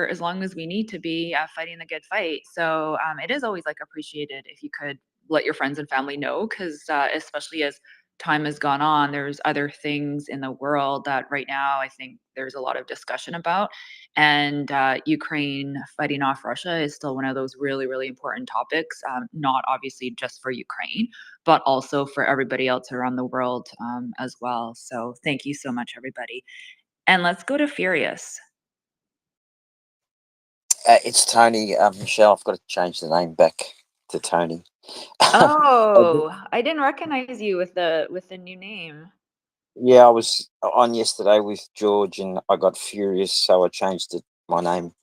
as long as we need to be fighting the good fight. So it is always like appreciated if you could let your friends and family know, because especially as time has gone on, there's other things in the world that right now I think there's a lot of discussion about. And Ukraine fighting off Russia is still one of those really, really important topics, not obviously just for Ukraine, but also for everybody else around the world as well. So thank you so much, everybody. And let's go to Furious. It's Tony. Michelle, I've got to change the name back to Tony. Oh, I didn't recognize you with the new name. Yeah, I was on yesterday with George, and I got furious, so I changed my name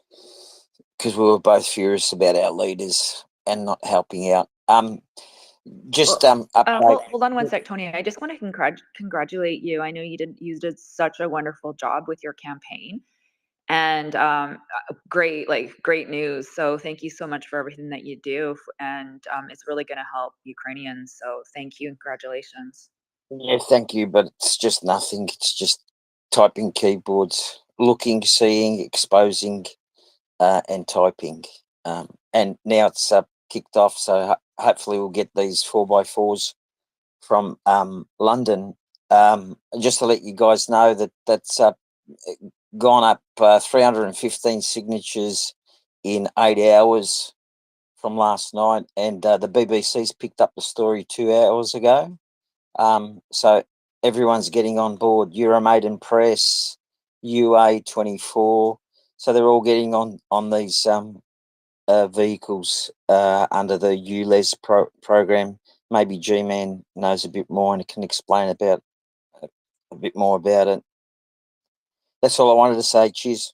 because we were both furious about our leaders and not helping out. Just Well, update. hold on one sec, Tony. I just want to congratulate you. I know you did such a wonderful job with your campaign, and great news. So thank you so much for everything that you do, and it's really going to help Ukrainians. So thank you and congratulations. Yeah, thank you, but it's just nothing. It's just typing keyboards, looking, seeing, exposing, and typing. And now it's kicked off, so hopefully we'll get these 4x4s from London. Just to let you guys know that's gone up 315 signatures in 8 hours from last night, and the BBC's picked up the story 2 hours ago. So everyone's getting on board. Euromaiden Press, UA24. So they're all getting on these vehicles under the ULEZ program. Maybe G-Man knows a bit more and can explain about a bit more about it. That's all I wanted to say. Cheers.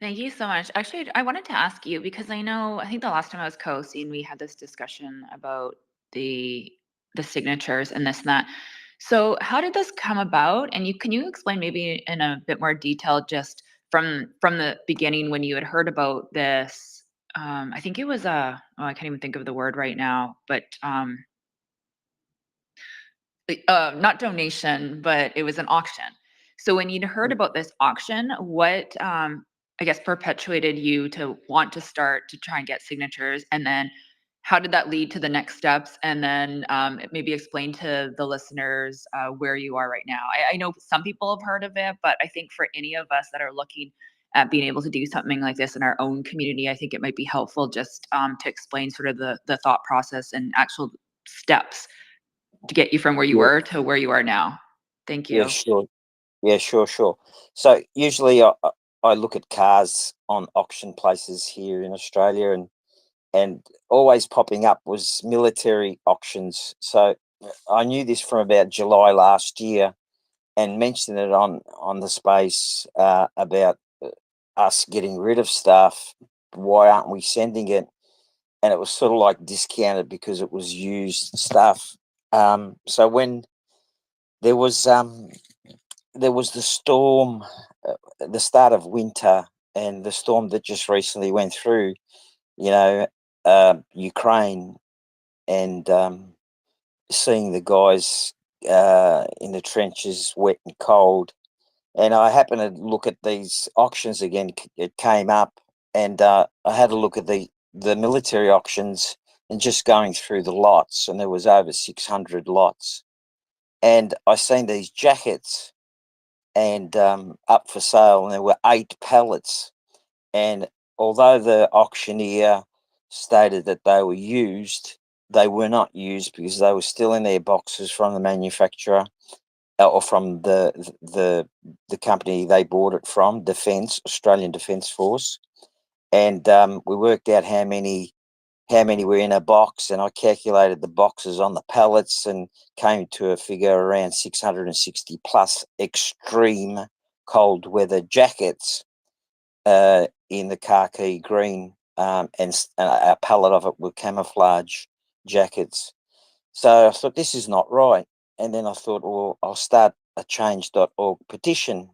Thank you so much. Actually, I wanted to ask you because I think the last time I was co-hosting, we had this discussion about the the signatures and this and that. So how did this come about? And can you explain maybe in a bit more detail just from the beginning when you had heard about this? I think it was I can't even think of the word right now, but not donation, but it was an auction. So when you'd heard about this auction, what I guess perpetuated you to want to start to try and get signatures, and then how did that lead to the next steps? And then maybe explain to the listeners where you are right now. I know some people have heard of it, but I think for any of us that are looking at being able to do something like this in our own community, I think it might be helpful just to explain sort of the thought process and actual steps to get you from where you Yeah, were to where you are now. Thank yeah, you. sure. Yeah, sure. So usually I look at cars on auction places here in Australia, and always popping up was military auctions. So I knew this from about July last year and mentioned it on the space about us getting rid of stuff. Why aren't we sending it? And it was sort of like discounted because it was used stuff. So when there was um, there was the storm, the start of winter, and the storm that just recently went through, you know, Ukraine, and seeing the guys in the trenches, wet and cold. And I happened to look at these auctions again. It came up, and I had a look at the military auctions and just going through the lots, and there was over 600 lots. And I seen these jackets and up for sale, and there were 8 pallets. And although the auctioneer stated that they were used, they were not used because they were still in their boxes from the manufacturer, or from the company they bought it from, Australian Defence Force. And we worked out how many were in a box, and I calculated the boxes on the pallets and came to a figure around 660 plus extreme cold weather jackets in the khaki green, and a pallet of it were camouflage jackets. So I thought, this is not right. And then I thought, well, I'll start a change.org petition,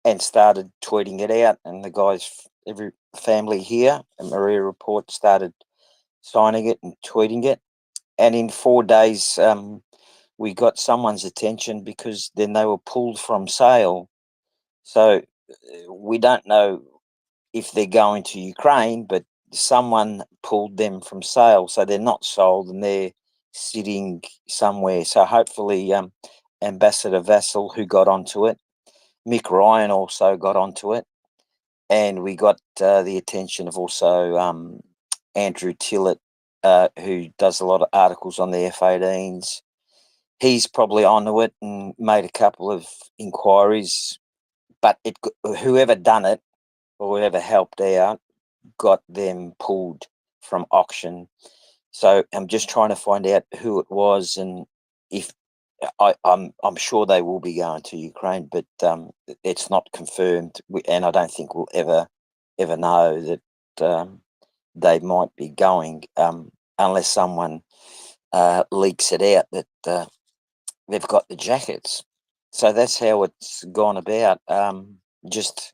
and started tweeting it out. And the guys, every family here at MriyaReport, started signing it and tweeting it. And in 4 days, we got someone's attention because then they were pulled from sale. So we don't know if they're going to Ukraine, but someone pulled them from sale, so they're not sold and they're sitting somewhere. So hopefully, Ambassador Vassal, who got onto it, Mick Ryan also got onto it, and we got the attention of also Andrew Tillett, who does a lot of articles on the F-18s. He's probably onto it and made a couple of inquiries, but whoever done it or whoever helped out got them pulled from auction. So I'm just trying to find out who it was, and if I'm sure they will be going to Ukraine, but it's not confirmed, and I don't think we'll ever know that they might be going unless someone leaks it out that they've got the jackets. So that's how it's gone about. Just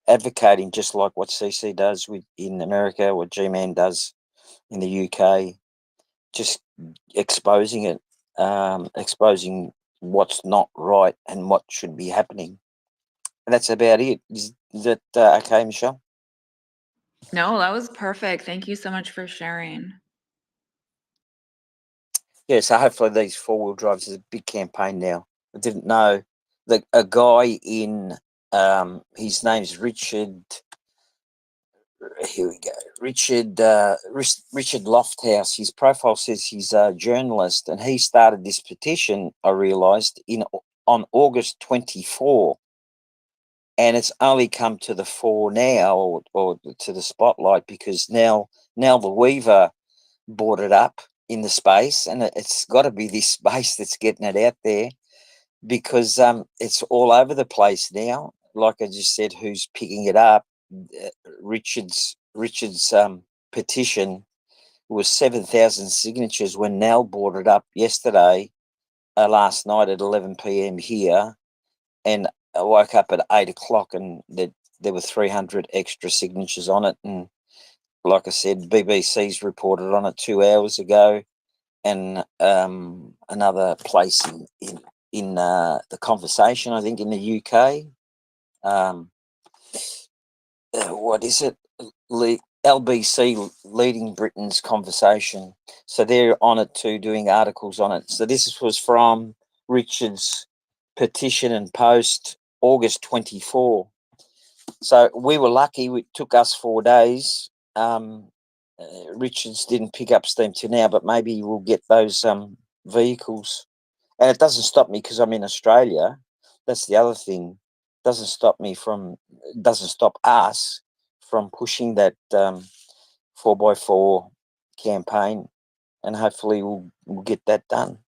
advocating, just like what CC does in America, what G-Man does in the UK, just exposing it, exposing what's not right and what should be happening. And that's about it. Is that okay, Michelle? No, that was perfect. Thank you so much for sharing. Yeah, so hopefully these four-wheel drives is a big campaign now. I didn't know that a guy in his name's Richard. Here we go. Richard Lofthouse. His profile says he's a journalist, and he started this petition, I realised, on August 24, and it's only come to the fore now, or to the spotlight, because now the Weaver brought it up in the space, and it's got to be this space that's getting it out there, because it's all over the place now. Like I just said, who's picking it up? Richard's petition was 7,000 signatures when Nell brought it up yesterday, last night at 11 p.m. here, and I woke up at 8 o'clock and there were 300 extra signatures on it. And like I said, BBC's reported on it 2 hours ago, and another place in the conversation, I think, in the UK. What is it? LBC, leading Britain's conversation. So they're on it too, doing articles on it. So this was from Richard's petition and post, August 24. So we were lucky. It took us 4 days. Richards didn't pick up steam till now, but maybe we'll get those vehicles. And it doesn't stop me because I'm in Australia. That's the other thing. Doesn't stop us from pushing that 4x4 campaign, and hopefully we'll get that done.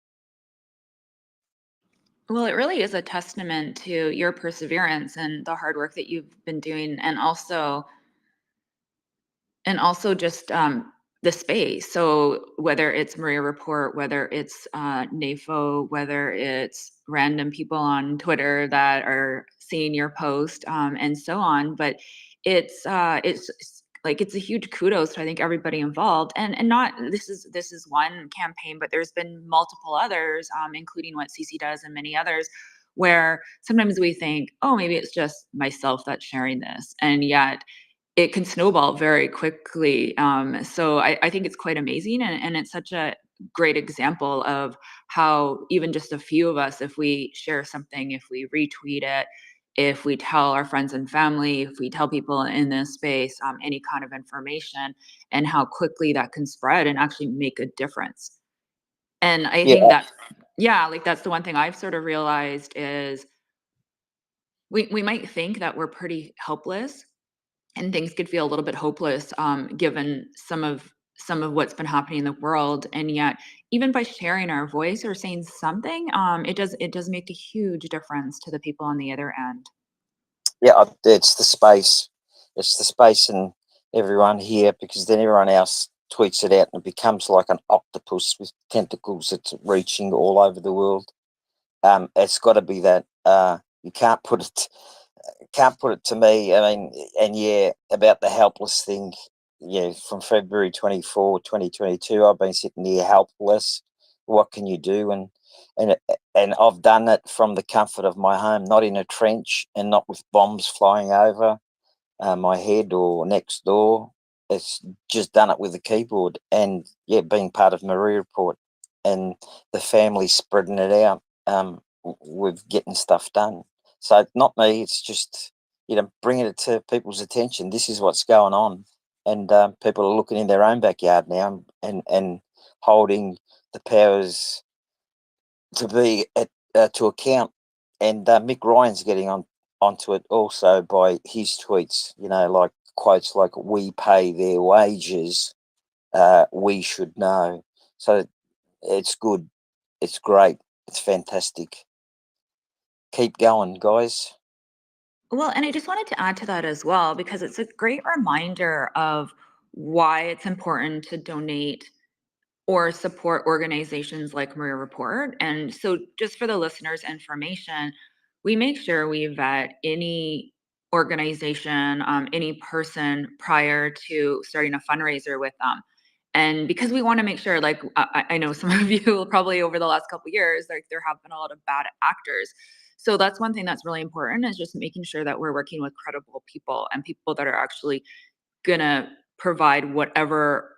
Well, it really is a testament to your perseverance and the hard work that you've been doing, and also just the space. So whether it's MriyaReport, whether it's NAFO, whether it's random people on Twitter that are seeing your post, and so on, but it's like, it's a huge kudos to, I think, everybody involved, and not, this is one campaign, but there's been multiple others, including what CC does and many others, where sometimes we think, oh, maybe it's just myself that's sharing this, and yet it can snowball very quickly. So I think it's quite amazing, and it's such a great example of how even just a few of us, if we share something, if we retweet it, if we tell our friends and family, if we tell people in this space any kind of information, and how quickly that can spread and actually make a difference. And I Yeah, think that, yeah, like, that's the one thing I've sort of realized is we might think that we're pretty helpless, and things could feel a little bit hopeless, given some of what's been happening in the world, and yet even by sharing our voice or saying something, it does make a huge difference to the people on the other end. yeah, it's the space. It's the space and everyone here, because then everyone else tweets it out and it becomes like an octopus with tentacles that's reaching all over the world. It's got to be that. You can't put it to me. I mean, and yeah, about the helpless thing. Yeah, from February 24, 2022, I've been sitting here helpless, what can you do? And I've done it from the comfort of my home, not in a trench and not with bombs flying over my head or next door. It's just done it with a keyboard, and yeah, being part of MriyaReport and the family spreading it out, with getting stuff done. So not me. It's just, bringing it to people's attention. This is what's going on, and people are looking in their own backyard now and holding the powers to be to account. And Mick Ryan's getting onto it also by his tweets. Like quotes like "We pay their wages, we should know." So it's good, it's great, it's fantastic. Keep going, guys. Well, and I just wanted to add to that as well, because it's a great reminder of why it's important to donate or support organizations like MriyaReport. And so, just for the listeners' information, we make sure we vet any organization, any person prior to starting a fundraiser with them. And because we want to make sure, like I know some of you probably over the last couple of years, like there have been a lot of bad actors. So that's one thing that's really important, is just making sure that we're working with credible people and people that are actually gonna provide whatever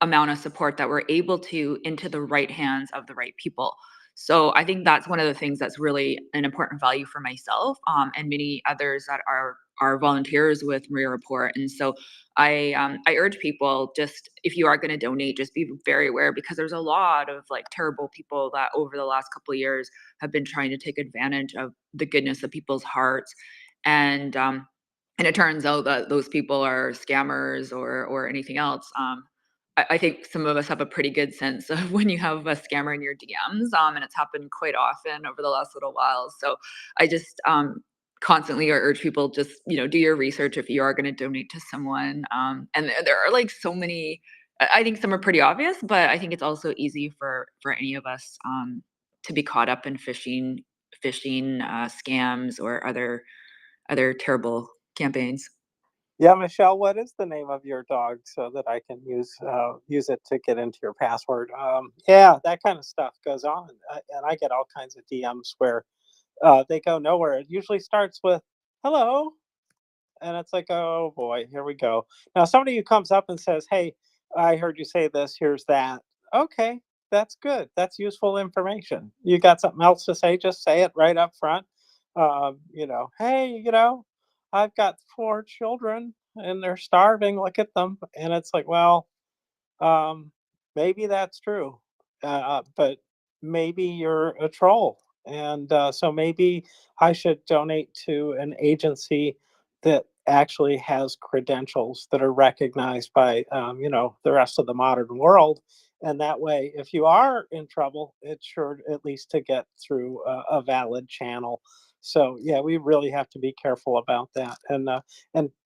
amount of support that we're able to into the right hands of the right people. So I think that's one of the things that's really an important value for myself, and many others that are volunteers with MriyaReport. And so I urge people, just if you are going to donate, just be very aware, because there's a lot of like terrible people that over the last couple of years have been trying to take advantage of the goodness of people's hearts. And it turns out that those people are scammers or anything else. I think some of us have a pretty good sense of when you have a scammer in your DMs, and it's happened quite often over the last little while. So I just constantly urge people, just do your research if you are going to donate to someone. And there are like so many. I think some are pretty obvious, but I think it's also easy for any of us to be caught up in phishing scams or other terrible campaigns. Yeah, Michelle, what is the name of your dog so that I can use it to get into your password? Yeah, that kind of stuff goes on, and I get all kinds of DMs where they go nowhere. It usually starts with "hello," and it's like, oh boy, here we go. Now somebody who comes up and says, "Hey, I heard you say this. Here's that." Okay, that's good. That's useful information. You got something else to say? Just say it right up front. Hey, I've got 4 children and they're starving. Look at them, and it's like, well, um, maybe that's true, but maybe you're a troll, and so maybe I should donate to an agency that actually has credentials that are recognized by the rest of the modern world. And that way, if you are in trouble, it's sure at least to get through a valid channel. So yeah, we really have to be careful about that. And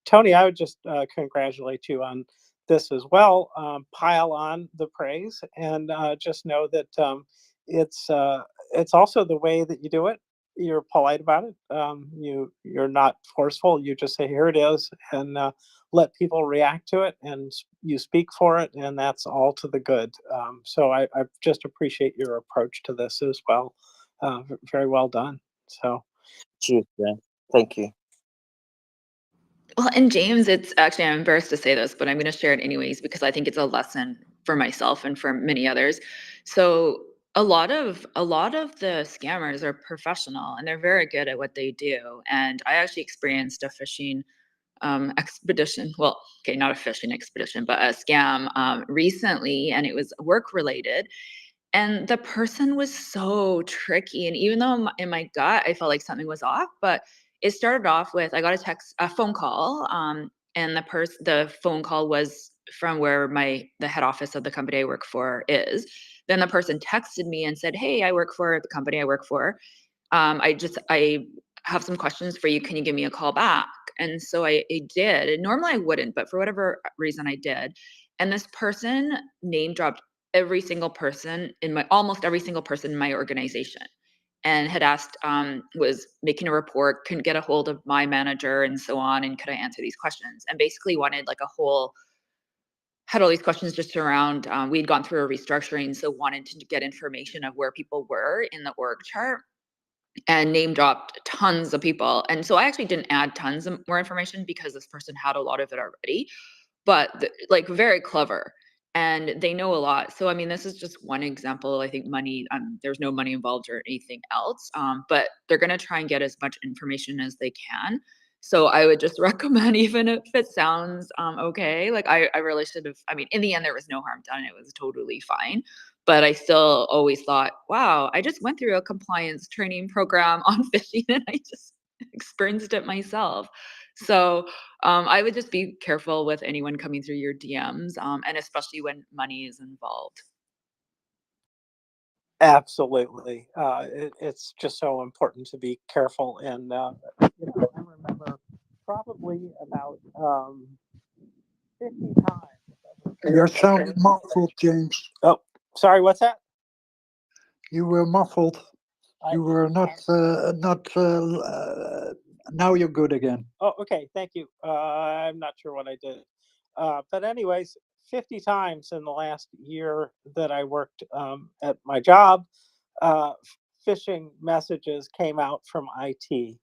Tony, I would just congratulate you on this as well. Pile on the praise, and just know that it's uh, it's also the way that you do it. You're polite about it. You're not forceful. You just say, "Here it is," and let people react to it, and you speak for it, and that's all to the good. So I just appreciate your approach to this as well. Very well done. So Cheers, man. Thank you. Well, and James, it's actually, I'm embarrassed to say this, but I'm going to share it anyways, because I think it's a lesson for myself and for many others. So a lot of the scammers are professional and they're very good at what they do. And I actually experienced a phishing expedition. Well, okay, not a fishing expedition, but a scam recently, and it was work related. And the person was so tricky. And even though in my gut, I felt like something was off, but it started off with I got a phone call, and the phone call was from where the head office of the company I work for is. Then the person texted me and said, "Hey, I work for the company I work for. I have some questions for you. Can you give me a call back?" And so I did. And normally I wouldn't, but for whatever reason I did. And this person name dropped almost every single person in my organization, and had asked, was making a report, couldn't get a hold of my manager and so on, and could I answer these questions, and basically wanted like a whole had all these questions just around, we'd gone through a restructuring, so wanted to get information of where people were in the org chart and name dropped tons of people. And so I actually didn't add tons of more information because this person had a lot of it already, but like very clever and they know a lot. So, I mean, this is just one example. I think money, there's no money involved or anything else, but they're going to try and get as much information as they can. So I would just recommend, even if it sounds okay, like I really should have, I mean, in the end, there was no harm done. It was totally fine. But I still always thought, wow, I just went through a compliance training program on phishing and I just experienced it myself. So I would just be careful with anyone coming through your DMs, and especially when money is involved. Absolutely. It's just so important to be careful. And I remember probably about 50 times. You're sounding muffled, James. Oh, sorry, what's that? You were muffled. You were not. Now you're good again. Oh, okay. Thank you. I'm not sure what I did. But anyways, 50 times in the last year that I worked at my job, phishing messages came out from IT.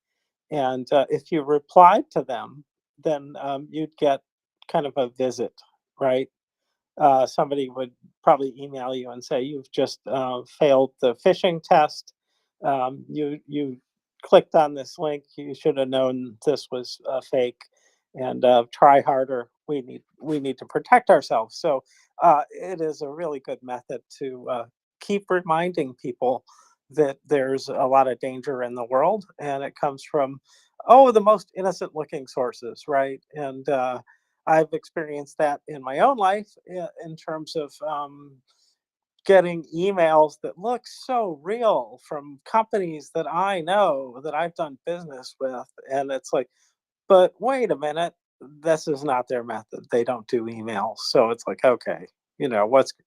And if you replied to them, then you'd get kind of a visit, right? Somebody would probably email you and say, you've just failed the phishing test. You clicked on this link. You should have known this was fake, and try harder. We need to protect ourselves. So it is a really good method to keep reminding people that there's a lot of danger in the world, and it comes from the most innocent looking sources, right? And I've experienced that in my own life in terms of getting emails that look so real from companies that I know, that I've done business with. And it's like, but wait a minute, this is not their method. They don't do emails. So it's like, okay,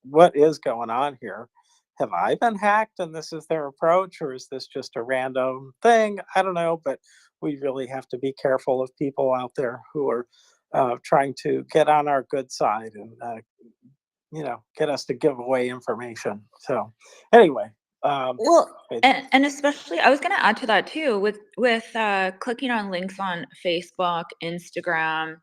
what is going on here? Have I been hacked and this is their approach, or is this just a random thing? I don't know, but we really have to be careful of people out there who are trying to get on our good side and get us to give away information. So anyway, Well, and especially, I was going to add to that too, with clicking on links on Facebook, Instagram,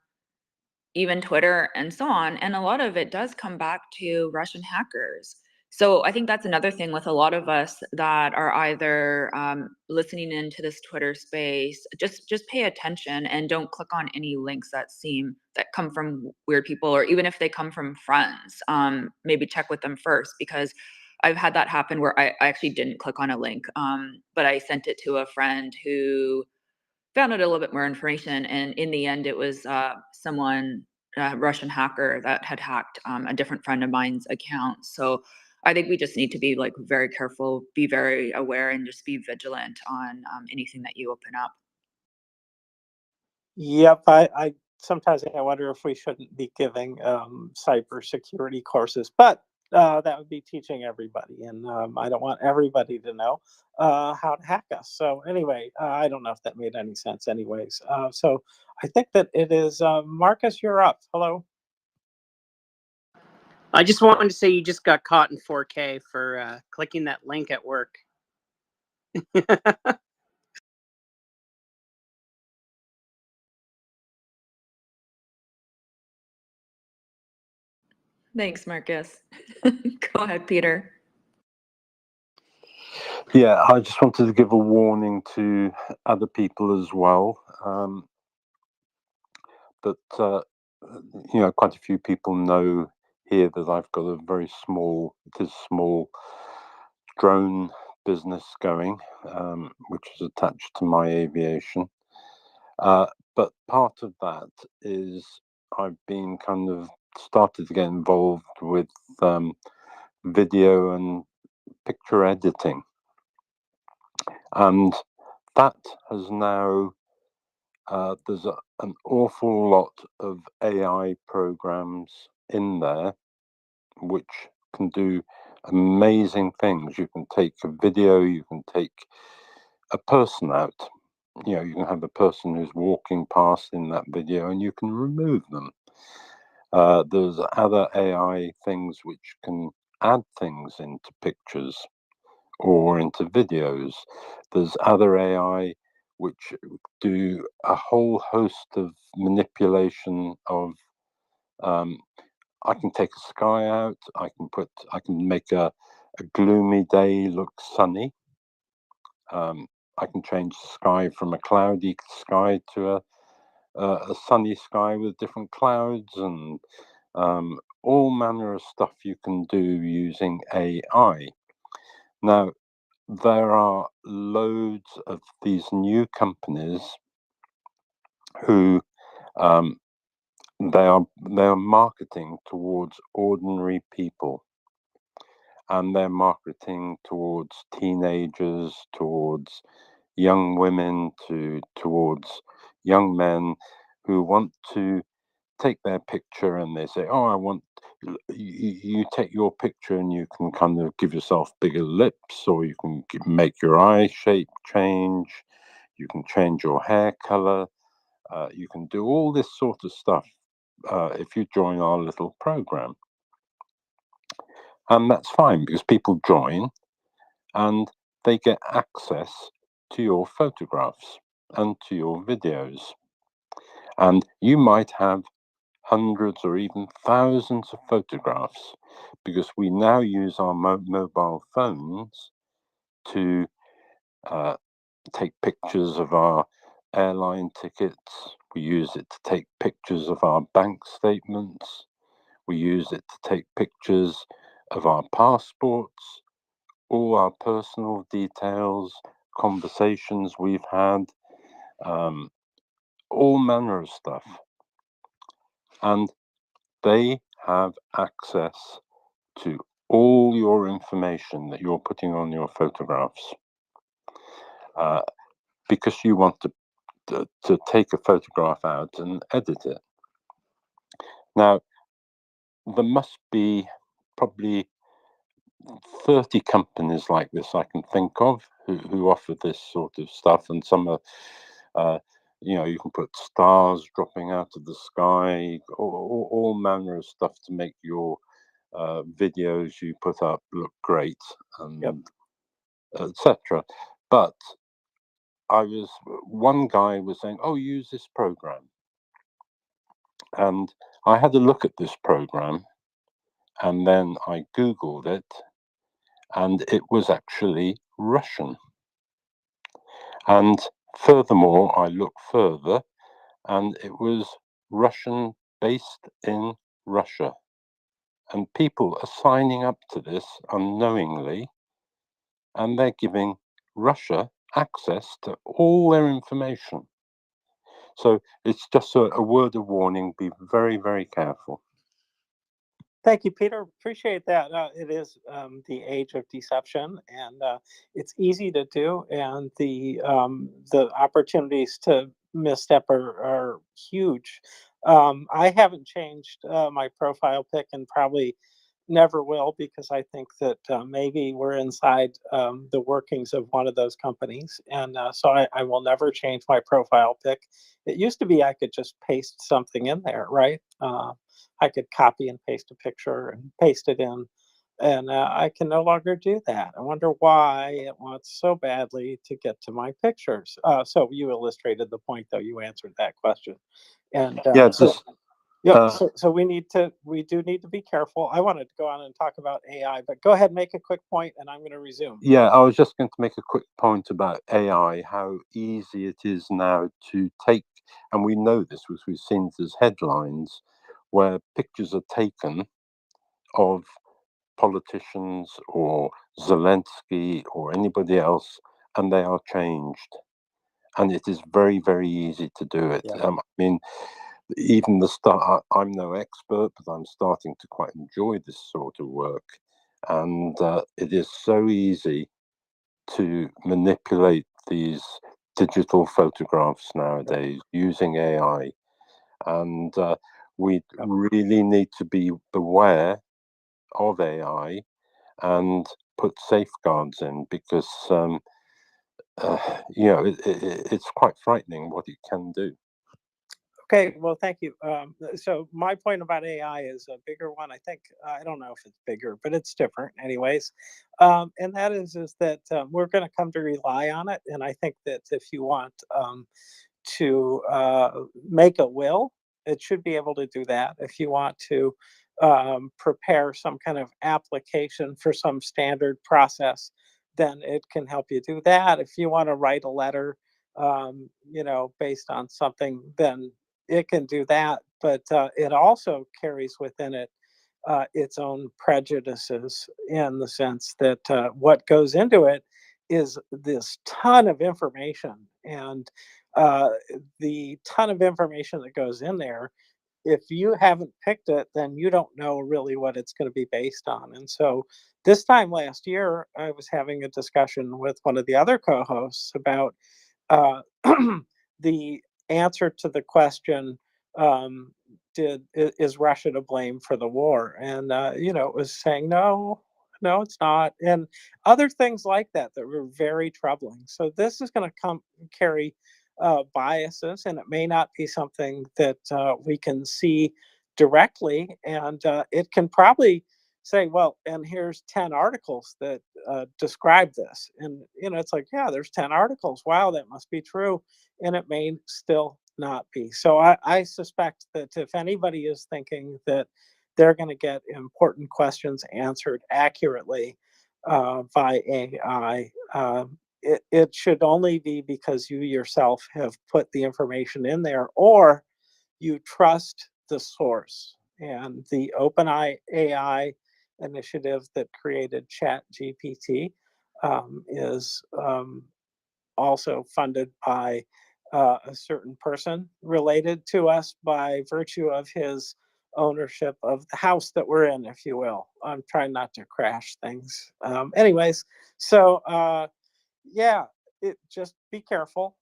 even Twitter, and so on. And a lot of it does come back to Russian hackers. So I think that's another thing with a lot of us that are either listening into this Twitter space. Just pay attention and don't click on any links that come from weird people, or even if they come from friends. Maybe check with them first, because I've had that happen where I actually didn't click on a link, but I sent it to a friend who found out a little bit more information, and in the end, it was someone, a Russian hacker, that had hacked a different friend of mine's account. So I think we just need to be like very careful, be very aware, and just be vigilant on anything that you open up. Yep, I sometimes I wonder if we shouldn't be giving cybersecurity courses, but that would be teaching everybody, and I don't want everybody to know how to hack us. So anyway, I don't know if that made any sense. Anyways, so I think that it is Marcus. You're up. Hello. I just wanted to say you just got caught in 4K for clicking that link at work. Thanks, Marcus. Go ahead, Peter. Yeah, I just wanted to give a warning to other people as well. That quite a few people know here that I've got a very small drone business going, which is attached to my aviation. But part of that is I've been kind of started to get involved with video and picture editing. And that has now, there's an awful lot of AI programs in there which can do amazing things. You can take a video, you can take a person out. You can have a person who's walking past in that video and you can remove them. There's other AI things which can add things into pictures or into videos. There's other AI which do a whole host of manipulation of. I can take a sky out. I can make a gloomy day look sunny. I can change the sky from a cloudy sky to a sunny sky with different clouds, and all manner of stuff you can do using AI. Now, there are loads of these new companies who they are marketing towards ordinary people, and they're marketing towards teenagers, towards young women, towards young men who want to take their picture, and they say, "Oh, I want." You take your picture, and you can kind of give yourself bigger lips, or you can make your eye shape change. You can change your hair color. You can do all this sort of stuff if you join our little program, and that's fine because people join and they get access to your photographs and to your videos, and you might have hundreds or even thousands of photographs because we now use our mobile phones to take pictures of our airline tickets. We use it to take pictures of our bank statements. We use it to take pictures of our passports, all our personal details, conversations we've had, all manner of stuff. And they have access to all your information that you're putting on your photographs because you want to take a photograph out and edit it. Now, there must be probably 30 companies like this I can think of who offer this sort of stuff, and some are, you can put stars dropping out of the sky, all manner of stuff to make your videos you put up look great, and etc. But one guy was saying, "Oh, use this program," and I had a look at this program, and then I Googled it, and it was actually Russian. And furthermore, I looked further, and it was Russian based in Russia. And people are signing up to this unknowingly, and they're giving Russia access to all their information. So it's just a word of warning, be very, very careful. Thank you, Peter. Appreciate that. It is the age of deception, and it's easy to do, and the opportunities to misstep are huge. I haven't changed my profile pic, and probably never will, because I think that maybe we're inside the workings of one of those companies, and so I will never change my profile pic. It used to be I could just paste something in there, right? I could copy and paste a picture and paste it in, and I can no longer do that. I wonder why it wants so badly to get to my pictures. So you illustrated the point, though. You answered that question, and Yeah, so we do need to be careful. I wanted to go on and talk about AI, but go ahead, make a quick point, and I'm going to resume. Yeah, I was just going to make a quick point about AI, how easy it is now to take, and we know this because we've seen it as headlines, where pictures are taken of politicians or Zelensky or anybody else, and they are changed. And it is very, very easy to do it. Yeah. I mean, even the start, I'm no expert, but I'm starting to quite enjoy this sort of work. And it is so easy to manipulate these digital photographs nowadays using AI. And we really need to be aware of AI and put safeguards in, because it's quite frightening what it can do. Okay, well, thank you. So my point about AI is a bigger one. I think, I don't know if it's bigger, but it's different anyways. And that is that we're going to come to rely on it. And I think that if you want to make a will, it should be able to do that. If you want to prepare some kind of application for some standard process, then it can help you do that. If you want to write a letter, based on something, then it can do that. But it also carries within it its own prejudices, in the sense that what goes into it is this ton of information. And the ton of information that goes in there, if you haven't picked it, then you don't know really what it's going to be based on. And so this time last year, I was having a discussion with one of the other co-hosts about uh, the answer to the question, um, is Russia to blame for the war? And it was saying no, no, it's not, and other things like that that were very troubling. So this is going to carry biases, and it may not be something that we can see directly, and it can probably say, well, and here's 10 articles that describe this. And, it's like, yeah, there's 10 articles. Wow, that must be true. And it may still not be. So I suspect that if anybody is thinking that they're going to get important questions answered accurately by AI, it should only be because you yourself have put the information in there, or you trust the source. And the OpenAI AI initiative that created ChatGPT is also funded by a certain person related to us by virtue of his ownership of the house that we're in, if you will. I'm trying not to crash things. Anyways, so yeah, just be careful.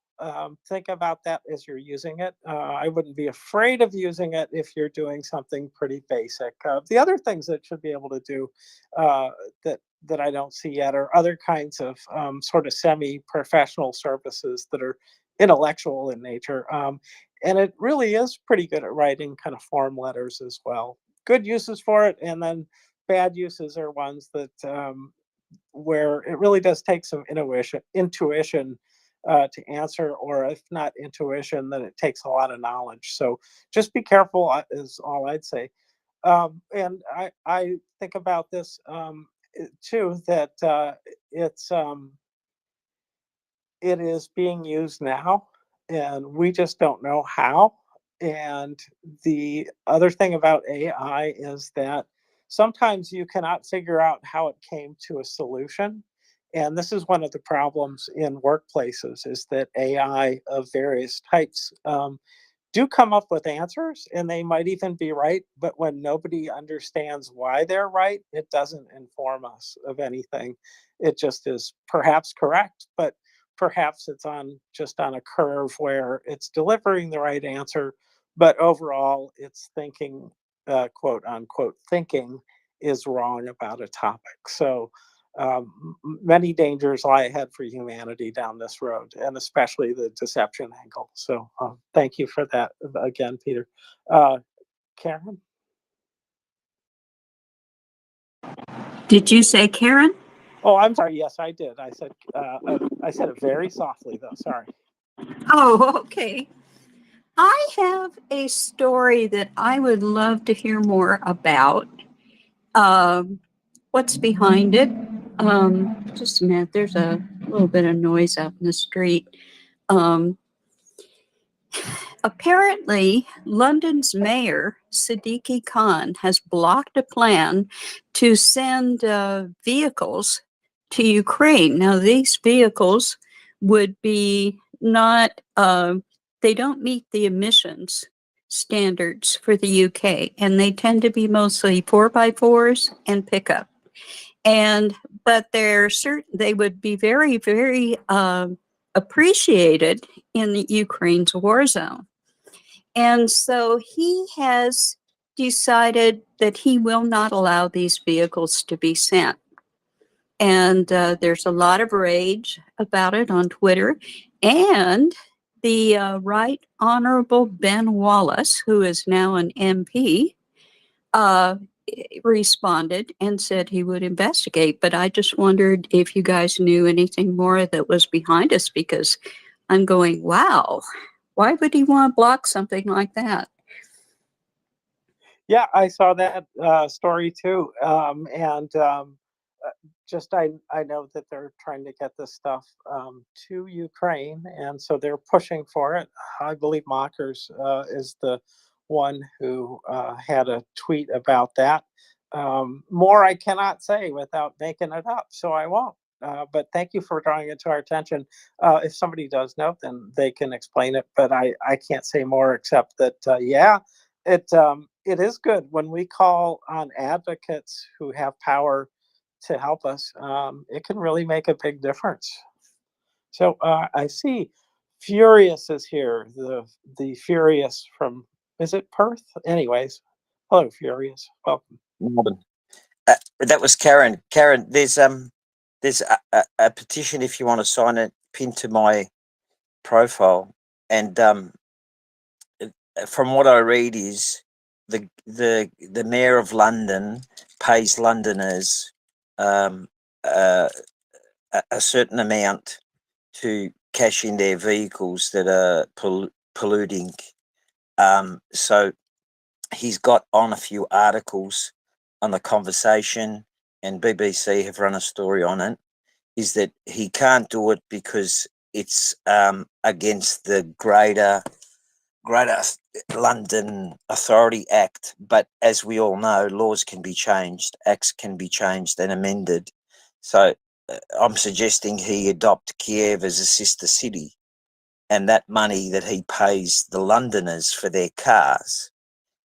Think about that as you're using it. I wouldn't be afraid of using it if you're doing something pretty basic. The other things that should be able to do uh, that I don't see yet are other kinds of sort of semi-professional services that are intellectual in nature. And it really is pretty good at writing kind of form letters as well. Good uses for it, and then bad uses are ones that where it really does take some intuition to answer, or if not intuition, then it takes a lot of knowledge. So just be careful, is all I'd say. And I think about this too, that it is being used now, and we just don't know how. And the other thing about AI is that sometimes you cannot figure out how it came to a solution. And this is one of the problems in workplaces, is that AI of various types do come up with answers, and they might even be right, but when nobody understands why they're right, it doesn't inform us of anything. It just is perhaps correct, but perhaps it's just on a curve where it's delivering the right answer, but overall its thinking, quote unquote thinking, is wrong about a topic. So many dangers lie ahead for humanity down this road, and especially the deception angle. So thank you for that again, Peter. Karen? Did you say Karen? Oh, I'm sorry. Yes, I did. I said it very softly, though. Sorry. Oh, okay. I have a story that I would love to hear more about. What's behind it? Just a minute. There's a little bit of noise out in the street. Apparently, London's mayor, Siddiqui Khan, has blocked a plan to send vehicles to Ukraine. Now, these vehicles would be not, they don't meet the emissions standards for the UK, and they tend to be mostly 4x4s and pickup. But they would be very, very appreciated in the Ukraine's war zone. And so he has decided that he will not allow these vehicles to be sent. And there's a lot of rage about it on Twitter. And the Right Honorable Ben Wallace, who is now an MP, responded and said he would investigate. But I just wondered if you guys knew anything more that was behind us, because I'm going, wow, why would he want to block something like that? Yeah, I saw that story too. Just I know that they're trying to get this stuff to Ukraine, and so they're pushing for it. I believe Mockers is the one who had a tweet about that. More I cannot say without making it up, so I won't. But thank you for drawing it to our attention. If somebody does know, then they can explain it. But I can't say more except that yeah, it is good when we call on advocates who have power to help us. It can really make a big difference. So I see Furious is here. The Furious from, is it Perth? Anyways, hello Furious, welcome. Melbourne. That was Karen. Karen, there's a petition if you want to sign it, pinned to my profile, and from what I read is the mayor of London pays Londoners a certain amount to cash in their vehicles that are polluting. So he's got on a few articles on the conversation, and BBC have run a story on it, is that he can't do it because it's against the Greater London Authority Act. But as we all know, laws can be changed, acts can be changed and amended. So I'm suggesting he adopt Kiev as a sister city, and that money that he pays the Londoners for their cars,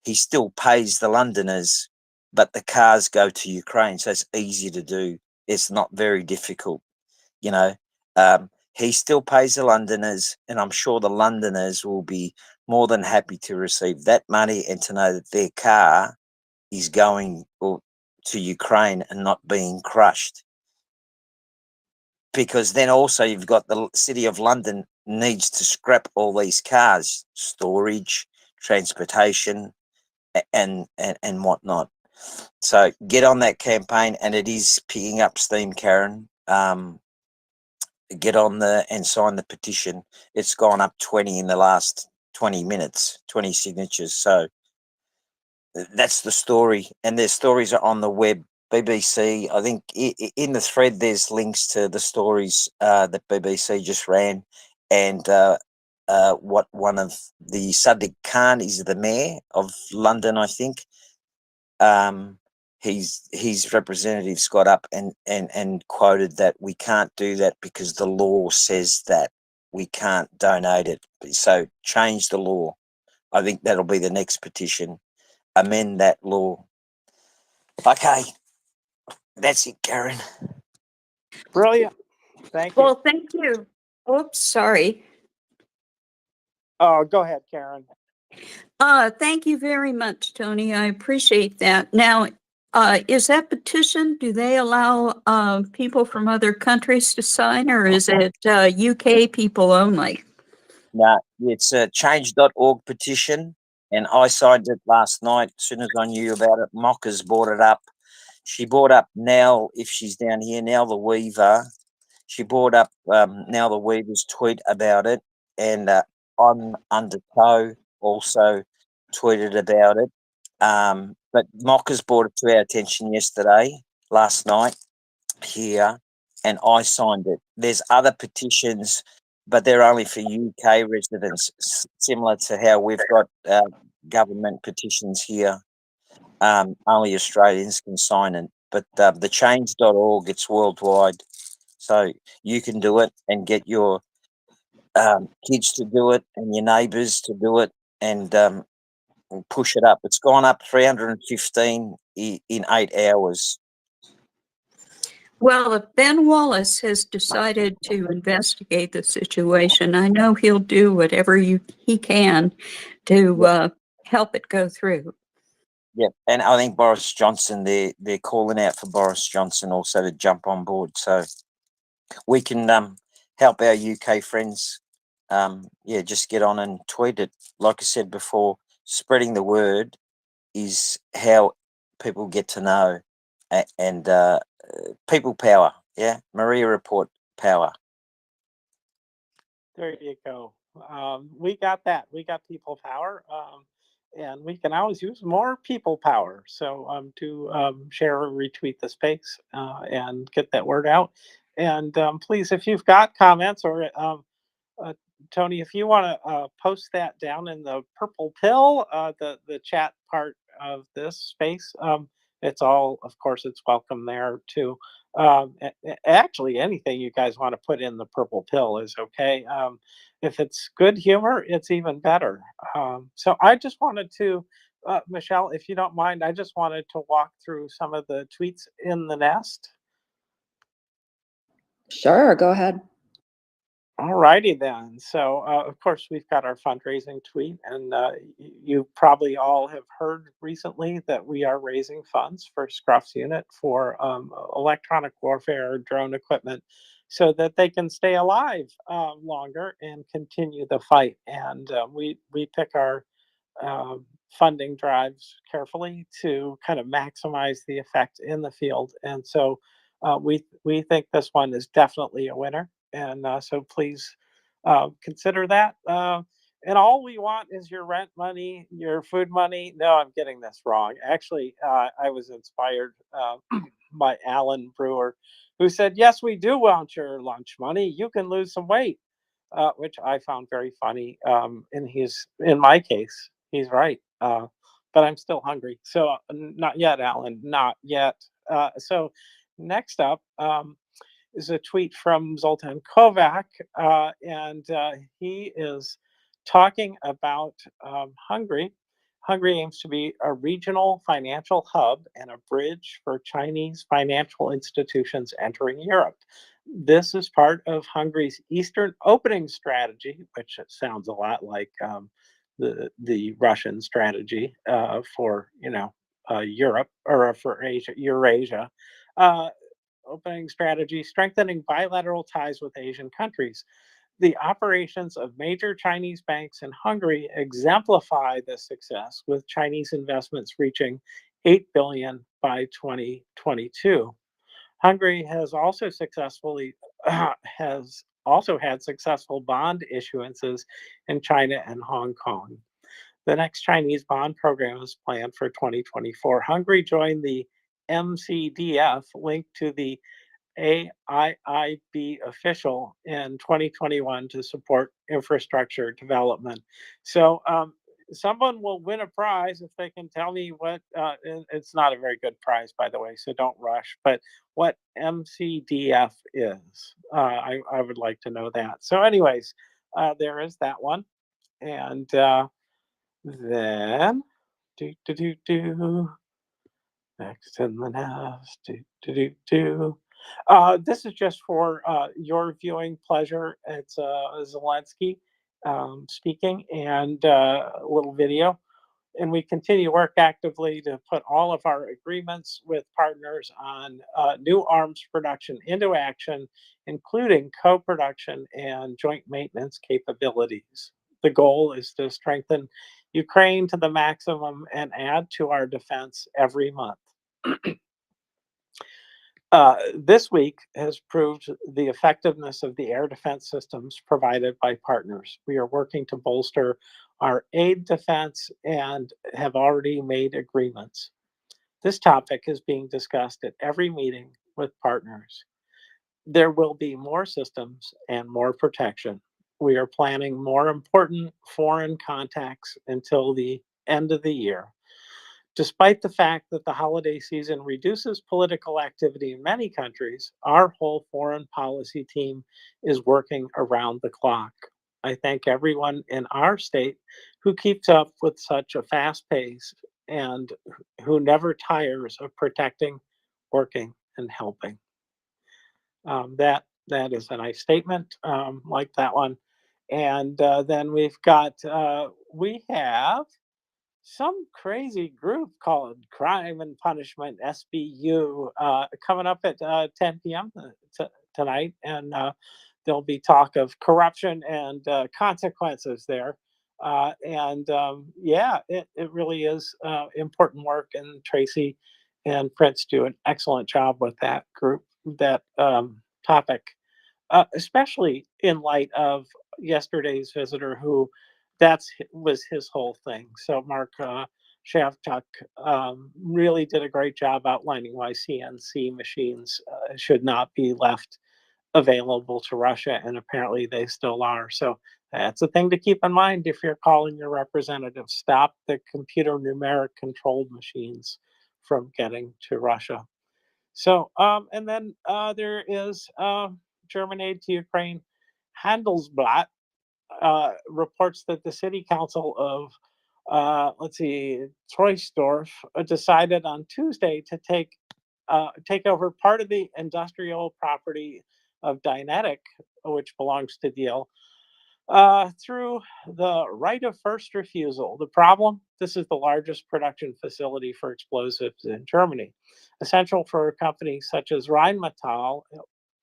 he still pays the Londoners, but the cars go to Ukraine. So it's easy to do. It's not very difficult, you know. He still pays the Londoners, and I'm sure the Londoners will be more than happy to receive that money and to know that their car is going to Ukraine and not being crushed. Because then also you've got the City of London needs to scrap all these cars, storage, transportation, and whatnot. So get on that campaign, and it is picking up steam, Karen. Get on and sign the petition. It's gone up 20 in the last 20 minutes, 20 signatures. So that's the story, and their stories are on the web. BBC, I think in the thread there's links to the stories that BBC just ran, and what one of the Sadiq Khan is the mayor of London, I think. His representatives got up and quoted that we can't do that because the law says that we can't donate it. So change the law. I think that'll be the next petition. Amend that law. Okay. That's it, Karen. Brilliant. Thank you. Well, thank you. Oops, sorry. Oh, go ahead, Karen. Thank you very much, Tony. I appreciate that. Now, is that petition, do they allow people from other countries to sign, or is it UK people only? No, it's a change.org petition, and I signed it last night as soon as I knew about it. Mockers brought it up. She brought up Nell, if she's down here, Nell the Weaver. She brought up Nell the Weaver's tweet about it, and On Undertow also tweeted about it. But Mockers brought it to our attention last night here, and I signed it. There's other petitions, but they're only for UK residents, similar to how we've got government petitions here. Only Australians can sign it. But the change.org, it's worldwide. So you can do it and get your kids to do it and your neighbours to do it, and push it up. It's gone up 315 in 8 hours. Well, if Ben Wallace has decided to investigate the situation, I know he'll do whatever he can to help it go through. Yeah, and I think Boris Johnson, they're calling out for Boris Johnson also to jump on board, so we can help our UK friends yeah, just get on and tweet it. Like I said before, spreading the word is how people get to know, and people power. Yeah, MriyaReport power. There you go. We got that. We got people power, and we can always use more people power. So to share or retweet the space and get that word out. And please, if you've got comments or uh, Tony, if you want to post that down in the purple pill, the chat part of this space, it's all, of course, it's welcome there too. Actually, anything you guys want to put in the purple pill is okay. If it's good humor, it's even better. So I just wanted to, Michelle, if you don't mind, I just wanted to walk through some of the tweets in the nest. Sure, go ahead. All righty then. So, of course, we've got our fundraising tweet, and you probably all have heard recently that we are raising funds for Scruff's unit for electronic warfare drone equipment so that they can stay alive longer and continue the fight. And we pick our funding drives carefully to kind of maximize the effect in the field. And so we think this one is definitely a winner. And so please consider that. And all we want is your rent money, your food money. No, I'm getting this wrong. Actually, I was inspired by Alan Brewer, who said, "Yes, we do want your lunch money. You can lose some weight," which I found very funny. And in my case, he's right. But I'm still hungry. So not yet, Alan, not yet. So next up, is a tweet from Zoltan Kovac, and he is talking about Hungary. Hungary aims to be a regional financial hub and a bridge for Chinese financial institutions entering Europe. This is part of Hungary's Eastern opening strategy, which sounds a lot like the Russian strategy for Europe or for Asia, Eurasia. Opening strategy, strengthening bilateral ties with Asian countries. The operations of major Chinese banks in Hungary exemplify this success, with Chinese investments reaching 8 billion by 2022. Hungary has also had successful bond issuances in China and Hong Kong. The next Chinese bond program is planned for 2024. Hungary joined the MCDF, linked to the AIIB official in 2021 to support infrastructure development. So someone will win a prize if they can tell me what, it's not a very good prize, by the way, so don't rush, but what MCDF is. I would like to know that. So anyways, there is that one. And then, next in the nest, this is just for your viewing pleasure. It's Zelensky speaking and a little video. And we continue to work actively to put all of our agreements with partners on new arms production into action, including co-production and joint maintenance capabilities. The goal is to strengthen Ukraine to the maximum and add to our defense every month. This week has proved the effectiveness of the air defense systems provided by partners. We are working to bolster our aid defense and have already made agreements. This topic is being discussed at every meeting with partners. There will be more systems and more protection. We are planning more important foreign contacts until the end of the year. Despite the fact that the holiday season reduces political activity in many countries, our whole foreign policy team is working around the clock. I thank everyone in our state who keeps up with such a fast pace and who never tires of protecting, working, and helping. That is a nice statement, like that one. And then we have some crazy group called Crime and Punishment SBU coming up at 10 p.m. Tonight, and there'll be talk of corruption and consequences there. Yeah, it really is important work, and Tracy and Prince do an excellent job with that group, that topic, especially in light of yesterday's visitor, who was his whole thing. So Mark Shavchuk really did a great job outlining why CNC machines should not be left available to Russia, and apparently they still are. So that's a thing to keep in mind if you're calling your representative. Stop the computer numeric controlled machines from getting to Russia. So, and then there is German aid to Ukraine. Handelsblatt reports that the city council of, let's see, Troisdorf decided on Tuesday to take over part of the industrial property of Dynetic, which belongs to Deal, through the right of first refusal. The problem: this is the largest production facility for explosives in Germany, essential for companies such as Rheinmetall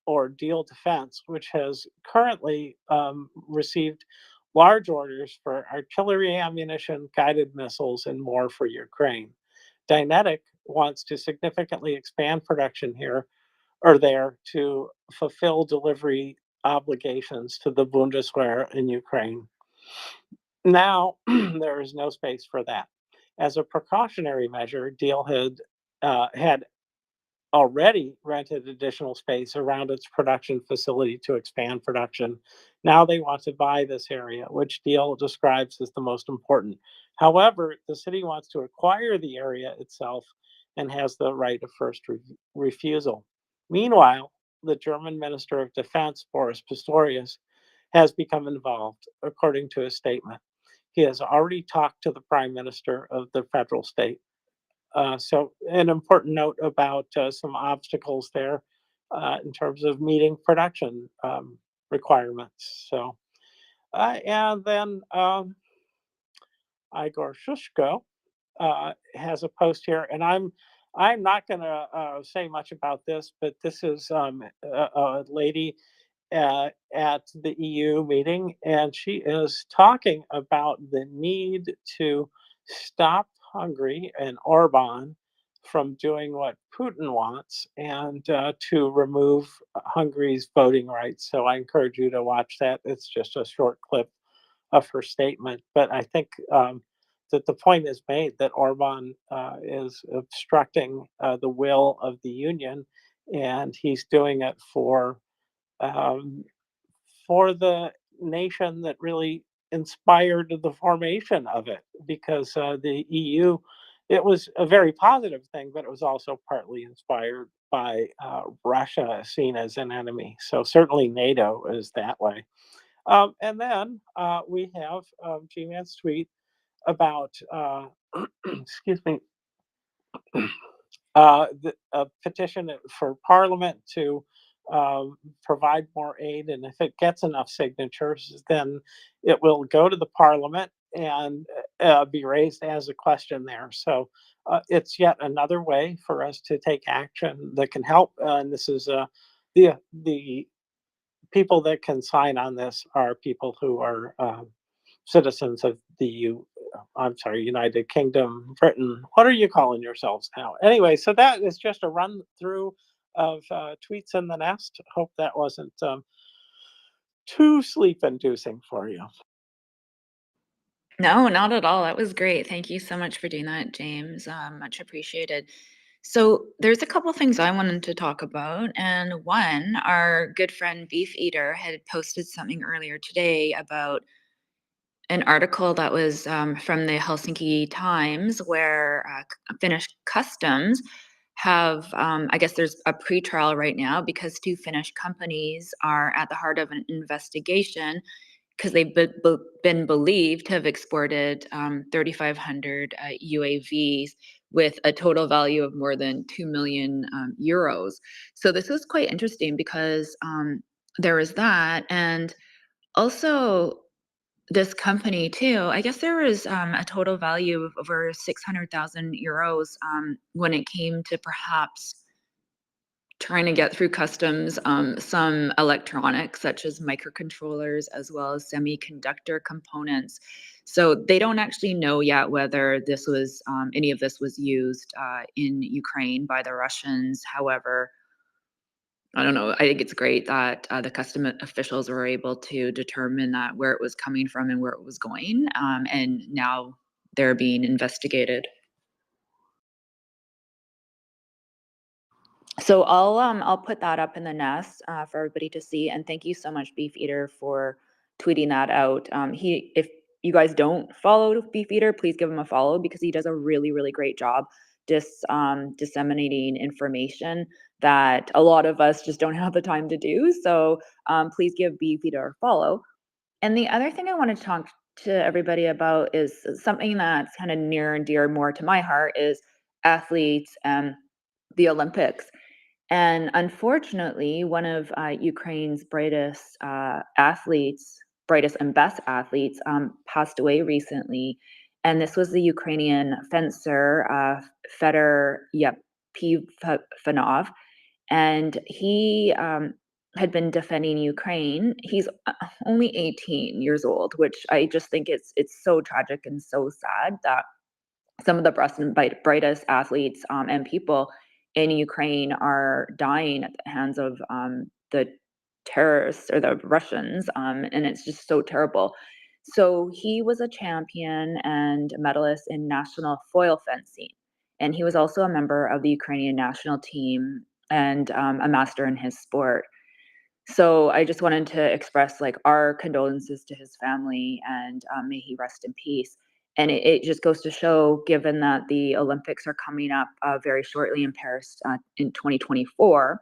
or Deal Defense, which has currently received large orders for artillery ammunition, guided missiles, and more for Ukraine. Dynetic wants to significantly expand production here or there to fulfill delivery obligations to the Bundeswehr in Ukraine. Now, there is no space for that. As a precautionary measure, Deal had already rented additional space around its production facility to expand production. Now they want to buy this area, which Deal describes as the most important. However, the city wants to acquire the area itself and has the right of first refusal. Meanwhile, the German Minister of Defense, Boris Pistorius, has become involved, according to his statement. He has already talked to the Prime Minister of the federal state. So an important note about some obstacles there in terms of meeting production requirements. So, and then Igor Shushko has a post here, and I'm not going to say much about this, but this is a lady at the EU meeting, and she is talking about the need to stop Hungary and Orban from doing what Putin wants, and to remove Hungary's voting rights. So I encourage you to watch that. It's just a short clip of her statement, but I think that the point is made that Orban is obstructing the will of the union, and he's doing it um, for the nation that really inspired the formation of it, because the EU, it was a very positive thing, but it was also partly inspired by Russia, seen as an enemy. So certainly NATO is that way. And then we have G-Man's tweet about, excuse me, a petition for Parliament to provide more aid. And if it gets enough signatures, then it will go to the Parliament and be raised as a question there. So it's yet another way for us to take action that can help. And this is the people that can sign on this are people who are citizens of the United Kingdom, Britain. What are you calling yourselves now? Anyway, so that is just a run through of tweets in the nest. Hope that wasn't too sleep inducing for you. No, not at all. That was great. Thank you so much for doing that, James. Much appreciated. So there's a couple things I wanted to talk about. And one, our good friend Beef Eater had posted something earlier today about an article that was from the Helsinki Times, where Finnish customs have, I guess there's a pretrial right now because two Finnish companies are at the heart of an investigation because they've been believed to have exported 3,500 UAVs with a total value of more than 2 million euros. So this was quite interesting because there was that. And also, this company too, I guess there was a total value of over 600,000 euros when it came to perhaps trying to get through customs some electronics such as microcontrollers as well as semiconductor components. So they don't actually know yet whether this was any of this was used in Ukraine by the Russians. However, I don't know. I think it's great that the custom officials were able to determine that where it was coming from and where it was going, and now they're being investigated. So I'll put that up in the nest for everybody to see. And thank you so much, Beefeater, for tweeting that out. If you guys don't follow Beefeater, please give him a follow because he does a really, really great job disseminating information that a lot of us just don't have the time to do. So please give Beefeater a follow. And the other thing I want to talk to everybody about is something that's kind of near and dear more to my heart is athletes and the Olympics. And unfortunately, one of Ukraine's brightest athletes, brightest and best athletes, passed away recently. And this was the Ukrainian fencer, Fedor Yevpyfanov. And he had been defending Ukraine. He's only 18 years old, which I just think it's so tragic and so sad that some of the brightest athletes and people in Ukraine are dying at the hands of the terrorists or the Russians, and it's just so terrible. So he was a champion and a medalist in national foil fencing, and he was also a member of the Ukrainian national team and a master in his sport. So I just wanted to express like our condolences to his family and may he rest in peace. And it just goes to show, given that the Olympics are coming up very shortly in Paris in 2024,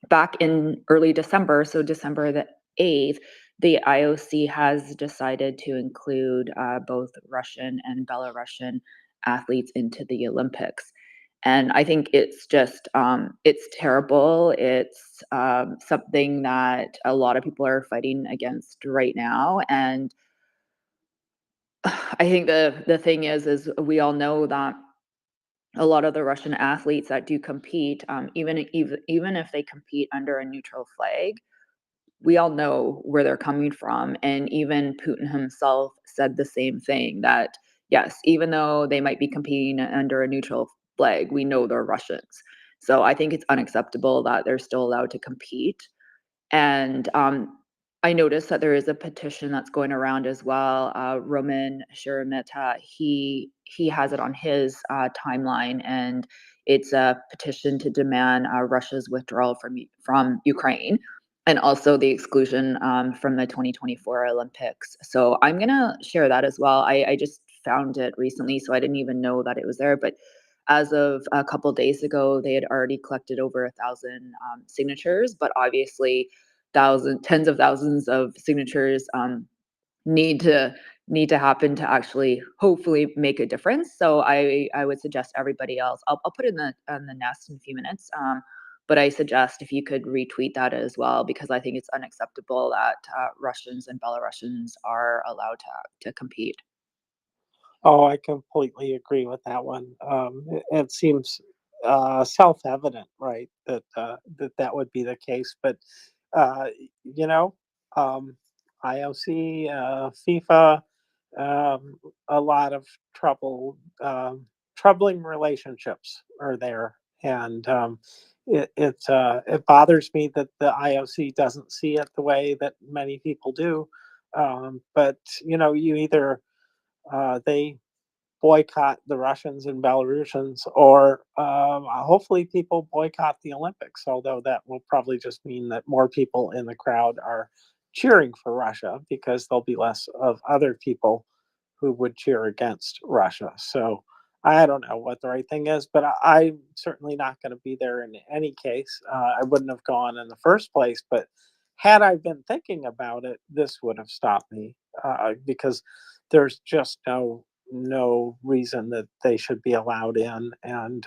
back in early December, so December the 8th, the IOC has decided to include both Russian and Belarusian athletes into the Olympics. And I think it's just, it's terrible. It's something that a lot of people are fighting against right now. And I think the thing is we all know that a lot of the Russian athletes that do compete, even if they compete under a neutral flag, we all know where they're coming from. And even Putin himself said the same thing that, yes, even though they might be competing under a neutral flag, we know they're Russians. So I think it's unacceptable that they're still allowed to compete. And I noticed that there is a petition that's going around as well. Roman Shirameta, he has it on his timeline, and it's a petition to demand Russia's withdrawal from Ukraine, and also the exclusion from the 2024 Olympics. So I'm gonna share that as well. I just found it recently, so I didn't even know that it was there, but as of a couple days ago, they had already collected over 1,000 signatures, but obviously tens of thousands of signatures need to happen to actually hopefully make a difference. So I would suggest everybody else. I'll put it in the nest in a few minutes. But I suggest if you could retweet that as well, because I think it's unacceptable that Russians and Belarusians are allowed to compete. Oh, I completely agree with that one. It seems self-evident, right, that that would be the case. But uh, you know, um, IOC, FIFA, a lot of troubling relationships are there, and it bothers me that the IOC doesn't see it the way that many people do. But you either they boycott the Russians and Belarusians, or hopefully people boycott the Olympics, although that will probably just mean that more people in the crowd are cheering for Russia because there'll be less of other people who would cheer against Russia. So I don't know what the right thing is, but I'm certainly not going to be there in any case. I wouldn't have gone in the first place, but had I been thinking about it, this would have stopped me because there's just no reason that they should be allowed in. And,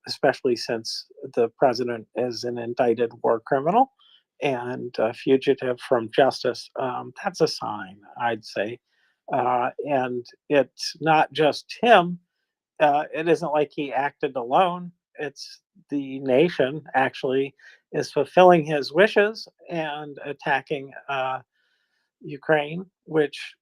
especially since the president is an indicted war criminal and a fugitive from justice, that's a sign, I'd say. And it's not just him. It isn't like he acted alone. it's the nation actually is fulfilling his wishes and attacking Ukraine, which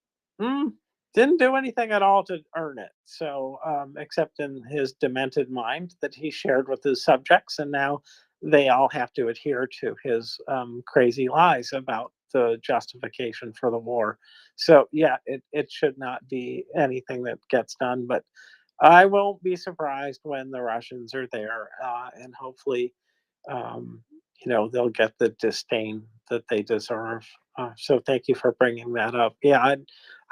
didn't do anything at all to earn it. So, except in his demented mind that he shared with his subjects, and now they all have to adhere to his crazy lies about the justification for the war. So, yeah, it should not be anything that gets done, but I won't be surprised when the Russians are there, and hopefully, um, they'll get the disdain that they deserve. So thank you for bringing that up. Yeah,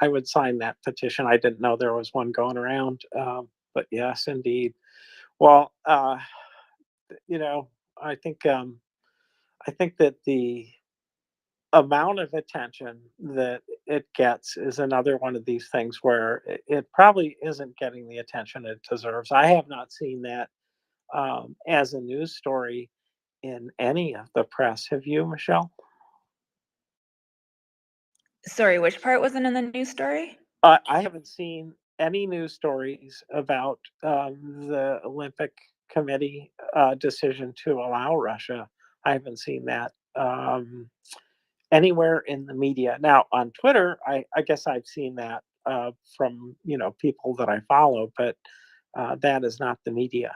I would sign that petition. I didn't know there was one going around, but yes, indeed. Well, you know, I think I think that the amount of attention that it gets is another one of these things where it probably isn't getting the attention it deserves. I have not seen that as a news story in any of the press. Have you, Michelle? Sorry, which part wasn't in the news story? I haven't seen any news stories about the Olympic Committee decision to allow Russia. I haven't seen that anywhere in the media. Now on Twitter, I guess I've seen that from people that I follow, but that is not the media.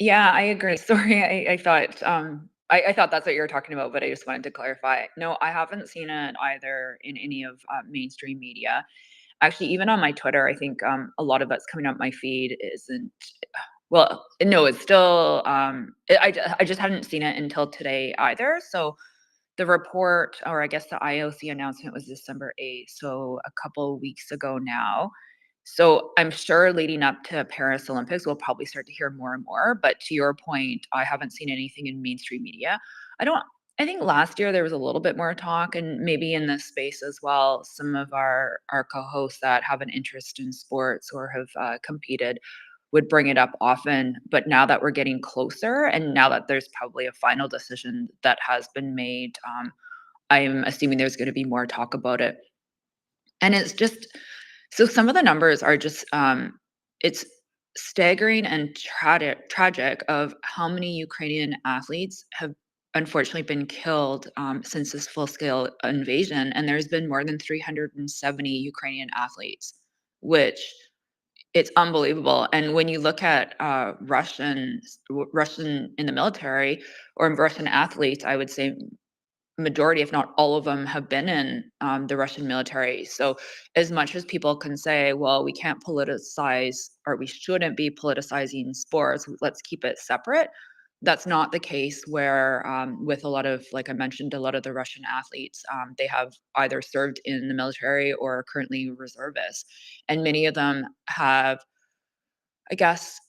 Yeah, I agree. Sorry, I thought I thought that's what you were talking about, but I just wanted to clarify. No, I haven't seen it either in any of mainstream media. Actually, even on my Twitter, I think a lot of what's coming up my feed isn't. Well, no, it's still. I just hadn't seen it until today either. So the report, or I guess the IOC announcement was December 8th, so a couple weeks ago now. So I'm sure leading up to Paris Olympics, we'll probably start to hear more and more. But to your point, I haven't seen anything in mainstream media. I don't. I think last year there was a little bit more talk, and maybe in this space as well. Some of our co-hosts that have an interest in sports or have competed would bring it up often. But now that we're getting closer, and now that there's probably a final decision that has been made, I'm assuming there's going to be more talk about it. And it's just so some of the numbers are just it's staggering and tragic of how many Ukrainian athletes have unfortunately been killed since this full scale invasion. And there's been more than 370 Ukrainian athletes, which it's unbelievable. And when you look at Russian in the military or Russian athletes, I would say majority, if not all of them, have been in the Russian military. So as much as people can say, well, we can't politicize or we shouldn't be politicizing sports, let's keep it separate. That's not the case where with a lot of, like I mentioned, a lot of the Russian athletes, they have either served in the military or are currently reservists. And many of them have, I guess,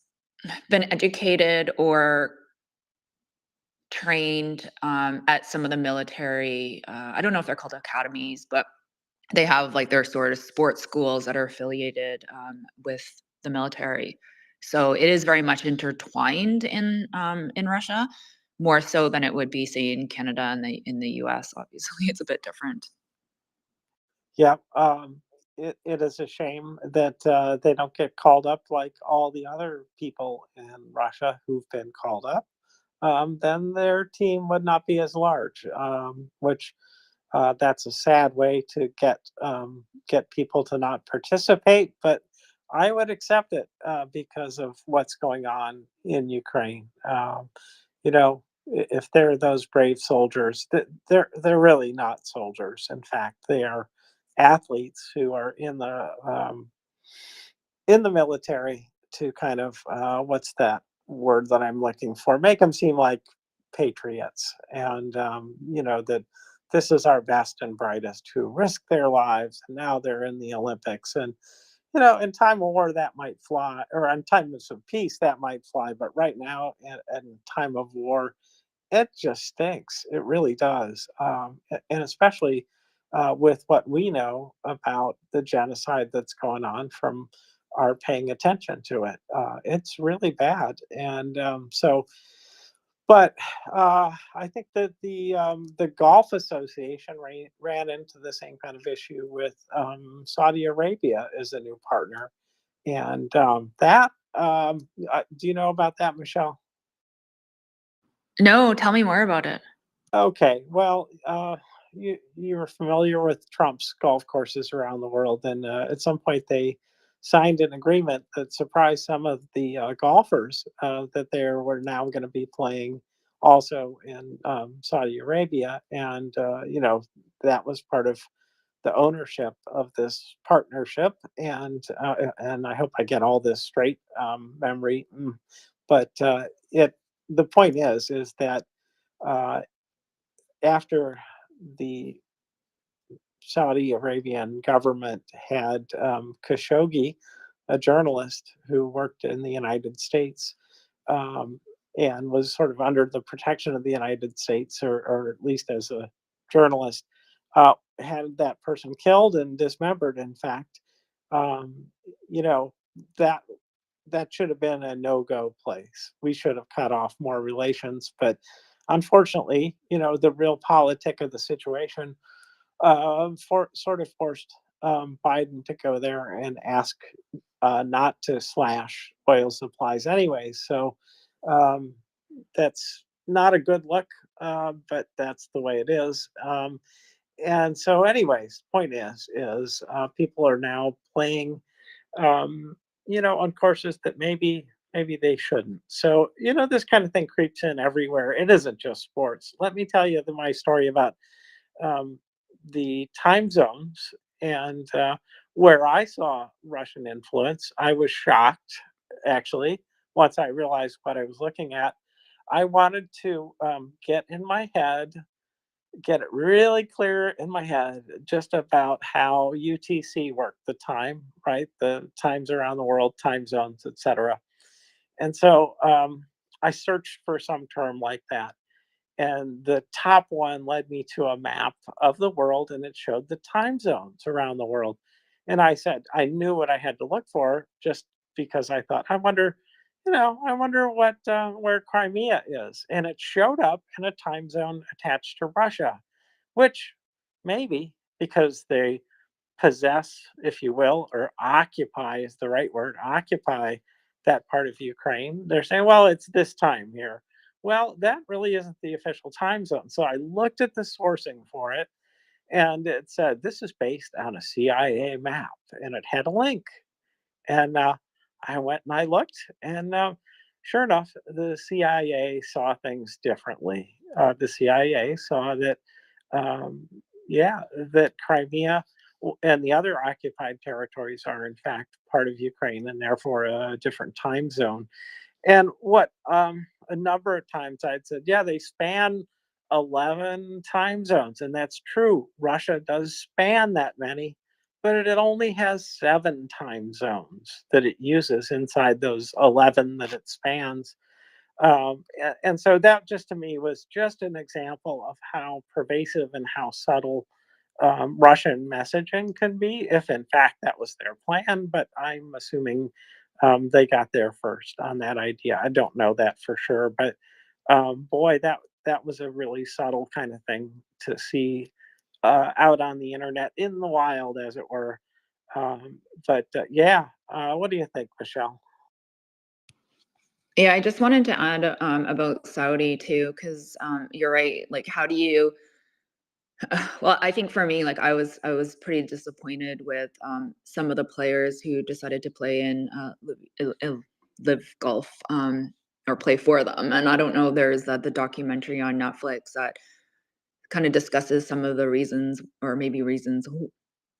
been educated or trained at some of the military, I don't know if they're called academies, but they have like their sort of sports schools that are affiliated with the military. So it is very much intertwined in Russia, more so than it would be, say, in Canada and in the US. Obviously, it's a bit different. Yeah, it is a shame that they don't get called up like all the other people in Russia who've been called up. Then their team would not be as large, which that's a sad way to get people to not participate. But I would accept it because of what's going on in Ukraine. If they're those brave soldiers, they're really not soldiers. In fact, they are athletes who are in the military to kind of what's that word that I'm looking for? Make them seem like patriots, and that this is our best and brightest who risk their lives, and now they're in the Olympics. And in time of war that might fly, or in times of peace that might fly, but right now, in time of war, it just stinks. It really does, and especially with what we know about the genocide that's going on from our paying attention to it. It's really bad, and so. But I think that the Golf Association ran into the same kind of issue with Saudi Arabia as a new partner, and that Do you know about that, Michelle? No, tell me more about it. Okay, well, you're familiar with Trump's golf courses around the world, and at some point they signed an agreement that surprised some of the golfers that they were now going to be playing also in Saudi Arabia, and that was part of the ownership of this partnership, and I hope I get all this straight, memory, but it the point is that. Uh, After the Saudi Arabian government had Khashoggi, a journalist who worked in the United States um, and was sort of under the protection of the United States, or at least as a journalist, had that person killed and dismembered. In fact, um, you know that that should have been a no-go place. We should have cut off more relations, but unfortunately, the real politic of the situation sort of forced Biden to go there and ask not to slash oil supplies anyways. So um, that's not a good look, but that's the way it is. And so, anyways, point is people are now playing um, on courses that maybe they shouldn't. So, this kind of thing creeps in everywhere. It isn't just sports. Let me tell you my story about um, the time zones and where I saw Russian influence. I was shocked, actually, once I realized what I was looking at. I wanted to get in my head, get it really clear in my head just about how UTC worked, the time, right? The times around the world, time zones, etc. And so I searched for some term like that. And the top one led me to a map of the world, and it showed the time zones around the world. And I said, I knew what I had to look for just because I thought, I wonder what where Crimea is. And it showed up in a time zone attached to Russia, which maybe because they possess, if you will, or occupy is the right word, occupy that part of Ukraine. They're saying, well, it's this time here. Well, that really isn't the official time zone. So I looked at the sourcing for it, and it said this is based on a CIA map, and it had a link. And I went and I looked, and sure enough, the CIA saw things differently. The CIA saw that, um, yeah, that Crimea and the other occupied territories are in fact part of Ukraine and therefore a different time zone. And what a number of times I'd said, yeah, they span 11 time zones. And that's true. Russia does span that many, but it only has 7 time zones that it uses inside those 11 that it spans. And so that just to me was just an example of how pervasive and how subtle Russian messaging can be, if in fact that was their plan. But I'm assuming they got there first on that idea. I don't know that for sure, but boy, that was a really subtle kind of thing to see out on the internet in the wild, as it were. But yeah, what do you think, Michelle? Yeah, I just wanted to add about Saudi too, because you're right. Like, how do you? Well, I think for me, like I was pretty disappointed with some of the players who decided to play in live golf or play for them. And I don't know, there's the documentary on Netflix that kind of discusses some of the reasons or maybe reasons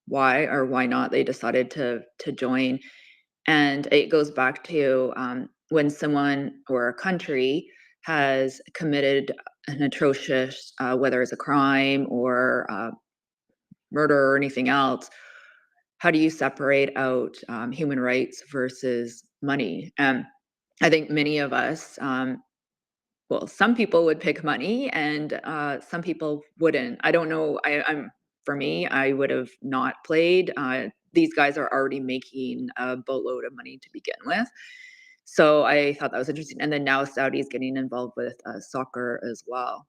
why or why not they decided to join. And it goes back to when someone or a country has committed an atrocious, whether it's a crime or murder or anything else, how do you separate out human rights versus money? And I think many of us, well, some people would pick money and some people wouldn't. I don't know. I'm For me, I would have not played. These guys are already making a boatload of money to begin with. So I thought that was interesting. And then now Saudi is getting involved with soccer as well.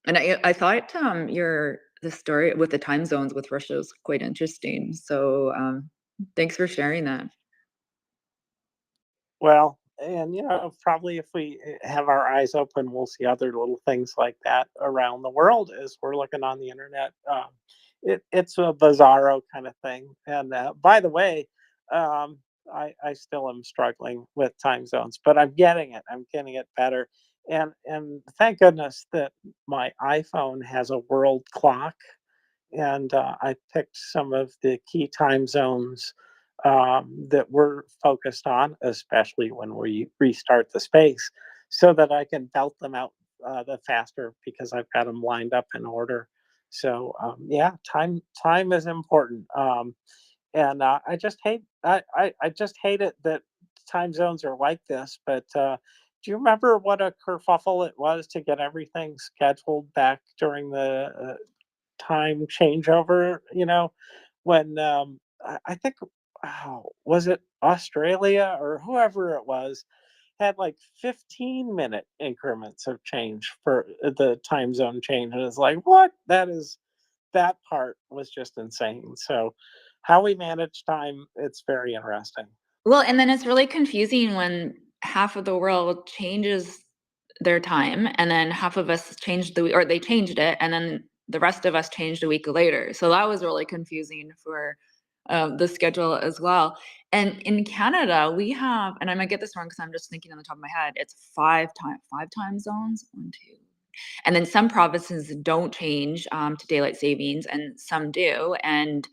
And I thought the story with the time zones with Russia was quite interesting. So thanks for sharing that. Well, and probably if we have our eyes open, we'll see other little things like that around the world as we're looking on the internet. It's a bizarro kind of thing. And by the way, um, I still am struggling with time zones, but I'm getting it. I'm getting it better. And thank goodness that my iPhone has a world clock, and I picked some of the key time zones that we're focused on, especially when we restart the space, so that I can belt them out the faster because I've got them lined up in order. So yeah, time is important, and I just hate it that time zones are like this. But do you remember what a kerfuffle it was to get everything scheduled back during the time changeover, when I think, was it Australia or whoever it was, had like 15-minute increments of change for the time zone change. And it's like, what? That part was just insane. So, how we manage time, it's very interesting. Well, and then it's really confusing when half of the world changes their time, and then half of us changed or they changed it, and then the rest of us changed a week later. So that was really confusing for the schedule as well. And in Canada, we have, and I might get this wrong because I'm just thinking on the top of my head, it's five time zones. One, two. And then some provinces don't change to daylight savings, and some do. And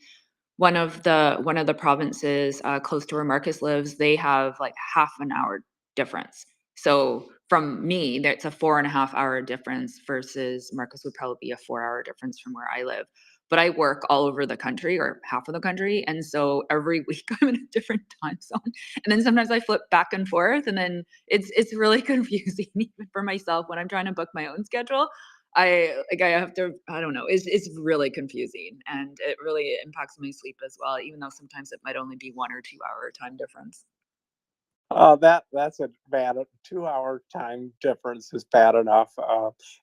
one of the provinces close to where Marcus lives, they have like half an hour difference. So from me, that's a 4.5 hour difference versus Marcus would probably be a 4 hour difference from where I live. But I work all over the country or half of the country. And so every week I'm in a different time zone. And then sometimes I flip back and forth. And then it's really confusing even for myself when I'm trying to book my own schedule. I have to, I don't know, it's really confusing, and it really impacts my sleep as well, even though sometimes it might only be 1 or 2 hour time difference. That's a bad 2 hour time difference is bad enough.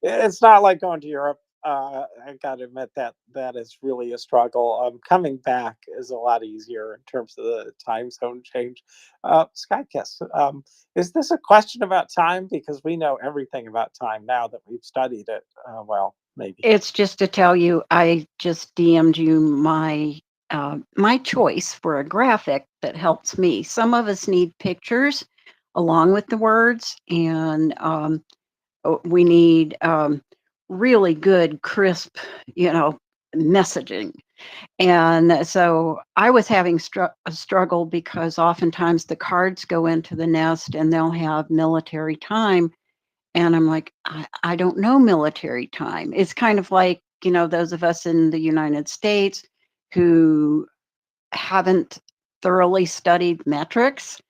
It's not like going to Europe. I got to admit that is really a struggle. Coming back is a lot easier in terms of the time zone change. Skykiss, is this a question about time? Because we know everything about time now that we've studied it. Well, maybe. It's just to tell you, I just DM'd you my choice for a graphic that helps me. Some of us need pictures along with the words, and we need really good, crisp, messaging. And so I was having a struggle because oftentimes the cards go into the nest and they'll have military time. And I'm like, I don't know military time. It's kind of like, those of us in the United States who haven't thoroughly studied metrics.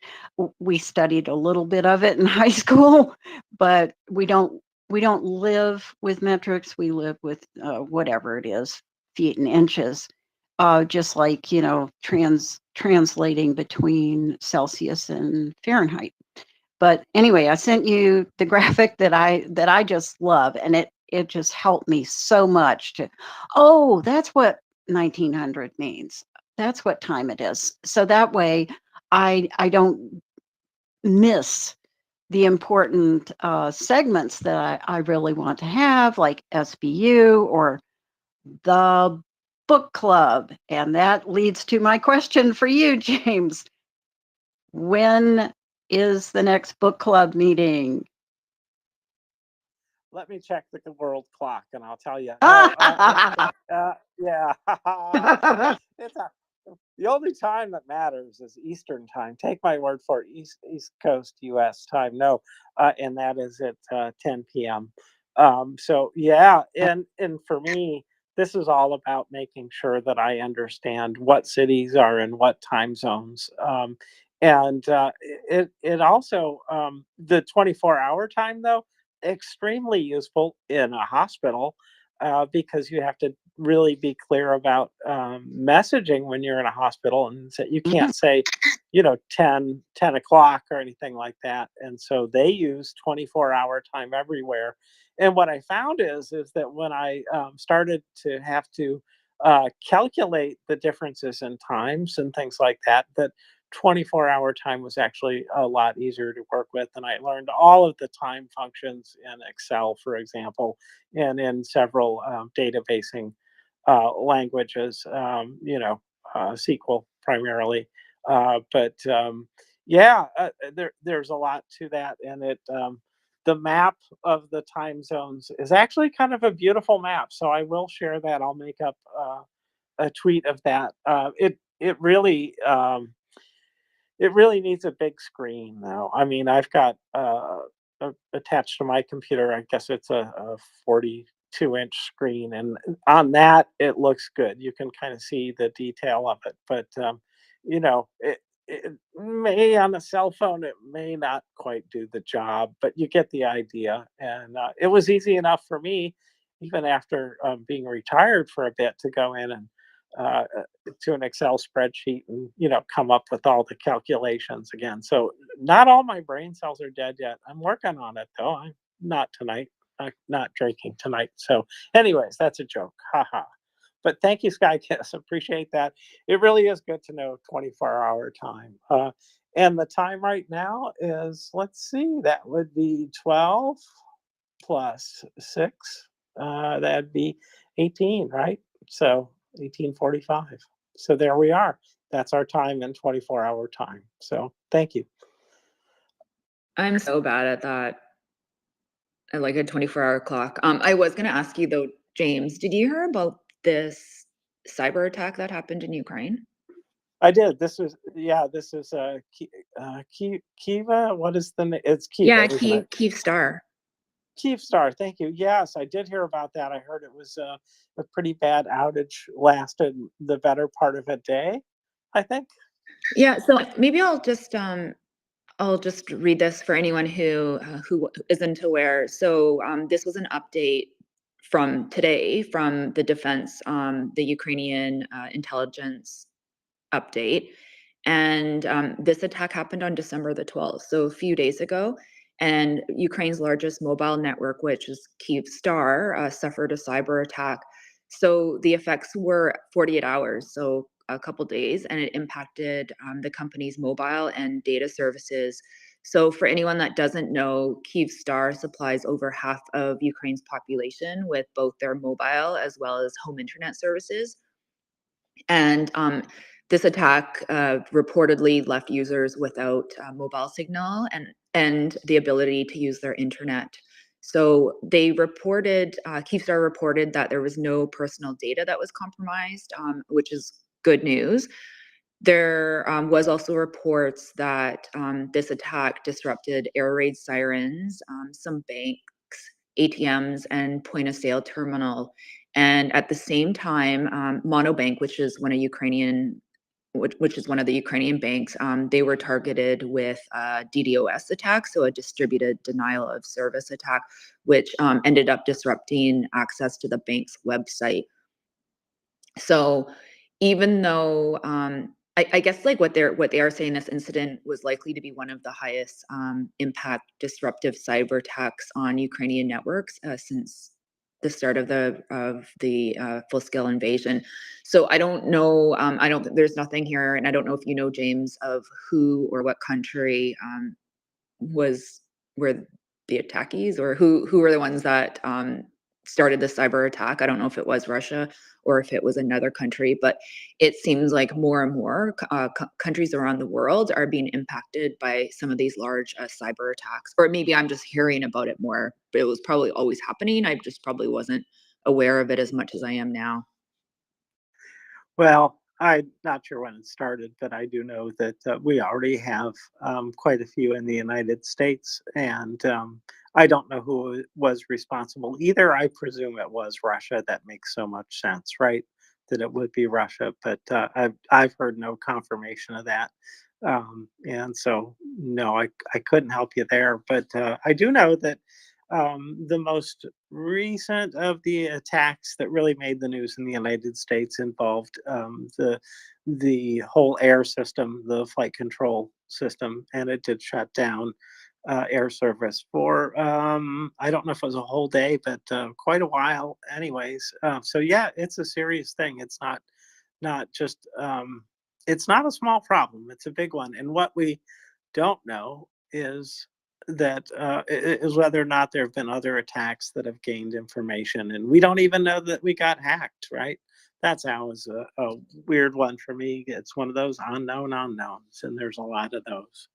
We studied a little bit of it in high school, but we don't live with metrics. We live with whatever it is, feet and inches. Just like translating between Celsius and Fahrenheit. But anyway, I sent you the graphic that I just love, and it just helped me so much to, oh, that's what 1900 means. That's what time it is. So that way I don't miss the important segments that I really want to have, like SBU or the book club. And that leads to my question for you, James. When is the next book club meeting? Let me check the world clock, and I'll tell you. Yeah, it's the only time that matters is Eastern time. Take my word for it, East Coast U.S. time. No, and that is at 10 p.m. So yeah, and for me, this is all about making sure that I understand what cities are in what time zones. And it also the 24-hour time though, extremely useful in a hospital, because you have to really be clear about messaging when you're in a hospital, and so you can't say 10 o'clock or anything like that. And so they use 24-hour time everywhere. And what I found is that when I started to have to calculate the differences in times and things like that, that 24-hour time was actually a lot easier to work with, and I learned all of the time functions in Excel, for example, and in several databasing languages, SQL primarily. But yeah, there's a lot to that, and the map of the time zones is actually kind of a beautiful map. So I will share that. I'll make up a tweet of that. It really needs a big screen, though. I mean, I've got attached to my computer. I guess it's a 42-inch screen, and on that, it looks good. You can kind of see the detail of it, but it may on a cell phone, it may not quite do the job, but you get the idea. And it was easy enough for me, even after being retired for a bit, to go in and uh, to an Excel spreadsheet and come up with all the calculations again. So not all my brain cells are dead yet. I'm working on it though. I'm not tonight. I'm not drinking tonight. So, anyways, that's a joke. Haha. But thank you, Sky Kiss. Appreciate that. It really is good to know 24-hour time. And the time right now is, let's see, that would be 12 plus 6. That'd be 18, right? So 18:45. So there we are. That's our time in 24-hour time. So thank you. I'm so bad at that. I like a 24-hour clock. I was going to ask you though, James, did you hear about this cyber attack that happened in Ukraine? I did. This is Kiva. What is the name? It's Kiva, Yeah, isn't it? Kyivstar. Kyivstar. Thank you. Yes, I did hear about that. I heard it was a pretty bad outage, lasted the better part of a day, I think. Yeah, so maybe I'll just read this for anyone who isn't aware. So this was an update from today from the defense, the Ukrainian intelligence update. And this attack happened on December the 12th, so a few days ago. And Ukraine's largest mobile network, which is Kyivstar, suffered a cyber attack. So the effects were 48 hours, so a couple days, and it impacted the company's mobile and data services. So for anyone that doesn't know, Kyivstar supplies over half of Ukraine's population with both their mobile as well as home internet services. And this attack reportedly left users without mobile signal and the ability to use their internet. So they reported, Kyivstar reported that there was no personal data that was compromised, which is good news. There was also reports that this attack disrupted air raid sirens, some banks, ATMs, and point of sale terminal. And at the same time, Monobank, which is one of the Ukrainian banks, they were targeted with DDoS attack, so a distributed denial of service attack, which ended up disrupting access to the bank's website. So even though I guess like what they are saying, this incident was likely to be one of the highest impact disruptive cyber attacks on Ukrainian networks since the start of the full scale invasion. So I don't know. I don't. There's nothing here, and I don't know if you know, James, of who or what country were the attackees, or who were the ones that started the cyber attack. I don't know if it was Russia or if it was another country, but it seems like more and more countries around the world are being impacted by some of these large cyber attacks. Or maybe I'm just hearing about it more, but it was probably always happening. I just probably wasn't aware of it as much as I am now. Well, I'm not sure when it started, but I do know that we already have quite a few in the United States, and I don't know who was responsible either. I presume it was Russia. That makes so much sense, right? That it would be Russia, but I've heard no confirmation of that, and so no, I couldn't help you there. But I do know that the most recent of the attacks that really made the news in the United States involved the whole air system, the flight control system, and it did shut down air service for I don't know if it was a whole day, but quite a while, anyways. So yeah, it's a serious thing. It's not just it's not a small problem. It's a big one. And what we don't know is that is whether or not there have been other attacks that have gained information, and we don't even know that we got hacked. Right? That's always a weird one for me. It's one of those unknown unknowns, and there's a lot of those.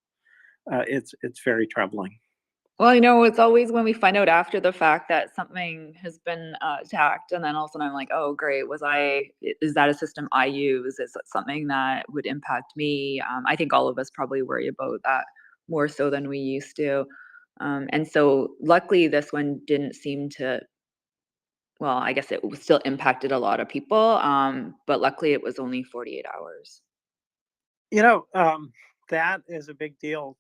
It's very troubling. Well, it's always when we find out after the fact that something has been attacked, and then all of a sudden I'm like, oh, great, is that a system I use? Is it something that would impact me? I think all of us probably worry about that more so than we used to. And so luckily this one didn't seem to, well, I guess it still impacted a lot of people, but luckily it was only 48 hours. You know, that is a big deal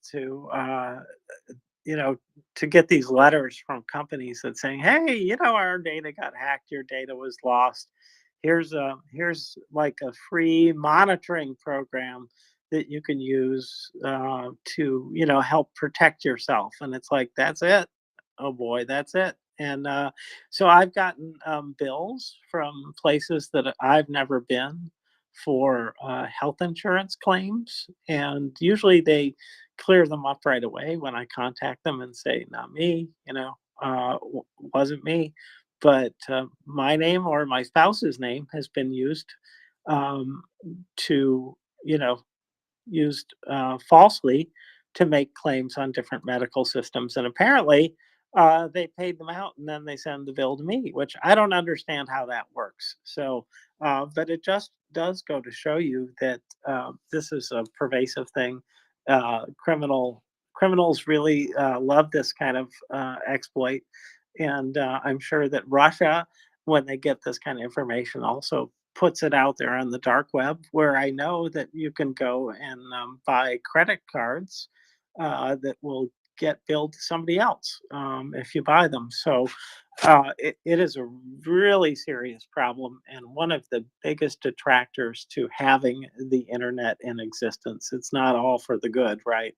you know, to get these letters from companies that saying, "Hey, our data got hacked, your data was lost. Here's like a free monitoring program that you can use to, help protect yourself." And it's like, that's it. Oh boy, that's it. And so I've gotten bills from places that I've never been for health insurance claims, and usually they clear them up right away when I contact them and say, "Not me, wasn't me." But my name or my spouse's name has been used um, to, you know, used falsely to make claims on different medical systems. And apparently, they paid them out and then they send the bill to me, which I don't understand how that works. So, but it just does go to show you that this is a pervasive thing. Criminals really love this kind of exploit, and I'm sure that Russia, when they get this kind of information, also puts it out there on the dark web, where I know that you can go and buy credit cards that will get billed to somebody else if you buy them. So it is a really serious problem, and one of the biggest detractors to having the internet in existence. It's not all for the good, right?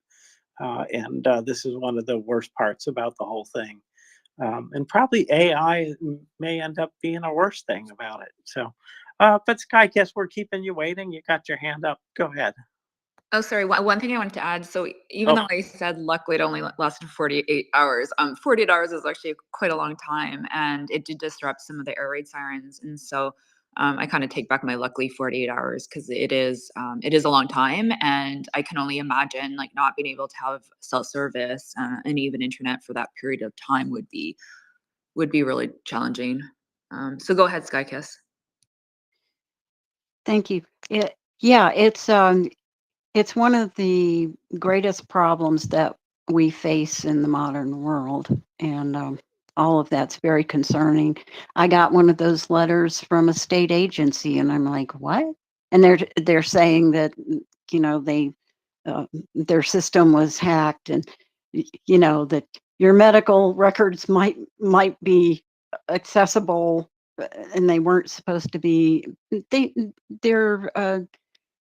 And this is one of the worst parts about the whole thing. And probably AI may end up being a worse thing about it. So, but Sky, guess we're keeping you waiting. You got your hand up. Go ahead. Oh, sorry. One thing I wanted to add. So even Oh, though I said luckily it only lasted 48 hours, 48 hours is actually quite a long time, and it did disrupt some of the air raid sirens. And so I kind of take back my luckily 48 hours, because it is a long time, and I can only imagine like not being able to have cell service and even internet for that period of time would be really challenging. So go ahead, Sky Kiss. Thank you. Yeah, it's one of the greatest problems that we face in the modern world, and all of that's very concerning. I got one of those letters from a state agency, and I'm like, "What?" And they're saying that they their system was hacked, and that your medical records might be accessible, and they weren't supposed to be. They they're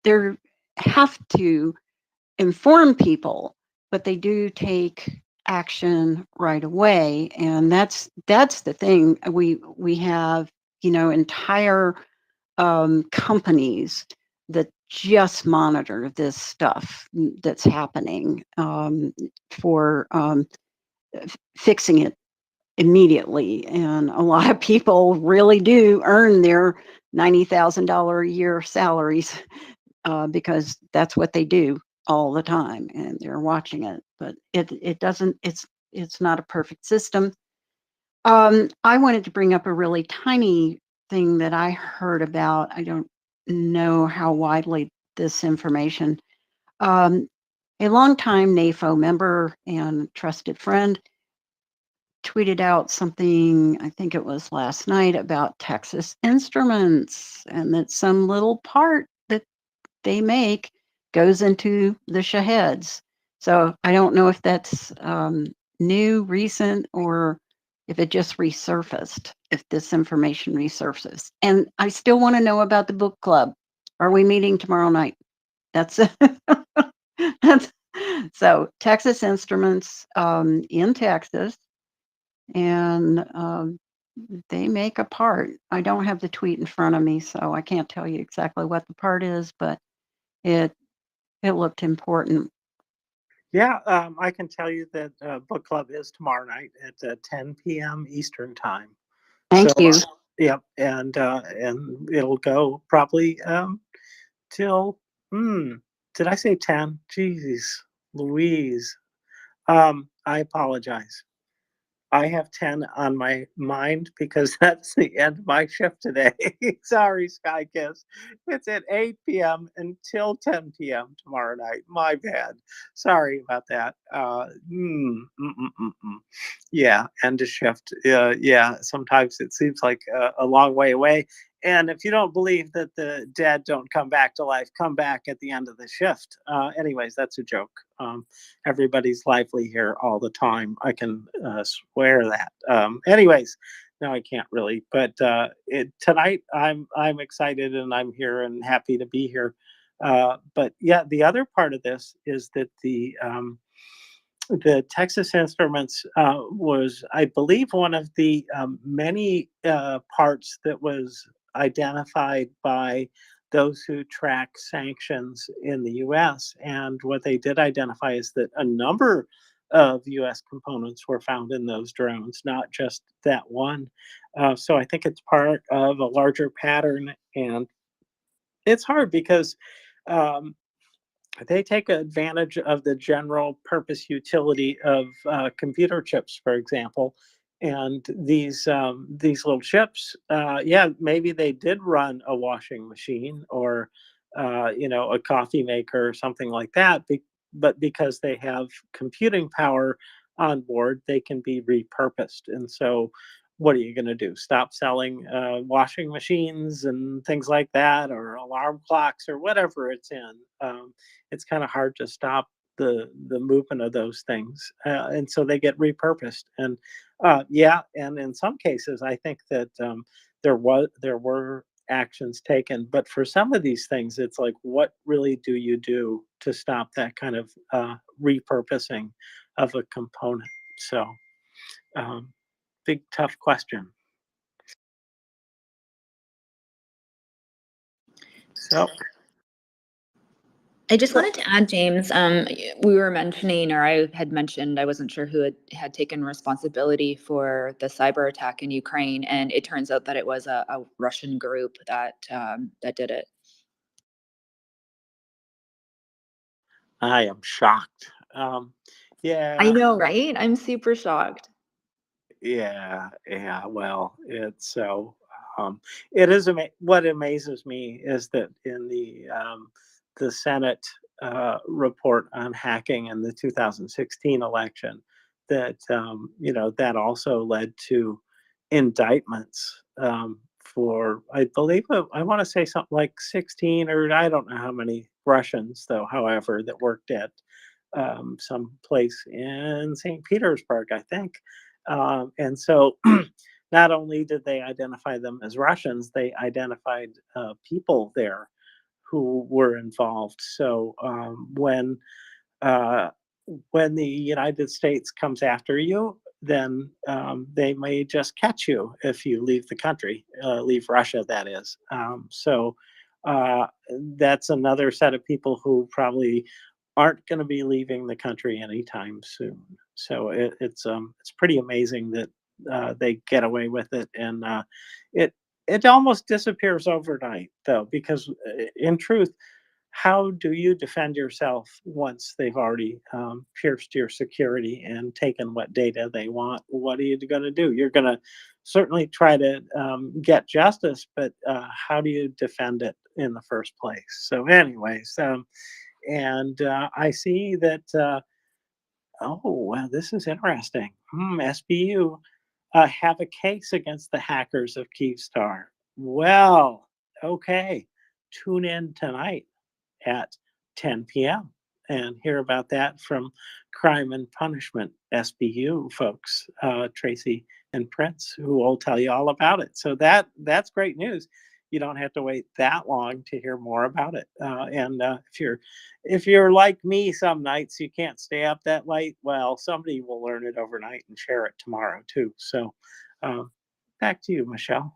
they're have to inform people, but they do take action right away, and that's the thing. We have entire companies that just monitor this stuff that's happening for fixing it immediately, and a lot of people really do earn their $90,000 a year salaries because that's what they do all the time, and they're watching it. But it doesn't. It's not a perfect system. I wanted to bring up a really tiny thing that I heard about. I don't know how widely this information. Um, a longtime NAFO member and trusted friend tweeted out something, I think it was last night, about Texas Instruments, and that some little part that they make goes into the Shaheds. So I don't know if that's new, recent, or if it just resurfaced, if this information resurfaced. And I still want to know about the book club. Are we meeting tomorrow night? That's that's so Texas Instruments in Texas, and they make a part. I don't have the tweet in front of me, so I can't tell you exactly what the part is, but it looked important. Yeah, I can tell you that book club is tomorrow night at 10 p.m. Eastern time. Thank you. Yep, and it'll go probably till did I say 10? Jeez, Louise. I apologize. I have 10 on my mind because that's the end of my shift today. Sorry, Sky Kiss. It's at 8 p.m. until 10 p.m. tomorrow night. My bad. Sorry about that. Yeah, end of shift. Yeah, sometimes it seems like a long way away. And if you don't believe that the dead don't come back to life, come back at the end of the shift. Anyways, that's a joke. Everybody's lively here all the time. I can swear that. Anyways, no, I can't really. But tonight, I'm excited and I'm here and happy to be here. But yeah, the other part of this is that the Texas Instruments was, I believe, one of the many parts that was identified by those who track sanctions in the US. And what they did identify is that a number of US components were found in those drones, not just that one. So I think it's part of a larger pattern. And it's hard because um, they take advantage of the general purpose utility of computer chips, for example. And these little chips, yeah, maybe they did run a washing machine or a coffee maker or something like that. But because they have computing power on board, they can be repurposed. And so, what are you going to do? Stop selling washing machines and things like that, or alarm clocks, or whatever it's in? It's kind of hard to stop the movement of those things, and so they get repurposed. And yeah, and in some cases, I think that there were actions taken, but for some of these things, it's like, what really do you do to stop that kind of repurposing of a component? So, um, big tough question. So I just wanted to add, James, we were mentioning, or I had mentioned, I wasn't sure who had taken responsibility for the cyber attack in Ukraine, and it turns out that it was a Russian group that did it. I am shocked. Yeah, I know, right? I'm super shocked. yeah. Well, it's so. It is what amazes me is that in the Senate report on hacking in the 2016 election, that that also led to indictments for, I believe, I want to say something like 16, or I don't know how many Russians, though. However, that worked at some place in St. Petersburg, I think. And so not only did they identify them as Russians, they identified people there who were involved. So uh, when the United States comes after you, then they may just catch you if you leave the country, leave Russia, that is. So uh, that's another set of people who probably aren't going to be leaving the country anytime soon. So it's pretty amazing that they get away with it, and it it almost disappears overnight, though, because in truth, how do you defend yourself once they've already pierced your security and taken what data they want? What are you going to do? You're going to certainly try to get justice, but how do you defend it in the first place? So, anyways, and I see that. Oh, well, this is interesting. SBU have a case against the hackers of Keystar. Well, okay. Tune in tonight at 10 p.m. and hear about that from Crime and Punishment SBU folks, Tracy and Prince, who will tell you all about it. So that's great news. You don't have to wait that long to hear more about it. And if you're like me, some nights you can't stay up that late. Well, somebody will learn it overnight and share it tomorrow too. So back to you, Michelle.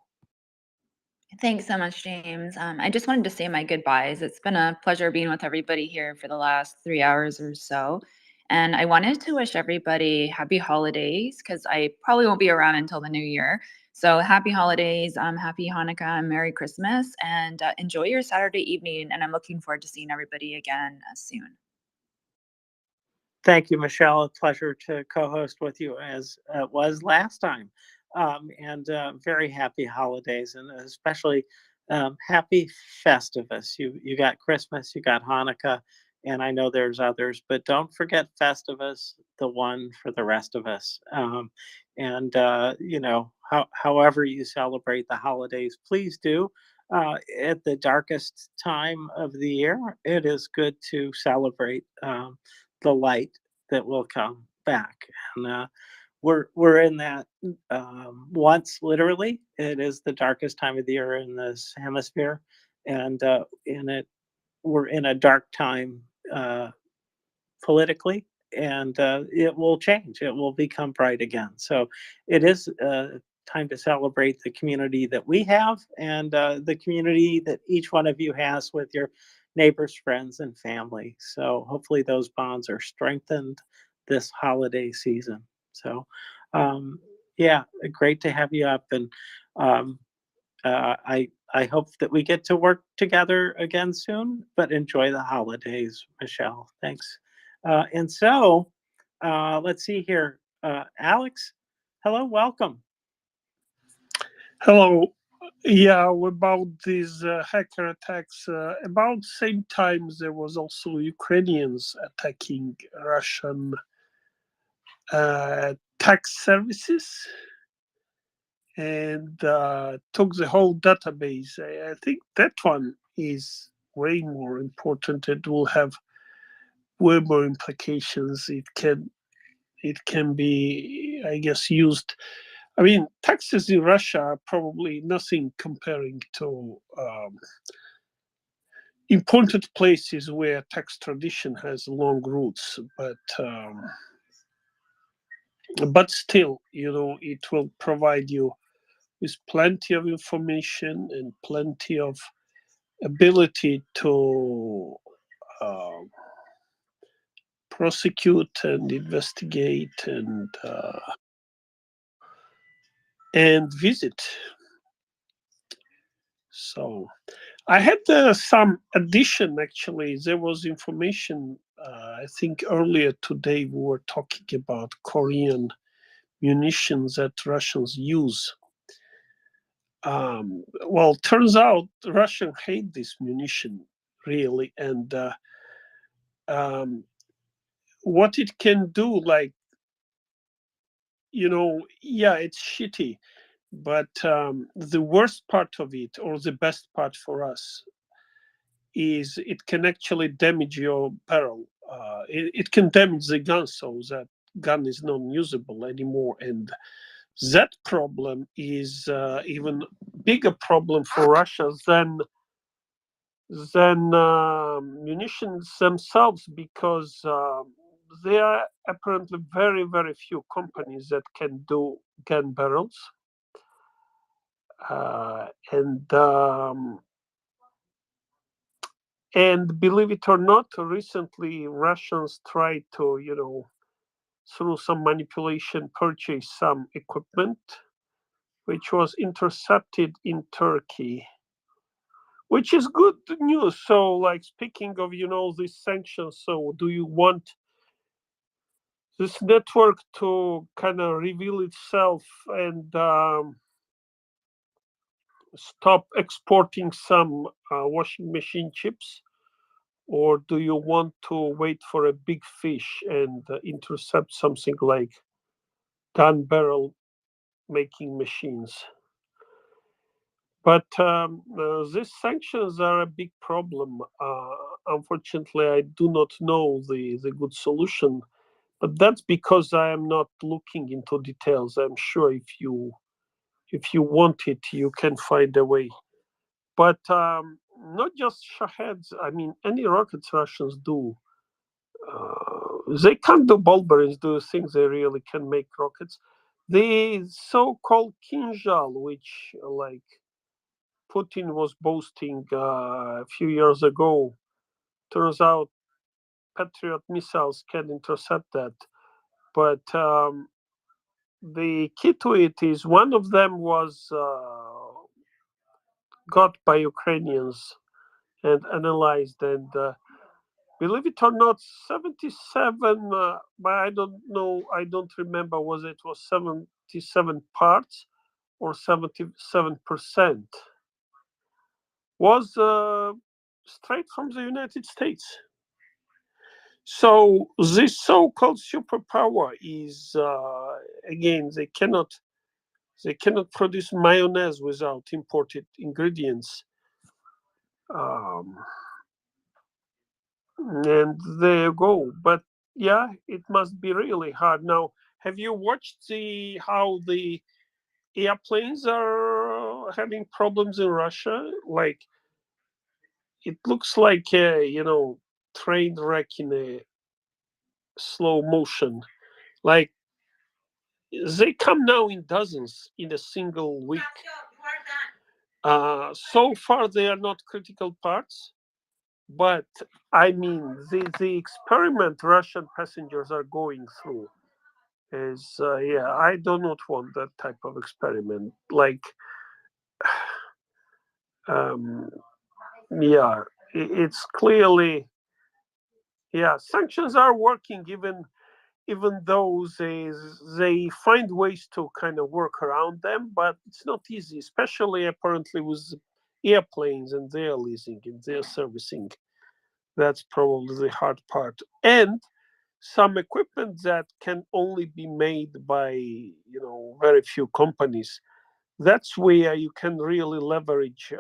Thanks so much, James. I just wanted to say my goodbyes. It's been a pleasure being with everybody here for the last 3 hours or so. And I wanted to wish everybody happy holidays because I probably won't be around until the new year. So happy holidays, happy Hanukkah, and Merry Christmas, and enjoy your Saturday evening. And I'm looking forward to seeing everybody again soon. Thank you, Michelle. A pleasure to co-host with you as it was last time. And very happy holidays, and especially happy Festivus. You got Christmas, you got Hanukkah, and I know there's others, but don't forget Festivus, the one for the rest of us. And you know, however you celebrate the holidays, please do. At the darkest time of the year, it is good to celebrate the light that will come back. And we're in that once literally. It is the darkest time of the year in this hemisphere, and in it we're in a dark time politically, and it will change. It will become bright again. So it is time to celebrate the community that we have, and the community that each one of you has with your neighbors, friends, and family. So hopefully those bonds are strengthened this holiday season. So yeah, great to have you up, and um, I hope that we get to work together again soon. But enjoy the holidays, Michelle. Thanks. And so let's see here, Alex. Hello, welcome. Hello. Yeah, about these hacker attacks, about same time there was also Ukrainians attacking Russian tax services and took the whole database. I think that one is way more important. It will have way more implications. It can be, I guess, used. I mean, taxes in Russia are probably nothing comparing to important places where tax tradition has long roots, but still, you know, it will provide you with plenty of information and plenty of ability to prosecute and investigate and visit. So I had some addition, actually. There was information, I think earlier today we were talking about Korean munitions that Russians use. Well, turns out Russians hate this munition, really. And what it can do, like, you know, yeah, it's shitty. But the worst part of it, or the best part for us, is it can actually damage your barrel. It can damage the gun, so that gun is non-usable anymore. And that problem is even bigger problem for Russia than munitions themselves, because there are apparently very, very few companies that can do gun barrels. And believe it or not, recently Russians tried to, you know, through some manipulation, purchase some equipment, which was intercepted in Turkey, which is good news. So, like, speaking of, you know, these sanctions, so do you want this network to kind of reveal itself and stop exporting some washing machine chips? Or do you want to wait for a big fish and intercept something like gun barrel making machines? But these sanctions are a big problem. Unfortunately, I do not know the good solution, but that's because I am not looking into details. I'm sure if you want it, you can find a way. But not just Shaheds. I mean, any rockets Russians do, they can't do ball bearings. Do you think they really can make rockets? The so-called Kinjal, which like Putin was boasting a few years ago. Turns out Patriot missiles can intercept that. But the key to it is one of them was got by Ukrainians and analyzed, and believe it or not, 77, but I don't know, I don't remember, was 77 parts or 77% was straight from the United States. So this so-called superpower is, again, they cannot produce mayonnaise without imported ingredients. And there you go. But yeah, it must be really hard. Now, have you watched how the airplanes are having problems in Russia? Like, it looks like a train wreck in a slow motion. Like, they come now in dozens in a single week. So far, they are not critical parts, but I mean, the experiment Russian passengers are going through is, I do not want that type of experiment. Like, it's clearly, sanctions are working, even though they find ways to kind of work around them, but it's not easy, especially apparently with airplanes and their leasing and their servicing. That's probably the hard part. And some equipment that can only be made by very few companies. That's where you can really leverage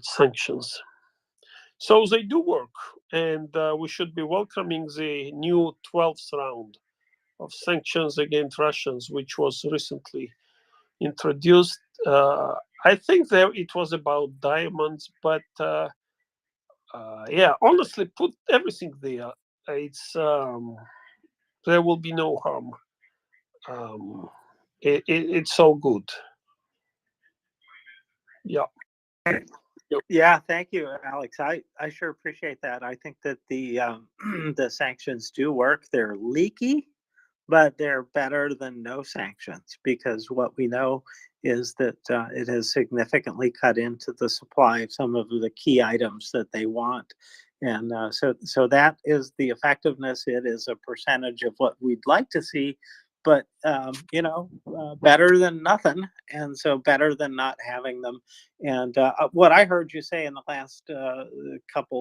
sanctions. So they do work, and we should be welcoming the new 12th round of sanctions against Russians, which was recently introduced. I think it was about diamonds, but honestly, put everything there. It's there will be no harm. It's so good. Yeah. Yeah, thank you, Alex. I sure appreciate that. I think that the the sanctions do work. They're leaky, but they're better than no sanctions, because what we know is that it has significantly cut into the supply of some of the key items that they want. And so that is the effectiveness. It is a percentage of what we'd like to see, but better than nothing, and so better than not having them. And what I heard you say in the last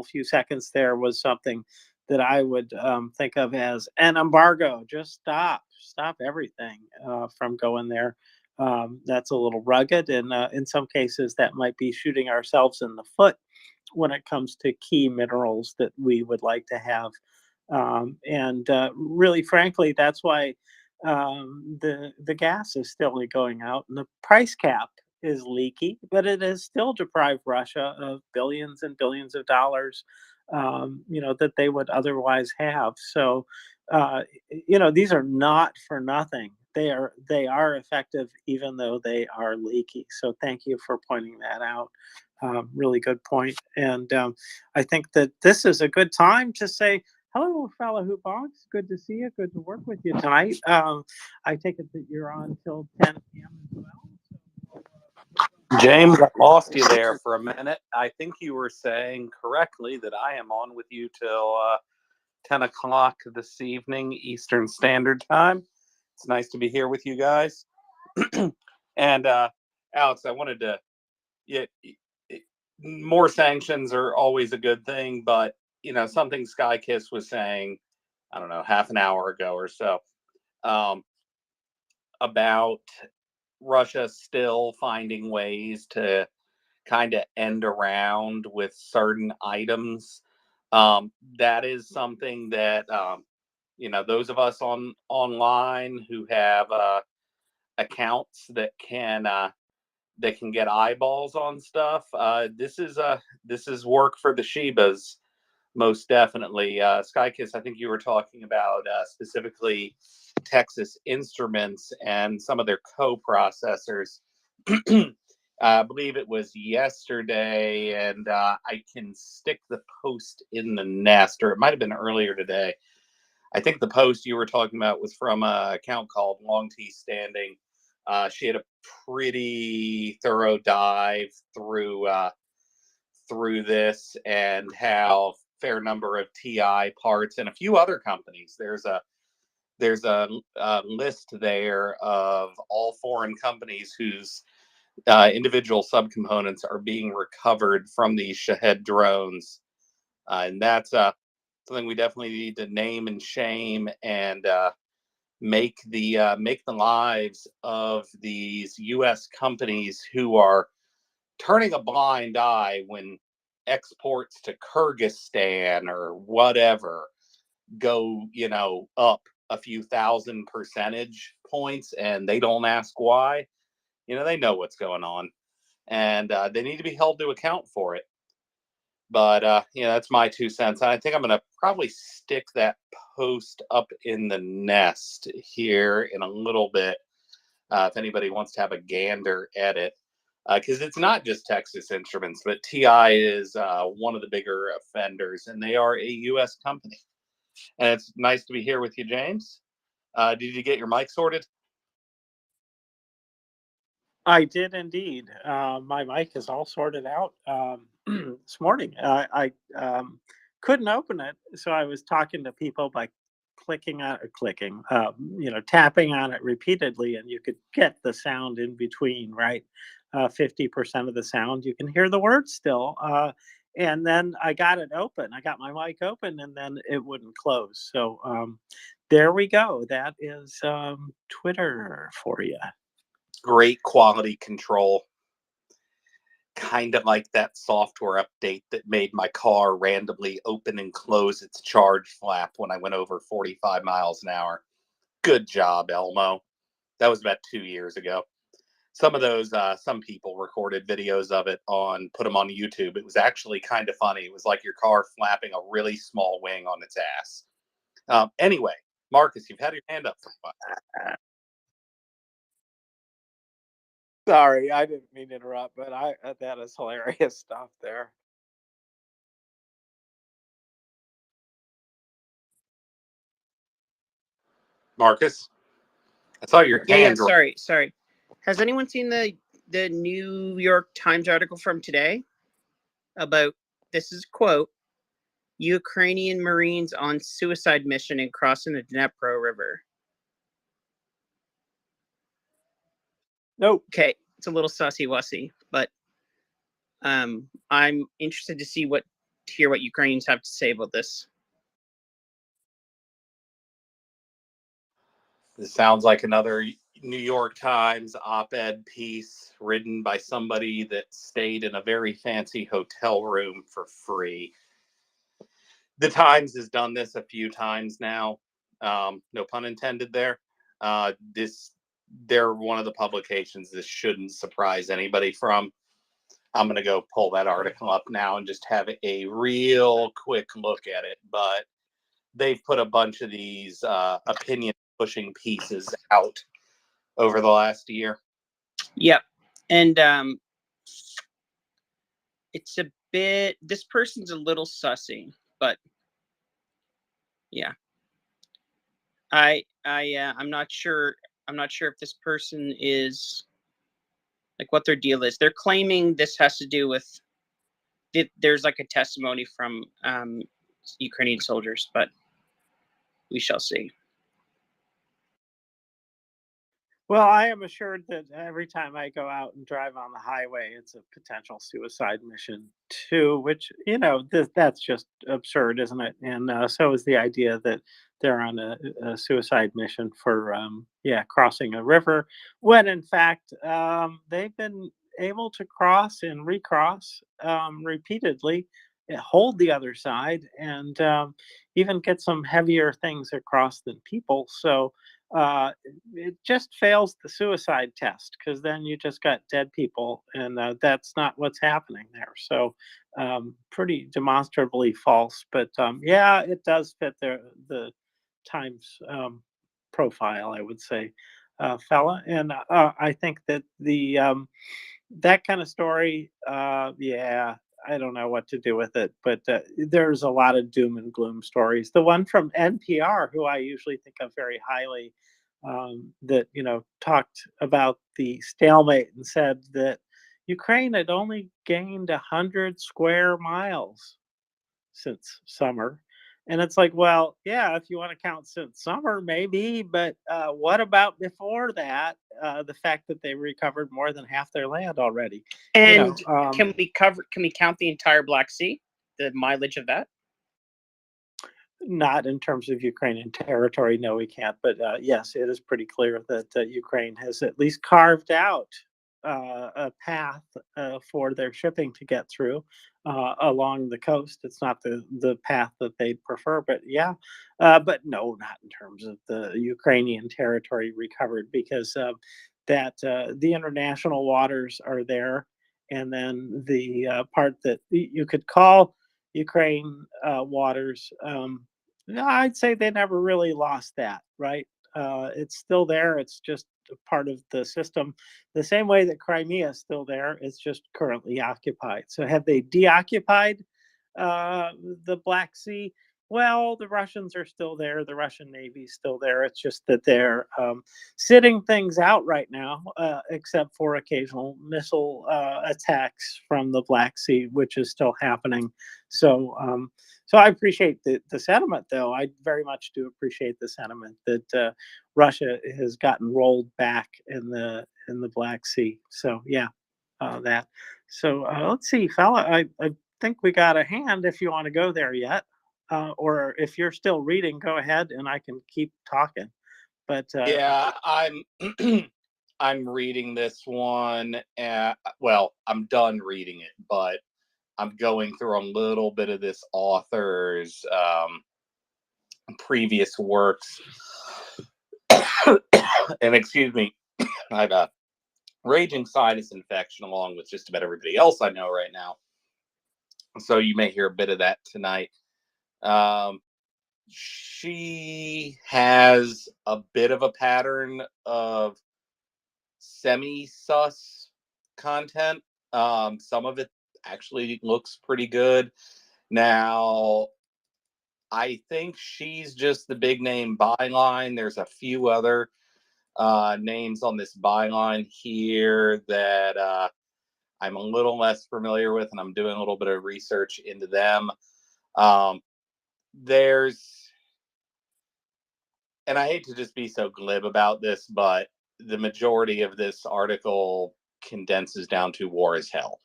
few seconds there was something that I would think of as an embargo. Just stop everything from going there. That's a little rugged, and in some cases that might be shooting ourselves in the foot when it comes to key minerals that we would like to have. And really, frankly, that's why the gas is still going out, and the price cap is leaky, but it has still deprived Russia of billions and billions of dollars, that they would otherwise have. So, these are not for nothing. They are effective, even though they are leaky. So, thank you for pointing that out. Really good point. And I think that this is a good time to say hello, fellow Hoopbox. Good to see you. Good to work with you tonight. I take it that you're on till 10 p.m. as well. James, I lost you there for a minute. I think you were saying correctly that I am on with you till 10 o'clock this evening, Eastern Standard Time. It's nice to be here with you guys. And Alex, I wanted to, more sanctions are always a good thing, but something Skykiss was saying, I don't know, half an hour ago or so, about Russia still finding ways to kind of end around with certain items. That is something that those of us online who have accounts that can get eyeballs on stuff. This is work for the Shebas, most definitely. Skykiss, I think you were talking about specifically Texas Instruments and some of their co-processors. I believe it was yesterday, and I can stick the post in the nest, or it might have been earlier today. I think the post you were talking about was from an account called Long T Standing. She had a pretty thorough dive through this, and how fair number of TI parts and a few other companies. There's a list there of all foreign companies whose individual subcomponents are being recovered from these Shahed drones, and that's something we definitely need to name and shame, and make the lives of these U.S. companies who are turning a blind eye when exports to Kyrgyzstan or whatever go, up a few thousand percentage points, and they don't ask why. They know what's going on, and they need to be held to account for it. But that's my 2 cents. I think I'm going to probably stick that post up in the nest here in a little bit, if anybody wants to have a gander at it. Because it's not just Texas Instruments, but TI is one of the bigger offenders, and they are a U.S. company. And it's nice to be here with you, James. Did you get your mic sorted? I did indeed. My mic is all sorted out this morning. I couldn't open it, so I was talking to people by tapping on it repeatedly, and you could get the sound in between, right? 50% of the sound, you can hear the words still. And then I got it open. I got my mic open, and then it wouldn't close. So there we go. That is Twitter for you. Great quality control. Kind of like that software update that made my car randomly open and close its charge flap when I went over 45 miles an hour. Good job, Elmo. That was about 2 years ago. Some of those, some people recorded videos of it put them on YouTube. It was actually kind of funny. It was like your car flapping a really small wing on its ass. Anyway, Marcus, you've had your hand up for a while. Sorry, I didn't mean to interrupt, but that is hilarious stuff there. Marcus, I saw your Yeah, hand. sorry. Has anyone seen the New York Times article from today about, this is a quote, Ukrainian Marines on suicide mission in crossing the Dnepro River? Nope. Okay, it's a little sussy-wussy, but I'm interested to hear what Ukrainians have to say about this. This sounds like another New York Times op-ed piece written by somebody that stayed in a very fancy hotel room for free. The Times has done this a few times now. No pun intended there. They're one of the publications this shouldn't surprise anybody from. I'm going to go pull that article up now and just have a real quick look at it. But they've put a bunch of these opinion pushing pieces out over the last year. Yep. And it's a bit, this person's a little sussy, but yeah. I'm not sure if this person is, like, what their deal is. They're claiming this has to do with, there's like a testimony from Ukrainian soldiers, but we shall see. Well, I am assured that every time I go out and drive on the highway, it's a potential suicide mission too, which, that's just absurd, isn't it? And so is the idea that they're on a suicide mission for, crossing a river, when in fact, they've been able to cross and recross repeatedly, hold the other side, and even get some heavier things across than people. So, it just fails the suicide test, because then you just got dead people, and that's not what's happening there. So pretty demonstrably false, but it does fit the Times profile, I would say. fella, and I think that the that kind of story, yeah, I don't know what to do with it, but there's a lot of doom and gloom stories. The one from NPR, who I usually think of very highly, that talked about the stalemate and said that Ukraine had only gained 100 square miles since summer. And it's like, well, yeah, if you want to count since summer, maybe, but what about before that? The fact that they recovered more than half their land already. And can we count the entire Black Sea, the mileage of that? Not in terms of Ukrainian territory, no, we can't. But yes, it is pretty clear that Ukraine has at least carved out a path for their shipping to get through along the coast. It's not the path that they'd prefer, but yeah, but no, not in terms of the Ukrainian territory recovered, because that the international waters are there, and then the part that you could call Ukraine waters. No, I'd say they never really lost that, right? It's still there. It's just a part of the system. The same way that Crimea is still there, it's just currently occupied. So have they deoccupied the Black Sea? Well, the Russians are still there. The Russian Navy is still there. It's just that they're sitting things out right now, except for occasional missile attacks from the Black Sea, which is still happening. So, so I appreciate the sentiment, though. I very much do appreciate the sentiment that Russia has gotten rolled back in the Black Sea. So yeah, that. So let's see, fella. I think we got a hand if you want to go there yet, or if you're still reading, go ahead and I can keep talking. But Yeah, I'm I'm reading this one. Well, I'm done reading it, but I'm going through a little bit of this author's previous works. And excuse me, I have a raging sinus infection along with just about everybody else I know right now. So you may hear a bit of that tonight. She has a bit of a pattern of semi-sus content. Some of it actually looks pretty good. Now, I think she's just the big name byline. There's a few other names on this byline here that I'm a little less familiar with, and I'm doing a little bit of research into them. There's, and I hate to just be so glib about this, but the majority of this article condenses down to war is hell.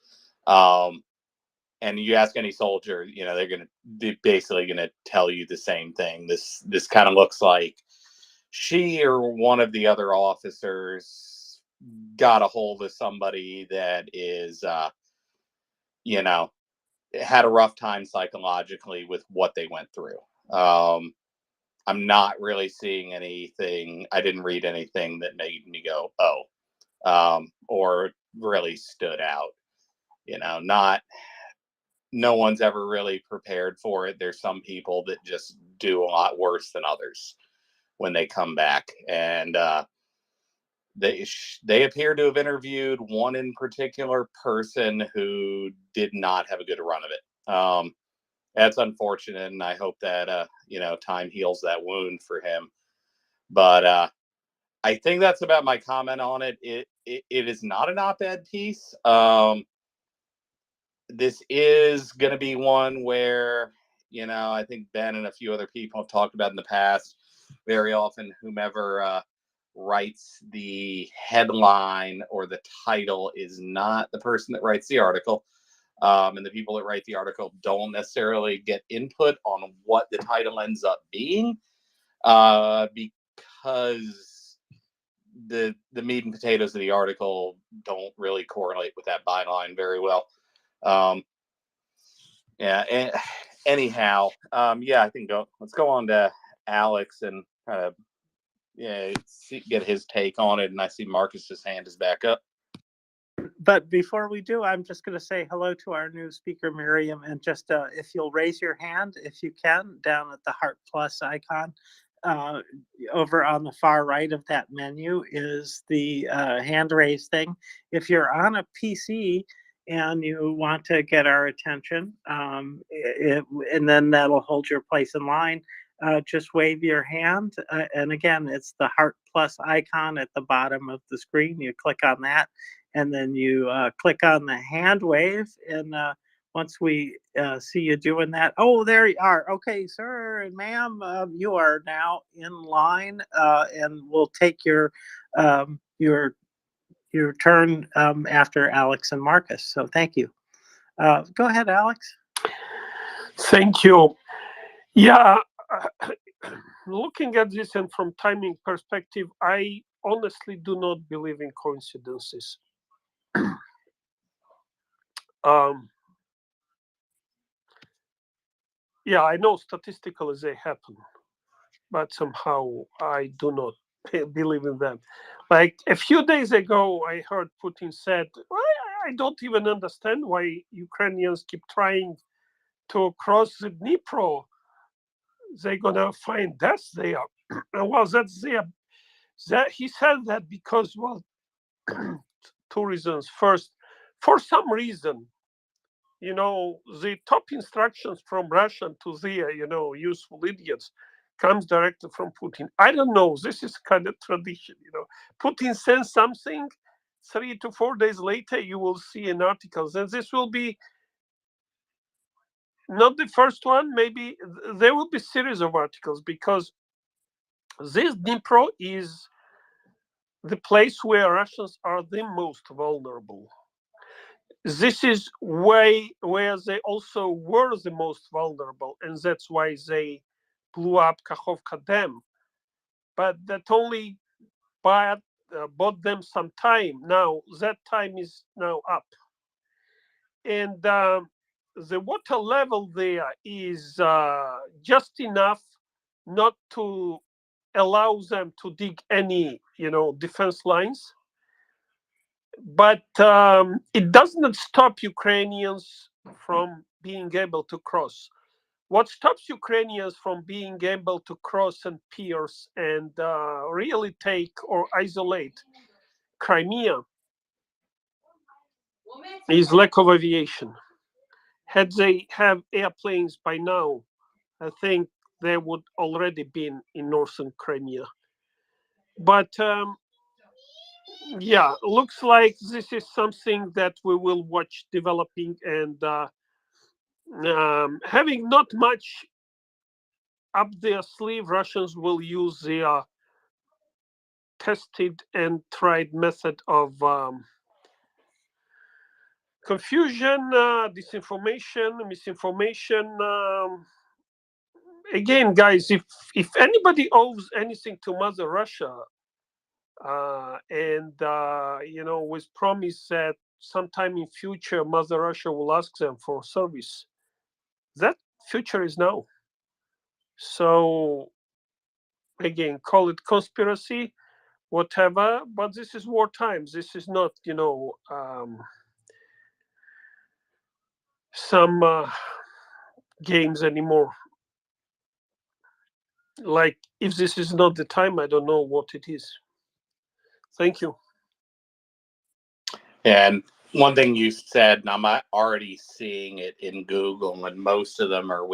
And you ask any soldier, they're basically gonna tell you the same thing. This kind of looks like she or one of the other officers got a hold of somebody that is, had a rough time psychologically with what they went through. I'm not really seeing anything. I didn't read anything that made me go, oh, or really stood out. No one's ever really prepared for it. There's some people that just do a lot worse than others when they come back. And they appear to have interviewed one in particular person who did not have a good run of it. That's unfortunate, and I hope that time heals that wound for him. But I think that's about my comment on it. It is not an op-ed piece. This is going to be one where I think Ben and a few other people have talked about in the past. Very often, whomever writes the headline or the title is not the person that writes the article. And the people that write the article don't necessarily get input on what the title ends up being, because the meat and potatoes of the article don't really correlate with that byline very well. Yeah. And anyhow, I think let's go on to Alex and kind of get his take on it. And I see Marcus's hand is back up. But before we do, I'm just going to say hello to our new speaker, Miriam, and just if you'll raise your hand, if you can, down at the Heart Plus icon, uh, over on the far right of that menu is the hand raise thing. If you're on a PC and you want to get our attention, and then that'll hold your place in line, just wave your hand. And again, it's the heart plus icon at the bottom of the screen. You click on that, and then you click on the hand wave. And once we see you doing that, oh, there you are. Okay, sir and ma'am, you are now in line, and we'll take your turn after Alex and Marcus. So thank you. Go ahead, Alex. Thank you. Yeah, looking at this and from timing perspective, I honestly do not believe in coincidences. Yeah, I know statistically they happen, but somehow I do not believe in them. Like a few days ago, I heard Putin said, I don't even understand why Ukrainians keep trying to cross the Dnipro. They're gonna find death there. Well, that's there. That he said that because, well, two reasons. First, for some reason, the top instructions from Russia to their, useful idiots comes directly from Putin. I don't know. This is kind of tradition, Putin sends something, 3 to 4 days later, you will see an article. And this will be not the first one. Maybe there will be series of articles because this Dnipro is the place where Russians are the most vulnerable. This is where they also were the most vulnerable, and that's why they blew up Kakhovka Dam. But that only bought them some time. Now that time is now up, and the water level there is just enough not to allow them to dig any, defense lines. But it does not stop Ukrainians from being able to cross. What stops Ukrainians from being able to cross and pierce and really take or isolate Crimea is lack of aviation. Had they have airplanes by now, I think they would already been in northern Crimea. But yeah, looks like this is something that we will watch developing, and having not much up their sleeve, Russians will use their tested and tried method of confusion, disinformation, misinformation. Again, guys, if anybody owes anything to Mother Russia, and with promise that sometime in future Mother Russia will ask them for service, that future is now. So again, call it conspiracy, whatever, but this is war times. This is not, some games anymore. Like, if this is not the time, I don't know what it is. Thank you. And one thing you said, and I'm already seeing it in Google, and most of them are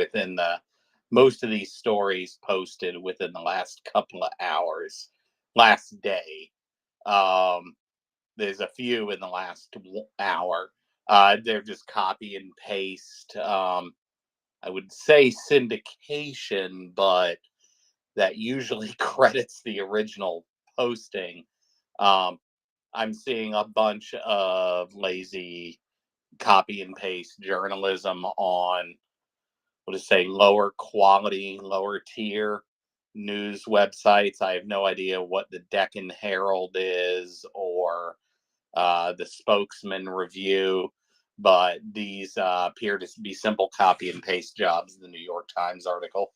most of these stories posted within the last couple of hours, last day. There's a few in the last hour. They're just copy and paste. I would say syndication, but that usually credits the original posting. I'm seeing a bunch of lazy copy and paste journalism on, lower quality, lower tier news websites. I have no idea what the Deccan Herald is or the Spokesman Review, but these appear to be simple copy and paste jobs. The New York Times article.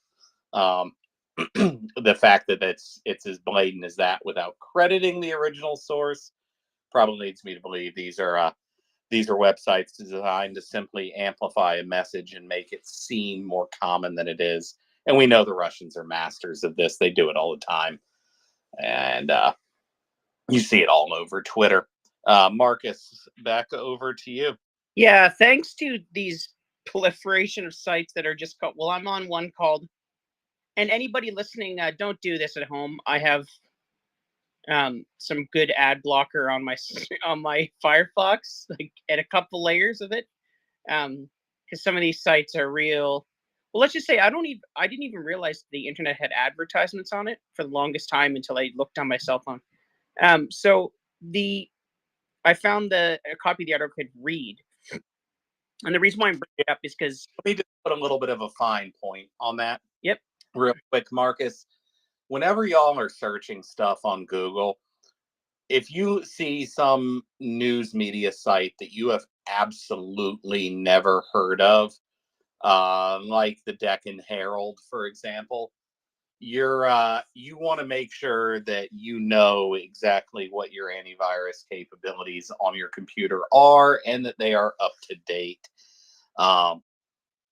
The fact that it's as blatant as that without crediting the original source probably leads me to believe these are websites designed to simply amplify a message and make it seem more common than it is, And we know the Russians are masters of this. They do it all the time. And you see it all over Twitter. Marcus, back over to you. Yeah, thanks to these proliferation of sites that are just called, well, I'm on one called, and anybody listening, don't do this at home. I have some good ad blocker on my Firefox, like at a couple layers of it, because some of these sites are real. Well, let's just say I didn't even realize the internet had advertisements on it for the longest time until I looked on my cell phone. So I found a copy of the article could read. And the reason why I'm bringing it up is because Let me just put a little bit of a fine point on that. Yep. Real quick, Marcus. Whenever y'all are searching stuff on Google, if you see some news media site that you have absolutely never heard of, like the Deccan Herald, for example, you want to make sure that you know exactly what your antivirus capabilities on your computer are and that they are up to date.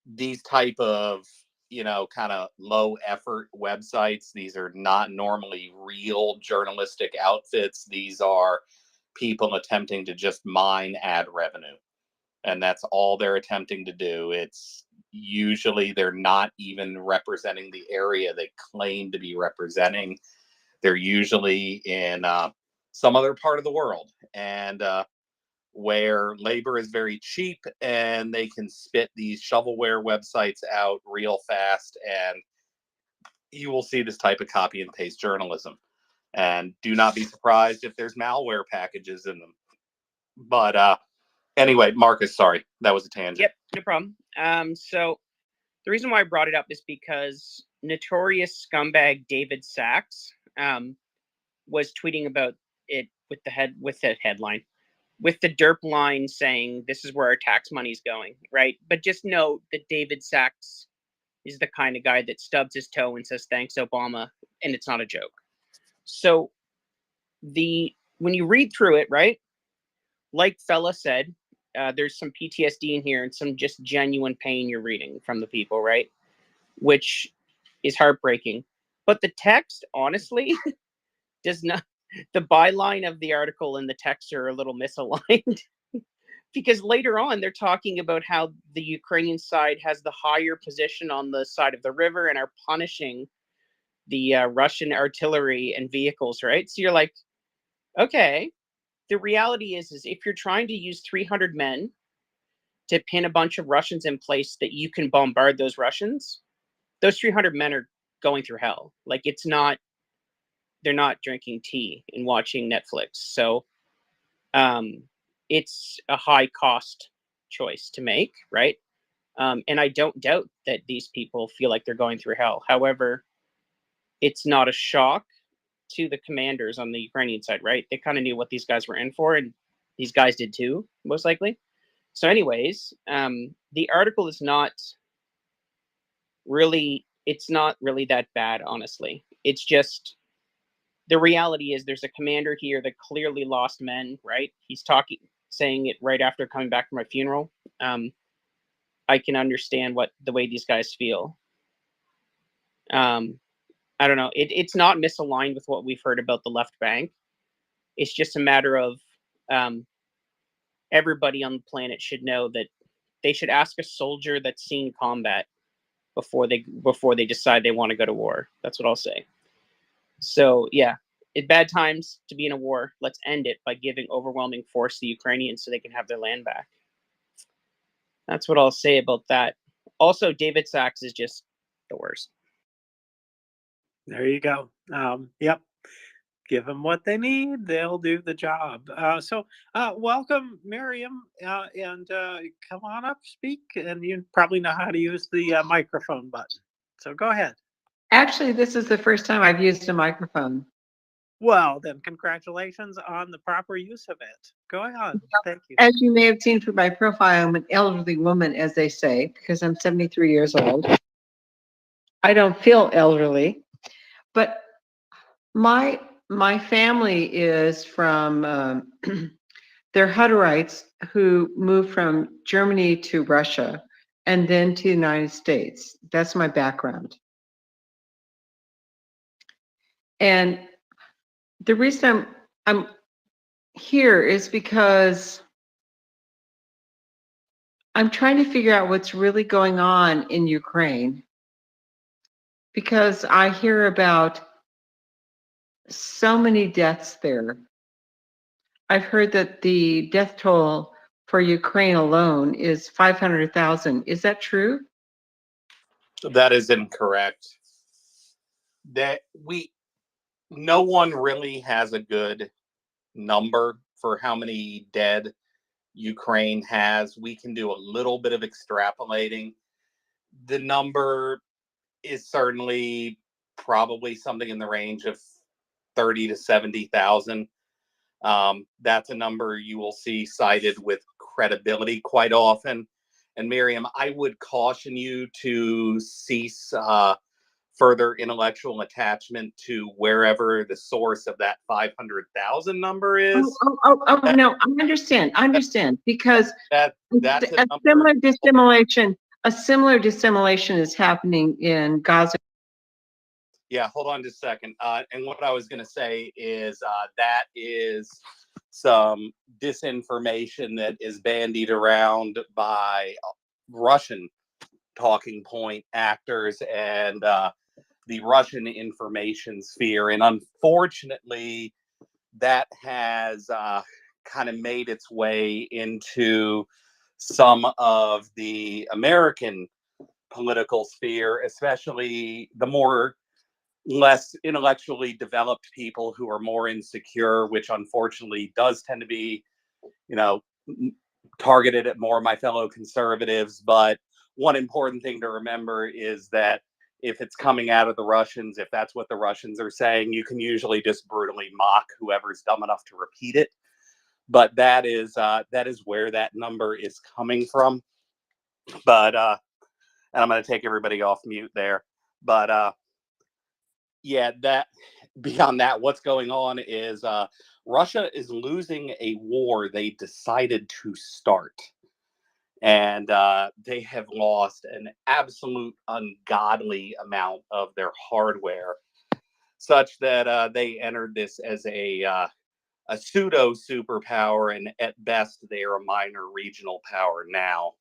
These type of kind of low effort websites, these are not normally real journalistic outfits. These are people attempting to just mine ad revenue, and that's all they're attempting to do. It's usually they're not even representing the area they claim to be representing. They're usually in some other part of the world, and where labor is very cheap, and they can spit these shovelware websites out real fast, and you will see this type of copy and paste journalism. And do not be surprised if there's malware packages in them. But anyway, Marcus, sorry, that was a tangent. Yep, no problem. So the reason why I brought it up is because notorious scumbag David Sachs was tweeting about it with the headline, with the derp line saying this is where our tax money's going, right? But just note that David Sachs is the kind of guy that stubs his toe and says thanks Obama, and it's not a joke. So when you read through it, right, like Fella said, there's some PTSD in here and some just genuine pain you're reading from the people, right? Which is heartbreaking. But the text, honestly, does not. The byline of the article and the text are a little misaligned because later on they're talking about how the Ukrainian side has the higher position on the side of the river and are punishing the Russian artillery and vehicles, right? So you're like, okay, the reality is if you're trying to use 300 men to pin a bunch of Russians in place that you can bombard those Russians, those 300 men are going through hell. Like they're not drinking tea and watching Netflix. So it's a high cost choice to make, right? And I don't doubt that these people feel like they're going through hell. However, it's not a shock to the commanders on the Ukrainian side, right? They kind of knew what these guys were in for, and these guys did too, most likely. So anyways, the article is not really that bad, honestly. It's just, the reality is there's a commander here that clearly lost men, right? He's saying it right after coming back from my funeral. I can understand the way these guys feel. I don't know. It's not misaligned with what we've heard about the left bank. It's just a matter of everybody on the planet should know that they should ask a soldier that's seen combat before they decide they want to go to war. That's what I'll say. So yeah, it's bad times to be in a war. Let's end it by giving overwhelming force to the Ukrainians so they can have their land back. That's what I'll say about that. Also, David Sachs is just the worst. There you go. Yep. Give them what they need, they'll do the job. So welcome, Miriam, and come on up, speak, and you probably know how to use the microphone button. So go ahead. Actually, this is the first time I've used a microphone. Well, then congratulations on the proper use of it. Go ahead. Thank you. As you may have seen from my profile, I'm an elderly woman, as they say, because I'm 73 years old. I don't feel elderly, but my family is from, they're Hutterites who moved from Germany to Russia and then to the United States. That's my background. And the reason I'm here is because I'm trying to figure out what's really going on in Ukraine, because I hear about so many deaths there. I've heard that the death toll for Ukraine alone is 500,000. Is that true? That is incorrect. That no one really has a good number for how many dead Ukraine has. We can do a little bit of extrapolating. The number is certainly probably something in the range of 30 to 70,000. That's a number you will see cited with credibility quite often. And Miriam, I would caution you to cease further intellectual attachment to wherever the source of that 500,000 number is. No, I understand, because That's a similar dissimulation is happening in Gaza. Yeah, hold on just a second. And what I was going to say is that is some disinformation that is bandied around by Russian talking point actors and the Russian information sphere. And unfortunately, that has kind of made its way into some of the American political sphere, especially the less intellectually developed people who are more insecure, which unfortunately does tend to be, targeted at more of my fellow conservatives. But one important thing to remember is that if it's coming out of the Russians, if that's what the Russians are saying, you can usually just brutally mock whoever's dumb enough to repeat it. But that is where that number is coming from. But and I'm going to take everybody off mute there. But yeah, that beyond that, what's going on is Russia is losing a war they decided to start. And they have lost an absolute ungodly amount of their hardware, such that they entered this as a pseudo superpower, and at best they are a minor regional power now.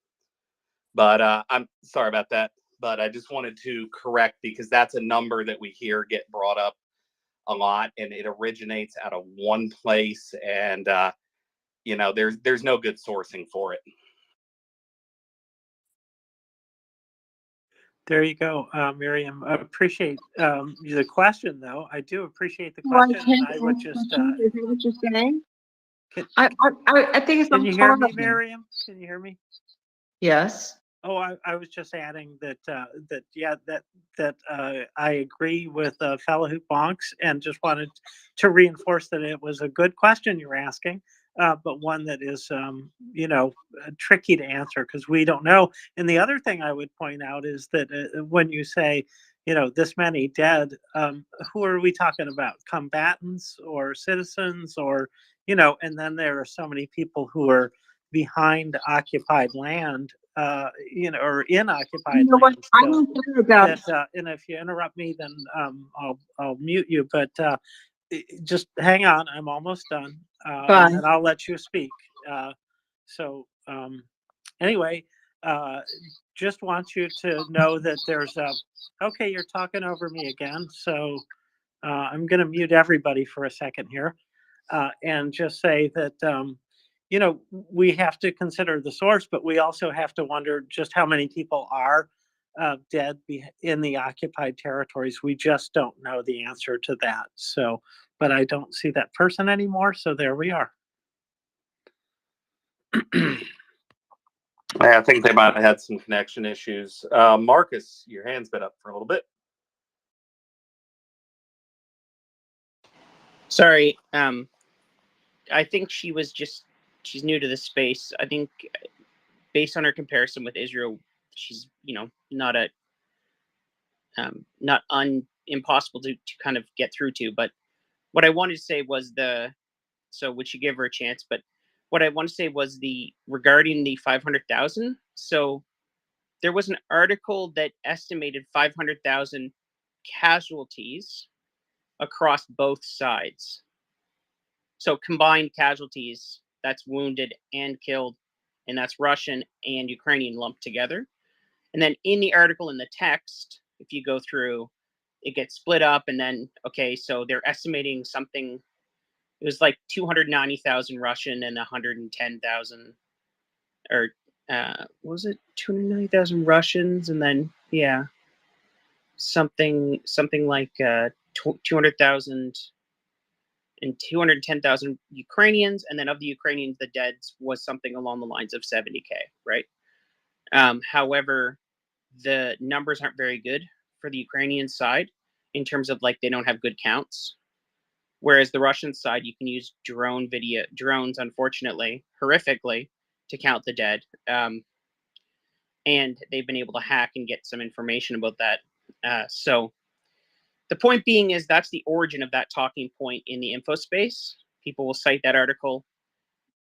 But I'm sorry about that. But I just wanted to correct, because that's a number that we hear get brought up a lot, and it originates out of one place, and there's no good sourcing for it. There you go, Miriam. I appreciate the question, though. I do appreciate the Well, question. And I would just. is that what you're saying? Can, I think it's. can you hear me, Miriam? Can you hear me? Yes. Oh, I was just adding that I agree with fellow who bonks, and just wanted to reinforce that it was a good question you're asking, but one that is tricky to answer because we don't know. And the other thing I would point out is that when you say this many dead, who are we talking about? Combatants or citizens, or and then there are so many people who are behind occupied land, or in occupied land. I don't care about. And if you interrupt me, then I'll mute you. But just hang on, I'm almost done, and I'll let you speak. Anyway, just want you to know that there's okay, you're talking over me again, so I'm going to mute everybody for a second here, and just say that we have to consider the source, but we also have to wonder just how many people are dead in the occupied territories. We just don't know the answer to that. So, but I don't see that person anymore. So there we are. I think they might have had some connection issues. Marcus, your hand's been up for a little bit. Sorry. I think she's new to this space. I think based on her comparison with Israel, she's, not impossible to kind of get through to. But what I wanted to say was so would she give her a chance? But what I want to say was regarding the 500,000. So there was an article that estimated 500,000 casualties across both sides. So combined casualties, that's wounded and killed, and that's Russian and Ukrainian lumped together. And then in the article, in the text, if you go through, it gets split up, and then, okay, so they're estimating something, it was like 290,000 Russian and 110,000, or was it 290,000 Russians, and then, yeah, something like 200,000 and 210,000 Ukrainians, and then of the Ukrainians, the deads was something along the lines of 70K, right? However, the numbers aren't very good for the Ukrainian side in terms of, like, they don't have good counts. Whereas the Russian side, you can use drones, unfortunately, horrifically, to count the dead. And they've been able to hack and get some information about that. So the point being is that's the origin of that talking point in the info space. People will cite that article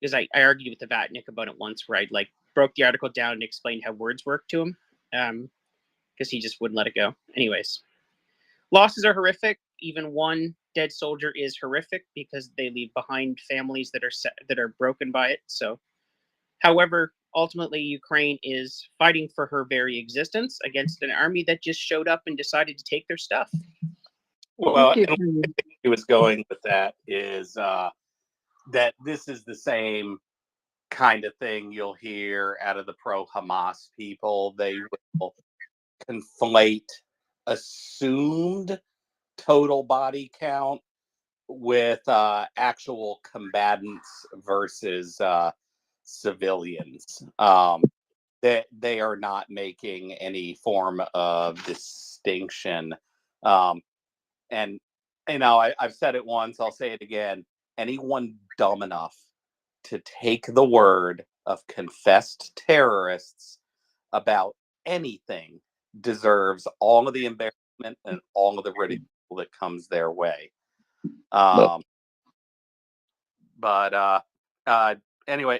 because I argued with the Vatnik about it once, where I like broke the article down and explained how words work to him, because he just wouldn't let it go. Anyways, losses are horrific. Even one dead soldier is horrific because they leave behind families that are broken by it. So, however, ultimately Ukraine is fighting for her very existence against an army that just showed up and decided to take their stuff. Well, and where he was going with that is that this is the same kind of thing you'll hear out of the pro-Hamas people. They will conflate assumed total body count with actual combatants versus civilians. They are not making any form of distinction. And I've said it once, I'll say it again. Anyone dumb enough to take the word of confessed terrorists about anything deserves all of the embarrassment and all of the ridicule that comes their way. Anyway,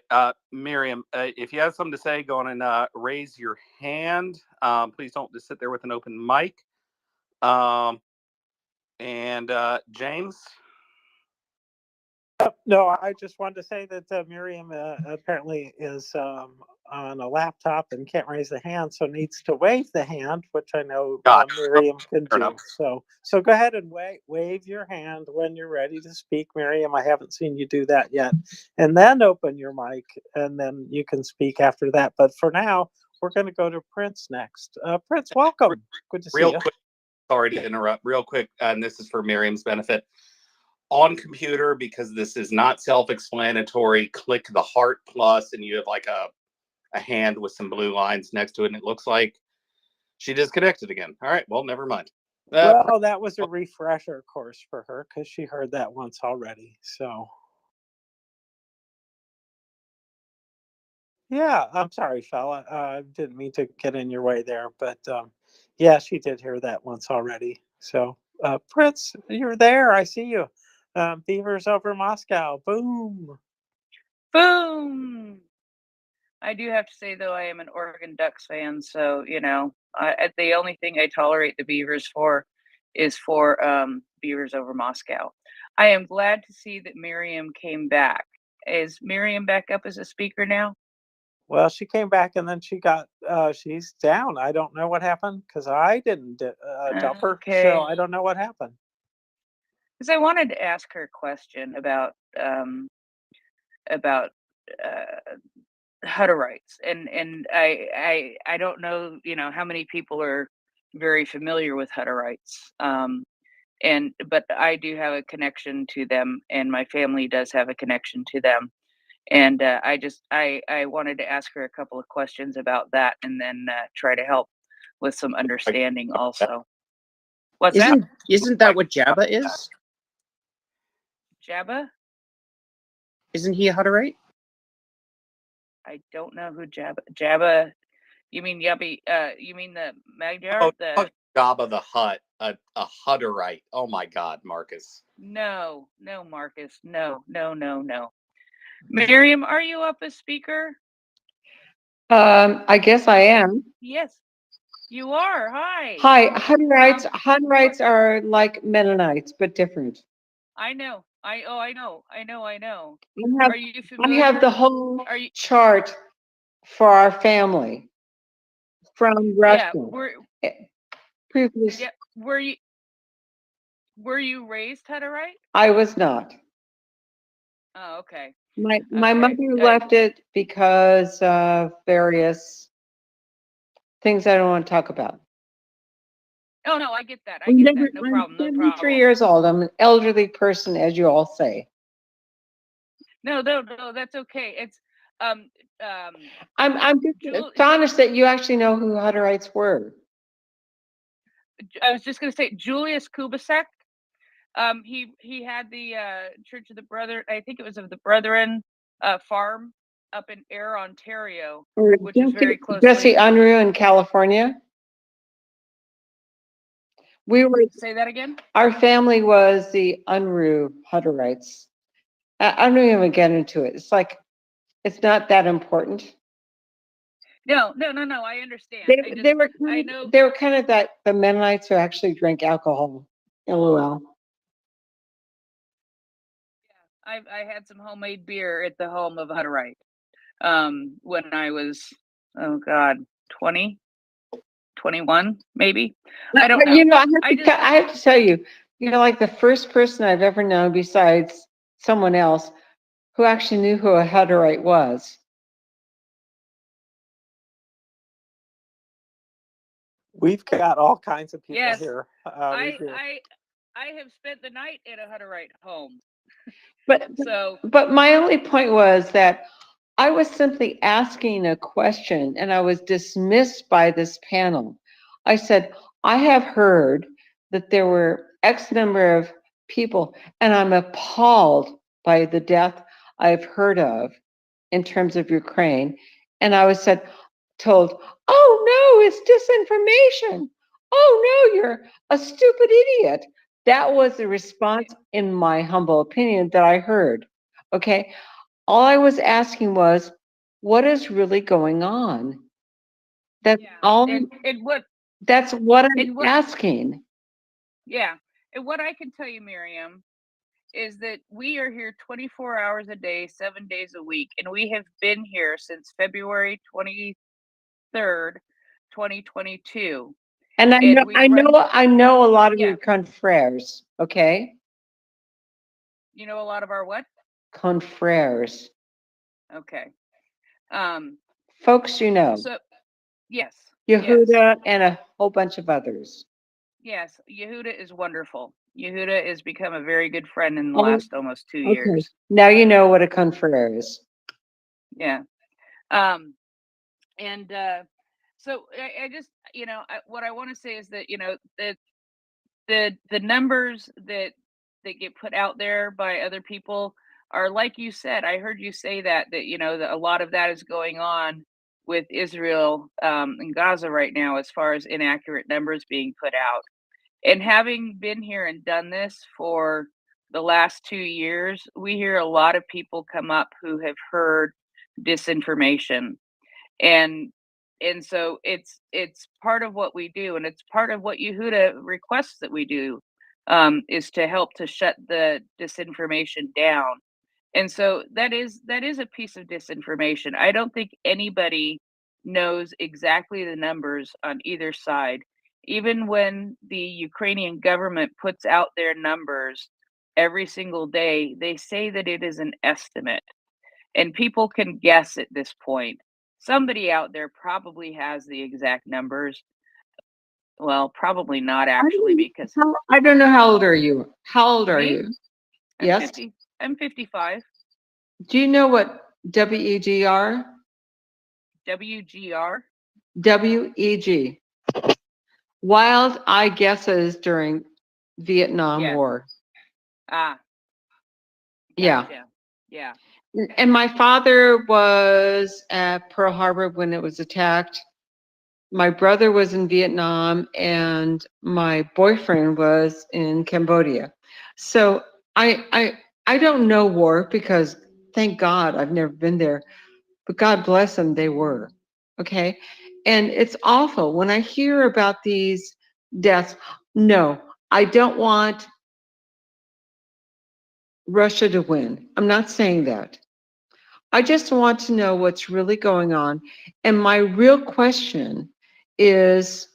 Miriam, if you have something to say, go on and raise your hand. Please don't just sit there with an open mic. And James? No, I just wanted to say that Miriam apparently is on a laptop and can't raise the hand, so needs to wave the hand, which I know Miriam can do. So go ahead and wave your hand when you're ready to speak, Miriam. I haven't seen you do that yet. And then open your mic, and then you can speak after that. But for now, we're going to go to Prince next. Prince, welcome. Good to see you. Real quick, sorry to interrupt. Real quick, and this is for Miriam's benefit. On computer, because this is not self-explanatory, click the heart plus, and you have like a hand with some blue lines next to it, and it looks like she disconnected again. All right, well, never mind. Well, that was a refresher course for her because she heard that once already. So, yeah, I'm sorry, fella. I didn't mean to get in your way there, but yeah, she did hear that once already. So, Prince, you're there. I see you. Beavers over Moscow. Boom. Boom. I do have to say, though, I am an Oregon Ducks fan, so the only thing I tolerate the Beavers for is for Beavers over Moscow. I am glad to see that Miriam came back. Is Miriam back up as a speaker now? Well, she came back and then she's down. I don't know what happened because I didn't dump her, so I don't know what happened. Because I wanted to ask her a question about Hutterites, and I don't know how many people are very familiar with Hutterites, but I do have a connection to them, and my family does have a connection to them, and I wanted to ask her a couple of questions about that, and then try to help with some understanding also. What's that? Isn't that what Jabba is? Jabba? Isn't he a Hutterite? I don't know who Jabba. You mean Yubby? You mean the Magyar? Oh, Jabba the Hutt, a Hutterite. Oh my God, Marcus. No, Marcus. No. Miriam, are you up as speaker? I guess I am. Yes. You are. Hi. Hi, Hutterites are like Mennonites, but different. I know. I know. I know. I have, Are you I familiar? have the whole Are you? chart for our family from Russia. Yeah. Previous, Yeah. Were you raised Hutterite? I was not. Oh, okay. My Okay. mother left it because of various things I don't want to talk about. Oh no, I get that. I I'm get never- that. No I'm problem. No 73 problem. years old. I'm an elderly person, as you all say. No, that's okay. It's I'm just astonished that you actually know who Hutterites were. I was just gonna say Julius Kubasek. He had the Church of the Brethren. I think it was of the Brethren farm up in Ayr, Ontario, which is very close. Jesse Unruh in California. We were. Say that again. Our family was the Unruh Hutterites. I don't even get into it. It's like, it's not that important. No. I understand. They were kind of that the Mennonites who actually drank alcohol. LOL. I had some homemade beer at the home of Hutterite when I was, oh God, 20, 21, maybe. I don't know. You know, I have to tell you, you're like the first person I've ever known besides someone else who actually knew who a Hutterite was. We've got all kinds of people Yes, here. I have spent the night at a Hutterite home. But my only point was that I was simply asking a question and I was dismissed by this panel. I said, I have heard that there were X number of people, and I'm appalled by the death I've heard of in terms of Ukraine. And I was told, oh no, it's disinformation. Oh no, you're a stupid idiot. That was the response, in my humble opinion, that I heard. Okay. All I was asking was, what is really going on? That's all. That's what I'm asking. Yeah. And what I can tell you, Miriam, is that we are here 24 hours a day, 7 days a week, and we have been here since February 23rd, 2022. And I know a lot of your confreres, okay? You know a lot of our what? Confreres. Okay. Folks you know. So, yes. Yehuda and a whole bunch of others. Yes, Yehuda is wonderful. Yehuda has become a very good friend in the last almost 2 years. Now you know what a confrere is. Yeah. And so I just, what I want to say is that, the numbers that get put out there by other people are, like you said, I heard you say that a lot of that is going on with Israel and Gaza right now, as far as inaccurate numbers being put out. And having been here and done this for the last 2 years, we hear a lot of people come up who have heard disinformation. And so it's part of what we do, and it's part of what Yehuda requests that we do, is to help to shut the disinformation down. And so that is a piece of disinformation. I don't think anybody knows exactly the numbers on either side. Even when the Ukrainian government puts out their numbers every single day, they say that it is an estimate, and people can guess at this point. Somebody out there probably has the exact numbers. Well, probably not actually, because I don't know, how old are you? How old are Me? you? I'm Yes. 50. I'm 55. Do you know what WEG are? WGR? WEG. Wild eye guesses during Vietnam Yeah. War. Ah. Yeah. Gotcha. Yeah. And my father was at Pearl Harbor when it was attacked. My brother was in Vietnam, and my boyfriend was in Cambodia. So I don't know war, because thank God I've never been there, but God bless them, they were. Okay. And it's awful when I hear about these deaths. No, I don't want Russia to win. I'm not saying that. I just want to know what's really going on. And my real question is,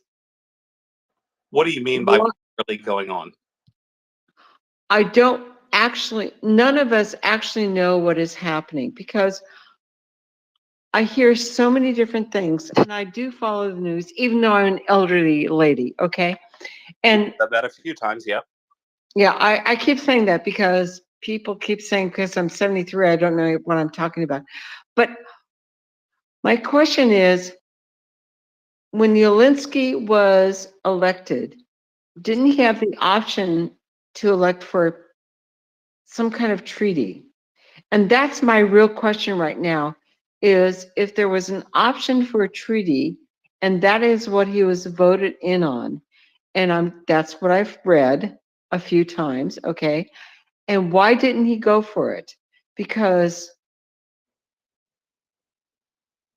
What do you mean by what, what's really going on? I don't actually, none of us actually know what is happening, because I hear so many different things, and I do follow the news, even though I'm an elderly lady, okay? And Said that a few times, yeah. yeah, I keep saying that because people keep saying, because I'm 73, I don't know what I'm talking about. But my question is, when Zelensky was elected, didn't he have the option to elect for some kind of treaty? And that's my real question right now, is if there was an option for a treaty, and that is what he was voted in on, and that's what I've read a few times, okay? And why didn't he go for it? Because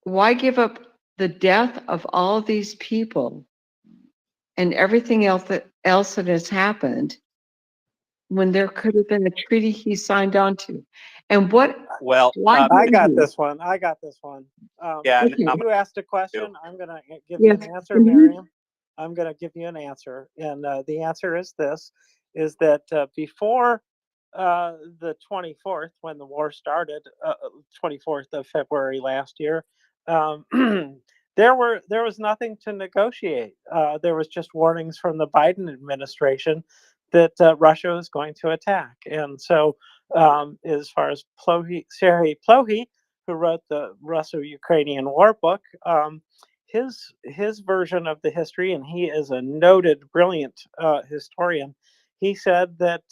why give up the death of all of these people and everything else that has happened when there could have been a treaty he signed on to? And why I got didn't this one. I got this one. Yeah, Okay. You asked a question. I'm going to give Yes. you an answer, Mhm. Miriam. I'm going to give you an answer. And the answer is this, is that before the 24th, when the war started, 24th of February last year, um, there was nothing to negotiate. There was just warnings from the Biden administration that Russia was going to attack. And so as far as Sergei Plohy, who wrote the Russo-Ukrainian War book, his version of the history, and he is a noted, brilliant historian. He said that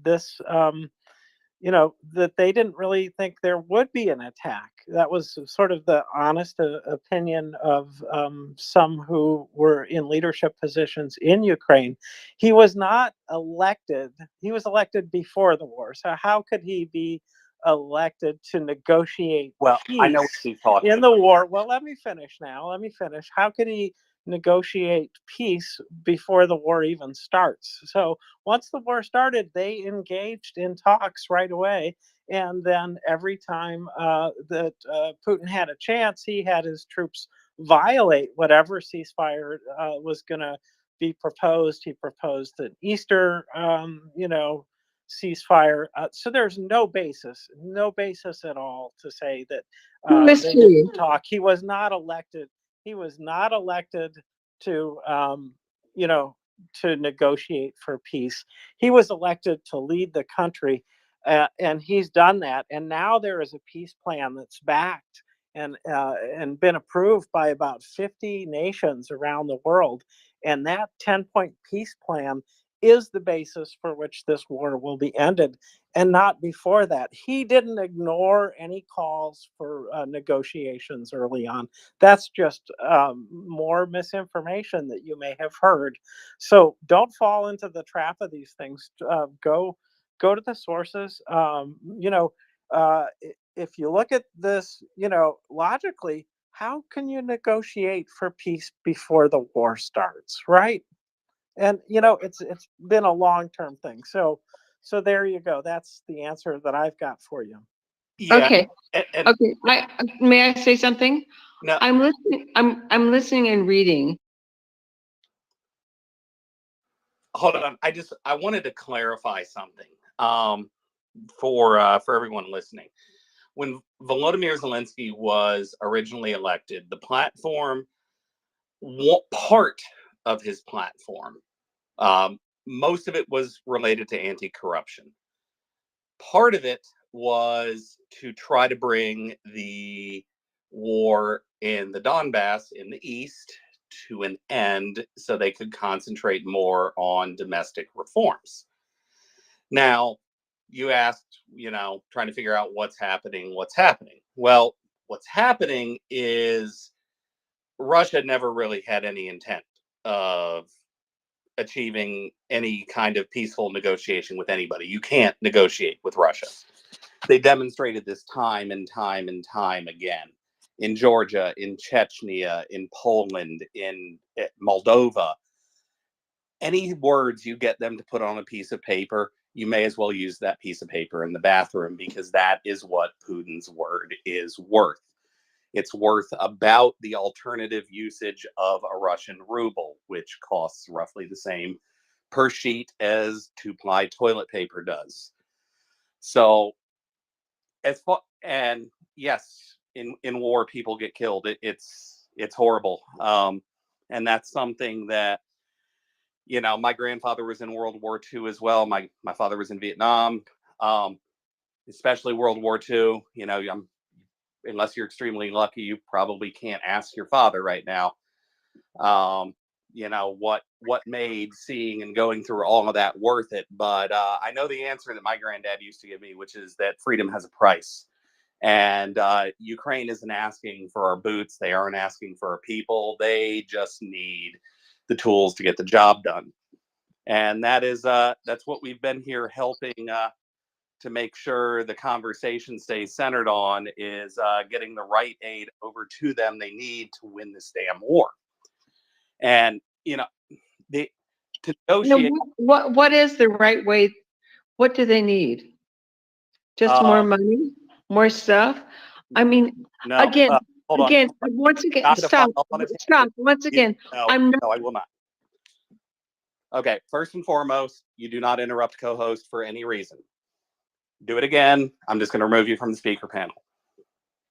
this, that they didn't really think there would be an attack. That was sort of the honest opinion of some who were in leadership positions in Ukraine. He was not elected. He was elected before the war. So how could he be elected to negotiate peace I know what she's talking in the war? Well, let me finish now. Let me finish. How could he negotiate peace before the war even starts? So once the war started, they engaged in talks right away. And then every time that Putin had a chance, he had his troops violate whatever ceasefire was going to be proposed. He proposed an Easter, ceasefire. So there's no basis at all to say that they didn't talk. He was not elected. He was not elected to, to negotiate for peace. He was elected to lead the country, and he's done that. And now there is a peace plan that's backed and been approved by about 50 nations around the world. And that 10-point peace plan is the basis for which this war will be ended, and not before that. He didn't ignore any calls for negotiations early on. That's just more misinformation that you may have heard. So don't fall into the trap of these things. Go to the sources. If you look at this, logically, how can you negotiate for peace before the war starts, right? And it's been a long-term thing. So there you go. That's the answer that I've got for you. Yeah. Okay. And Okay. May I say something? no, I'm listening. I'm listening and reading. hold on. I wanted to clarify something for everyone listening. When Volodymyr Zelensky was originally elected, the platform, part of his platform, most of it was related to anti-corruption. Part of it was to try to bring the war in the Donbass in the east to an end so they could concentrate more on domestic reforms. Now, you asked, trying to figure out what's happening. Well, what's happening is Russia never really had any intent of achieving any kind of peaceful negotiation with anybody. You can't negotiate with Russia. They demonstrated this time and time and time again. in Georgia, in Chechnya, in Poland, in Moldova. Any words you get them to put on a piece of paper, you may as well use that piece of paper in the bathroom, because that is what Putin's word is worth. It's worth about the alternative usage of a Russian ruble, which costs roughly the same per sheet as 2-ply toilet paper does. So, and yes, in war, people get killed. It's horrible. And that's something that, you know, my grandfather was in World War II as well. My father was in Vietnam, especially World War II. You know, unless you're extremely lucky, you probably can't ask your father right now, you know, what made seeing and going through all of that worth it. But I know the answer that my granddad used to give me, which is that freedom has a price. And Ukraine isn't asking for our boots. They aren't asking for our people. They just need the tools to get the job done. And that's what we've been here helping to make sure the conversation stays centered on, is getting the right aid over to them they need to win this damn war. And, you know, to negotiate. What is the right way? What do they need? Just more money, more stuff? I mean, no, again, hold again, on. once again, stop. Once again, No, I'm not. No, I will not. Okay, first and foremost, you do not interrupt co-host for any reason. Do it again, I'm just going to remove you from the speaker panel.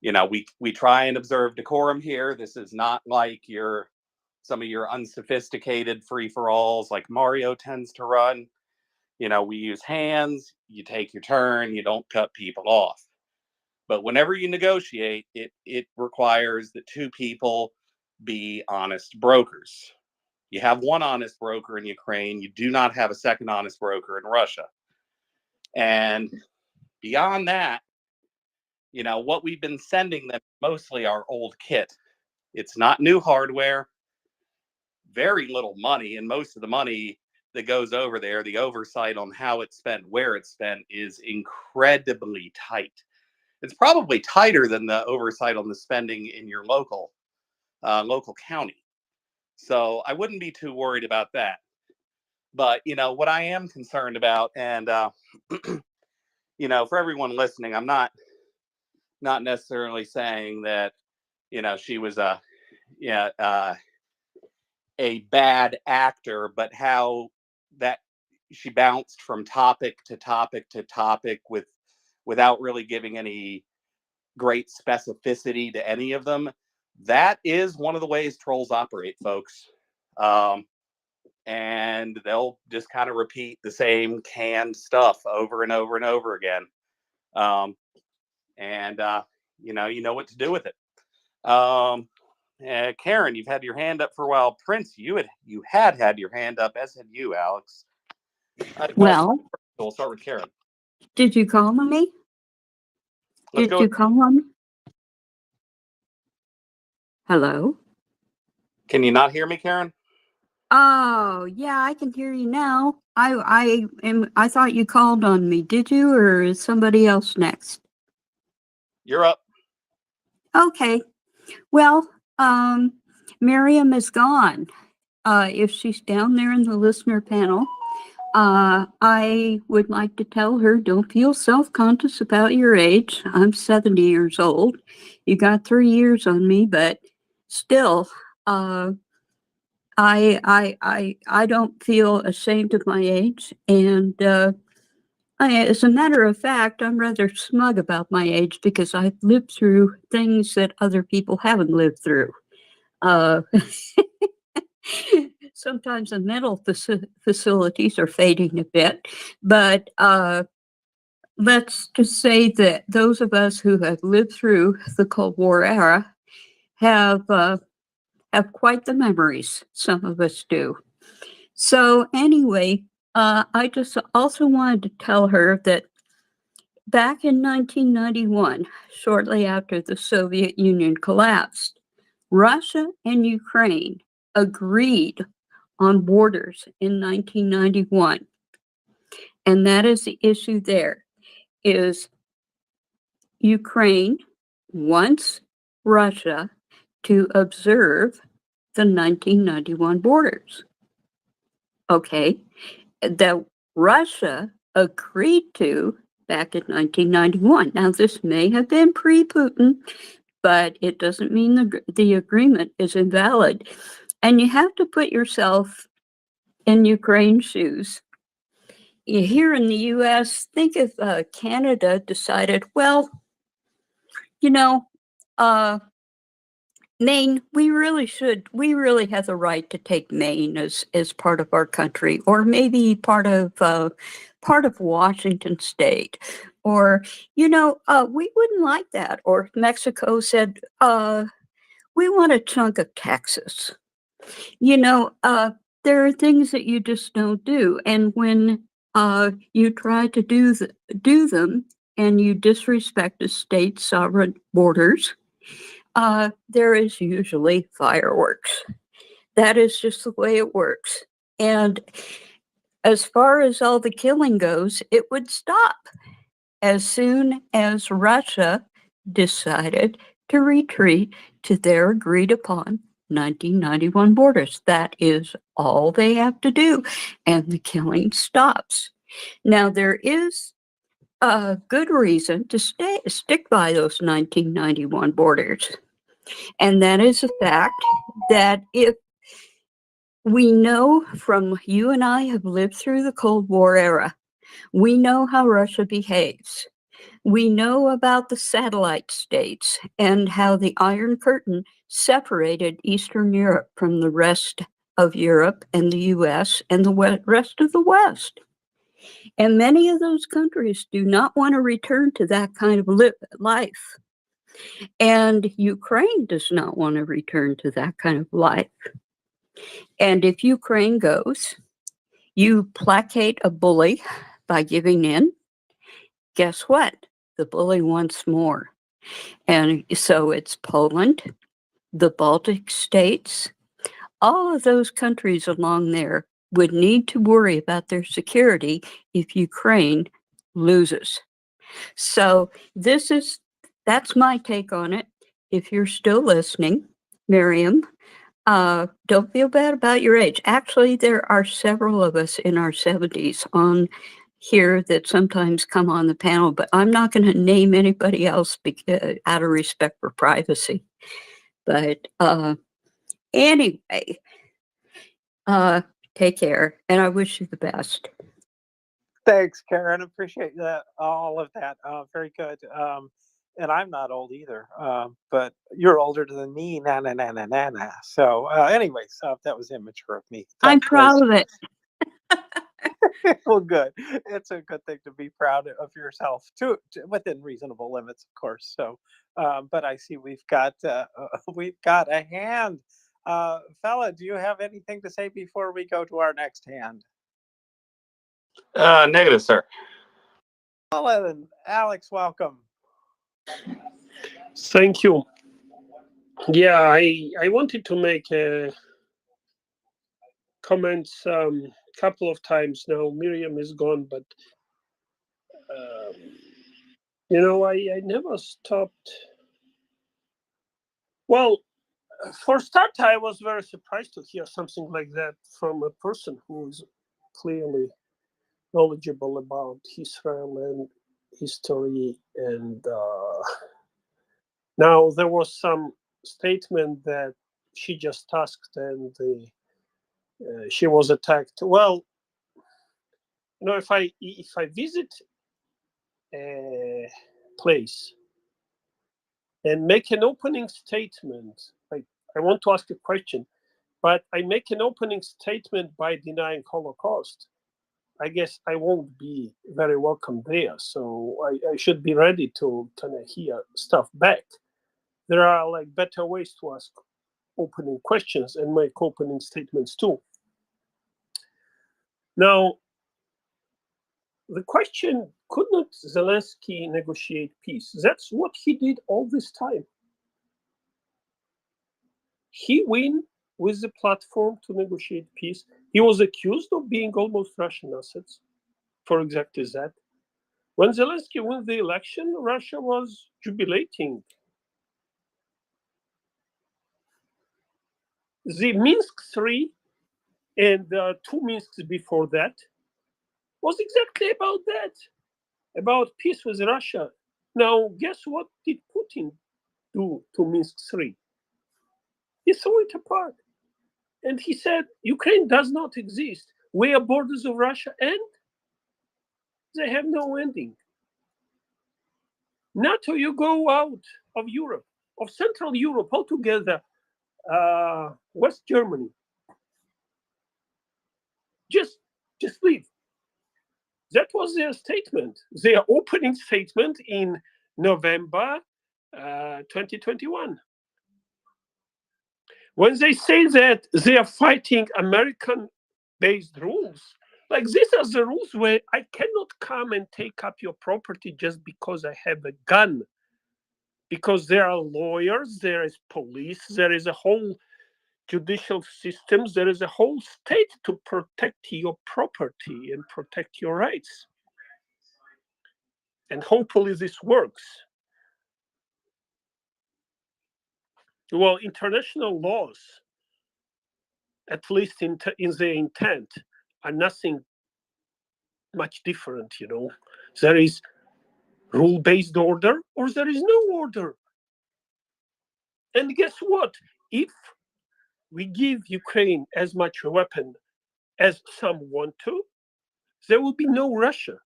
You know, we try and observe decorum here. This is not like some of your unsophisticated free-for-alls like Mario tends to run. You know, we use hands, you take your turn, you don't cut people off. But whenever you negotiate, it requires that two people be honest brokers. You have one honest broker in Ukraine, you do not have a second honest broker in Russia. And beyond that, you know, what we've been sending them mostly our old kit. It's not new hardware, very little money, and most of the money that goes over there, the oversight on how it's spent, where it's spent, is incredibly tight. It's probably tighter than the oversight on the spending in your local county. So I wouldn't be too worried about that. But, you know, what I am concerned about, and, you know, for everyone listening, I'm not necessarily saying that, you know, she was a bad actor, but how that she bounced from topic to topic to topic without really giving any great specificity to any of them. That is one of the ways trolls operate, folks. And they'll just kind of repeat the same canned stuff over and over and over again. You know what to do with it. Karen, you've had your hand up for a while. Prince, you had your hand up, as had you, Alex. Well, we'll start with Karen. did you call on me? Did you call on me? Hello? Can you not hear me, Karen? Oh, yeah, I can hear you now. I thought you called on me. Did you, or is somebody else next? You're up. Okay. Well, Miriam is gone. If she's down there in the listener panel, I would like to tell her, don't feel self-conscious about your age. I'm 70 years old. You got 3 years on me, but still, I don't feel ashamed of my age, and as a matter of fact, I'm rather smug about my age because I've lived through things that other people haven't lived through. Sometimes the mental facilities are fading a bit, but let's just say that those of us who have lived through the Cold War era have quite the memories. Some of us do. So anyway, I just also wanted to tell her that back in 1991, shortly after the Soviet Union collapsed, Russia and Ukraine agreed on borders in 1991. And that is the issue there, is Ukraine wants Russia to observe the 1991 borders. Okay, that Russia agreed to back in 1991. Now, this may have been pre-Putin, but it doesn't mean the agreement is invalid. And you have to put yourself in Ukraine's shoes. Here in the US, think if Canada decided, well, you know, Maine, we really have the right to take Maine as part of our country, or maybe part of Washington State, or we wouldn't like that. Or if Mexico said, we want a chunk of Texas. There are things that you just don't do, and when you try to do them, and you disrespect a state's sovereign borders, there is usually fireworks. That is just the way it works. And as far as all the killing goes, it would stop as soon as Russia decided to retreat to their agreed upon 1991 borders. That is all they have to do, and the killing stops. Now, there is a good reason to stick by those 1991 borders. And that is the fact that if we know from you and I have lived through the Cold War era, we know how Russia behaves. We know about the satellite states and how the Iron Curtain separated Eastern Europe from the rest of Europe and the US and the rest of the West. And many of those countries do not want to return to that kind of life. And Ukraine does not want to return to that kind of life. And if Ukraine goes, you placate a bully by giving in. Guess what? The bully wants more. And so it's Poland, the Baltic states, all of those countries along there would need to worry about their security if Ukraine loses. So that's my take on it. If you're still listening, Miriam, don't feel bad about your age. Actually, there are several of us in our 70s on here that sometimes come on the panel, but I'm not going to name anybody else out of respect for privacy. But anyway, take care, and I wish you the best. Thanks, Karen. Appreciate that. All of that. Very good. And I'm not old either, but you're older than me. Na na na na na na. So, anyways, that was immature of me. I'm proud of it. Well, good. It's a good thing to be proud of yourself too, within reasonable limits, of course. So, but I see we've got a hand. Fella, do you have anything to say before we go to our next hand? Negative, sir. Well, then, Alex, welcome. Thank you. Yeah, I wanted to make comments couple of times now. Miriam is gone, but I never stopped. Well, for start, I was very surprised to hear something like that from a person who is clearly knowledgeable about Israel and history. And now there was some statement that she just asked, and she was attacked. Well, if I visit a place and make an opening statement, I want to ask a question, but I make an opening statement by denying Holocaust, I guess I won't be very welcome there. So I should be ready to kind of hear stuff back. There are better ways to ask opening questions and make opening statements too. Now, the question, could not Zelensky negotiate peace? That's what he did all this time. He went with the platform to negotiate peace. He was accused of being almost Russian assets for exactly that. When Zelensky won the election, Russia was jubilating. the Minsk III and 2 Minsks before that was exactly about that, about peace with Russia. Now, guess what did Putin do to Minsk III? He threw it apart. And he said, Ukraine does not exist. We are borders of Russia and they have no ending. NATO, you go out of Europe, of Central Europe altogether, West Germany. Just leave. That was their statement, their opening statement in November 2021. When they say that they are fighting American-based rules, like these are the rules where I cannot come and take up your property just because I have a gun. Because there are lawyers, there is police, there is a whole judicial systems, there is a whole state to protect your property and protect your rights. And hopefully this works. Well, international laws, at least in their intent, are nothing much different, you know. There is rule-based order or there is no order. And guess what? If we give Ukraine as much weapon as some want to, there will be no Russia.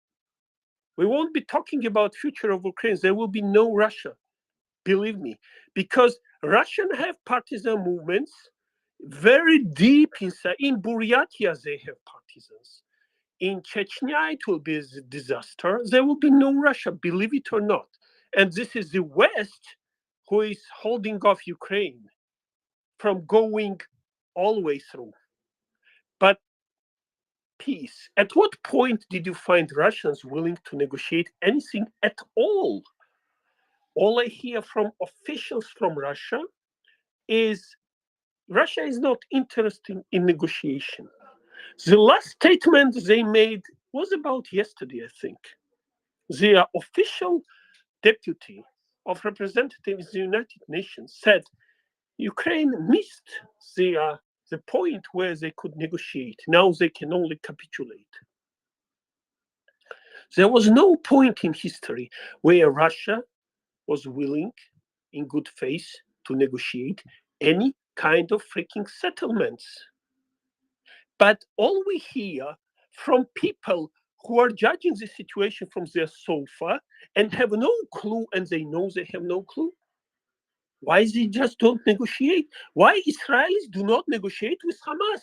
We won't be talking about future of Ukraine. There will be no Russia, believe me, because Russians have partisan movements very deep inside. In Buryatia, they have partisans. In Chechnya, it will be a disaster. There will be no Russia, believe it or not. And this is the West who is holding off Ukraine from going all the way through. But peace, at what point did you find Russians willing to negotiate anything at all? All I hear from officials from Russia is Russia is not interested in negotiation. The last statement they made was about yesterday, I think. The official deputy of representatives in the United Nations said Ukraine missed the point where they could negotiate. Now they can only capitulate. There was no point in history where Russia was willing, in good faith, to negotiate any kind of freaking settlements. But all we hear from people who are judging the situation from their sofa and have no clue, and they know they have no clue, why they just don't negotiate? Why Israelis do not negotiate with Hamas?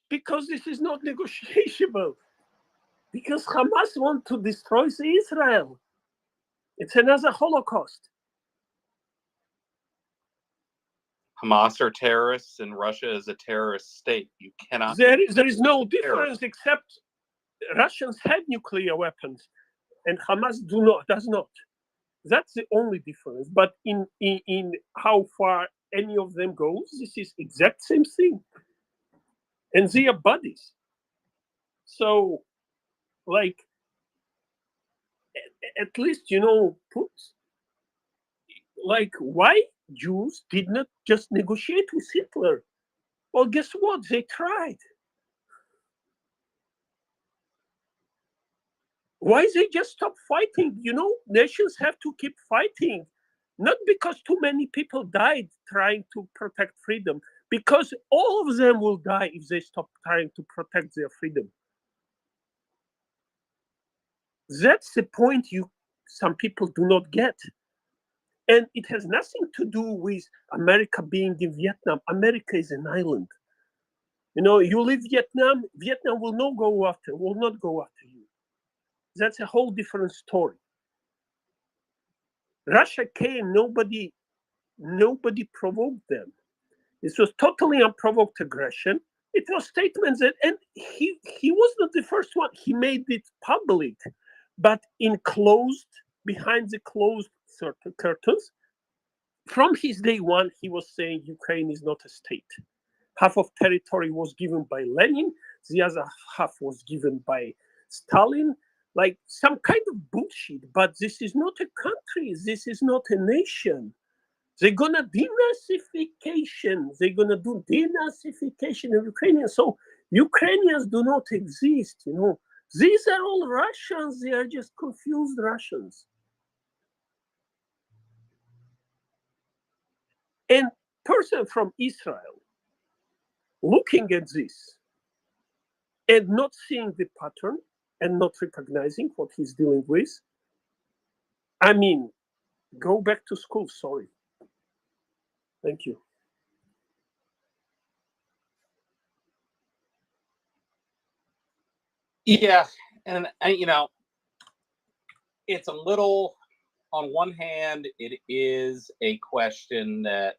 Because this is not negotiable. Because Hamas want to destroy Israel. It's another Holocaust. Hamas are terrorists and Russia is a terrorist state. You cannot. There is no difference except Russians have nuclear weapons and Hamas does not. That's the only difference. But in how far any of them goes, this is exact same thing. And they are buddies. So, like, at least, you know, like, why Jews did not just negotiate with Hitler? Well, guess what? They tried. Why they just stop fighting? You know, nations have to keep fighting. Not because too many people died trying to protect freedom, because all of them will die if they stop trying to protect their freedom. That's the point some people do not get. And it has nothing to do with America being in Vietnam. America is an island. You know, you leave Vietnam, Vietnam will not go after you. That's a whole different story. Russia came, nobody provoked them. This was totally unprovoked aggression. It was statements that, and he was not the first one. He made it public, but behind the closed curtains. From his day one, he was saying Ukraine is not a state. Half of territory was given by Lenin, the other half was given by Stalin, like some kind of bullshit. But this is not a country. This is not a nation. They're gonna denazification. They're gonna do denazification of Ukrainian. So Ukrainians do not exist. You know, these are all Russians. They are just confused Russians. And person from Israel looking at this and not seeing the pattern and not recognizing what he's dealing with. I mean, go back to school. Sorry. Thank you. Yeah, and you know, it's a little. On one hand, it is a question that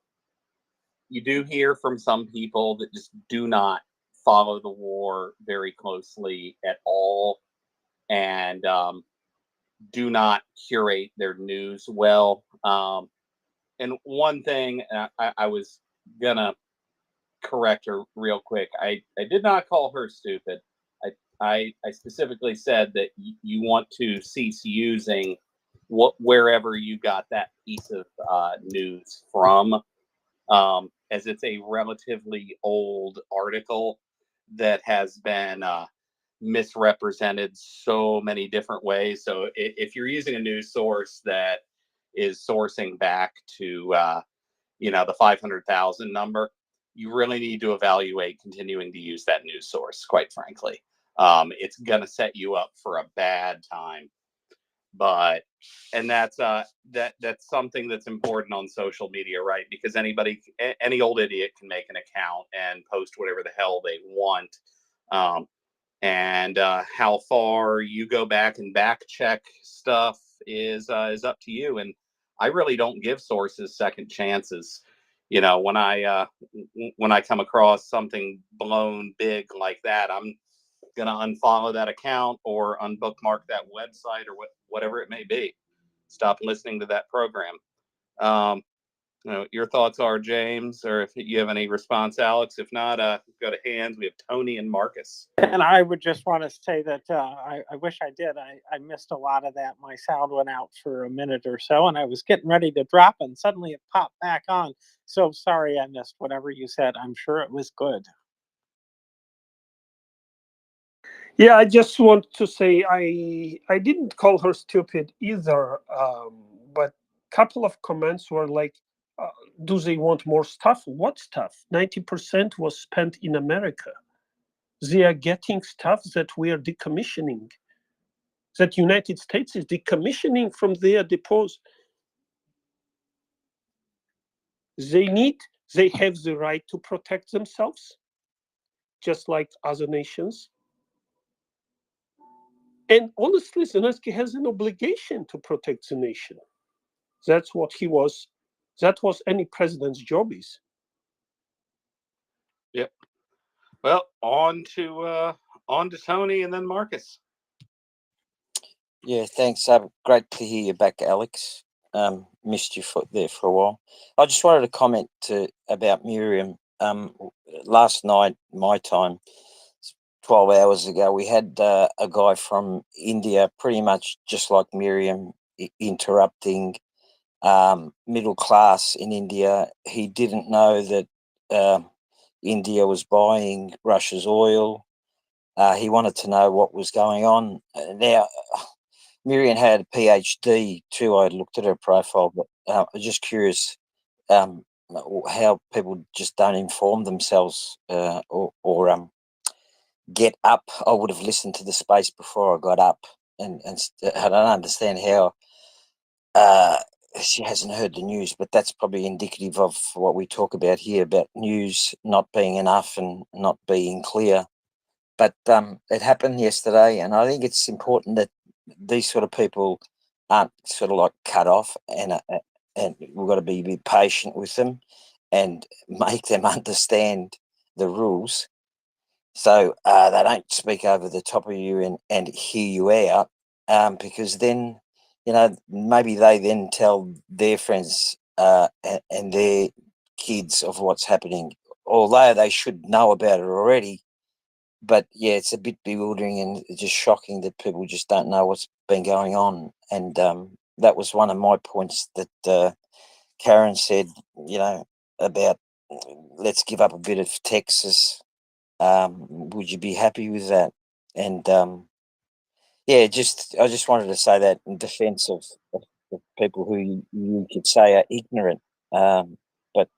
you do hear from some people that just do not follow the war very closely at all, and do not curate their news well. And one thing I was gonna correct her real quick. I did not call her stupid. I specifically said that you want to cease using wherever you got that piece of news from, as it's a relatively old article that has been misrepresented so many different ways. So if you're using a news source that is sourcing back to the 500,000 number, you really need to evaluate continuing to use that news source, quite frankly. It's going to set you up for a bad time. But, and that's something that's important on social media, right? Because any old idiot can make an account and post whatever the hell they want. And how far you go back and back check stuff is up to you. And I really don't give sources second chances. You know, when I come across something blown big like that, I'm gonna unfollow that account or unbookmark that website or whatever it may be. Stop listening to that program. Your thoughts are, James, or if you have any response, Alex. If not, go to hands. We have Tony and Marcus. And I would just want to say that I wish I did. I missed a lot of that. My sound went out for a minute or so, and I was getting ready to drop, and suddenly it popped back on. So sorry I missed whatever you said. I'm sure it was good. Yeah, I just want to say I didn't call her stupid either, but a couple of comments were like, do they want more stuff? What stuff? 90% was spent in America. They are getting stuff that we are decommissioning, that United States is decommissioning from their depots. They have the right to protect themselves, just like other nations. And honestly, Zelensky has an obligation to protect the nation. That's what he was. That was any president's job is. Yep. Well, on to Tony and then Marcus. Yeah, thanks. Great to hear you back, Alex. Missed you there for a while. I just wanted to comment about Miriam. Last night, my time, 12 hours ago, we had a guy from India, pretty much just like Miriam, interrupting middle class in India. He didn't know that India was buying Russia's oil. He wanted to know what was going on. Now, Miriam had a PhD too. I looked at her profile, but I'm just curious how people just don't inform themselves or get up. I would have listened to the space before I got up, and I don't understand how she hasn't heard the news, but that's probably indicative of what we talk about here about news not being enough and not being clear. But it happened yesterday, and I think it's important that these sort of people aren't sort of like cut off, and we've got to be patient with them and make them understand the rules, so they don't speak over the top of you and hear you out, because then, maybe they then tell their friends and their kids of what's happening, although they should know about it already. But yeah, it's a bit bewildering and just shocking that people just don't know what's been going on. And that was one of my points that Karen said, about let's give up a bit of Texas. Would you be happy with that? And I just wanted to say that in defence of people who you could say are ignorant, but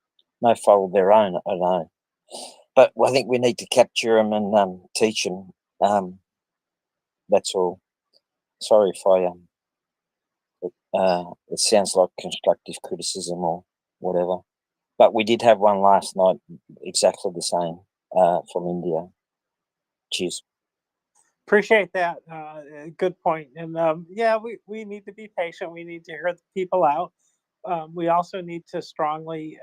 no fault of their own. I know, but I think we need to capture them and teach them. That's all. Sorry if it sounds like constructive criticism or whatever. But we did have one last night, exactly the same, from India. Cheers. Appreciate that. Good point. And we need to be patient. We need to hear the people out. We also need to strongly,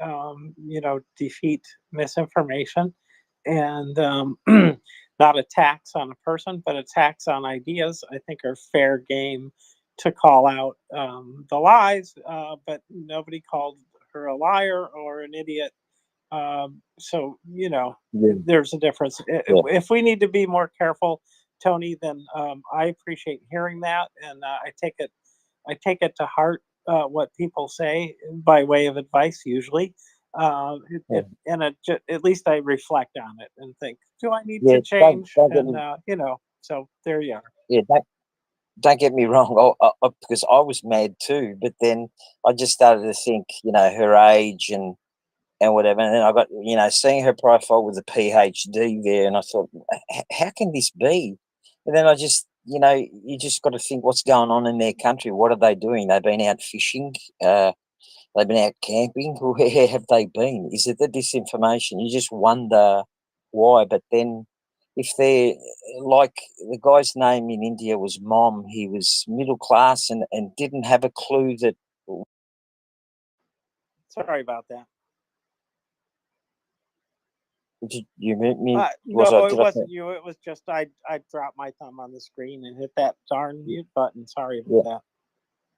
defeat misinformation and not attacks on a person, but attacks on ideas. I think are fair game to call out the lies, but nobody called her a liar or an idiot. There's a difference. If we need to be more careful, Tony, then I appreciate hearing that, and I take it to heart what people say by way of advice. Usually, at least I reflect on it and think, do I need to change? So there you are. Yeah, don't get me wrong, because I was mad too, but then I just started to think, her age and whatever, and then I got, seeing her profile with a PhD there, and I thought, how can this be? And then I just, you just got to think what's going on in their country. What are they doing? They've been out fishing. They've been out camping. Where have they been? Is it the disinformation? You just wonder why. But then if they're like the guy's name in India was Mom, he was middle class and didn't have a clue that. Sorry about that. Did you mute me? No, it wasn't you. It was just I dropped my thumb on the screen and hit that darn mute button. Sorry about that.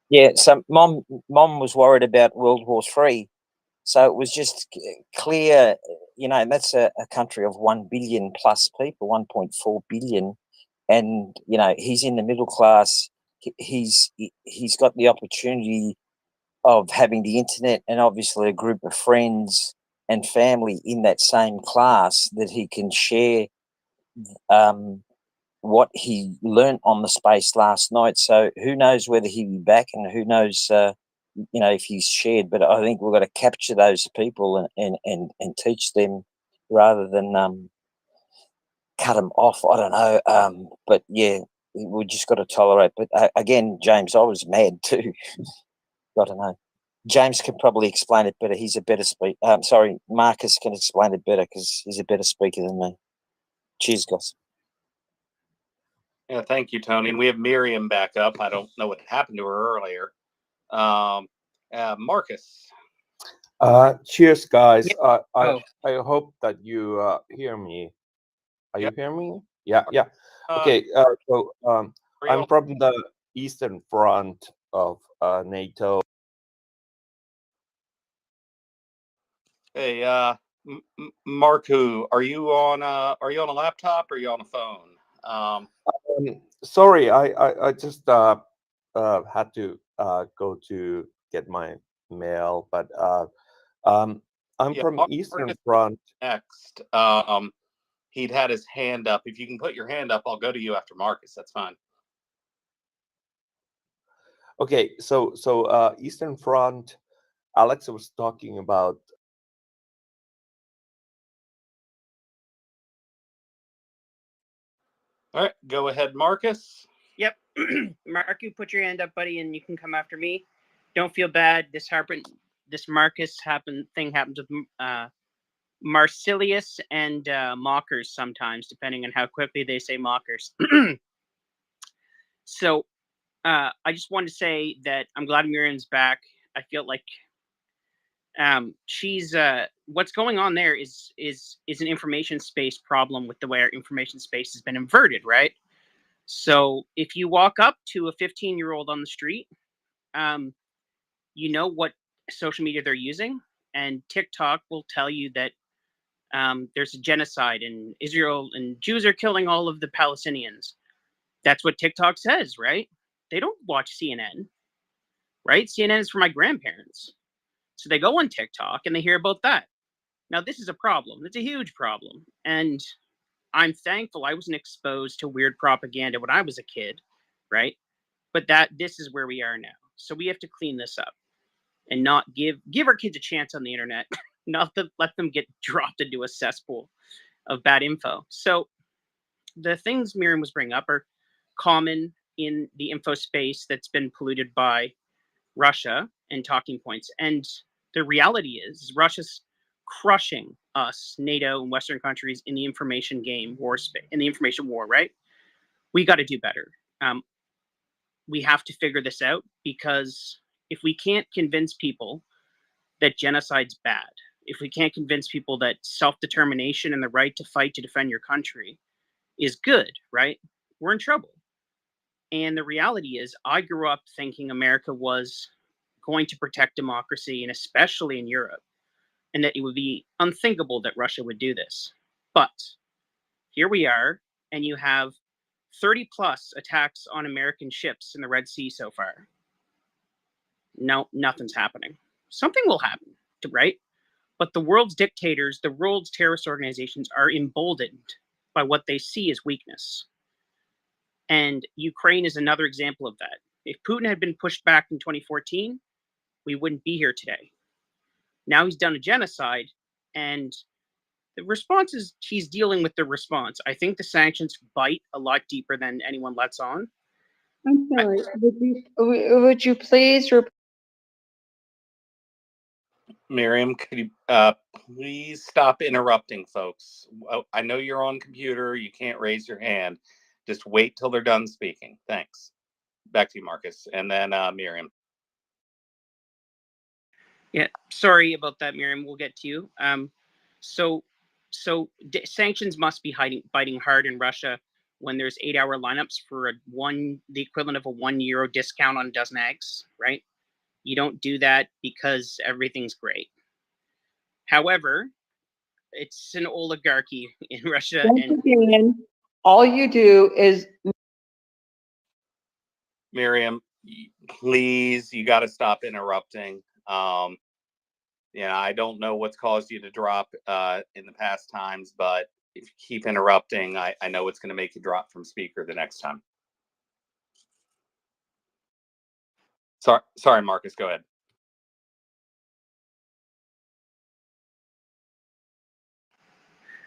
Yeah, so Mom was worried about World War III. So it was just clear, that's a country of 1 billion plus people, 1.4 billion. And, he's in the middle class. He's got the opportunity of having the internet and obviously a group of friends and family in that same class that he can share what he learnt on the space last night. So who knows whether he'll be back, and who knows, if he's shared. But I think we've got to capture those people and teach them rather than cut them off. I don't know. But yeah, we just got to tolerate. But again, James, I was mad too. I don't know. James can probably explain it better. He's a better speaker. Sorry, Marcus can explain it better because he's a better speaker than me. Cheers, guys. Yeah, thank you, Tony. And we have Miriam back up. I don't know what happened to her earlier. Marcus. Cheers, guys. Yeah. I hope that you hear me. Are you hearing me? Yeah. Okay. I'm from the Eastern Front of NATO. Hey, Marku, are you on a laptop or are you on a phone? Sorry, I just had to go to get my mail, but I'm from Eastern Front. Next, he'd had his hand up. If you can put your hand up, I'll go to you after Marcus. That's fine. Okay, so Eastern Front, Alex was talking about. All right, go ahead, Marcus. Yep. Marku, put your hand up, buddy, and you can come after me. Don't feel bad. This Marcus thing happens with Marsilius and mockers sometimes, depending on how quickly they say mockers. So I just wanted to say that I'm glad Miriam's back. I feel like she's what's going on there is an information space problem with the way our information space has been inverted, right? So if you walk up to a 15-year-old on the street, you know what social media they're using, and TikTok will tell you that there's a genocide in Israel and Jews are killing all of the Palestinians. That's what TikTok says, right? They don't watch CNN, right? CNN is for my grandparents. So they go on TikTok and they hear about that. Now, this is a problem. It's a huge problem. And I'm thankful I wasn't exposed to weird propaganda when I was a kid, right? But this is where we are now. So we have to clean this up and not give our kids a chance on the internet, not to let them get dropped into a cesspool of bad info. So the things Miriam was bringing up are common in the info space that's been polluted by Russia and talking points. And the reality is Russia's crushing us, NATO and Western countries in the information game war space, in the information war, right? We got to do better. We have to figure this out, because if we can't convince people that genocide's bad, if we can't convince people that self-determination and the right to fight to defend your country is good, right? We're in trouble. And the reality is, I grew up thinking America was going to protect democracy, and especially in Europe, and that it would be unthinkable that Russia would do this. But here we are, and you have 30 plus attacks on American ships in the Red Sea so far. No, nothing's happening. Something will happen, right? But the world's dictators, the world's terrorist organizations are emboldened by what they see as weakness. And Ukraine is another example of that. If Putin had been pushed back in 2014, we wouldn't be here today. Now he's done a genocide, and the response is he's dealing with the response. I think the sanctions bite a lot deeper than anyone lets on. I'm sorry, would you please Miriam, could you please stop interrupting folks? I know you're on computer. You can't raise your hand. Just wait till they're done speaking. Thanks. Back to you, Marcus. And then Miriam. Yeah, sorry about that, Miriam. We'll get to you. So sanctions must be biting hard in Russia when there's 8-hour lineups for the equivalent of a €1 discount on a dozen eggs, right? You don't do that because everything's great. However, it's an oligarchy in Russia. once again, all you do is Miriam, please, you got to stop interrupting. Yeah, I don't know what's caused you to drop in the past times, but if you keep interrupting, I know it's going to make you drop from speaker the next time. Sorry, Marcus, go ahead.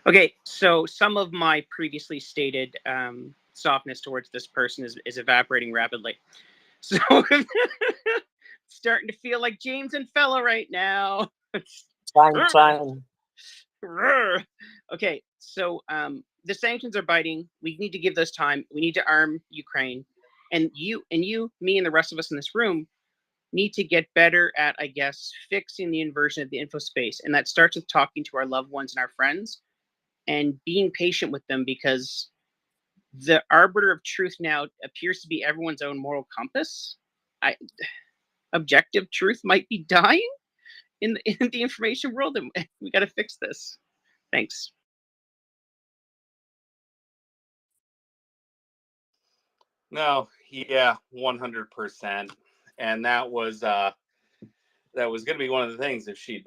Okay, so some of my previously stated softness towards this person is evaporating rapidly. So starting to feel like James and Fella right now. Same. Okay, so the sanctions are biting. We need to give those time. We need to arm Ukraine, and you, me, and the rest of us in this room need to get better at, I guess, fixing the inversion of the info space, and that starts with talking to our loved ones and our friends, and being patient with them, because the arbiter of truth now appears to be everyone's own moral compass. Objective truth might be dying in the information world, and we got to fix this. Thanks. No, yeah, 100%. And that was going to be one of the things. If she'd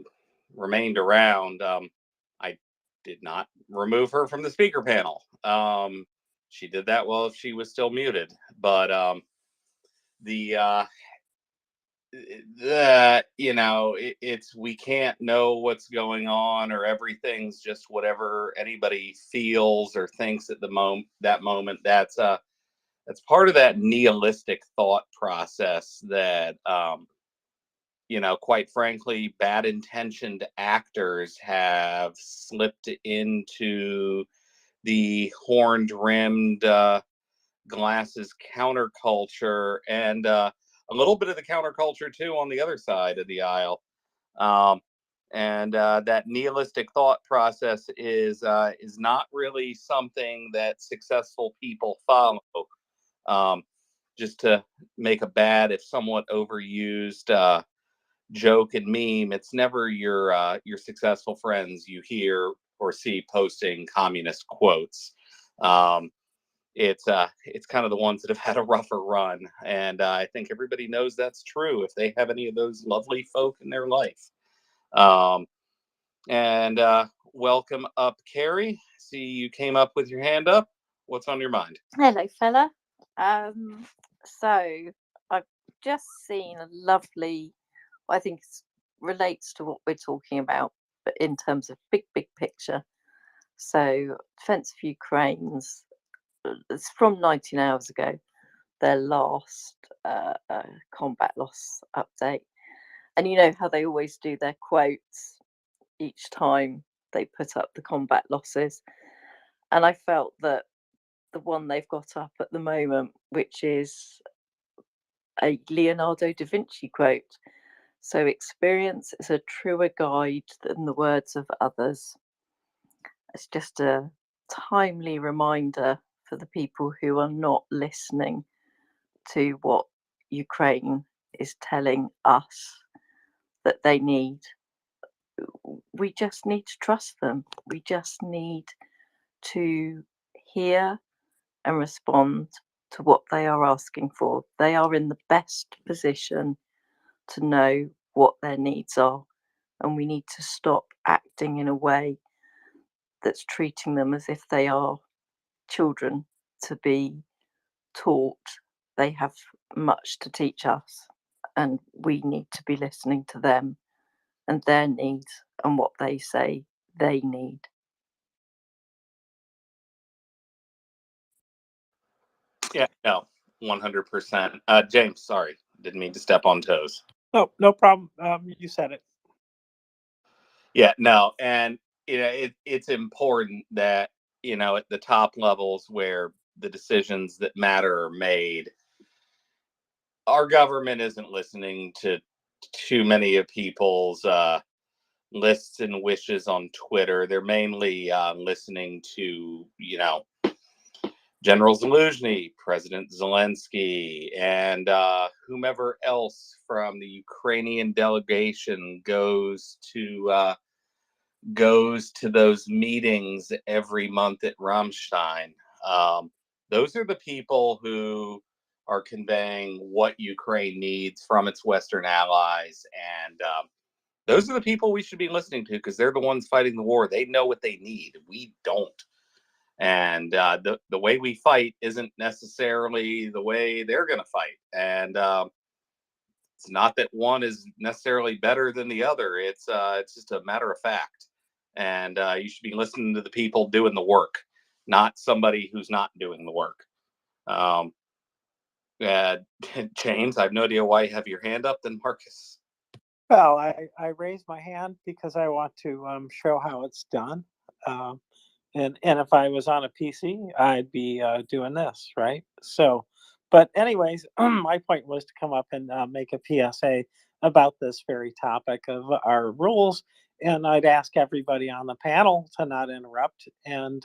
remained around, I did not remove her from the speaker panel. She did that well if she was still muted, but it's we can't know what's going on, or everything's just whatever anybody feels or thinks at that moment. That's part of that nihilistic thought process that quite frankly, bad intentioned actors have slipped into the horned rimmed glasses counterculture, and a little bit of the counterculture too on the other side of the aisle. And that nihilistic thought process is not really something that successful people follow. Just to make a bad, if somewhat overused joke and meme, it's never your successful friends you hear or see posting communist quotes. It's kind of the ones that have had a rougher run, and I think everybody knows that's true if they have any of those lovely folk in their life. And welcome up, Carrie. See, you came up with your hand up. What's on your mind? Hello, fella. So I've just seen a lovely, I think relates to what we're talking about, but in terms of big picture. So Defence of Ukraine's, it's from 19 hours ago, their last combat loss update. And you know how they always do their quotes each time they put up the combat losses. And I felt that the one they've got up at the moment, which is a Leonardo da Vinci quote. So experience is a truer guide than the words of others. It's just a timely reminder for the people who are not listening to what Ukraine is telling us that they need. We just need to trust them. We just need to hear and respond to what they are asking for. They are in the best position to know what their needs are, and we need to stop acting in a way that's treating them as if they are children to be taught. They have much to teach us, and we need to be listening to them and their needs and what they say they need. Yeah, no, 100%. James, sorry, didn't mean to step on toes. Oh, no problem. You said it. Yeah, no, and it's important that at the top levels where the decisions that matter are made, our government isn't listening to too many of people's lists and wishes on Twitter. They're mainly listening to General Zelensky, President Zelensky, and whomever else from the Ukrainian delegation goes to those meetings every month at Ramstein. Those are the people who are conveying what Ukraine needs from its Western allies, and those are the people we should be listening to because they're the ones fighting the war. They know what they need. We don't. And the way we fight isn't necessarily the way they're going to fight. And it's not that one is necessarily better than the other. It's just a matter of fact. And you should be listening to the people doing the work, not somebody who's not doing the work. James, I have no idea why you have your hand up. Then Marcus. Well, I raised my hand because I want to show how it's done. And if I was on a PC, I'd be doing this, right? So, but anyways, my point was to come up and make a PSA about this very topic of our rules. And I'd ask everybody on the panel to not interrupt. And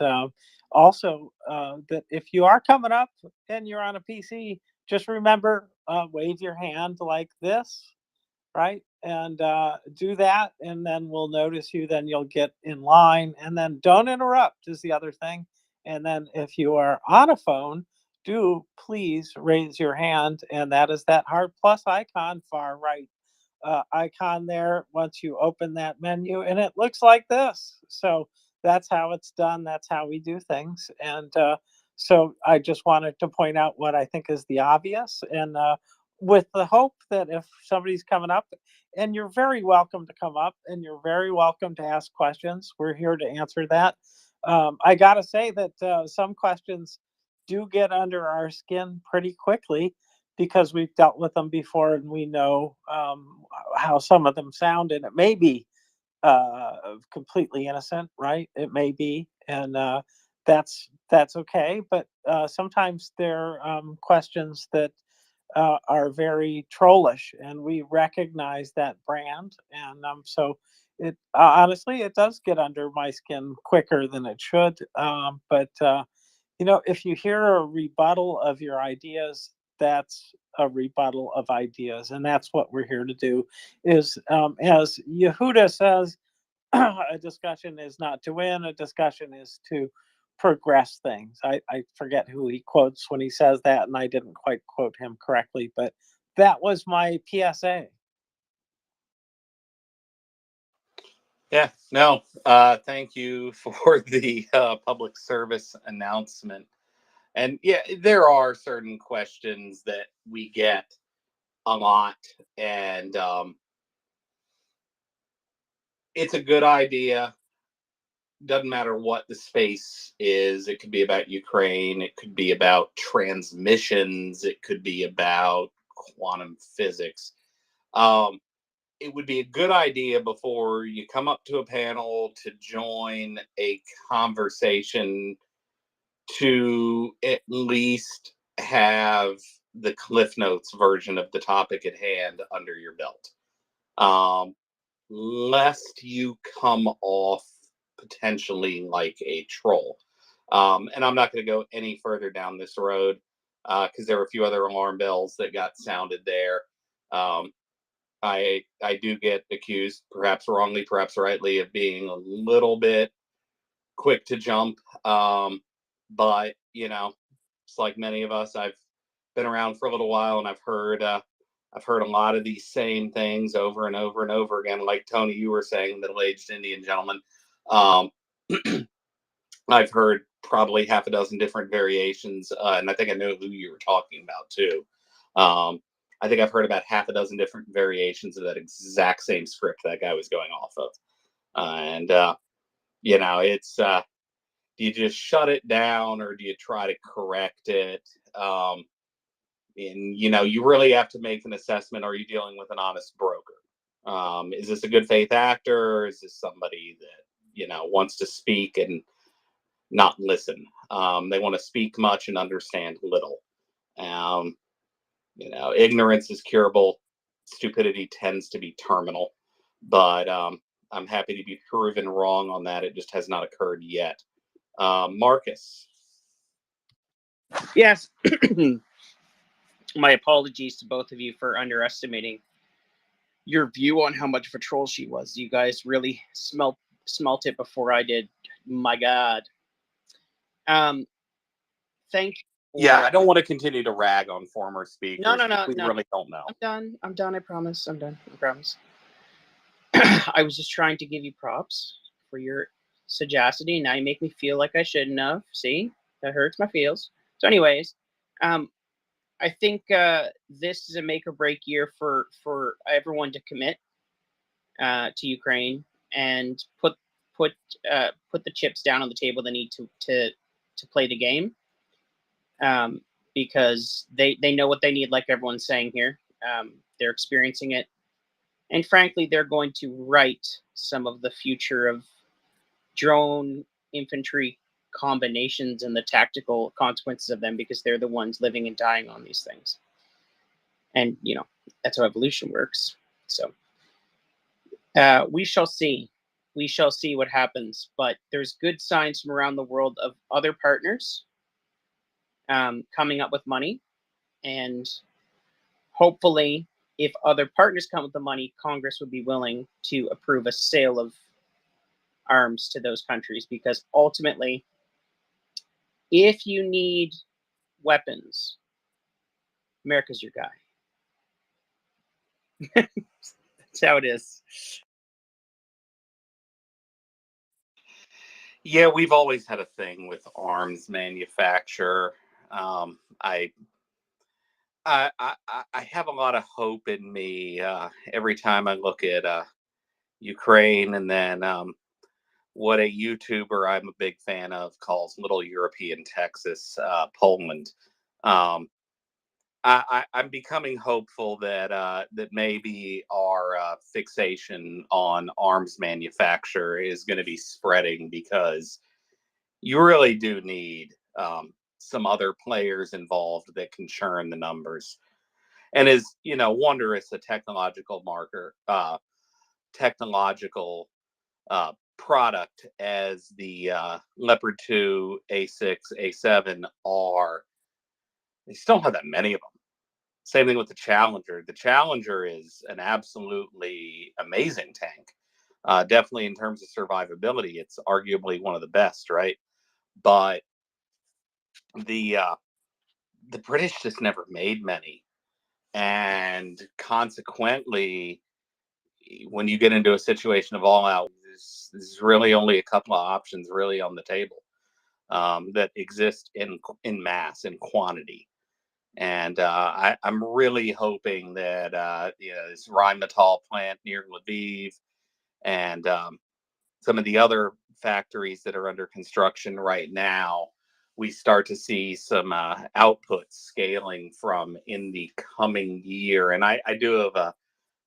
also that if you are coming up and you're on a PC, just remember, wave your hand like this, right? And do that, and then we'll notice you. Then you'll get in line, and then don't interrupt is the other thing. And then if you are on a phone, do please raise your hand, and that is that heart plus icon, far right icon there. Once you open that menu, and it looks like this. So that's how it's done. That's how we do things. And so I just wanted to point out what I think is the obvious, and with the hope that if somebody's coming up, and you're very welcome to come up and you're very welcome to ask questions, we're here to answer that. I gotta say that some questions do get under our skin pretty quickly because we've dealt with them before and we know how some of them sound, and it may be completely innocent, right? It may be, and that's okay. But sometimes there are questions that are very trollish, and we recognize that brand. And so it honestly, it does get under my skin quicker than it should. But if you hear a rebuttal of your ideas, that's a rebuttal of ideas, and that's what we're here to do. Is as Yehuda says, a discussion is not to win, a discussion is to progress things. I forget who he quotes when he says that, and I didn't quite quote him correctly, but that was my PSA. Yeah, no, thank you for the public service announcement. And yeah, there are certain questions that we get a lot, and it's a good idea. Doesn't matter what the space is. It could be about Ukraine. It could be about transmissions. It could be about quantum physics. Um, it would be a good idea before you come up to a panel to join a conversation to at least have the Cliff Notes version of the topic at hand under your belt. Lest you come off potentially like a troll. And I'm not going to go any further down this road because there were a few other alarm bells that got sounded there. Um, I do get accused, perhaps wrongly, perhaps rightly, of being a little bit quick to jump. But you know, it's like many of us. I've been around for a little while, and I've heard a lot of these same things over and over and over again. Like Tony, you were saying, middle-aged Indian gentleman. Um, I've heard probably half a dozen different variations, and I think I know who you were talking about too. I think I've heard about half a dozen different variations of that exact same script that guy was going off of. And you know, it's do you just shut it down or do you try to correct it? And you know, you really have to make an assessment. Are you dealing with an honest broker? Is this a good faith actor, or is this somebody that, you know, wants to speak and not listen? They want to speak much and understand little. You know, ignorance is curable. Stupidity tends to be terminal. But I'm happy to be proven wrong on that. It just has not occurred yet. Marcus. Yes. My apologies to both of you for underestimating your view on how much of a troll she was. You guys really smelt it before I did. My God. Thank you. Yeah, I don't want to continue to rag on former speakers. No. We really don't know. I'm done. I promise. I'm done. I promise. I was just trying to give you props for your sagacity. Now you make me feel like I shouldn't have. See, that hurts my feels. So, anyways, I think this is a make or break year for everyone to commit to Ukraine and put the chips down on the table. They need to play the game because they know what they need. Like everyone's saying here, they're experiencing it, and frankly, they're going to write some of the future of drone infantry combinations and the tactical consequences of them because they're the ones living and dying on these things. And, you know, that's how evolution works. So we shall see. We shall see what happens. But there's good signs from around the world of other partners coming up with money. And hopefully, if other partners come with the money, Congress would be willing to approve a sale of arms to those countries. Because ultimately, if you need weapons, America's your guy. That's how it is. Yeah, we've always had a thing with arms manufacture. I have a lot of hope in me every time I look at Ukraine, and then what a YouTuber I'm a big fan of calls Little European Texas, Poland. I'm becoming hopeful that that maybe our fixation on arms manufacture is going to be spreading, because you really do need some other players involved that can churn the numbers. And as you know, wondrous a technological product as the Leopard 2, A6, A7 are, they still don't have that many of them. Same thing with the Challenger. The Challenger is an absolutely amazing tank. Definitely in terms of survivability, it's arguably one of the best, right? But the British just never made many, and consequently, when you get into a situation of all out, there's really only a couple of options really on the table that exist in mass, in quantity. And I'm really hoping that this Rheinmetall plant near Lviv and some of the other factories that are under construction right now, we start to see some output scaling from in the coming year. And I do have a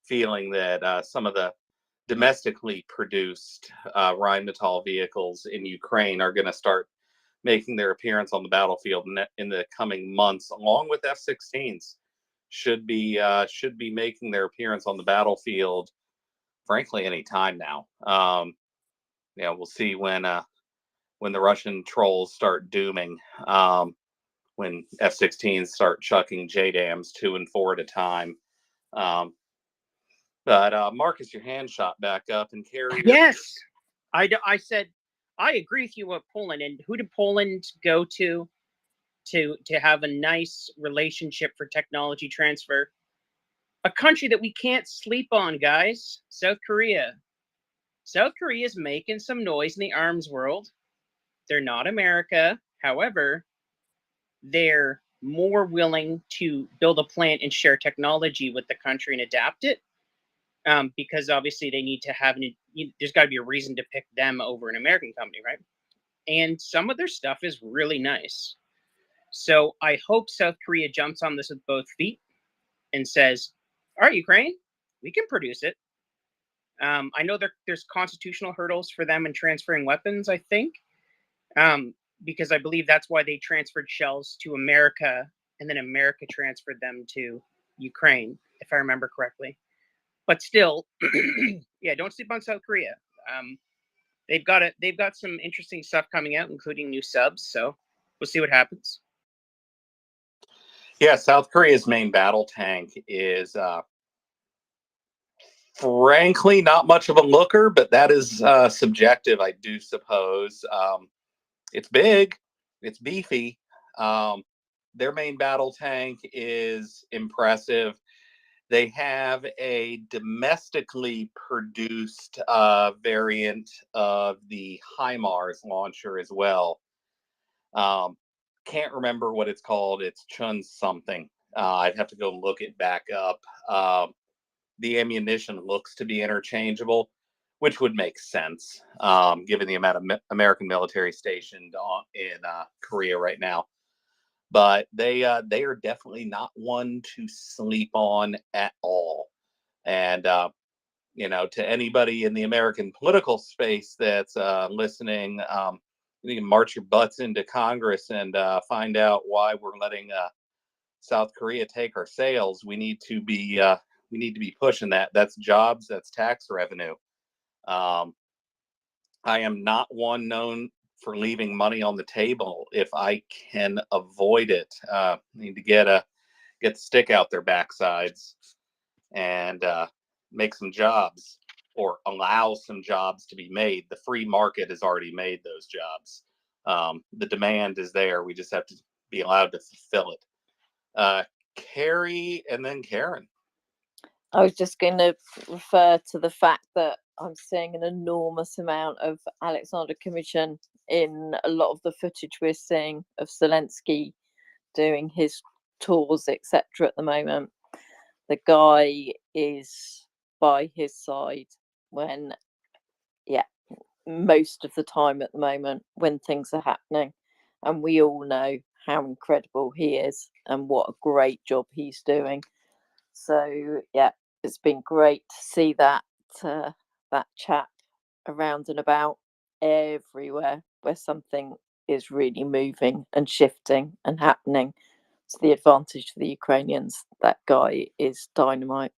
feeling that some of the domestically produced Rheinmetall vehicles in Ukraine are going to start making their appearance on the battlefield in the coming months, along with F-16s. Should be making their appearance on the battlefield, frankly, any time now. We'll see when the Russian trolls start dooming, when F-16s start chucking JDAMs 2 and 4 at a time. But Marcus, your hand shot back up, and Carrie. Yes, I said I agree with you with Poland. And who did Poland go to have a nice relationship for technology transfer? A country that we can't sleep on, guys. South Korea. South Korea is making some noise in the arms world. They're not America. However, they're more willing to build a plant and share technology with the country and adapt it. Because obviously they need to have, there's got to be a reason to pick them over an American company, right? And some of their stuff is really nice. So I hope South Korea jumps on this with both feet and says, all right, Ukraine, we can produce it. I know there's constitutional hurdles for them in transferring weapons, I think, because I believe that's why they transferred shells to America, and then America transferred them to Ukraine, if I remember correctly. But still, yeah, don't sleep on South Korea. They've got some interesting stuff coming out, including new subs. So we'll see what happens. Yeah, South Korea's main battle tank is frankly not much of a looker, but that is subjective, I do suppose. It's big, it's beefy. Their main battle tank is impressive. They have a domestically produced variant of the HIMARS launcher as well. Can't remember what it's called. It's Chun something. I'd have to go look it back up. The ammunition looks to be interchangeable, which would make sense given the amount of American military stationed in Korea right now. But they are definitely not one to sleep on at all. And to anybody in the American political space that's listening, you can march your butts into Congress and find out why we're letting South Korea take our sales. We need to be pushing that. That's jobs. That's tax revenue. I am not one known for leaving money on the table if I can avoid it. Need to get the stick out their backsides and make some jobs, or allow some jobs to be made. The free market has already made those jobs. The demand is there. We just have to be allowed to fulfill it. Carrie, and then Karen. I was just going to refer to the fact that I'm seeing an enormous amount of Alexander Commission in a lot of the footage we're seeing of Zelensky doing his tours, etc. at the moment. The guy is by his side when, most of the time at the moment when things are happening. And we all know how incredible he is and what a great job he's doing. So, it's been great to see that chap around and about everywhere where something is really moving and shifting and happening to the advantage for the Ukrainians. That guy is dynamite.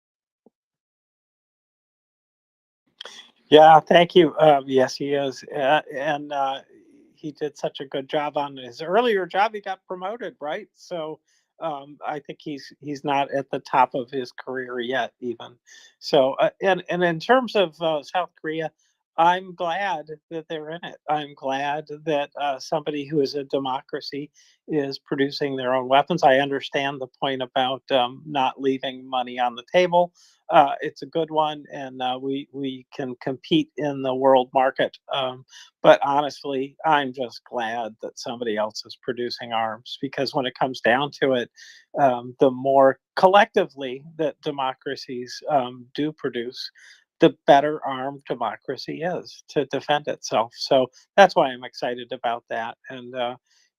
Yeah, thank you. Yes, he is, and he did such a good job on his earlier job. He got promoted, right? So I think he's not at the top of his career yet, even. So and in terms of South Korea, I'm glad that they're in it. I'm glad that somebody who is a democracy is producing their own weapons. I understand the point about not leaving money on the table. It's a good one, and we can compete in the world market. But honestly, I'm just glad that somebody else is producing arms, because when it comes down to it, the more collectively that democracies do produce, the better armed democracy is to defend itself. So that's why I'm excited about that. And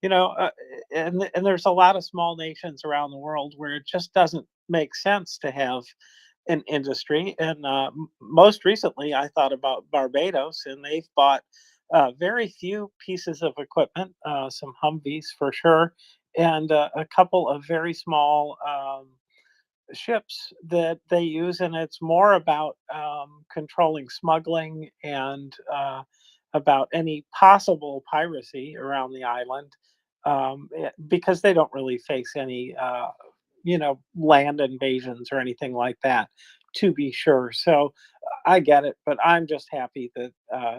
you know, and there's a lot of small nations around the world where it just doesn't make sense to have an industry. And most recently, I thought about Barbados, and they've bought very few pieces of equipment, some Humvees for sure, and a couple of very small ships that they use, and it's more about controlling smuggling and about any possible piracy around the island, because they don't really face any, land invasions or anything like that, to be sure. So I get it, but I'm just happy that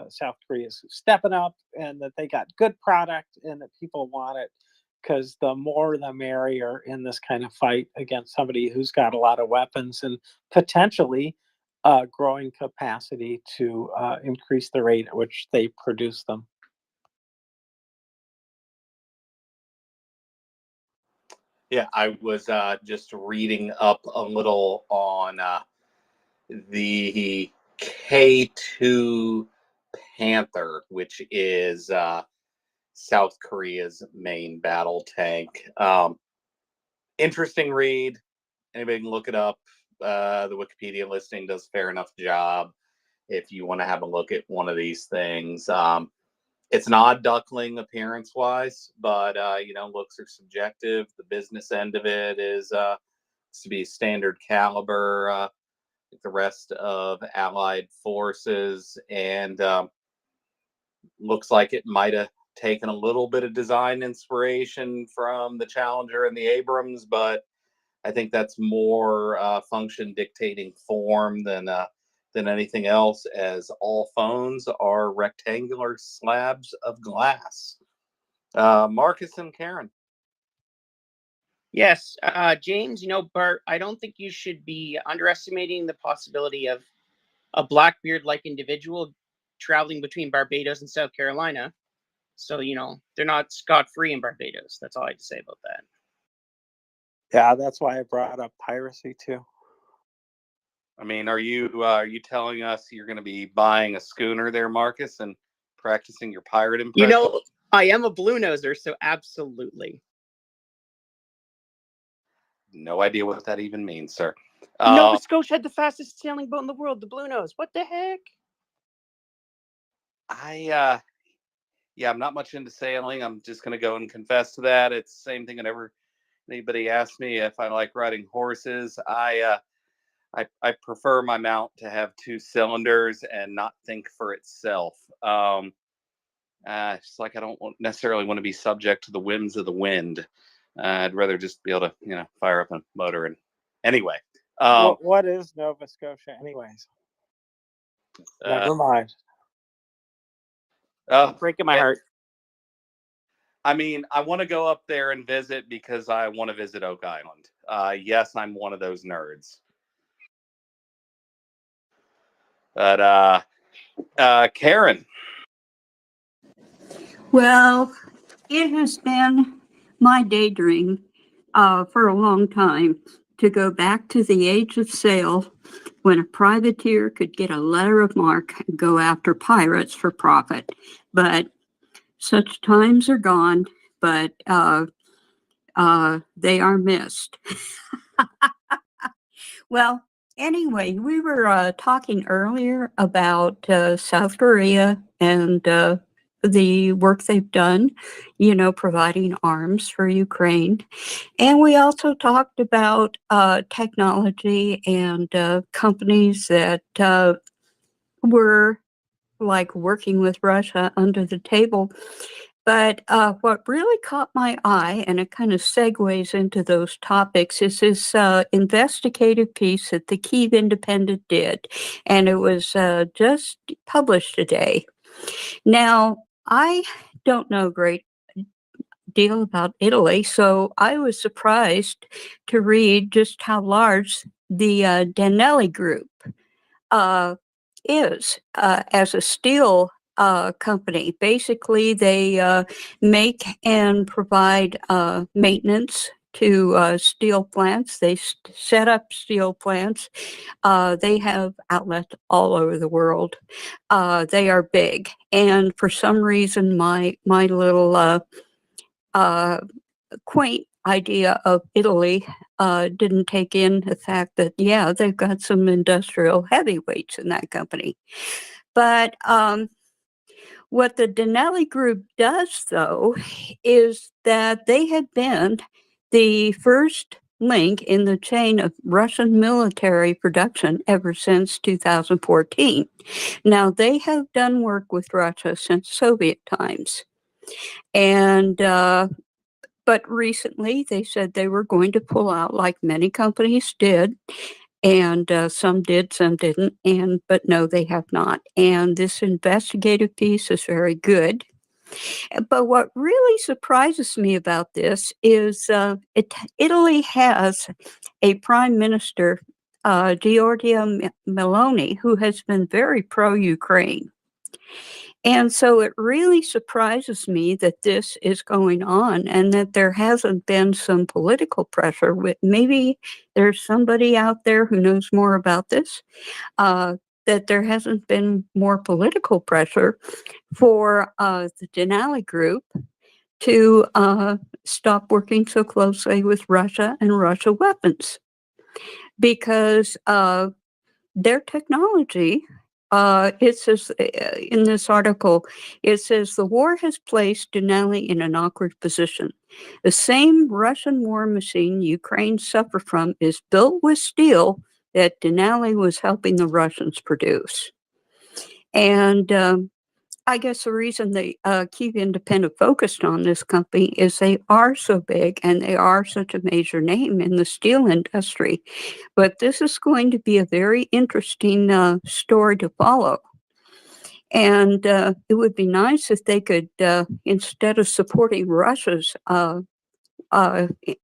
South Korea is stepping up and that they got good product and that people want it, because the more the merrier in this kind of fight against somebody who's got a lot of weapons and potentially growing capacity to increase the rate at which they produce them. Yeah, I was just reading up a little on the K2 Panther, which is South Korea's main battle tank. Interesting read. Anybody can look it up. The Wikipedia listing does a fair enough job if you want to have a look at one of these things. It's an odd duckling appearance-wise, but looks are subjective. The business end of it is to be standard caliber, like the rest of Allied forces, and looks like it might have taken a little bit of design inspiration from the Challenger and the Abrams, but I think that's more function dictating form than anything else, as all phones are rectangular slabs of glass. Marcus and Karen. Yes, James, Bart, I don't think you should be underestimating the possibility of a Blackbeard-like individual traveling between Barbados and South Carolina. So, they're not scot-free in Barbados. That's all I have to say about that. Yeah, that's why I brought up piracy too. I mean, are you telling us you're going to be buying a schooner there, Marcus, and practicing your pirate impression? I am a blue noser, so absolutely. No idea what that even means, sir. Nova Scotia had the fastest sailing boat in the world, the Blue Nose. What the heck? I'm not much into sailing. I'm just going to go and confess to that. It's the same thing whenever anybody asks me if I like riding horses. I prefer my mount to have 2 cylinders and not think for itself. It's like I don't necessarily want to be subject to the whims of the wind. I'd rather just be able to, fire up a motor. And anyway, what is Nova Scotia, anyways? Never mind. Breaking my heart. I mean, I want to go up there and visit because I want to visit Oak Island. Yes, I'm one of those nerds. But Karen. Well, it has been my daydream for a long time to go back to the age of sail, when a privateer could get a letter of marque and go after pirates for profit. But such times are gone, but they are missed. Well, anyway, we were talking earlier about South Korea and the work they've done, providing arms for Ukraine. And we also talked about technology and companies that were like working with Russia under the table. But what really caught my eye, and it kind of segues into those topics, is this investigative piece that the Kyiv Independent did, and it was just published today. Now, I don't know a great deal about Italy, so I was surprised to read just how large the Danelli Group is as a steel company. Basically, they make and provide maintenance to steel plants. They set up steel plants. They have outlets all over the world. They are big, and for some reason, my little quaint idea of Italy didn't take in the fact that, yeah, they've got some industrial heavyweights in that company. But what the Danelli Group does, though, is that they have been the first link in the chain of Russian military production ever since 2014. Now, they have done work with Russia since Soviet times. And but recently, they said they were going to pull out, like many companies did, and some did, some didn't. But no, they have not. And this investigative piece is very good. But what really surprises me about this is Italy has a prime minister, Giorgia Meloni, who has been very pro-Ukraine. And so it really surprises me that this is going on and that there hasn't been some political pressure. Maybe there's somebody out there who knows more about this, that there hasn't been more political pressure for the Denali Group to stop working so closely with Russia and Russia weapons. Because their technology, it says in this article, it says the war has placed Denali in an awkward position. The same Russian war machine Ukraine suffered from is built with steel that Denali was helping the Russians produce. And I guess the reason the Kyiv Independent focused on this company is they are so big and they are such a major name in the steel industry. But this is going to be a very interesting story to follow. And it would be nice if they could, instead of supporting Russia's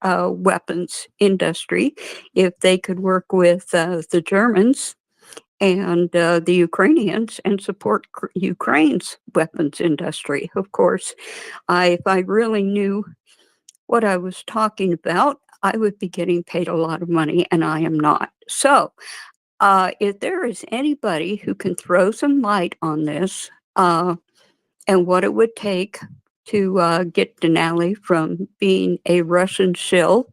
weapons industry, if they could work with the Germans and the Ukrainians and support Ukraine's weapons industry. Of course, if I really knew what I was talking about, I would be getting paid a lot of money, and I am not. So if there is anybody who can throw some light on this and what it would take to get Denali from being a Russian shill,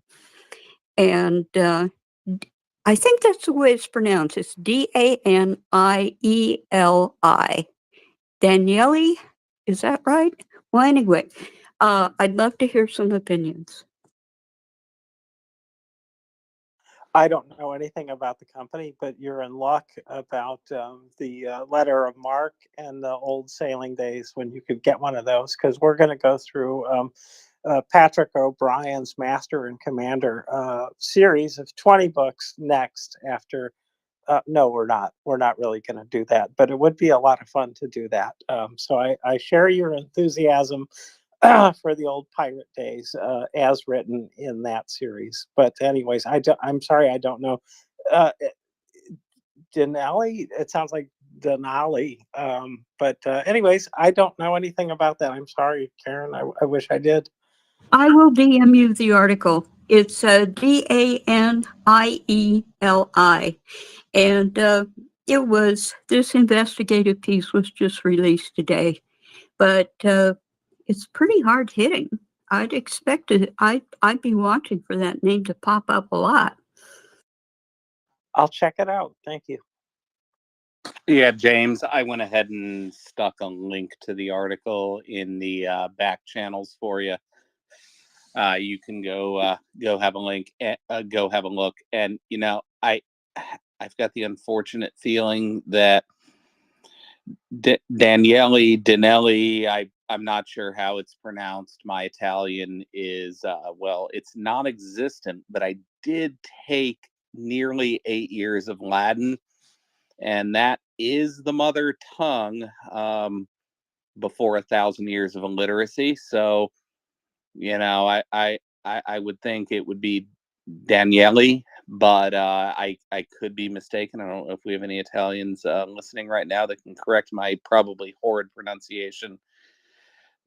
and I think that's the way it's pronounced. It's Danieli. Danieli, is that right? Well, anyway, I'd love to hear some opinions. I don't know anything about the company, but you're in luck about the letter of marque and the old sailing days when you could get one of those, because we're going to go through Patrick O'Brien's Master and Commander series of 20 books next after. No, we're not. We're not really going to do that, but it would be a lot of fun to do that. So I share your enthusiasm for the old pirate days as written in that series. But anyways, I'm sorry, I don't know. Denali, it sounds like Denali. But anyways, I don't know anything about that. I'm sorry, Karen. I wish I did. I will DM you the article. It's Danieli. And it was, this investigative piece was just released today, but it's pretty hard hitting. I'd expect it. I'd be watching for that name to pop up a lot. I'll check it out. Thank you. Yeah, James, I went ahead and stuck a link to the article in the back channels for you. You can go have a link, go have a look. And you know, I've got the unfortunate feeling that Denali, I'm not sure how it's pronounced. My Italian is, well, it's non-existent, but I did take nearly 8 years of Latin, and that is the mother tongue, before 1,000 years of illiteracy. So, I would think it would be Daniele, but I could be mistaken. I don't know if we have any Italians listening right now that can correct my probably horrid pronunciation.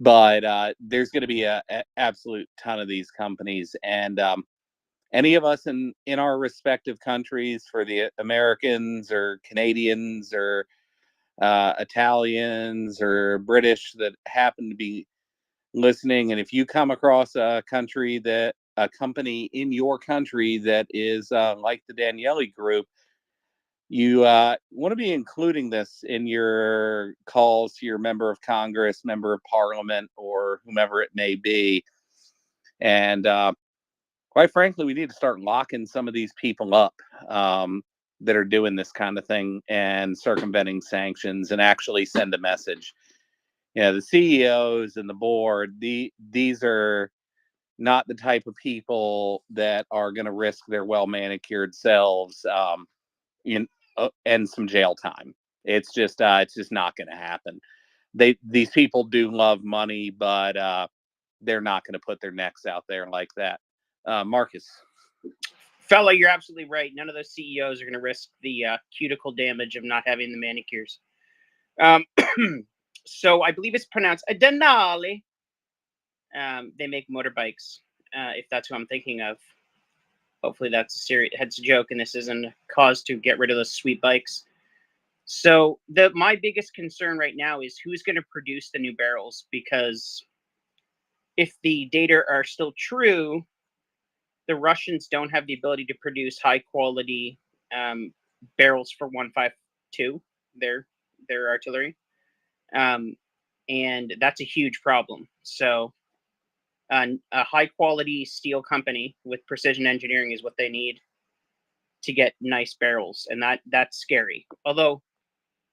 But there's going to be a absolute ton of these companies, and any of us in our respective countries, for the Americans or Canadians or Italians or British that happen to be listening, and if you come across a company in your country that is like the Daniele Group, you want to be including this in your calls to your member of Congress, member of Parliament, or whomever it may be. And quite frankly, we need to start locking some of these people up that are doing this kind of thing and circumventing sanctions, and actually send a message. The CEOs and the board, these are not the type of people that are going to risk their well-manicured selves and some jail time. It's just not going to happen. These people do love money, but they're not going to put their necks out there like that. Marcus. Fella, you're absolutely right. None of those CEOs are going to risk the cuticle damage of not having the manicures. So I believe it's pronounced Denali. They make motorbikes, if that's who I'm thinking of. Hopefully that's a joke, and this isn't a cause to get rid of those sweet bikes. So my biggest concern right now is who's going to produce the new barrels, because if the data are still true, the Russians don't have the ability to produce high quality barrels for 152, their artillery. And that's a huge problem. So a high quality steel company with precision engineering is what they need to get nice barrels, and that's scary. Although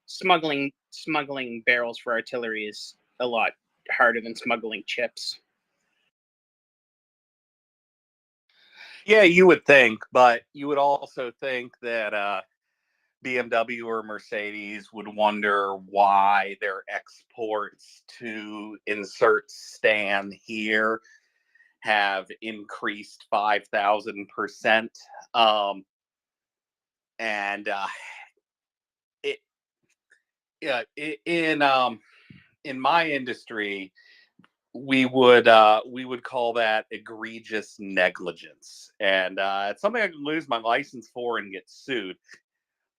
smuggling barrels for artillery is a lot harder than smuggling chips. Yeah, you would think, but you would also think that BMW or Mercedes would wonder why their exports to insert Stan here have increased 5,000%. And in my industry, we would call that egregious negligence, and it's something I could lose my license for and get sued,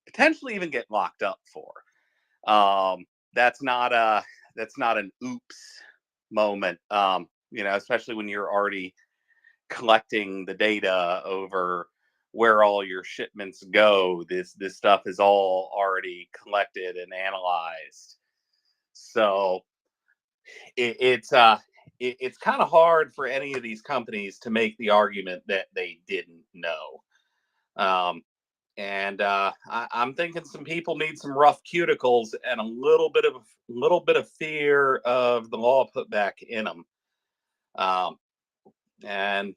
potentially even get locked up for. That's not an oops moment, especially when you're already collecting the data over where all your shipments go. This stuff is all already collected and analyzed. So it's kind of hard for any of these companies to make the argument that they didn't know. And I'm thinking some people need some rough cuticles and a little bit of fear of the law put back in them. And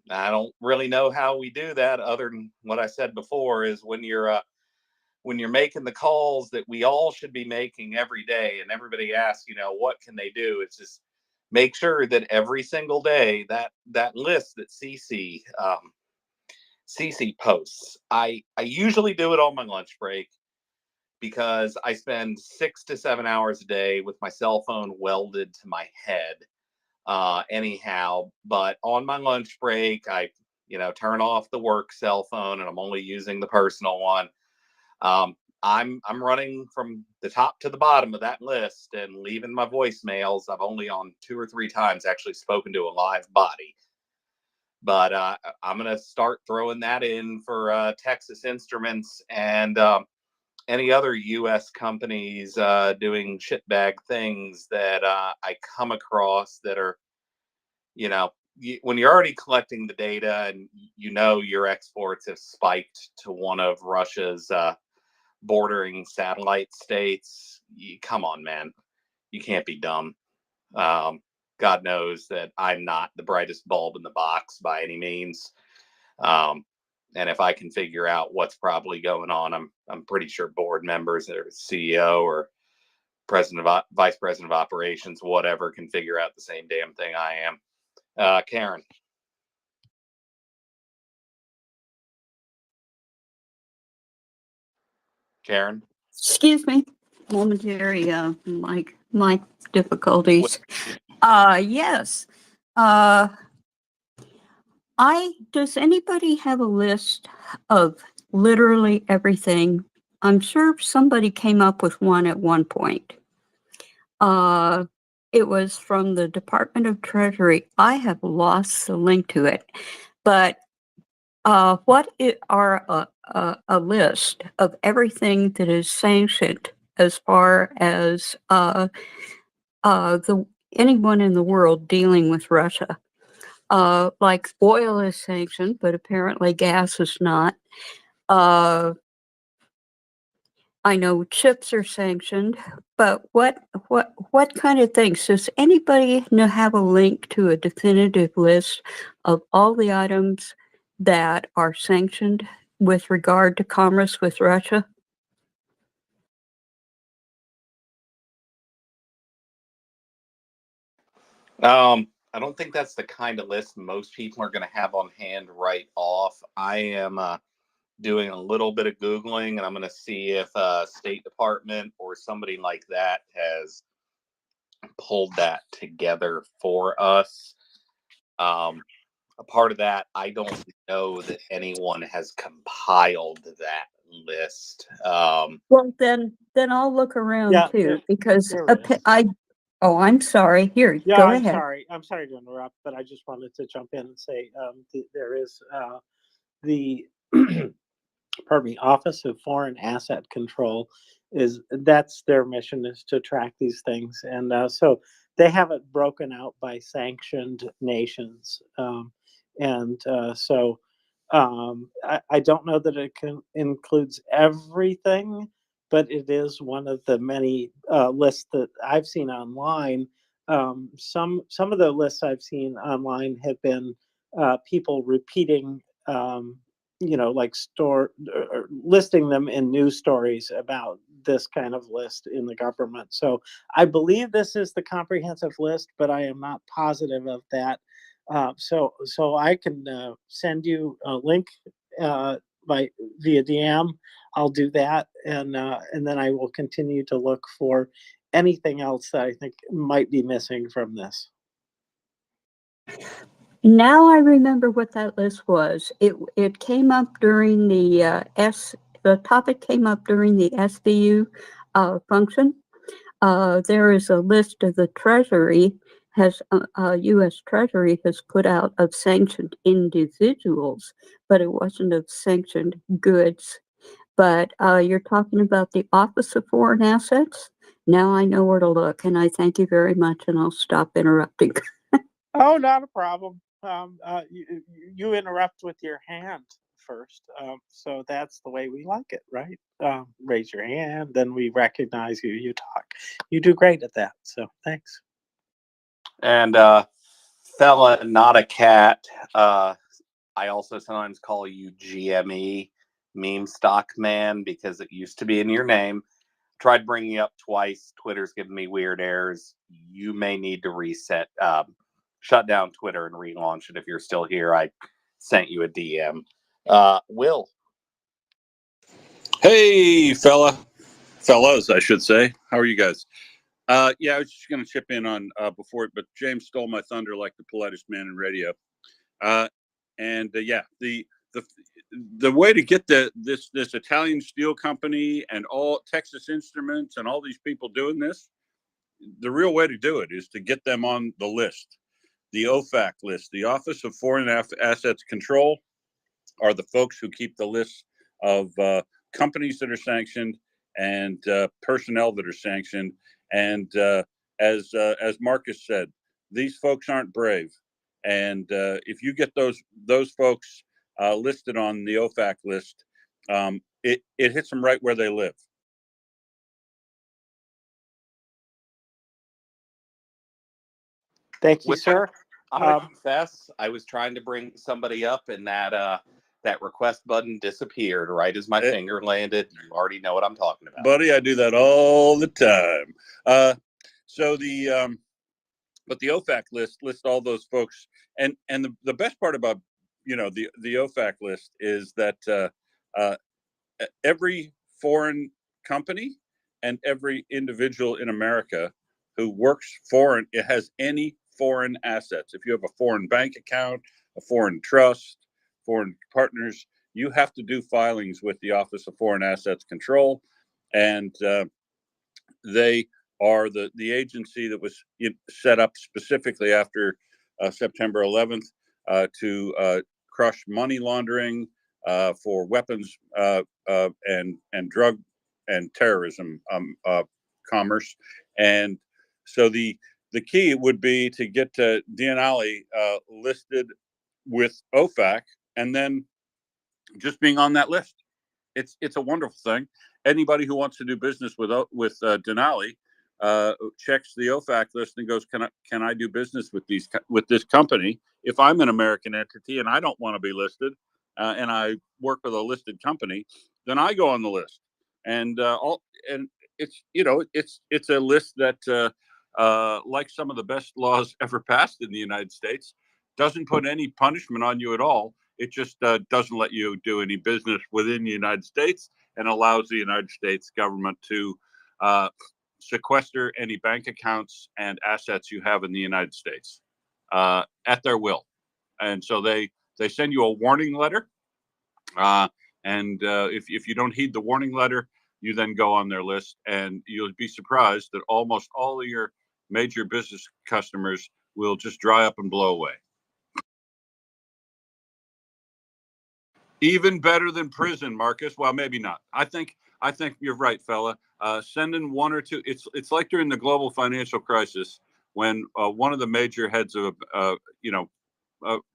I don't really know how we do that, other than what I said before, is when you're making the calls that we all should be making every day, and everybody asks, what can they do? It's just make sure that every single day that list that CC posts, I usually do it on my lunch break, because I spend 6 to 7 hours a day with my cell phone welded to my head. Anyhow, but on my lunch break, I turn off the work cell phone, and I'm only using the personal one. I'm running from the top to the bottom of that list and leaving my voicemails. I've only on 2 or 3 times actually spoken to a live body, but I'm gonna start throwing that in for Texas Instruments and any other U.S. companies doing shitbag things that I come across that are, when you're already collecting the data and your exports have spiked to one of Russia's bordering satellite states, come on, man. You can't be dumb. God knows that I'm not the brightest bulb in the box by any means. And if I can figure out what's probably going on, I'm pretty sure board members or CEO or vice president of operations, whatever, can figure out the same damn thing I am. Karen. Karen. Excuse me, momentary mic difficulties. Yes. Does anybody have a list of literally everything? I'm sure somebody came up with one at one point. It was from the Department of Treasury. I have lost the link to it, but what are a list of everything that is sanctioned as far as anyone in the world dealing with Russia? Like oil is sanctioned, but apparently gas is not. I know chips are sanctioned, but what kind of things? Does anybody have a link to a definitive list of all the items that are sanctioned with regard to commerce with Russia? I don't think that's the kind of list most people are going to have on hand right off. I am doing a little bit of Googling, and I'm going to see if State Department or somebody like that has pulled that together for us. A part of that, I don't know that anyone has compiled that list. Well, then I'll look around Yeah, too, because there it is. I'm sorry. Here, Yeah, go I'm ahead. sorry. I'm sorry to interrupt, but I just wanted to jump in and say there is the pardon me, Office of Foreign Asset Control that's their mission, is to track these things, and so they have it broken out by sanctioned nations, I don't know that it includes everything, but it is one of the many lists that I've seen online. Some of the lists I've seen online have been people repeating, like or listing them in news stories about this kind of list in the government. So I believe this is the comprehensive list, but I am not positive of that. So I can send you a link via DM. I'll do that, and then I will continue to look for anything else that I think might be missing from this. Now I remember what that list was. It came up during the topic came up during the SVU function. There is a list of the Treasury U.S. Treasury has put out of sanctioned individuals, but it wasn't of sanctioned goods. But you're talking about the Office of Foreign Assets. Now I know where to look, and I thank you very much, and I'll stop interrupting. Oh, not a problem. You interrupt with your hand first, so that's the way we like it, right? Raise your hand, then we recognize you. You talk. You do great at that. So thanks. And fella, not a cat. I also sometimes call you GME, meme stock man, because it used to be in your name. Tried bringing you up twice. Twitter's giving me weird errors. You may need to reset, shut down Twitter and relaunch it. If you're still here, I sent you a DM. Will. Hey, fellas, I should say. How are you guys? Yeah, I was just going to chip in on before, but James stole my thunder like the politest man in radio. Yeah, the way to get this Italian steel company and all Texas Instruments and all these people doing this, the real way to do it is to get them on the list, the OFAC list, the Office of Foreign Assets Control, are the folks who keep the list of companies that are sanctioned and personnel that are sanctioned. And as Marcus said, these folks aren't brave. And if you get those folks listed on the OFAC list, it hits them right where they live. Thank you, With- sir. I'm gonna confess, I was trying to bring somebody up, and that request button disappeared right as my finger landed. You already know what I'm talking about, buddy. I do that all the time. So the but the OFAC list lists all those folks, and the best part about the OFAC list is that every foreign company and every individual in America who works foreign, it has any foreign assets. If you have a foreign bank account, a foreign trust, foreign partners, you have to do filings with the Office of Foreign Assets Control, and they are the agency that was set up specifically after September 11th to crush money laundering for weapons and drug and terrorism commerce. And so the key would be to get DNALI listed with OFAC, and then just being on that list. It's a wonderful thing. Anybody who wants to do business with Denali checks the OFAC list and goes, can I do business with this company? If I'm an American entity and I don't want to be listed, and I work with a listed company, then I go on the list. And it's it's a list that like some of the best laws ever passed in the United States, doesn't put any punishment on you at all. It just doesn't let you do any business within the United States, and allows the United States government to sequester any bank accounts and assets you have in the United States at their will. And so they send you a warning letter, and if you don't heed the warning letter, you then go on their list, and you'll be surprised that almost all of your major business customers will just dry up and blow away. Even better than prison, Marcus. Well, maybe not. I think you're right, fella. Sending one or two. It's like during the global financial crisis when one of the major heads of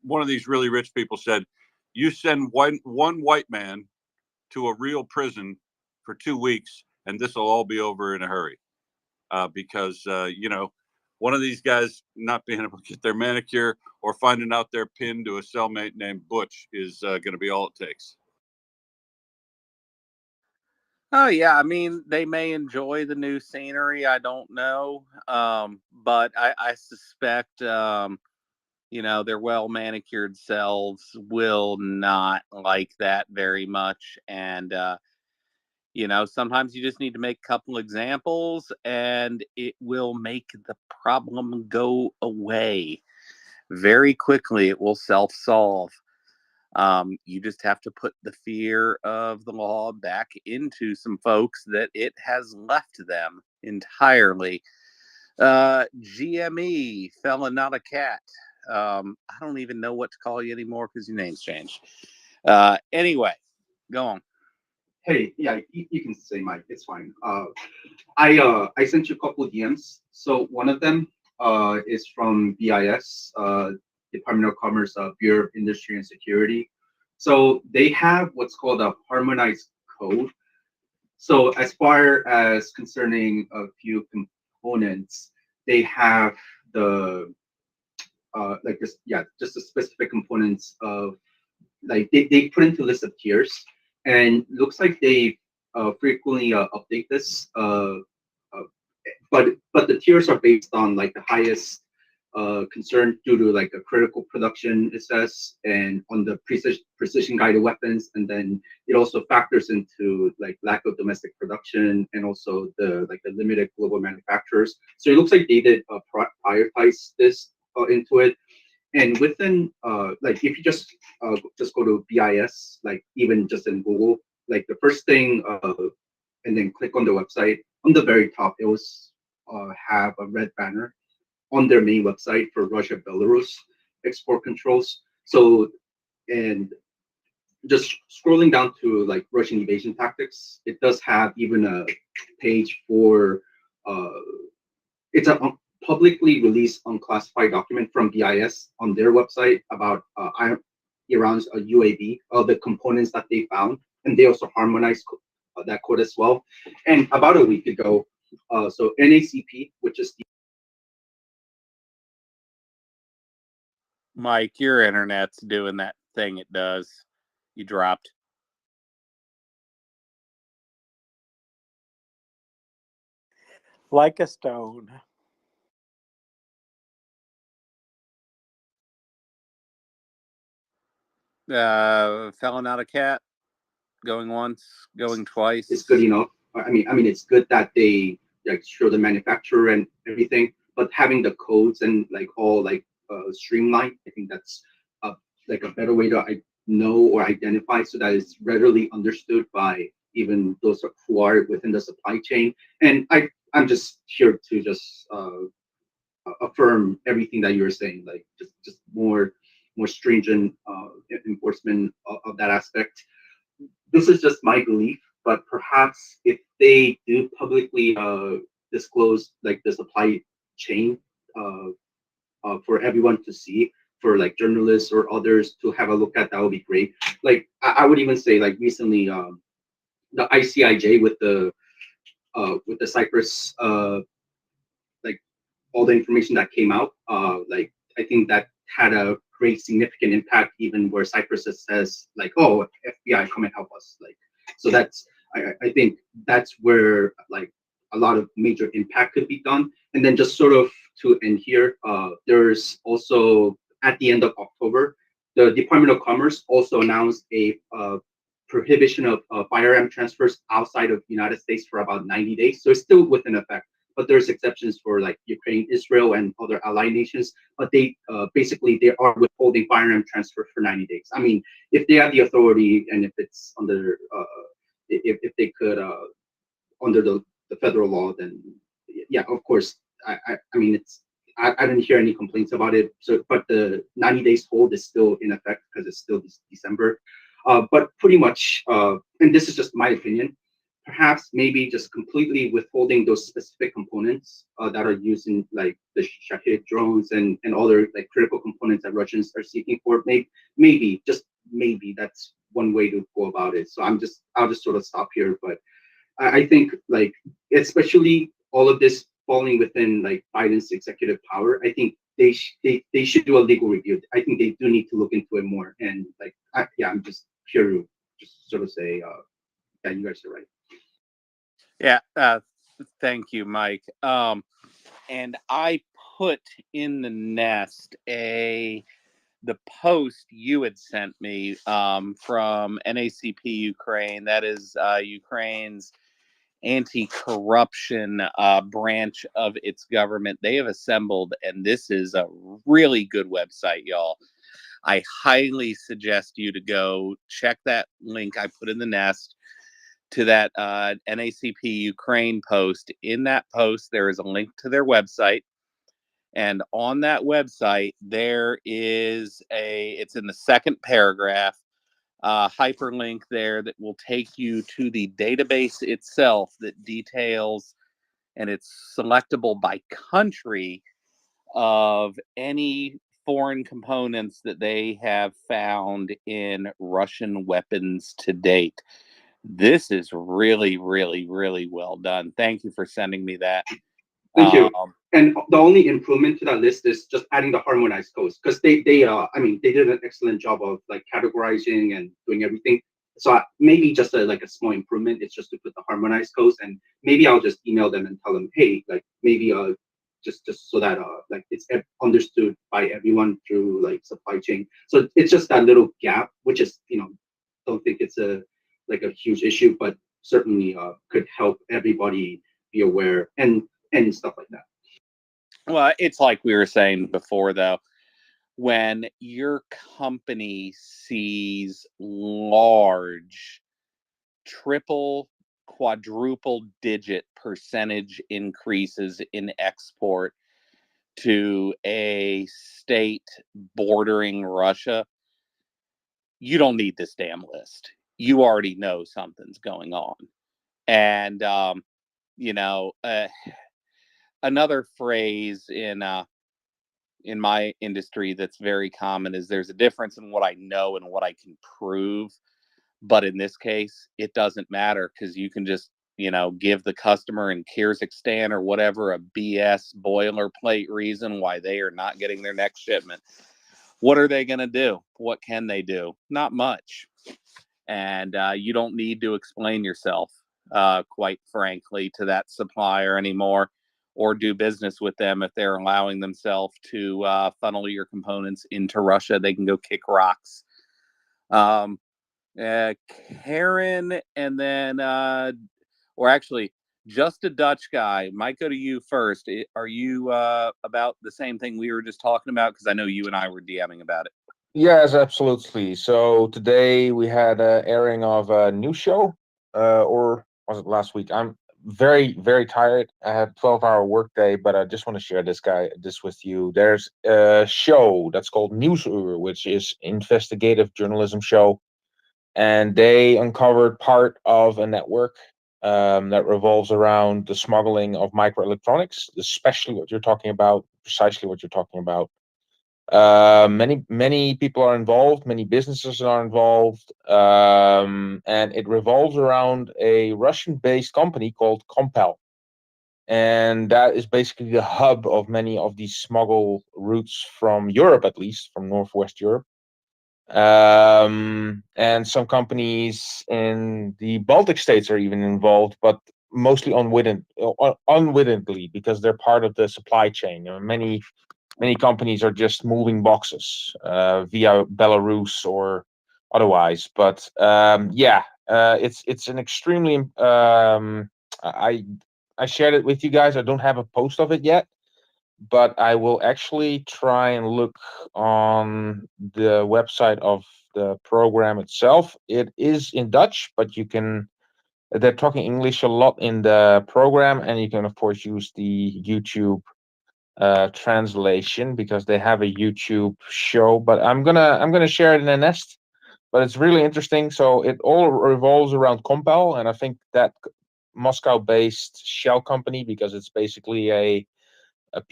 one of these really rich people said, "You send one white man to a real prison for 2 weeks, and this will all be over in a hurry," because one of these guys not being able to get their manicure or finding out they're pinned to a cellmate named Butch is going to be all it takes. Oh yeah, I mean, they may enjoy the new scenery. I don't know, but I suspect their well manicured selves will not like that very much. And sometimes you just need to make a couple examples, and it will make the problem go away very quickly. It will self-solve. You just have to put the fear of the law back into some folks that it has left them entirely. GME, fella, not a cat. I don't even know what to call you anymore because your name's changed. Anyway, go on. Hey, yeah, you can say Mike. It's fine. I sent you a couple of DMs. So one of them is from BIS, Department of Commerce, Bureau of Industry and Security. So they have what's called a harmonized code. So as far as concerning a few components, they have the just the specific components of, like, they put into list of tiers, and looks like they frequently update this. But the tiers are based on like the highest concern due to like a critical production, it says, and on the precision guided weapons, and then it also factors into like lack of domestic production and also the limited global manufacturers. So it looks like they did prioritize this into it. And within like if you just go to BIS, like even just in Google, like the first thing and then click on the website, on the very top it was have a red banner on their main website for Russia Belarus export controls. So, and just scrolling down to like Russian evasion tactics, it does have even a page for it's a publicly released unclassified document from BIS on their website about Iran's UAV, the components that they found, and they also harmonized that code as well. And about a week ago, so NACP, which is the Mike, your internet's doing that thing it does. You dropped. Like a stone. Fell out a cat. Going once, going twice. It's good enough. I mean, it's good that they like show the manufacturer and everything, but having the codes and like all like streamlined, I think that's like a better way to know or identify so that it's readily understood by even those who are within the supply chain. And I'm just here to just affirm everything that you're saying, like just more stringent enforcement of that aspect. This is just my belief, but perhaps if they do publicly disclose like the supply chain for everyone to see, for like journalists or others to have a look at, that would be great. Like I would even say like recently the ICIJ with the Cyprus like all the information that came out, like I think that had a great significant impact, even where Cyprus says like, oh, FBI, come and help us. Like, so that's I think that's where like a lot of major impact could be done. And then just sort of to end here, there's also at the end of October, the Department of Commerce also announced a prohibition of firearm transfers outside of the United States for about 90 days. So it's still within effect, but there's exceptions for like Ukraine, Israel, and other allied nations. But they basically they are withholding firearm transfer for 90 days. I mean, if they have the authority and if it's under, if they could under the federal law, then yeah, of course. I mean, I didn't hear any complaints about it. So, but the 90 days hold is still in effect because it's still December. But pretty much, and this is just my opinion, perhaps maybe just completely withholding those specific components that are used in like the Shahid drones and other like critical components that Russians are seeking for. Maybe just maybe that's one way to go about it. So I'll just sort of stop here. But I think like especially all of this falling within like Biden's executive power, I think they should do a legal review. I think they do need to look into it more. And like I'm just here to just sort of say yeah, you guys are right. Yeah, thank you, Mike. And I put in the nest the post you had sent me from NACP Ukraine. That is Ukraine's anti-corruption branch of its government. They have assembled, and this is a really good website, y'all. I highly suggest you to go check that link I put in the nest to that NACP Ukraine post. In that post, there is a link to their website. And on that website, there is it's in the second paragraph, hyperlink there that will take you to the database itself that details, and it's selectable by country, of any foreign components that they have found in Russian weapons to date. This is really, really, really well done. Thank you for sending me that. Thank you. And the only improvement to that list is just adding the harmonized codes, because they I mean they did an excellent job of like categorizing and doing everything. So maybe just like a small improvement. It's just to put the harmonized codes, and maybe I'll just email them and tell them, hey, like maybe just so that like it's understood by everyone through like supply chain. So it's just that little gap, which is don't think it's a huge issue, but certainly could help everybody be aware and stuff like that. Well, it's like we were saying before, though, when your company sees large triple, quadruple digit percentage increases in export to a state bordering Russia, you don't need this damn list. You already know something's going on. And, another phrase in my industry that's very common is there's a difference in what I know and what I can prove. But in this case, it doesn't matter, because you can just, give the customer in Kyrgyzstan or whatever a BS boilerplate reason why they are not getting their next shipment. what are they going to do? What can they do? Not much. And you don't need to explain yourself, quite frankly, to that supplier anymore, or do business with them if they're allowing themselves to funnel your components into Russia. They can go kick rocks. Karen, and then, or actually, just a Dutch guy. Might go to you first. Are you about the same thing we were just talking about? Because I know you and I were DMing about it. Yes, absolutely. So today we had an airing of a new show, or was it last week? I'm very, very tired. I had a 12-hour workday, but I just want to share this with you. There's a show that's called Nieuwsuur, which is investigative journalism show, and they uncovered part of a network that revolves around the smuggling of microelectronics, especially what you're talking about, precisely what you're talking about. Many people are involved, many businesses are involved, and it revolves around a Russian-based company called Compal, and that is basically the hub of many of these smuggle routes from Europe, at least from Northwest Europe. And some companies in the Baltic states are even involved, but mostly unwittingly, because they're part of the supply chain. Many companies are just moving boxes via Belarus or otherwise. But it's an extremely. I shared it with you guys. I don't have a post of it yet, but I will actually try and look on the website of the program itself. It is in Dutch, but you can. They're talking English a lot in the program, and you can of course use the YouTube translation because they have a YouTube show. But I'm gonna share it in a nest. But it's really interesting. So it all revolves around Compal, and I think that Moscow-based shell company, because it's basically a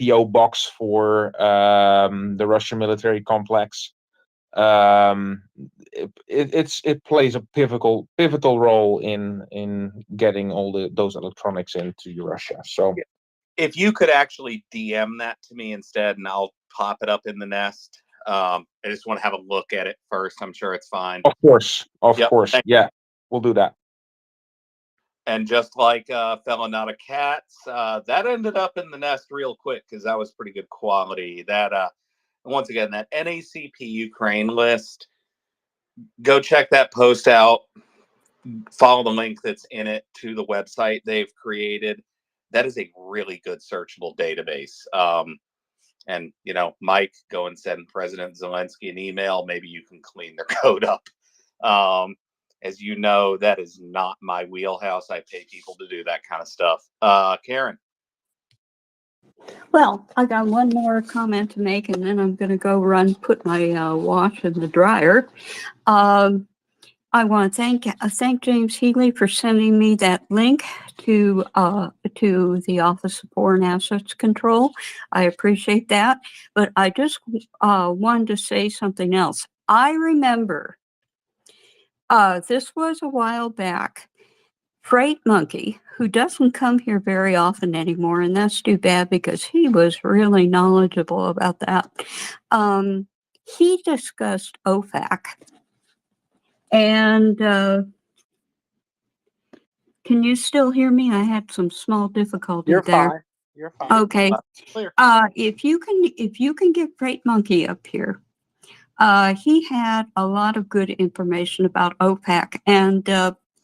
PO box for the Russian military complex. It plays a pivotal role in getting all those electronics into Russia. So if you could actually DM that to me instead, and I'll pop it up in the nest. I just want to have a look at it first. I'm sure it's fine. Of course. Yep. Yeah, we'll do that. And just like Fella Not a Cats, that ended up in the nest real quick because that was pretty good quality. That once again, that NACP Ukraine list, go check that post out. Follow the link that's in it to the website they've created. That is a really good searchable database. And, Mike, go and send President Zelensky an email. Maybe you can clean their code up. As you know, that is not my wheelhouse. I pay people to do that kind of stuff. Karen. Well, I got one more comment to make, and then I'm going to go put my wash in the dryer. I want to thank James Healy for sending me that link to the Office of Foreign Assets Control. I appreciate that. But I just wanted to say something else. I remember this was a while back. Freight Monkey, who doesn't come here very often anymore, and that's too bad because he was really knowledgeable about that. He discussed OFAC. And can you still hear me? I had some small difficulty You're there. fine. You're fine. Okay. Clear. If you can get Freight Monkey up here, he had a lot of good information about OPAC, and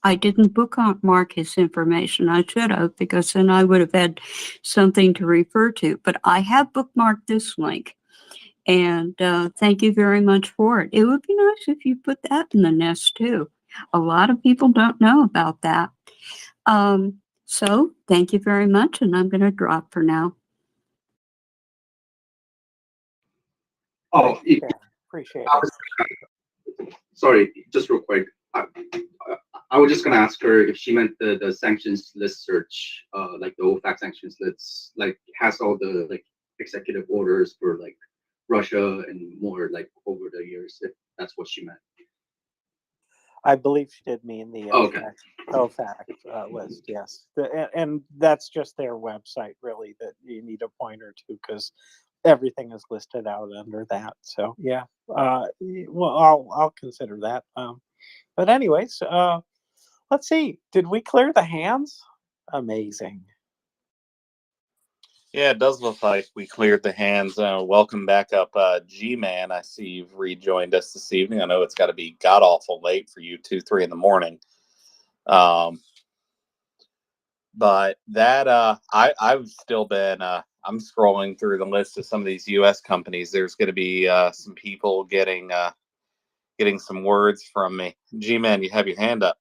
I didn't bookmark his information. I should have, because then I would have had something to refer to. But I have bookmarked this link. And thank you very much for it. It would be nice if you put that in the nest too. A lot of people don't know about that. So thank you very much, and I'm going to drop for now. Oh, appreciate it. Sorry, just real quick. I was just gonna ask her if she meant the sanctions list search, like the OFAC sanctions list, like has all the like executive orders for like Russia and more like over the years, if that's what she meant. I believe she did mean the OFAC list, yes. And that's just their website, really, that you need a pointer to, because everything is listed out under that. So yeah, well, I'll consider that. But anyways, let's see. Did we clear the hands? Amazing. Yeah, it does look like we cleared the hands. Welcome back up, G-Man. I see you've rejoined us this evening. I know it's got to be god awful late for you, 2, 3 in the morning. But that I've still been I'm scrolling through the list of some of these U.S. companies. There's going to be some people getting some words from me. G-Man, you have your hand up.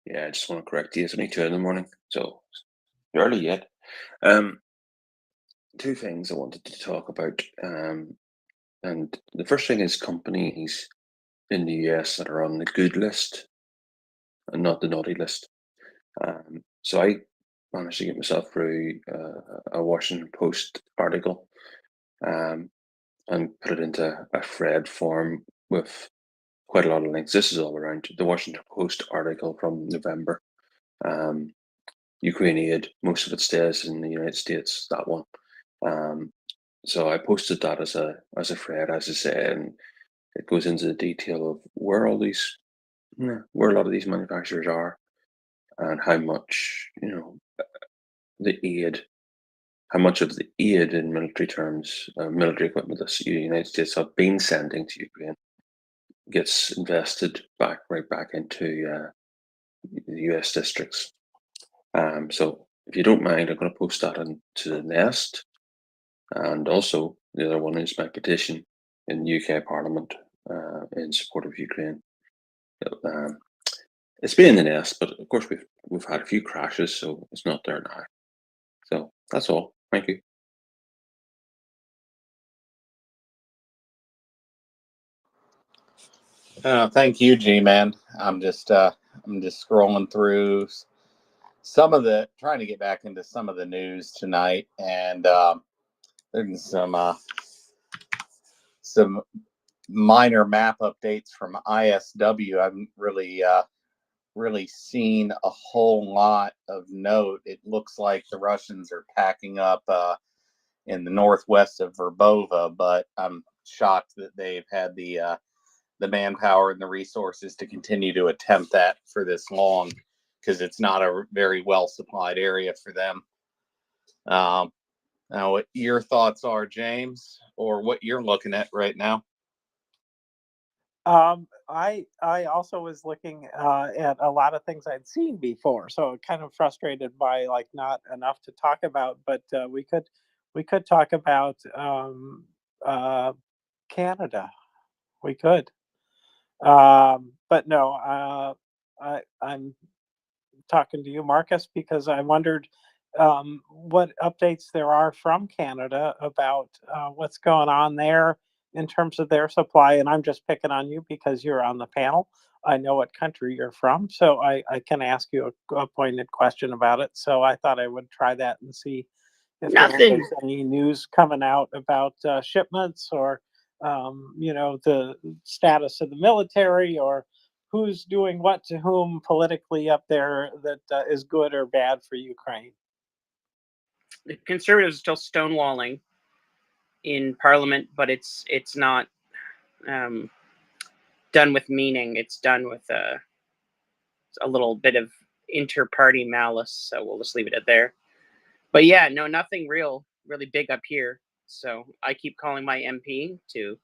Yeah, I just want to correct you. It's only 2 in the morning, so early yet. Two things I wanted to talk about. And the first thing is companies in the US that are on the good list and not the naughty list. So I managed to get myself through a Washington Post article and put it into a thread form with quite a lot of links. This is all around the Washington Post article from November. Ukraine aid, most of it stays in the United States, that one. So I posted that as a thread, as I say, and it goes into the detail of where a lot of these manufacturers are and how much, the aid, how much of the aid in military terms, military equipment that the United States have been sending to Ukraine gets invested right back into the US districts. So if you don't mind, I'm going to post that into the Nest. And also, the other one is my petition in UK Parliament in support of Ukraine. It's been in the Nest, but of course we've had a few crashes, so it's not there now. So that's all. Thank you. Thank you, G-Man. I'm just scrolling through trying to get back into some of the news tonight, and there's some minor map updates from ISW. I haven't really seen a whole lot of note. It looks like the Russians are packing up in the northwest of Verbova, but I'm shocked that they've had the manpower and the resources to continue to attempt that for this long, because it's not a very well supplied area for them. Now, what your thoughts are, James, or what you're looking at right now? I also was looking at a lot of things I'd seen before, so kind of frustrated by like not enough to talk about. But we could talk about Canada. We could, but no. I'm talking to you, Marcus, because I wondered what updates there are from Canada about what's going on there in terms of their supply. And I'm just picking on you because you're on the panel. I know what country you're from, so I can ask you a pointed question about it. So I thought I would try that and see if Nothing. there's any news coming out about shipments or, the status of the military or who's doing what to whom politically up there that is good or bad for Ukraine. The Conservatives are still stonewalling in Parliament, but it's not done with meaning. It's done with a little bit of inter-party malice. So we'll just leave it at there. But yeah, no, nothing really big up here. So I keep calling my MP to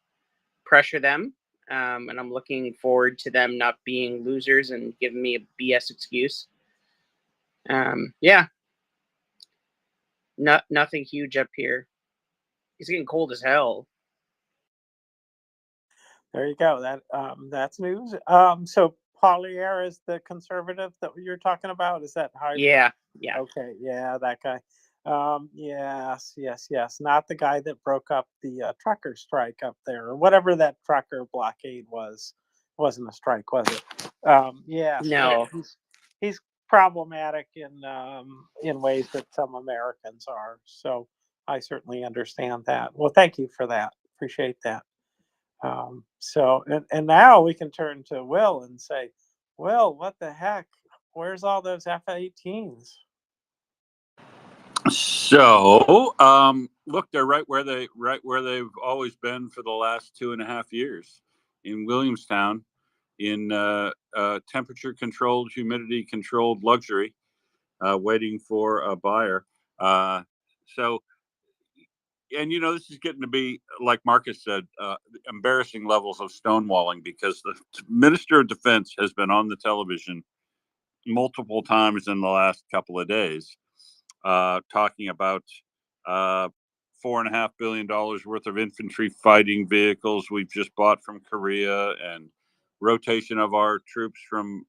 pressure them. And I'm looking forward to them not being losers and giving me a BS excuse. Yeah. Nothing huge up here. It's getting cold as hell. There you go. That's news. So Pollier is the conservative that you're talking about. Is that how? Yeah. Okay. Yeah, that guy. Yes. Not the guy that broke up the trucker strike up there, or whatever that trucker blockade was. Wasn't a strike, was it? Yeah. No. He's problematic in ways that some Americans are. So I certainly understand that. Well, thank you for that. Appreciate that. And now we can turn to Will and say, Will, what the heck? Where's all those F-18s? So, look, they're right where they've always been for the last 2.5 years in Williamstown, in temperature controlled, humidity controlled luxury, waiting for a buyer. So, and this is getting to be, like Marcus said, embarrassing levels of stonewalling, because the Minister of Defense has been on the television multiple times in the last couple of days, talking about $4.5 billion worth of infantry fighting vehicles we've just bought from Korea, and rotation of our troops from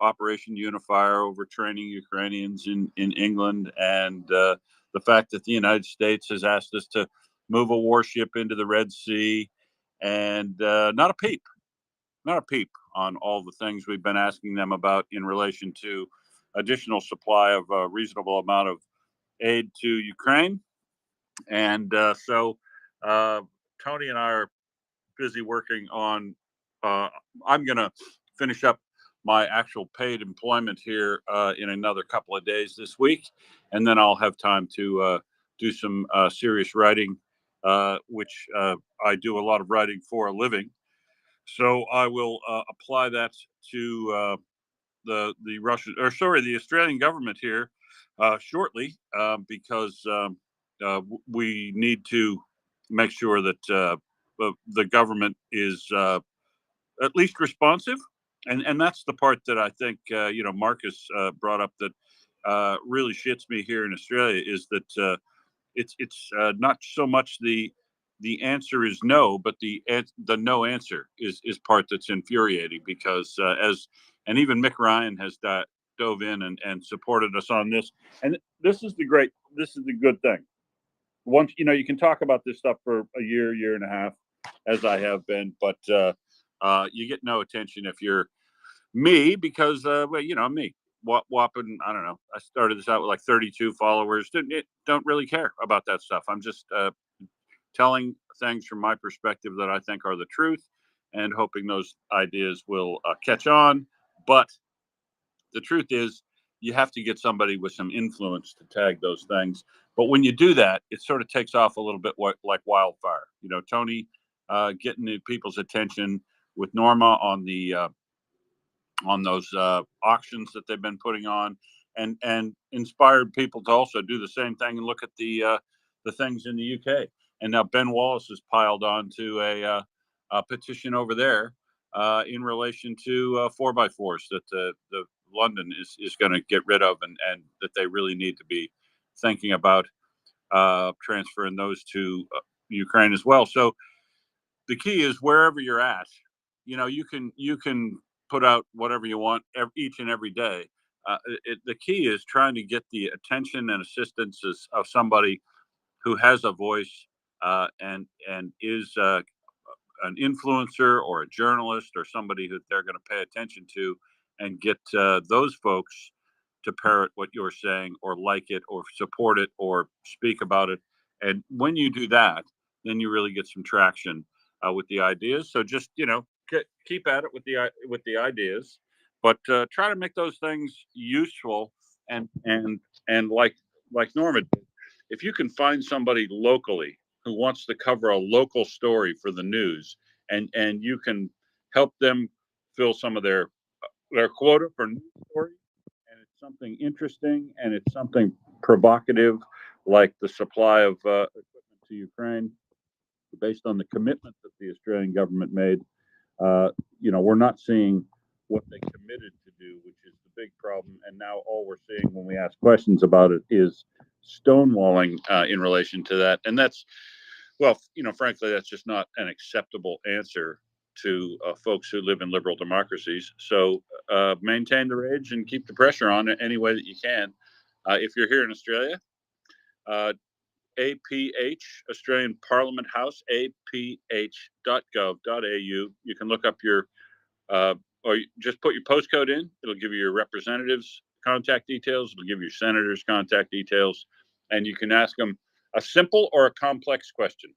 Operation Unifier over training Ukrainians in England, and the fact that the United States has asked us to move a warship into the Red Sea, and not a peep on all the things we've been asking them about in relation to additional supply of a reasonable amount of aid to Ukraine. And so Tony and I are busy working on, I'm going to finish up my actual paid employment here in another couple of days this week. And then I'll have time to do some serious writing, which I do a lot of writing for a living. So I will apply that to the Australian government here shortly, because we need to make sure that the government is at least responsive, and that's the part that I think Marcus brought up that really shits me here in Australia, is that it's not so much the answer is no, but the no answer is part that's infuriating, because and even Mick Ryan has dove in and supported us on this, and this is the good thing. Once you can talk about this stuff for a year and a half, as I have been, but you get no attention if you're me, because me whopping, I don't know, I started this out with like 32 followers, don't really care about that stuff. I'm just telling things from my perspective that I think are the truth, and hoping those ideas will catch on. But the truth is, you have to get somebody with some influence to tag those things. But when you do that, it sort of takes off a little bit like wildfire. Tony getting the people's attention with Norma on those auctions that they've been putting on, and inspired people to also do the same thing and look at the things in the UK. And now Ben Wallace has piled on to a petition over there in relation to 4x4s that the London is going to get rid of, and that they really need to be thinking about transferring those to Ukraine as well. So the key is, wherever you're at, you can put out whatever you want each and every day. The key is trying to get the attention and assistance of somebody who has a voice, and is an influencer or a journalist or somebody that they're going to pay attention to, and get those folks to parrot what you're saying, or like it, or support it, or speak about it. And when you do that, then you really get some traction with the ideas. So just keep at it with the ideas, but try to make those things useful, and like Norma did, if you can find somebody locally who wants to cover a local story for the news, and you can help them fill some of their quota for news stories, and it's something interesting, and it's something provocative, like the supply of equipment to Ukraine, based on the commitment that the Australian government made. We're not seeing what they committed to do, which is the big problem. And now all we're seeing when we ask questions about it is stonewalling in relation to that. And that's, well, frankly, that's just not an acceptable answer to folks who live in liberal democracies. So maintain the rage and keep the pressure on it any way that you can. If you're here in Australia, APH, Australian Parliament House, aph.gov.au. You can look up your, or you just put your postcode in. It'll give you your representatives' contact details. It'll give you your senators' contact details. And you can ask them a simple or a complex question,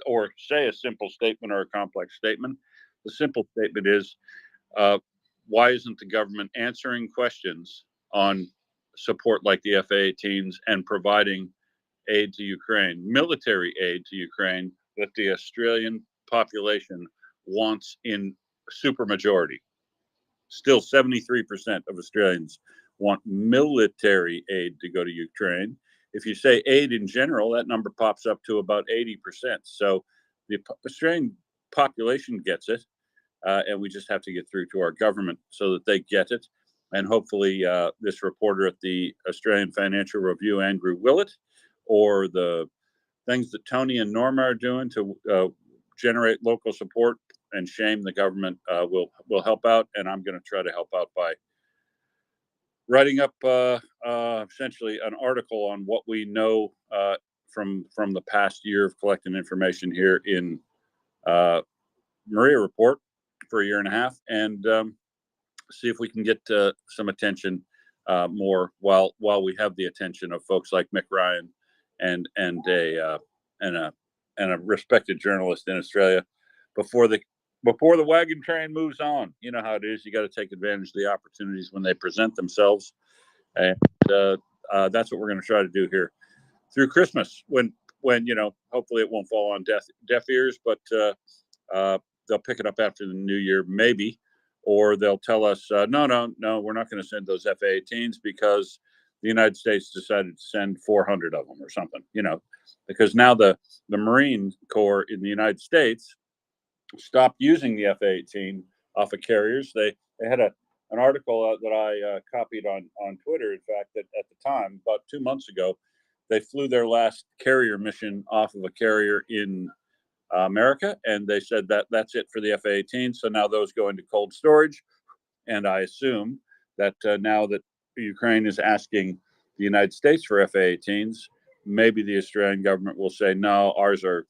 or say a simple statement or a complex statement. The simple statement is, why isn't the government answering questions on support like the F-18s and providing aid to Ukraine, military aid to Ukraine that the Australian population wants in supermajority. Still 73% of Australians want military aid to go to Ukraine. If you say aid in general, that number pops up to about 80%. So the Australian population gets it, and we just have to get through to our government so that they get it. And hopefully this reporter at the Australian Financial Review, Andrew Willett, or the things that Tony and Norma are doing to generate local support and shame the government will help out. And I'm going to try to help out by writing up essentially an article on what we know from the past year of collecting information here in MriyaReport for a year and a half, and see if we can get some attention more while we have the attention of folks like Mick Ryan and a respected journalist in Australia before the wagon train moves on. You know how it is. You got to take advantage of the opportunities when they present themselves, and that's what we're going to try to do here through Christmas. When hopefully it won't fall on deaf ears, but they'll pick it up after the new year, maybe, or they'll tell us, no, we're not going to send those F-18s because the United States decided to send 400 of them or something, because now the Marine Corps in the United States stopped using the F-18 off of carriers. They had an article that I copied on Twitter, in fact, that at the time, about 2 months ago, they flew their last carrier mission off of a carrier in America, and they said that that's it for the F-18. So now those go into cold storage, and I assume that now that Ukraine is asking the United States for F-18s, maybe the Australian government will say, no, ours are,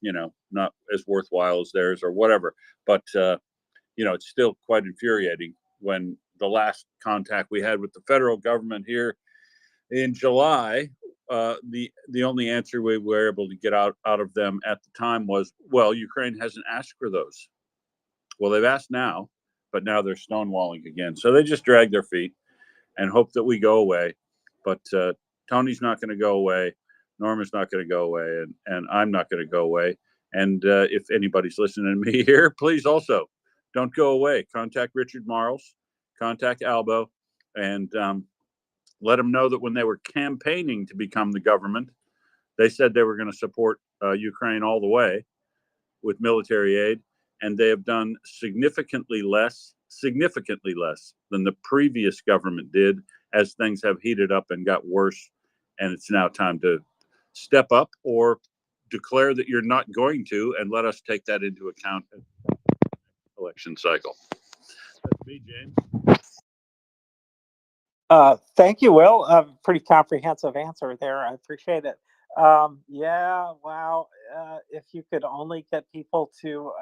not as worthwhile as theirs or whatever. But, it's still quite infuriating when the last contact we had with the federal government here in July, the only answer we were able to get out of them at the time was, well, Ukraine hasn't asked for those. Well, they've asked now, but now they're stonewalling again. So they just drag their feet and hope that we go away. But Tony's not going to go away. Norma's not going to go away. And I'm not going to go away. And if anybody's listening to me here, please also don't go away. Contact Richard Marles, contact Albo, and let them know that when they were campaigning to become the government, they said they were going to support Ukraine all the way with military aid, and they have done significantly less than the previous government did as things have heated up and got worse. And it's now time to step up or declare that you're not going to, and let us take that into account in the election cycle. That's me, James. Thank you, Will. Pretty comprehensive answer there. I appreciate it. Yeah, wow. If you could only get people to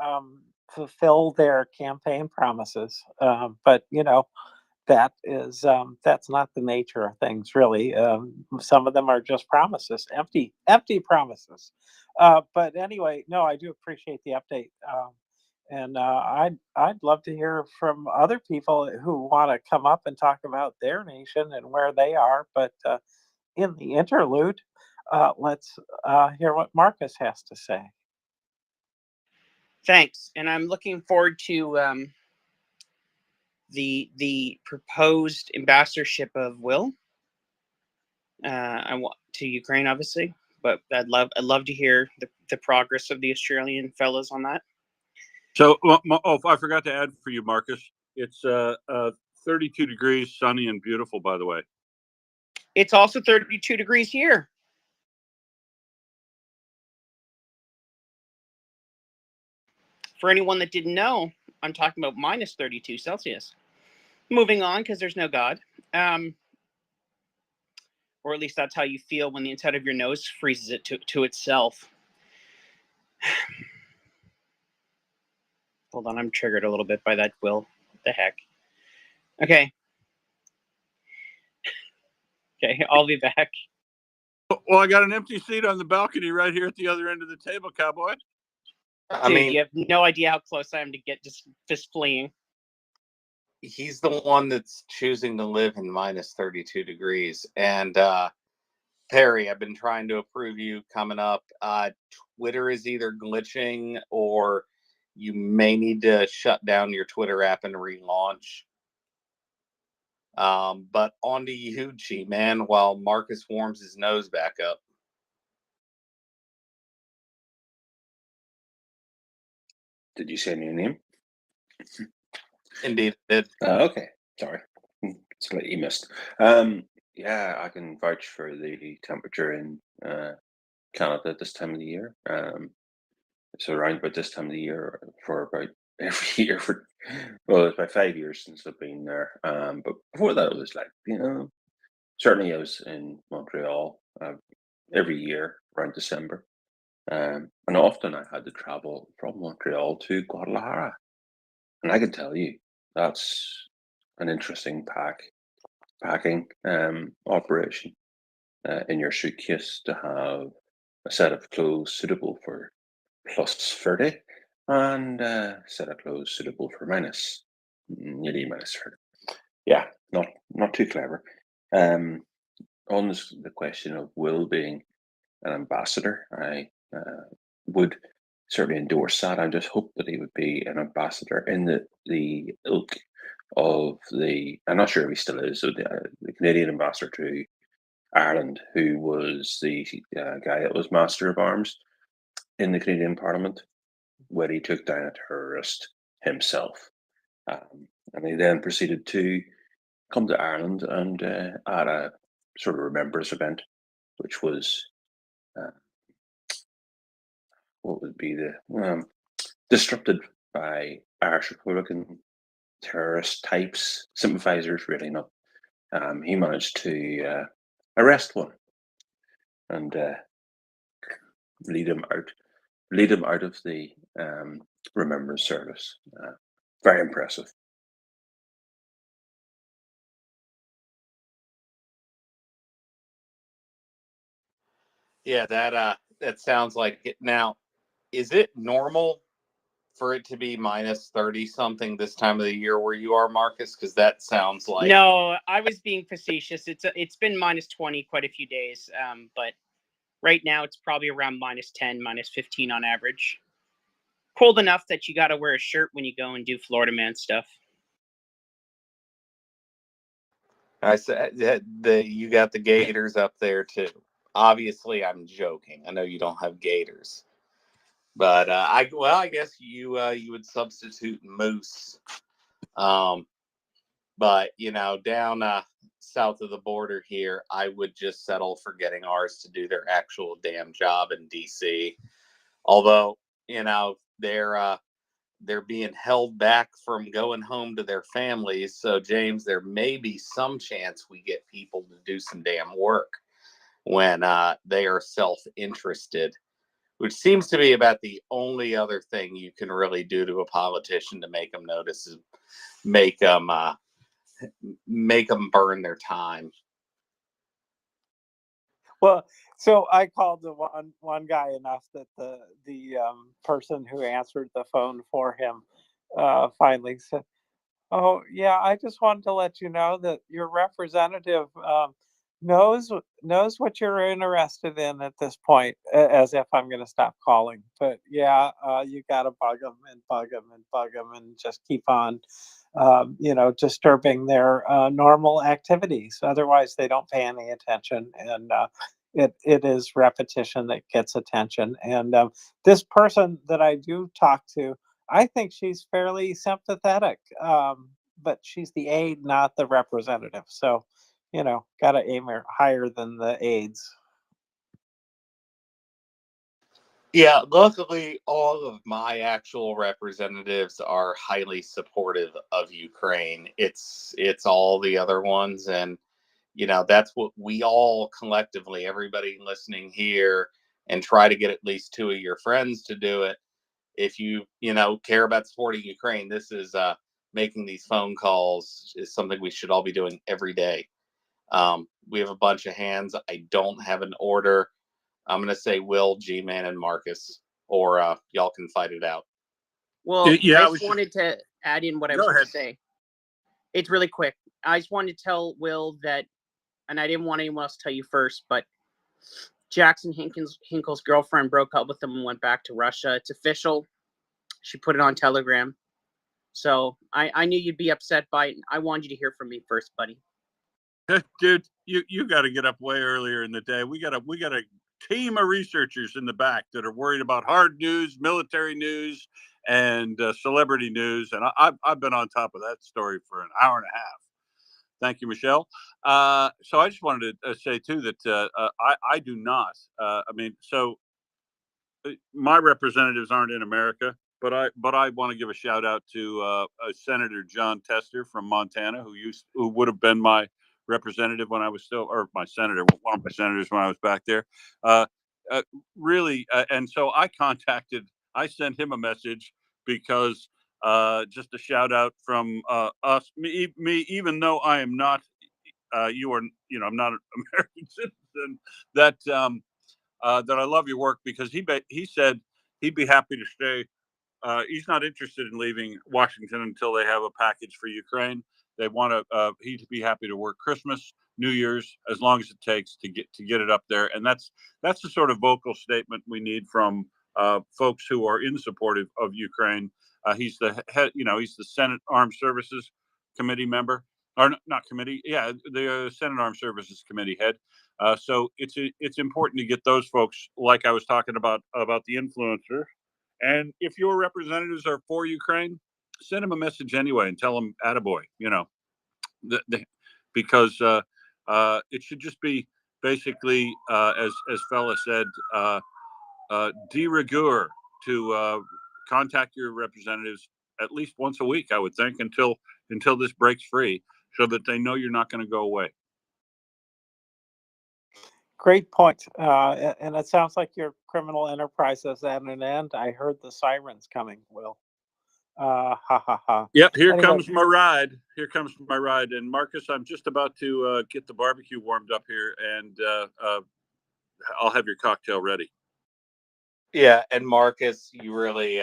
fulfill their campaign promises, but that is that's not the nature of things, really. Some of them are just promises, empty promises. But anyway, no, I do appreciate the update. And I'd love to hear from other people who want to come up and talk about their nation and where they are. But in the interlude, let's hear what Marcus has to say. Thanks, and I'm looking forward to the proposed ambassadorship of Will. I want to Ukraine, obviously, but I'd love to hear the progress of the Australian fellows on that. So, I forgot to add for you, Marcus. It's 32 degrees, sunny and beautiful, by the way. It's also 32 degrees here. For anyone that didn't know, I'm talking about minus 32 Celsius. Moving on, because there's no God. Or at least that's how you feel when the inside of your nose freezes it to itself. Hold on, I'm triggered a little bit by that, Will. What the heck? Okay. Okay, I'll be back. Well, I got an empty seat on the balcony right here at the other end of the table, cowboy. Dude, you have no idea how close I am to get just fleeing. he's the one that's choosing to live in minus 32 degrees. And Perry, I've been trying to approve you coming up. Twitter is either glitching or you may need to shut down your Twitter app and relaunch. But on to you, G-Man, while Marcus warms his nose back up. Did you say my name? Indeed, it did. Okay, sorry. Slightly missed. Yeah, I can vouch for the temperature in Canada at this time of the year. It's around about this time of the year for about every year for, well, it's about 5 years since I've been there. But before that, it was like, certainly I was in Montreal every year around December. And often I had to travel from Montreal to Guadalajara. And I can tell you, that's an interesting packing operation in your suitcase to have a set of clothes suitable for plus 30 and a set of clothes suitable for nearly minus 30. Yeah, not too clever. On the question of Will being an ambassador, I would certainly endorse that. I just hope that he would be an ambassador in the ilk of I'm not sure if he still is, so the Canadian ambassador to Ireland, who was the guy that was Master of Arms in the Canadian Parliament, where he took down a terrorist himself. And he then proceeded to come to Ireland and at a sort of remembrance event, which was what would be disrupted by Irish Republican terrorist types, sympathizers, really not. He managed to arrest one and lead him out of the remembrance service. Very impressive. Yeah, that sounds like it. Now, is it normal for it to be minus 30 something this time of the year where you are, Marcus? Because that sounds like No, I was being facetious. It's been minus 20 quite a few days, but right now it's probably around minus 10, minus 15 on average. Cold enough that you got to wear a shirt when you go and do Florida man stuff. I said that you got the gators up there too. Obviously, I'm joking. I know you don't have gators, but I guess you would substitute moose. But down south of the border here, I would just settle for getting ours to do their actual damn job in DC. Although they're being held back from going home to their families. So James, there may be some chance we get people to do some damn work when they are self-interested, which seems to be about the only other thing you can really do to a politician to make them notice is make them burn their time. Well, so I called the one guy enough that the person who answered the phone for him finally said, "Oh yeah, I just wanted to let you know that your representative knows what you're interested in at this point." As if I'm going to stop calling, but yeah, you got to bug them and bug them and bug them and just keep on, disturbing their normal activities. Otherwise, they don't pay any attention, and it is repetition that gets attention. And this person that I do talk to, I think she's fairly sympathetic, but she's the aide, not the representative. So, got to aim higher than the aides. Yeah, luckily, all of my actual representatives are highly supportive of Ukraine. It's all the other ones, and that's what we all collectively, everybody listening here, and try to get at least 2 of your friends to do it. If you care about supporting Ukraine, this is making these phone calls is something we should all be doing every day. We have a bunch of hands. I don't have an order. I'm going to say Will, G-Man, and Marcus, or y'all can fight it out. Well, Yeah, I just wanted to add in what I was going to say. It's really quick. I just wanted to tell Will that, and I didn't want anyone else to tell you first, but Jackson Hinkle's girlfriend broke up with him and went back to Russia. It's official. She put it on Telegram. So I knew you'd be upset by it. I wanted you to hear from me first, buddy. Dude, you got to get up way earlier in the day. We got a team of researchers in the back that are worried about hard news, military news, and celebrity news. And I've been on top of that story for an hour and a half. Thank you, Michelle. So I just wanted to say too that I do not. So my representatives aren't in America, but I want to give a shout out to Senator John Tester from Montana, who would have been my representative when I was still, or my senator, one of my senators when I was back there. Really, and so I sent him a message because just a shout out from me, even though I am not, I'm not an American citizen, that that I love your work, because he said he'd be happy to stay. He's not interested in leaving Washington until they have a package for Ukraine. They want to. He'd be happy to work Christmas, New Year's, as long as it takes to get it up there. And that's the sort of vocal statement we need from folks who are in support of Ukraine. He's the head. He's the Senate Armed Services Committee member, or not committee. Yeah, the Senate Armed Services Committee head. So it's important to get those folks, like I was talking about the influencer. And if your representatives are for Ukraine, send them a message anyway and tell them attaboy, because it should just be basically, as Fella said, de rigueur to contact your representatives at least once a week, I would think, until this breaks free, so that they know you're not going to go away. Great point. And it sounds like your criminal enterprise is at an end. I heard the sirens coming, Will. Ha ha ha. Yep, here Anyway. comes my ride. Here comes my ride. And Marcus, I'm just about to get the barbecue warmed up here, and I'll have your cocktail ready. Yeah, and Marcus, you really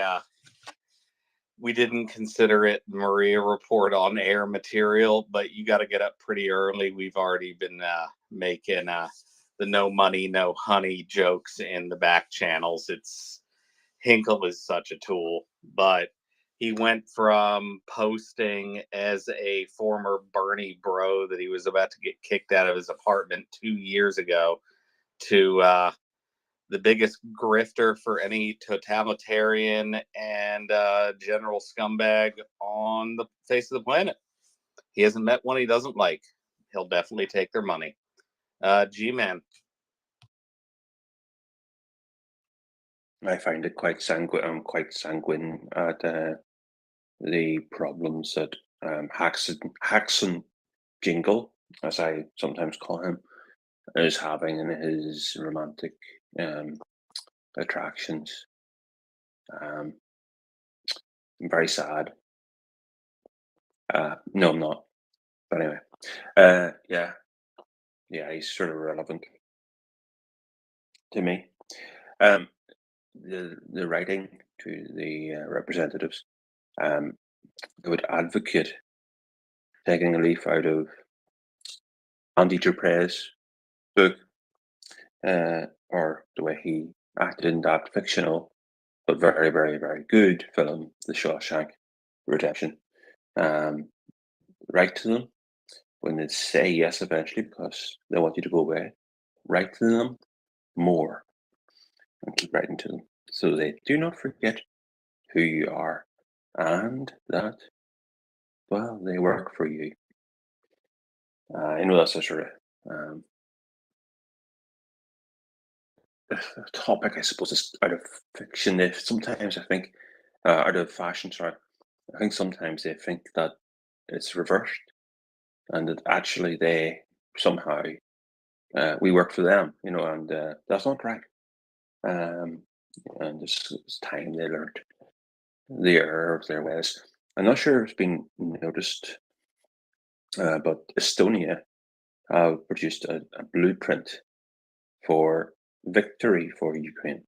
we didn't consider it MriyaReport on air material, but you got to get up pretty early. We've already been making the no money, no honey jokes in the back channels. Hinkle is such a tool, but he went from posting as a former Bernie bro that he was about to get kicked out of his apartment 2 years ago to the biggest grifter for any totalitarian and general scumbag on the face of the planet. He hasn't met one he doesn't like. He'll definitely take their money. G-Man. I find it quite sanguine. I'm quite sanguine at the problems that Haxon Jingle, as I sometimes call him, is having in his romantic attractions. I'm very sad. No, I'm not. But anyway, yeah, he's sort of relevant to me. The writing to the representatives, they would advocate taking a leaf out of Andy Dupre's book, or the way he acted in that fictional but very, very, very good film, The Shawshank Redemption. Write to them when they say yes eventually because they want you to go away. Write to them more and keep writing to them so they do not forget who you are and that, well, they work for you. I know that's a sort of a topic, I suppose, is out of fiction. If sometimes I think, out of fashion, sorry, I think sometimes they think that it's reversed and that actually they somehow we work for them, and that's not right. And it's time they learned the error of their ways. I'm not sure if it's been noticed, but Estonia have produced a blueprint for victory for Ukraine.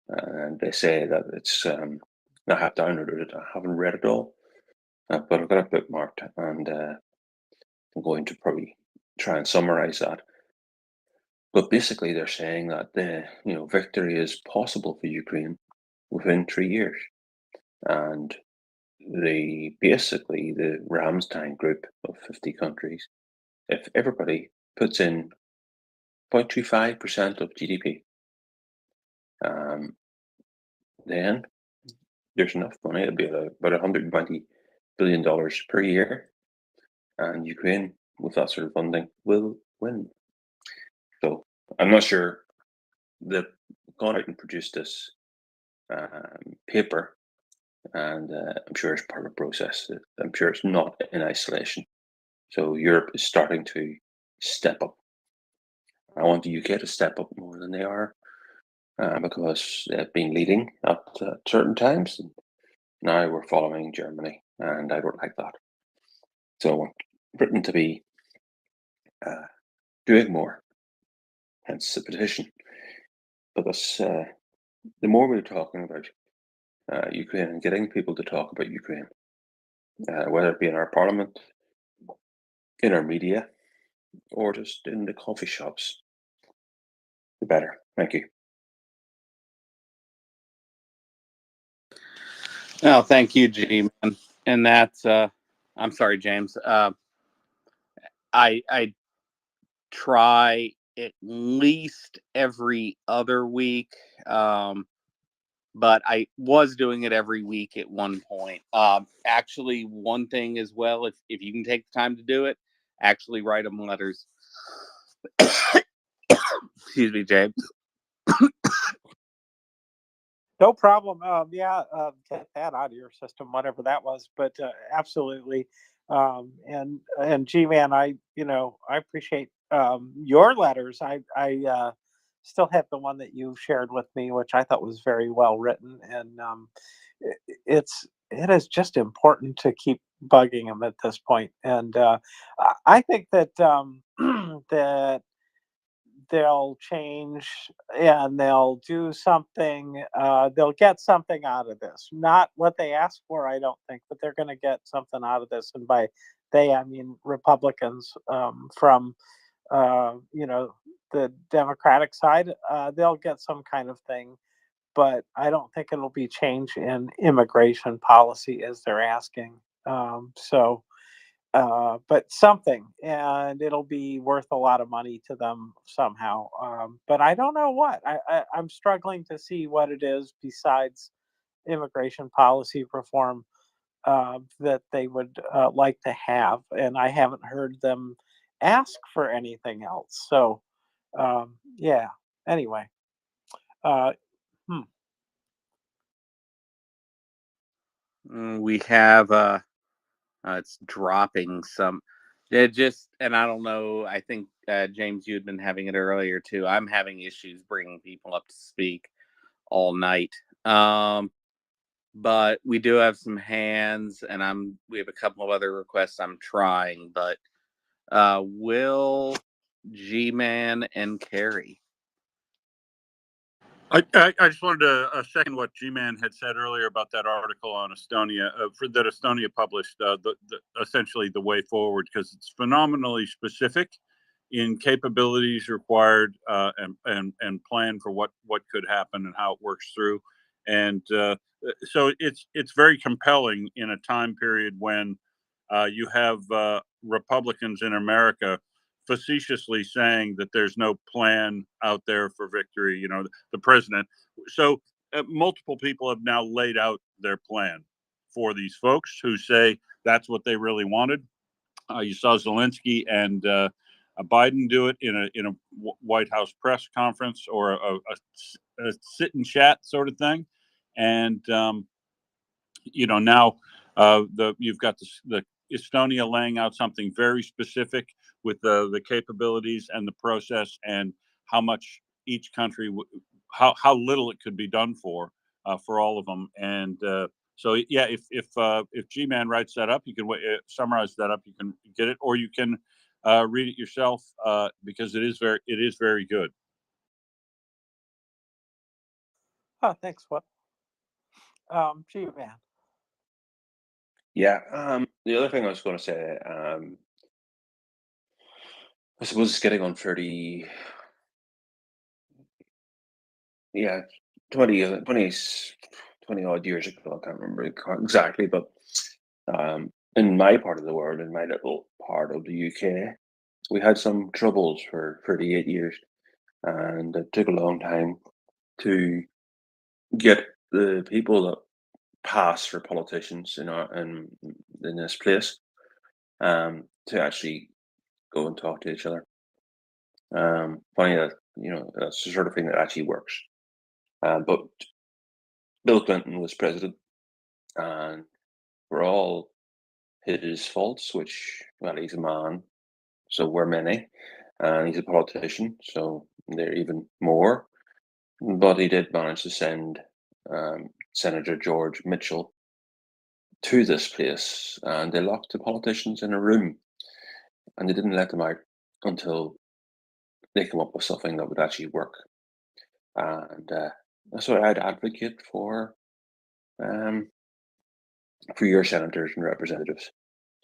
And they say that it's, I have downloaded it, I haven't read it all, but I've got it bookmarked, and I'm going to probably try and summarize that. But basically, they're saying that victory is possible for Ukraine within 3 years, and basically the Ramstein group of 50 countries, if everybody puts in 0.25% of GDP, then there's enough money. It'll be about $120 billion per year, and Ukraine, with that sort of funding, will win. So I'm not sure they've gone out and produced this paper, and I'm sure it's part of a process. I'm sure it's not in isolation. So Europe is starting to step up. I want the UK to step up more than they are, because they've been leading at certain times. And now we're following Germany, and I don't like that. So I want Britain to be doing more, hence the petition. But the more we're talking about Ukraine and getting people to talk about Ukraine, whether it be in our parliament, in our media, or just in the coffee shops, the better. Thank you. No, thank you, G man. And that's I'm sorry, James. I try at least every other week. But I was doing it every week at one point. Actually, one thing as well, if you can take the time to do it, actually write them letters. Excuse me, James. No problem. Get that out of your system, whatever that was. But absolutely. And G-Man, I appreciate your letters. I still have the one that you shared with me, which I thought was very well written, and it is just important to keep bugging them at this point. And I think that that they'll change and they'll do something. They'll get something out of this. Not what they asked for, I don't think, but they're going to get something out of this. And by they, I mean Republicans from the Democratic side. They'll get some kind of thing, but I don't think it'll be change in immigration policy as they're asking. But something, and it'll be worth a lot of money to them somehow. But I don't know what. I'm struggling to see what it is besides immigration policy reform that they would like to have, and I haven't heard them ask for anything else. So, yeah. Anyway, uh, hmm. We have it's dropping some. It just, and I don't know. I think James, you'd been having it earlier too. I'm having issues bringing people up to speak all night. But we do have some hands, and we have a couple of other requests I'm trying. But Will, G-Man, and Carrie. I just wanted to second what G-Man had said earlier about that article on Estonia, that Estonia published, essentially the way forward, because it's phenomenally specific in capabilities required and plan for what could happen and how it works through. And so it's very compelling in a time period when you have Republicans in America facetiously saying that there's no plan out there for victory, the president. So multiple people have now laid out their plan for these folks who say that's what they really wanted. You saw Zelensky and Biden do it in a White House press conference, or a sit and chat sort of thing. And now you've got the Estonia laying out something very specific with the capabilities and the process, and how much each country, how little it could be done for all of them. And so yeah, if G-Man writes that up, you can summarize that up. You can get it, or you can read it yourself, because it is very good. Oh, thanks. What? G-Man. Yeah. The other thing I was going to say, I suppose it's getting on 30, yeah, 20, 20 odd years ago. I can't remember exactly, but in my part of the world, in my little part of the UK, we had some troubles for 38 years, and it took a long time to get the people that pass for politicians in this place to actually go and talk to each other. Funny that that's the sort of thing that actually works. But Bill Clinton was president, and for all his faults, which well, he's a man, so we're many, and he's a politician, so they're even more. But he did manage to send Senator George Mitchell to this place, and they locked the politicians in a room, and they didn't let them out until they come up with something that would actually work. And that's what I'd advocate for your senators and representatives.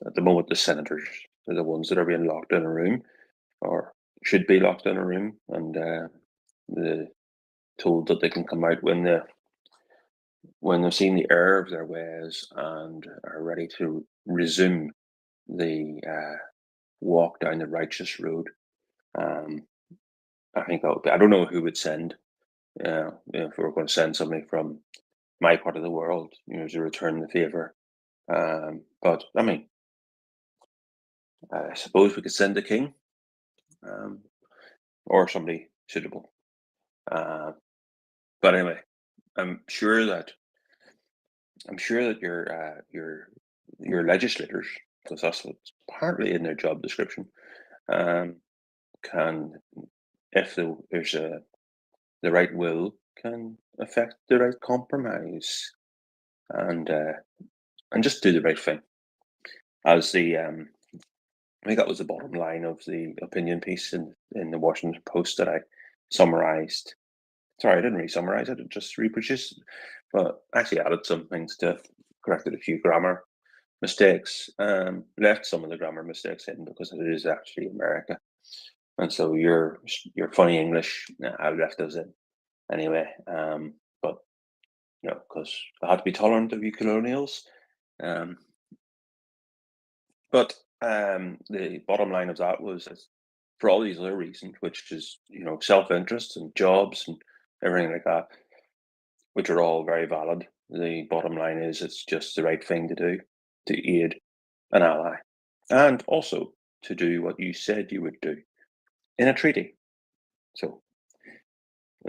At the moment, the senators are the ones that are being locked in a room, or should be locked in a room, and told that they can come out when they've seen the error of their ways and are ready to resume the walk down the righteous road. I think that would be, I don't know who would send, if we were going to send somebody from my part of the world, to return the favor. But I mean, I suppose we could send the king, or somebody suitable. But anyway, I'm sure that your legislators, because that's what's partly in their job description, can, if there's the right will, can affect the right compromise, and just do the right thing. As I think that was the bottom line of the opinion piece in the Washington Post that I summarized. Sorry, I didn't really summarize it; I just reproduced it, but actually added some things to it, corrected a few grammar mistakes, left some of the grammar mistakes in because it is actually America, and so your funny English, I left those in anyway. But because I had to be tolerant of you colonials. But the bottom line of that was that for all these other reasons, which is self-interest and jobs and everything like that, which are all very valid. The bottom line is it's just the right thing to do to aid an ally, and also to do what you said you would do in a treaty. So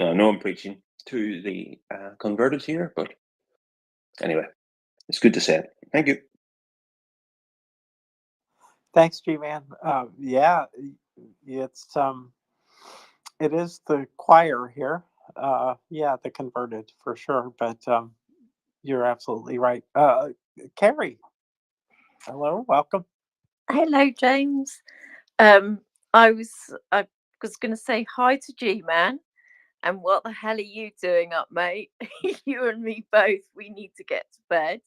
I know I'm preaching to the converted here, but anyway, it's good to say it. Thank you. Thanks, G-Man. Yeah, it's it is the choir here. Yeah, the converted for sure, but you're absolutely right. Carrie, hello, welcome. Hello, James. I was going to say hi to G-Man, and what the hell are you doing up, mate? You and me both. We need to get to bed.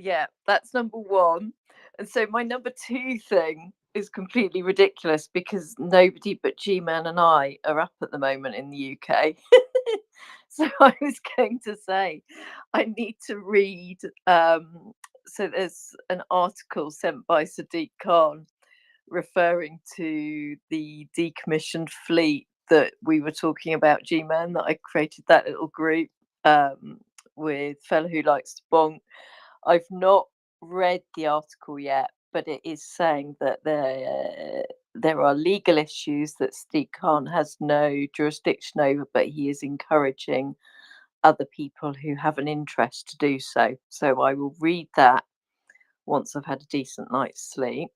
Yeah, that's number one. And so my number two thing is completely ridiculous because nobody but G-Man and I are up at the moment in the UK. So I was going to say, I need to read. So there's an article sent by Sadiq Khan referring to the decommissioned fleet that we were talking about, G-Man, that I created that little group with fellow who likes to bonk. I've not read the article yet, but it is saying that there are legal issues that Sadiq Khan has no jurisdiction over, but he is encouraging other people who have an interest to do so. So I will read that once I've had a decent night's sleep.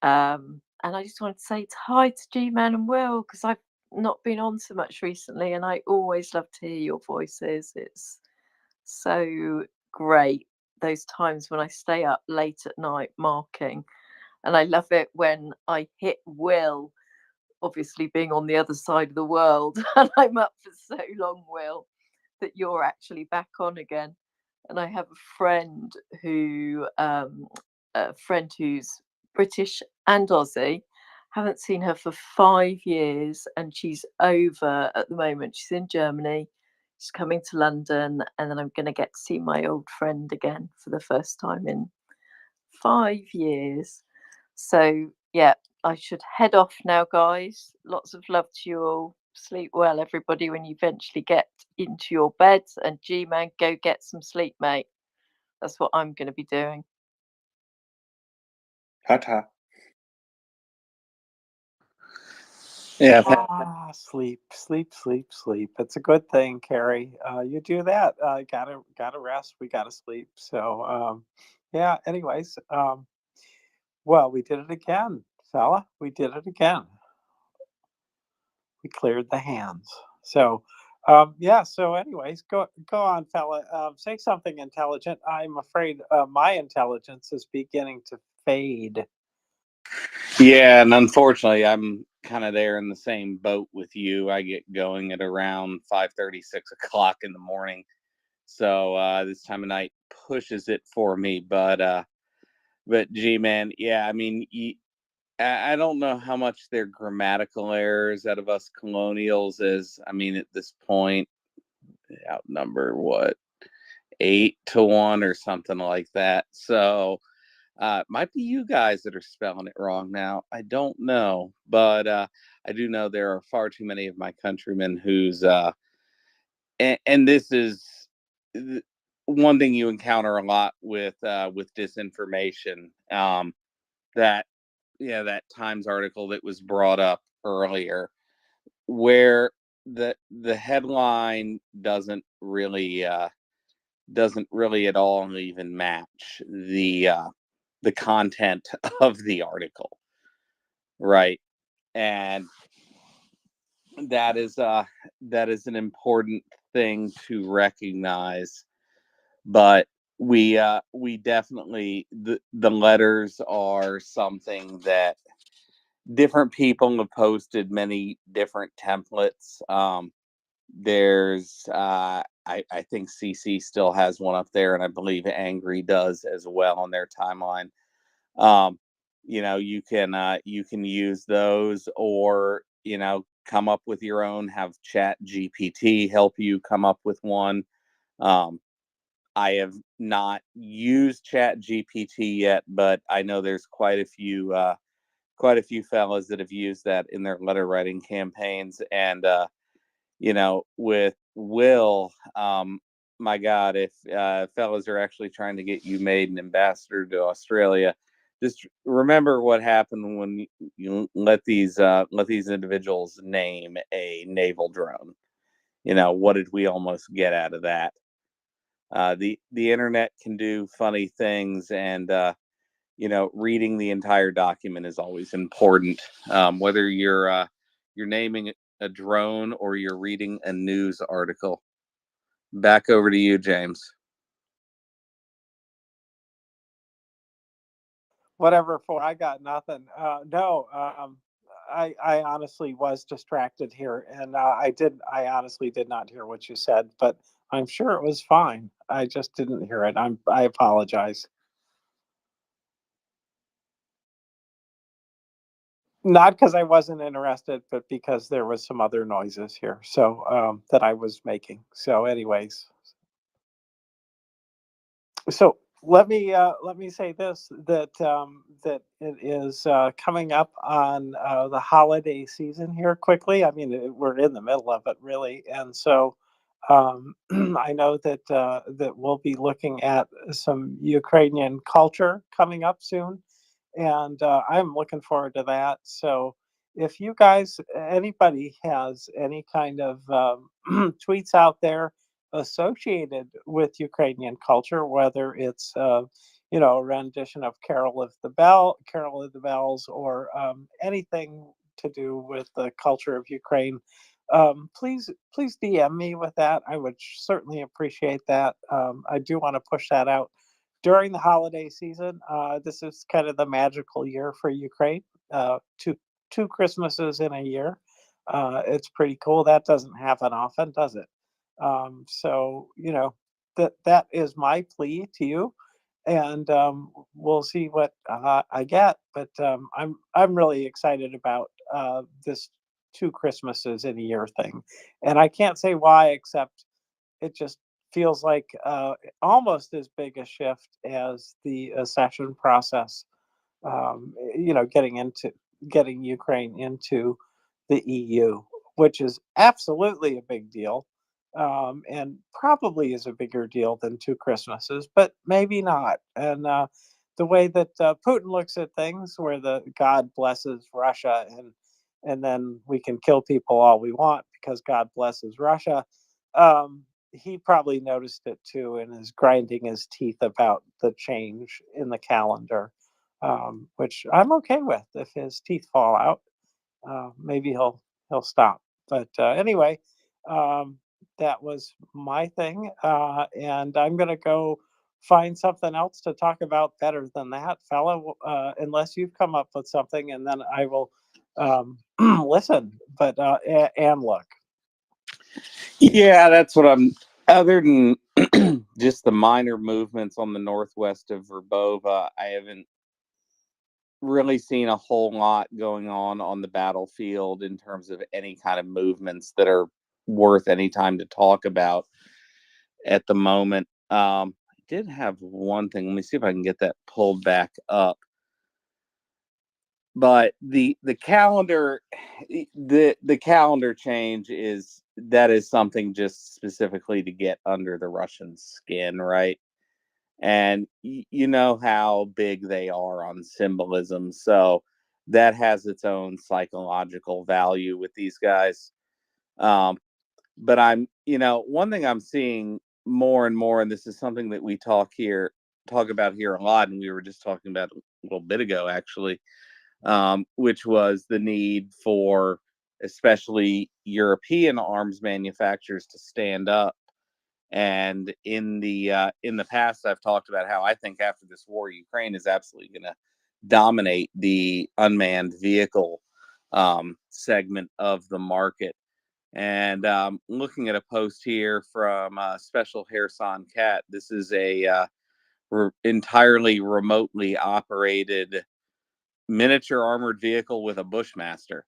And I just wanted to say hi to G-Man and Will, because I've not been on so much recently, and I always love to hear your voices. It's so great, those times when I stay up late at night marking, and I love it when I hit Will, obviously being on the other side of the world, and I'm up for so long, Will, that you're actually back on again. and I have a friend who's British and Aussie. Haven't seen her for 5 years, and she's over at the moment. She's in Germany. She's coming to London, and then I'm going to get to see my old friend again for the first time in 5 years. So yeah, I should head off now, guys. Lots of love to you all. Sleep well, everybody, when you eventually get into your beds. And G-Man, go get some sleep, mate. That's what I'm going to be doing. Ta-ta. Yeah. Sleep, sleep, sleep, sleep. It's a good thing, Carrie. You do that. Gotta rest. We gotta sleep. So, yeah. Anyways, well, we did it again, fella. We did it again. We cleared the hands. So, yeah. So, anyways, go on, fella. Say something intelligent. I'm afraid my intelligence is beginning to fade. Yeah, and unfortunately, I'm kind of there in the same boat with you. I get going at around 5:30, 6 o'clock in the morning. So this time of night pushes it for me. But gee, man, yeah, I mean, I don't know how much their grammatical errors out of us colonials is. I mean, at this point, outnumber what, 8-1 or something like that. So might be you guys that are spelling it wrong now. I don't know, but I do know there are far too many of my countrymen who's and this is one thing you encounter a lot with disinformation. That that Times article that was brought up earlier, where the headline doesn't really at all even match the content of the article, right? And that is an important thing to recognize. But we definitely, the letters are something that different people have posted many different templates. There's I think CC still has one up there, and I believe Angry does as well on their timeline. um you can use those, or come up with your own, have Chat GPT help you come up with one. I have not used Chat GPT yet, but I know there's quite a few fellas that have used that in their letter writing campaigns. And with Will, my God, if fellas are actually trying to get you made an ambassador to Australia, just remember what happened when you let these individuals name a naval drone. What did we almost get out of that? The internet can do funny things, and reading the entire document is always important. Whether you're naming a drone or you're reading a news article. Back over to you, James. Whatever for, I got nothing. No, I honestly was distracted here, and I honestly did not hear what you said, but I'm sure it was fine. I just didn't hear it. I apologize. Not because I wasn't interested, but because there was some other noises here, so that I was making. So, anyways, so let me say this, that it is coming up on the holiday season here quickly. I mean, we're in the middle of it really, and so I know that we'll be looking at some Ukrainian culture coming up soon, and I'm looking forward to that. So if you guys, anybody has any kind of tweets out there associated with Ukrainian culture, whether it's a rendition of Carol of the Bells, or anything to do with the culture of Ukraine, please DM me with that. I would certainly appreciate that. I do want to push that out during the holiday season. This is kind of the magical year for Ukraine. Two Christmases in a year. It's pretty cool. That doesn't happen often, does it? So that is my plea to you, and we'll see what I get. But I'm really excited about this 2 Christmases in a year thing, and I can't say why, except it just feels like almost as big a shift as the accession process. Getting Ukraine into the EU, which is absolutely a big deal, and probably is a bigger deal than 2 Christmases, but maybe not. And the way that Putin looks at things, where the God blesses Russia, and then we can kill people all we want because God blesses Russia. He probably noticed it too and is grinding his teeth about the change in the calendar, which I'm okay with. If his teeth fall out, maybe he'll stop. But anyway, that was my thing, and I'm gonna go find something else to talk about better than that, fella. Unless you've come up with something, and then I will listen. But and look. Yeah, that's what I'm. Other than just the minor movements on the northwest of Verbova, I haven't really seen a whole lot going on the battlefield in terms of any kind of movements that are worth any time to talk about at the moment. I did have one thing. Let me see if I can get that pulled back up. But the calendar, the calendar change is something just specifically to get under the Russian skin, right? And you know how big they are on symbolism, so that has its own psychological value with these guys. But one thing I'm seeing more and more, and this is something that we talk about here a lot, and we were just talking about a little bit ago, actually, which was the need for especially European arms manufacturers to stand up. And in the past, I've talked about how I think after this war, Ukraine is absolutely going to dominate the unmanned vehicle segment of the market. And looking at a post here from Special Kherson Cat, this is a entirely remotely operated miniature armored vehicle with a Bushmaster.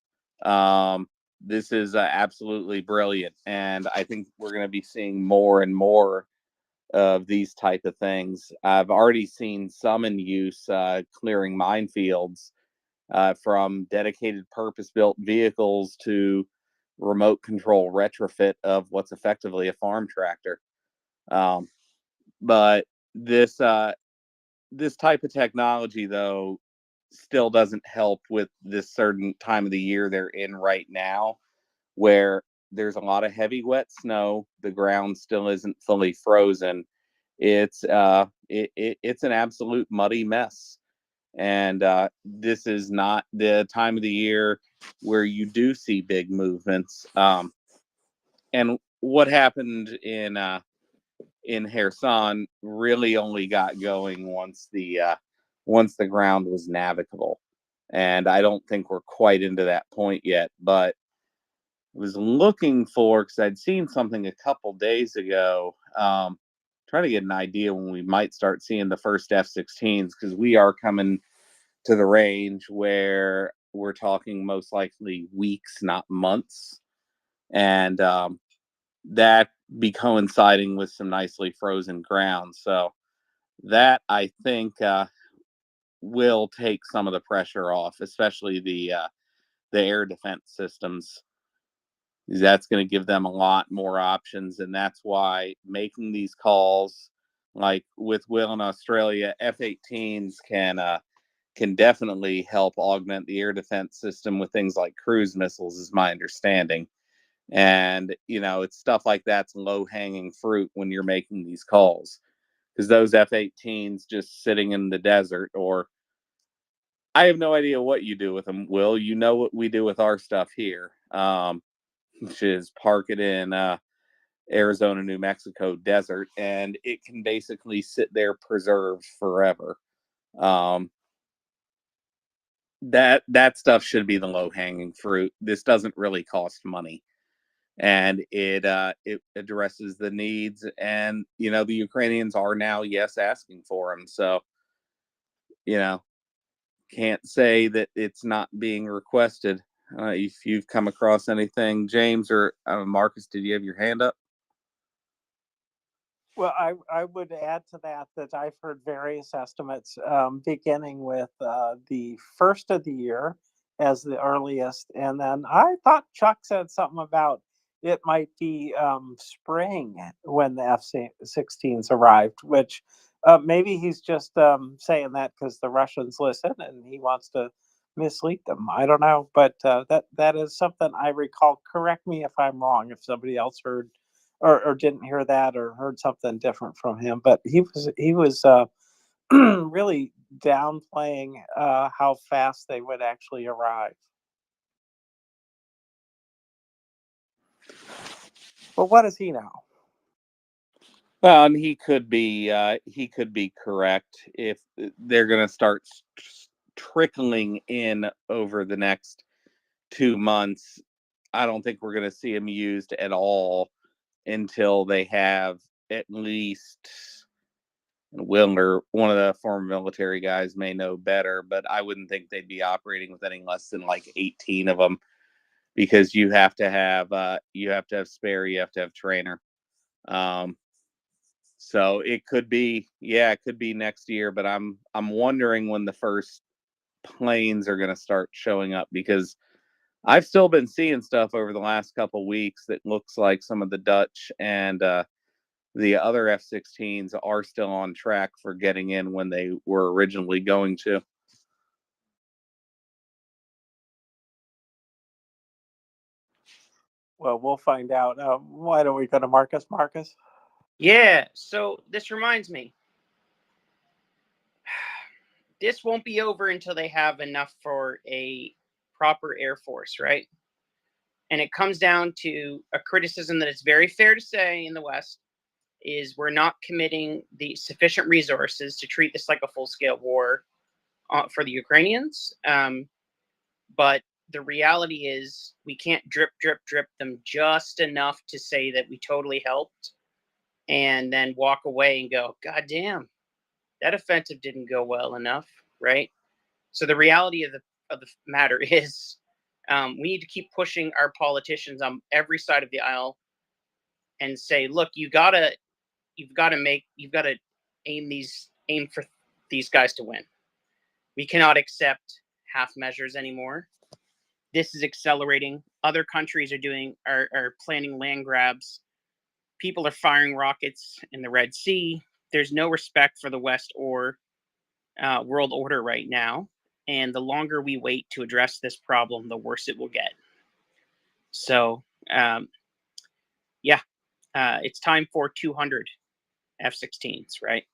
This is absolutely brilliant, and I think we're going to be seeing more and more of these type of things. I've already seen some in use clearing minefields, from dedicated purpose-built vehicles to remote control retrofit of what's effectively a farm tractor. But this type of technology, though, still doesn't help with this certain time of the year they're in right now, where there's a lot of heavy wet snow. The ground still isn't fully frozen. It's it's an absolute muddy mess, and this is not the time of the year where you do see big movements. And what happened in Kherson really only got going once the ground was navigable, and I don't think we're quite into that point yet. But I was looking for, because I'd seen something a couple days ago, trying to get an idea when we might start seeing the first F-16s, because we are coming to the range where we're talking most likely weeks, not months, and that be coinciding with some nicely frozen ground. So that, I think, will take some of the pressure off, especially the air defense systems. That's going to give them a lot more options, and that's why making these calls, like with Will in Australia, F-18s can definitely help augment the air defense system with things like cruise missiles, is my understanding. And it's stuff like that's low hanging fruit when you're making these calls, because those F-18s just sitting in the desert, or I have no idea what you do with them, Will. You know what we do with our stuff here, which is park it in Arizona, New Mexico desert, and it can basically sit there preserved forever. That stuff should be the low hanging fruit. This doesn't really cost money. and it addresses the needs. And the Ukrainians are now, yes, asking for them. So can't say that it's not being requested. If you've come across anything, James or Marcus, did you have your hand up? Well, I would add to that I've heard various estimates, beginning with the first of the year as the earliest. And then I thought Chuck said something about it might be spring when the F-16s arrived, which maybe he's just saying that because the Russians listen and he wants to mislead them. I don't know. But that is something I recall. Correct me if I'm wrong, if somebody else heard or didn't hear that or heard something different from him. But he was really downplaying how fast they would actually arrive. But what does he know? Well, and he could be correct if they're going to start trickling in over the next 2 months. I don't think we're going to see them used at all until they have at least. Wilner, one of the former military guys, may know better, but I wouldn't think they'd be operating with any less than like 18 of them, because you have to have spare, you have to have trainer. So it could be next year, but I'm wondering when the first planes are going to start showing up, because I've still been seeing stuff over the last couple weeks that looks like some of the Dutch and the other F-16s are still on track for getting in when they were originally going to. Well, we'll find out. Why don't we go to Marcus? Marcus? Yeah, so this reminds me. This won't be over until they have enough for a proper Air Force, right? And it comes down to a criticism that is very fair to say in the West is we're not committing the sufficient resources to treat this like a full-scale war for the Ukrainians. But the reality is we can't drip them just enough to say that we totally helped and then walk away and go, God damn, that offensive didn't go well enough, right? So the reality of the matter is we need to keep pushing our politicians on every side of the aisle and say, look, you've got to aim for these guys to win. We cannot accept half measures anymore. This is accelerating. Other countries are planning land grabs. People are firing rockets in the Red Sea. There's no respect for the West or world order right now. And the longer we wait to address this problem, the worse it will get. So, it's time for 200 F-16s, right?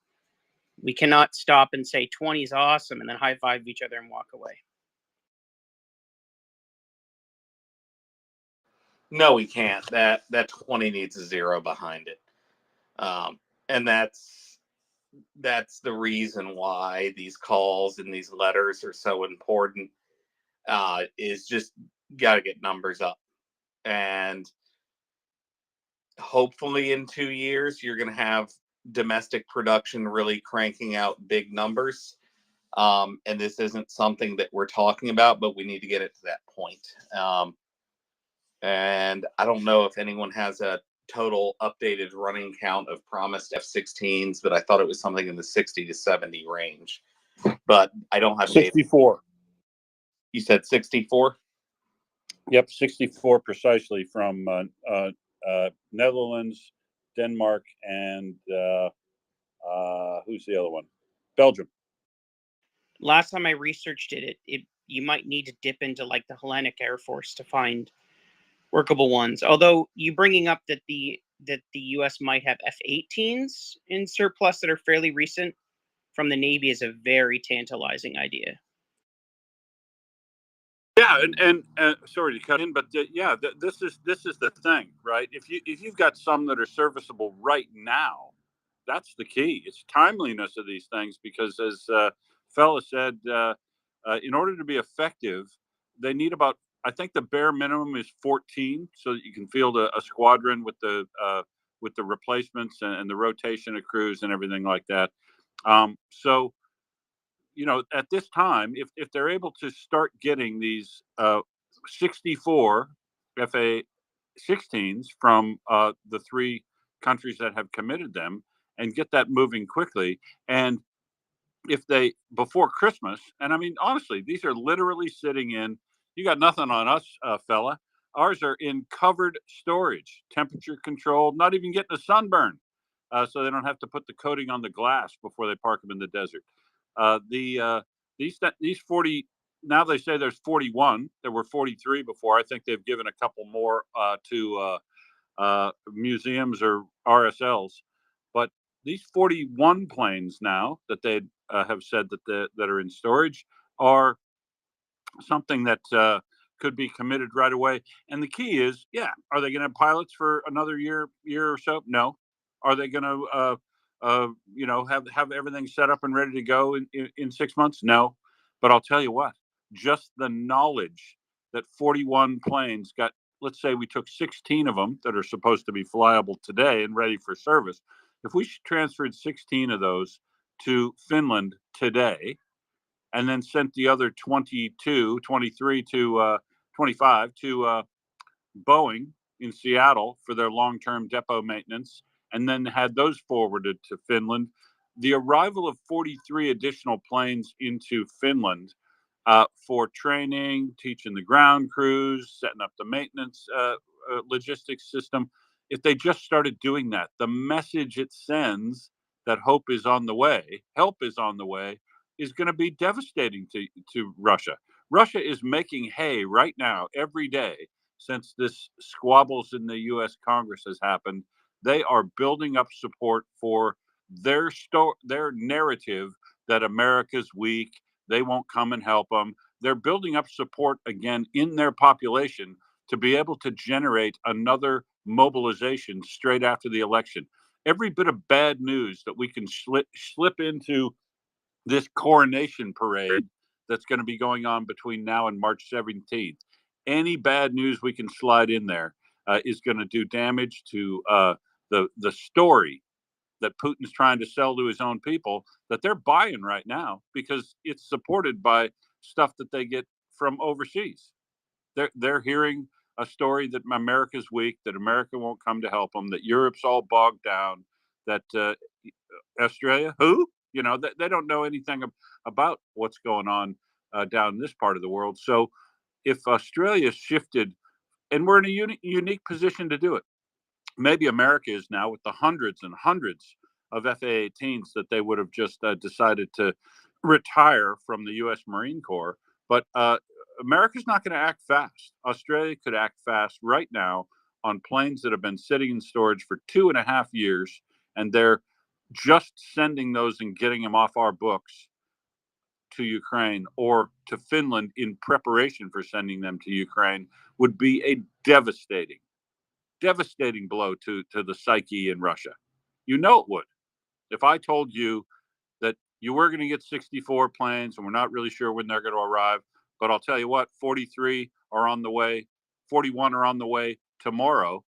We cannot stop and say 20 is awesome and then high five each other and walk away. No, we can't. That 20 needs a zero behind it, and that's the reason why these calls and these letters are so important. Is just got to get numbers up, and hopefully in 2 years you're going to have domestic production really cranking out big numbers. And this isn't something that we're talking about, but we need to get it to that point. And I don't know if anyone has a total updated running count of promised F-16s, but I thought it was something in the 60 to 70 range. But I don't have 64. Data. You said 64? Yep, 64 precisely, from Netherlands, Denmark, and who's the other one? Belgium. Last time I researched it, you might need to dip into like the Hellenic Air Force to find workable ones. Although you bringing up that the U.S. might have F-18s in surplus that are fairly recent from the Navy is a very tantalizing idea. Yeah, and sorry to cut in, but this is the thing, right? If you've got some that are serviceable right now, that's the key. It's timeliness of these things, because as fella said, in order to be effective, they need about I think the bare minimum is 14, so that you can field a squadron with the replacements and the rotation of crews and everything like that. So, at this time, if they're able to start getting these 64 FA-16s from the three countries that have committed them, and get that moving quickly, and if they before Christmas, and I mean honestly, these are literally sitting in. You got nothing on us, fella. Ours are in covered storage, temperature controlled, not even getting a sunburn, so they don't have to put the coating on the glass before they park them in the desert. These 40, now they say there's 41. There were 43 before. I think they've given a couple more to museums or RSLs, but these 41 planes now that they have said that are in storage are something that could be committed right away. And the key is, yeah, are they going to have pilots for another year or so? No. Are they going to have everything set up and ready to go in 6 months? No. But I'll tell you what, just the knowledge that 41 planes got, let's say we took 16 of them that are supposed to be flyable today and ready for service. If we transferred 16 of those to Finland today, and then sent the other 22, 23 to 25 to Boeing in Seattle for their long-term depot maintenance, and then had those forwarded to Finland. The arrival of 43 additional planes into Finland for training, teaching the ground crews, setting up the maintenance logistics system. If they just started doing that, the message it sends that hope is on the way, help is on the way, is going to be devastating to Russia. Russia is making hay right now every day since this squabbles in the U.S. Congress has happened. They are building up support for their narrative that America's weak, they won't come and help them. They're building up support again in their population to be able to generate another mobilization straight after the election. Every bit of bad news that we can slip into this coronation parade that's going to be going on between now and March 17th. Any bad news we can slide in there is going to do damage to the story that Putin's trying to sell to his own people that they're buying right now because it's supported by stuff that they get from overseas. They're hearing a story that America's weak, that America won't come to help them, that Europe's all bogged down, that Australia, who? They don't know anything about what's going on down in this part of the world. So if Australia shifted, and we're in a unique position to do it, maybe America is now with the hundreds and hundreds of FA-18s that they would have just decided to retire from the U.S. Marine Corps. But America's not going to act fast. Australia could act fast right now on planes that have been sitting in storage for 2.5 years, and they're just sending those and getting them off our books to Ukraine or to Finland in preparation for sending them to Ukraine would be a devastating blow to the psyche in Russia. It would. If I told you that you were going to get 64 planes and we're not really sure when they're going to arrive, but I'll tell you what, 43 are on the way, 41 are on the way tomorrow,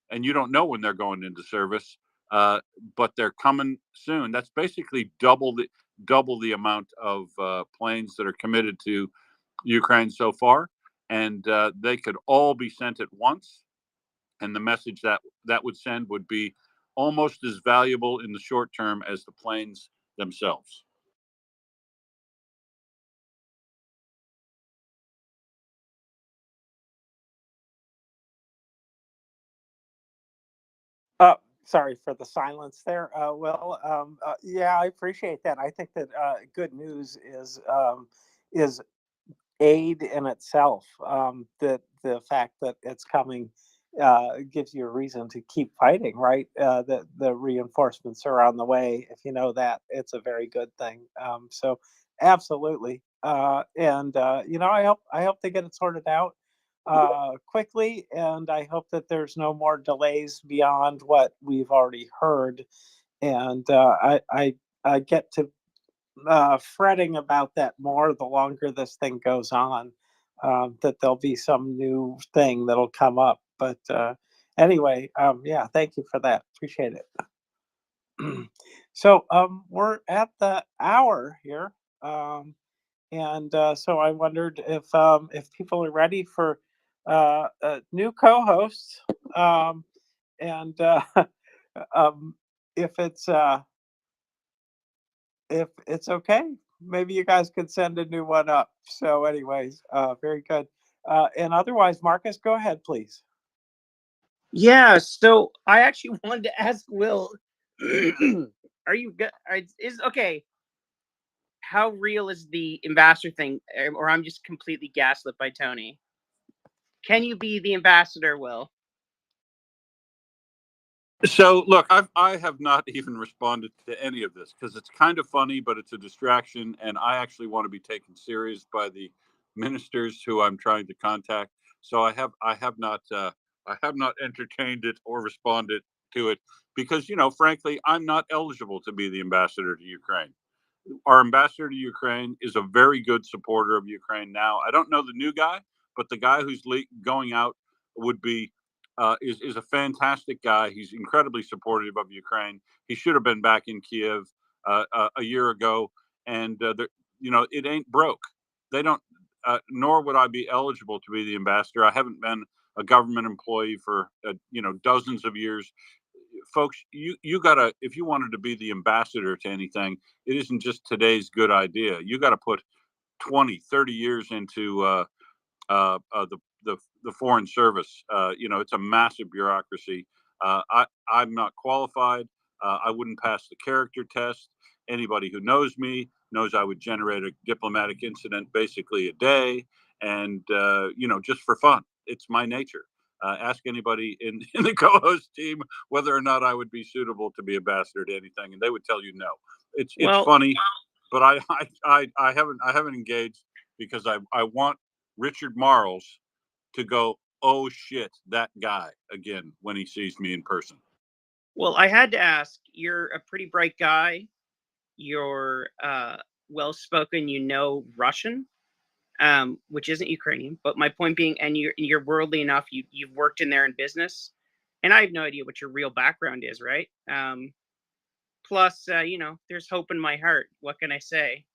and you don't know when they're going into service, but they're coming soon. That's basically double the amount of planes that are committed to Ukraine so far, and they could all be sent at once. And the message that would send would be almost as valuable in the short term as the planes themselves. Sorry for the silence there. Yeah, I appreciate that. I think that good news is aid in itself. That the fact that it's coming gives you a reason to keep fighting, right? That the reinforcements are on the way. If you know that, it's a very good thing. So absolutely, I hope they get it sorted out quickly, and I hope that there's no more delays beyond what we've already heard. And I get to fretting about that more the longer this thing goes on. that there'll be some new thing that'll come up. But anyway, yeah, thank you for that. Appreciate it. So we're at the hour here, and so I wondered if people are ready for new co-hosts, and if it's okay, maybe you guys could send a new one up. So, anyways, very good. And otherwise, Marcus, go ahead, please. Yeah, so I actually wanted to ask Will, are you good? Is okay? How real is the ambassador thing, or I'm just completely gaslit by Tony? Can you be the ambassador, Will? So look, I have not even responded to any of this because it's kind of funny, but it's a distraction, and I actually want to be taken serious by the ministers who I'm trying to contact. So I have not entertained it or responded to it because frankly, I'm not eligible to be the ambassador to Ukraine. Our ambassador to Ukraine is a very good supporter of Ukraine now. I don't know the new guy, but the guy who's going out would be is a fantastic guy. He's incredibly supportive of Ukraine. He should have been back in Kiev a year ago, and it ain't broke. They don't. Nor would I be eligible to be the ambassador. I haven't been a government employee for dozens of years. Folks, you gotta, if you wanted to be the ambassador to anything, it isn't just today's good idea. You got to put 20, 30 years into the foreign service. It's a massive bureaucracy. I'm not qualified. I wouldn't pass the character test. Anybody who knows me knows I would generate a diplomatic incident basically a day, and just for fun. It's my nature. Ask anybody in the co-host team whether or not I would be suitable to be ambassador to anything, and they would tell you no. It's funny, but I haven't engaged because I want Richard Marles to go, oh shit, that guy again when he sees me in person. Well, I had to ask. You're a pretty bright guy. You're well spoken. You know Russian, which isn't Ukrainian. But my point being, and you're worldly enough. You've worked in there in business, and I have no idea what your real background is, right? Plus, there's hope in my heart. What can I say?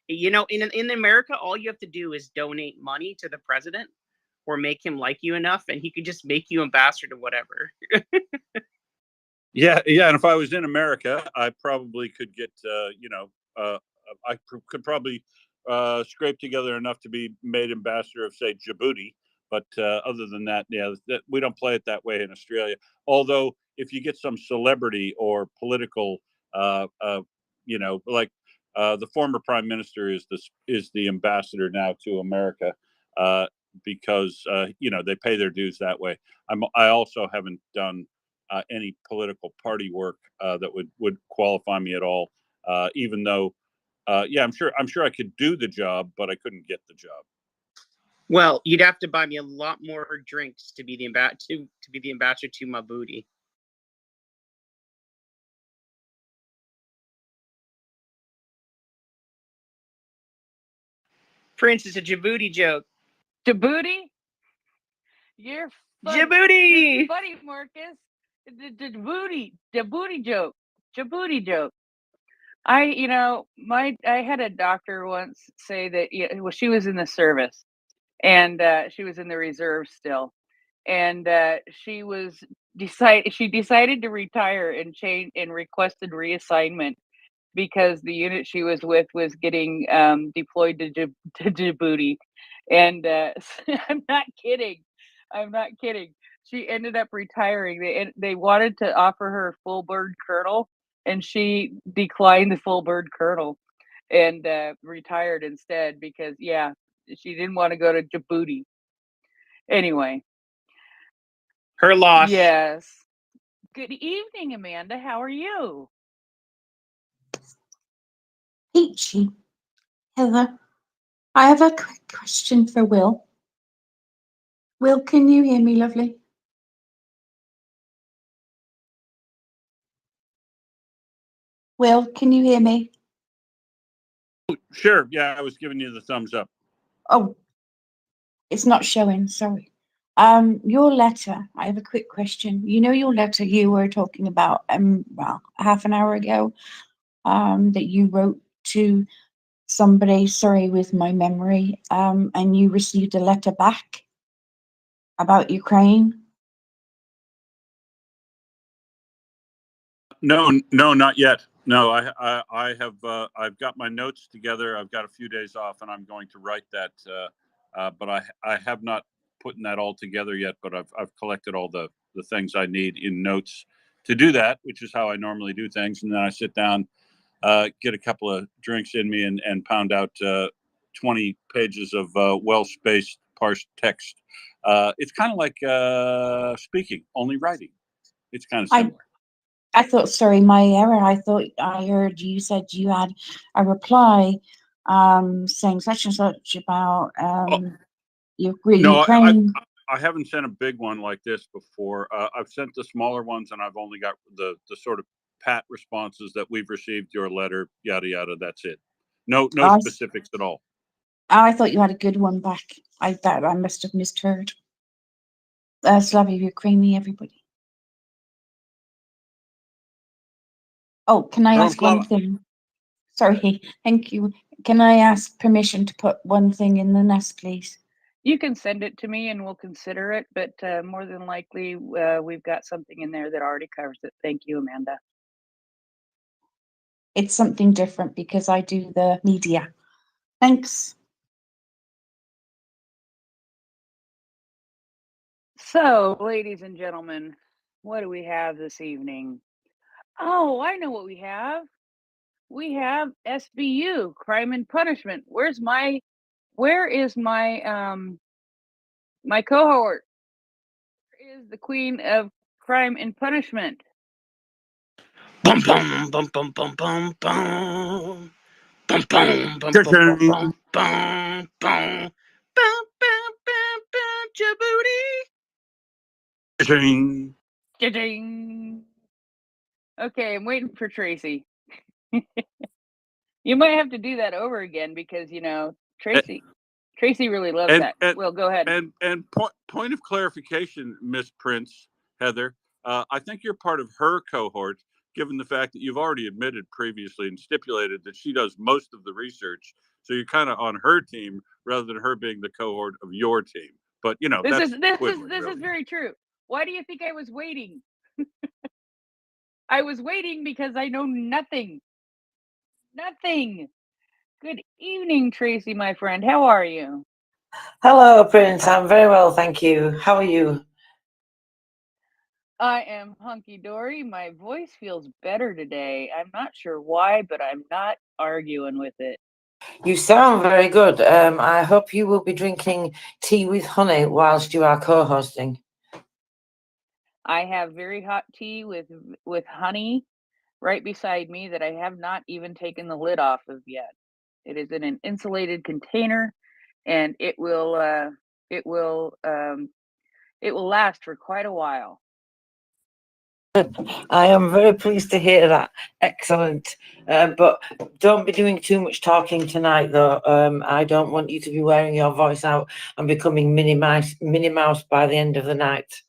In America, all you have to do is donate money to the president or make him like you enough, and he could just make you ambassador to whatever. Yeah. And if I was in America, I probably could get, could probably scrape together enough to be made ambassador of, say, Djibouti. But other than that, yeah, we don't play it that way in Australia. Although, if you get some celebrity or political, like the former prime minister is the ambassador now to America, because they pay their dues that way. I also haven't done any political party work that would qualify me at all. Even though, I'm sure I could do the job, but I couldn't get the job. Well, you'd have to buy me a lot more drinks to be the ambassador to my booty. For instance, a Djibouti joke. Djibouti? You're funny. Djibouti! You're funny, Marcus. Djibouti joke. Djibouti joke. I had a doctor once say that she was in the service, and she was in the reserve still, and she decided to retire and requested reassignment because the unit she was with was getting deployed to Djibouti, and I'm not kidding. I'm not kidding. She ended up retiring. They wanted to offer her full bird colonel, and she declined the full bird colonel and retired instead because she didn't want to go to Djibouti. Anyway, her loss. Yes. Good evening, Amanda. How are you? Peachy. Heather, I have a quick question for Will. Will, can you hear me, lovely? Will, can you hear me? Sure. Yeah, I was giving you the thumbs up. Oh, It's not showing, sorry. Your letter, I have a quick question. You know your letter you were talking about, well, half an hour ago, that you wrote to somebody, sorry with my memory, and you received a letter back about Ukraine? No, no, not yet. No, I have I've got my notes together. I've got a few days off, and I'm going to write that. But I have not putting that all together yet. But I've collected all the things I need in notes to do that, which is how I normally do things. And then I sit down, get a couple of drinks in me, and pound out 20 pages of well-spaced parsed text. It's kind of like speaking, only writing. It's kind of similar. I thought, sorry, my error. I thought I heard you said you had a reply saying such and such about No, Ukraine. I haven't sent a big one like this before. I've sent the smaller ones, and I've only got the sort of pat responses that we've received your letter, yada yada. That's it. No specifics at all. I thought you had a good one back. I thought I must have misheard. Slava Ukraini, everybody. Oh, can I ask one thing? Sorry, thank you. Can I ask permission to put one thing in the nest, please? You can send it to me and we'll consider it, but more than likely we've got something in there that already covers it. Thank you, Amanda. It's something different because I do the media. Thanks. So, ladies and gentlemen, what do we have this evening? Oh, I know what we have. We have SBU, Crime and Punishment. Where is my my cohort? Where is the Queen of Crime and Punishment? Bum bum bum bum bum bum bum. Bum bum bum bum bum bum bum bum. Bum bum bum bum Djibouti. Ding. Okay, I'm waiting for Tracy. You might have to do that over again because Tracy really loves that. Will, go ahead. And point of clarification, Miss Prince Heather. I think you're part of her cohort, given the fact that you've already admitted previously and stipulated that she does most of the research. So you're kind of on her team rather than her being the cohort of your team. But this that's is very true. Why do you think I was waiting? I was waiting because I know nothing. Nothing. Good evening, Tracy, my friend. How are you? Hello, Prince. I'm very well, thank you. How are you? I am hunky-dory. My voice feels better today. I'm not sure why, but I'm not arguing with it. You sound very good. I hope you will be drinking tea with honey whilst you are co-hosting. I have very hot tea with honey right beside me that I have not even taken the lid off of yet. It is in an insulated container, and it will last for quite a while. I am very pleased to hear that. Excellent. But don't be doing too much talking tonight, though. I don't want you to be wearing your voice out and becoming Minnie Mouse by the end of the night.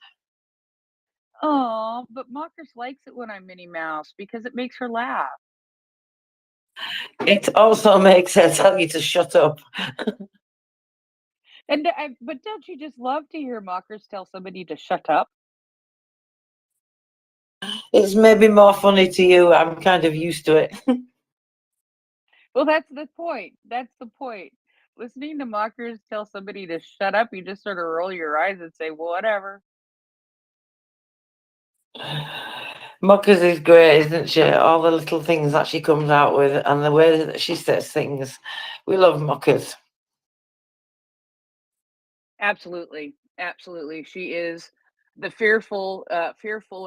Oh, but Mockers likes it when I'm Minnie Mouse because it makes her laugh. It also makes her tell you to shut up. But don't you just love to hear Mockers tell somebody to shut up? It's maybe more funny to you. I'm kind of used to it. Well, that's the point. That's the point. Listening to Mockers tell somebody to shut up, you just sort of roll your eyes and say, whatever. Mockers is great, isn't she? All the little things that she comes out with and the way that she says things. We love Mockers. Absolutely. Absolutely. She is the fearful,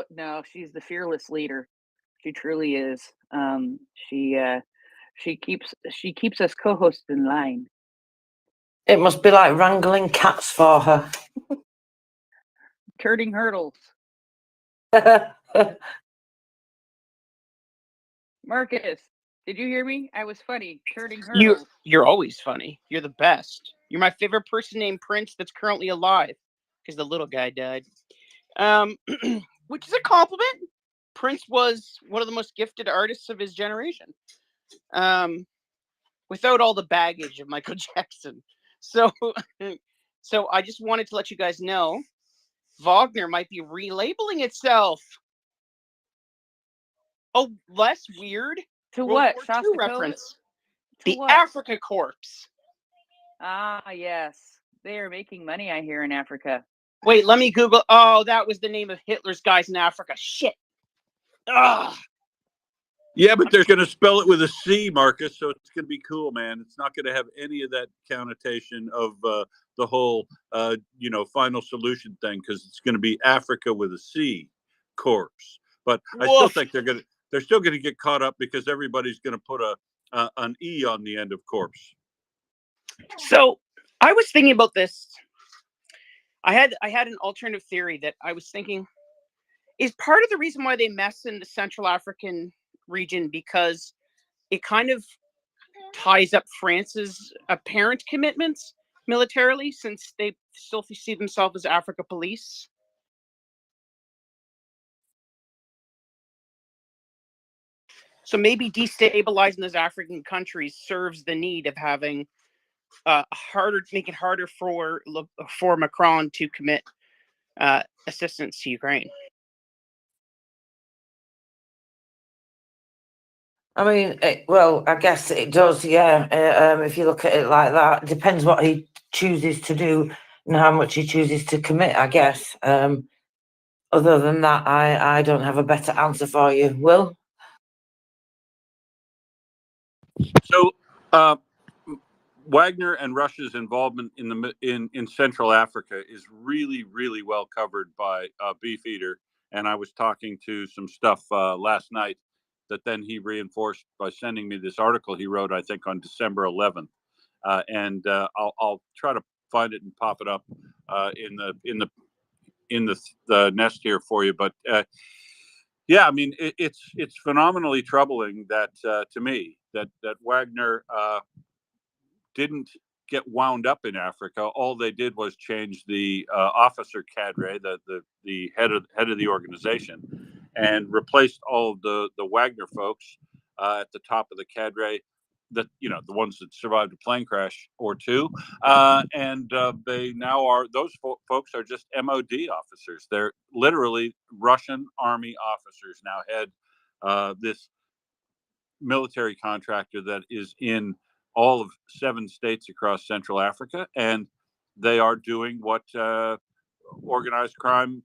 no, she's the fearless leader. She truly is. She keeps us co-hosts in line. It must be like wrangling cats for her. Turning hurdles. Marcus, did you hear me? I was funny. Turning hurdles. You're always funny. You're the best. You're my favorite person named Prince that's currently alive, because the little guy died. Which is a compliment. Prince was one of the most gifted artists of his generation, without all the baggage of Michael Jackson. So, so I just wanted to let you guys know, Wagner might be relabeling itself. Oh, less weird. To World what? War II Shostakovich? reference. To The what? Africa Corps. Ah, yes. They are making money, I hear, in Africa. Wait, let me Google. Oh, that was the name of Hitler's guys in Africa. Shit. Ugh. Yeah, but they're going to spell it with a C, Marcus. So it's going to be cool, man. It's not going to have any of that connotation of the whole, final solution thing, because it's going to be Africa with a C, corpse. But I still think they're still going to get caught up, because everybody's going to put an E on the end of corpse. So I was thinking about this. I had an alternative theory that I was thinking is part of the reason why they mess in the Central African region, because it kind of ties up France's apparent commitments militarily, since they still see themselves as Africa police. So maybe destabilizing those African countries serves the need of having make it harder for Macron to commit assistance to Ukraine. I mean, well, I guess it does, yeah. If you look at it like that, it depends what he chooses to do and how much he chooses to commit, I guess. Other than that, I don't have a better answer for you. Will? So Wagner and Russia's involvement in Central Africa is really, really well covered by Beefeater. And I was talking to some stuff last night that then he reinforced by sending me this article he wrote, I think, on December 11th. And I'll try to find it and pop it up in the nest here for you. But yeah, I mean, it's phenomenally troubling that to me that Wagner didn't get wound up in Africa. All they did was change the officer cadre, the head of the organization, and replaced all of the Wagner folks at the top of the cadre, the ones that survived a plane crash or two, and they now are those folks are just MOD officers. They're literally Russian army officers now head this military contractor that is in all of 7 states across Central Africa, and they are doing what organized crime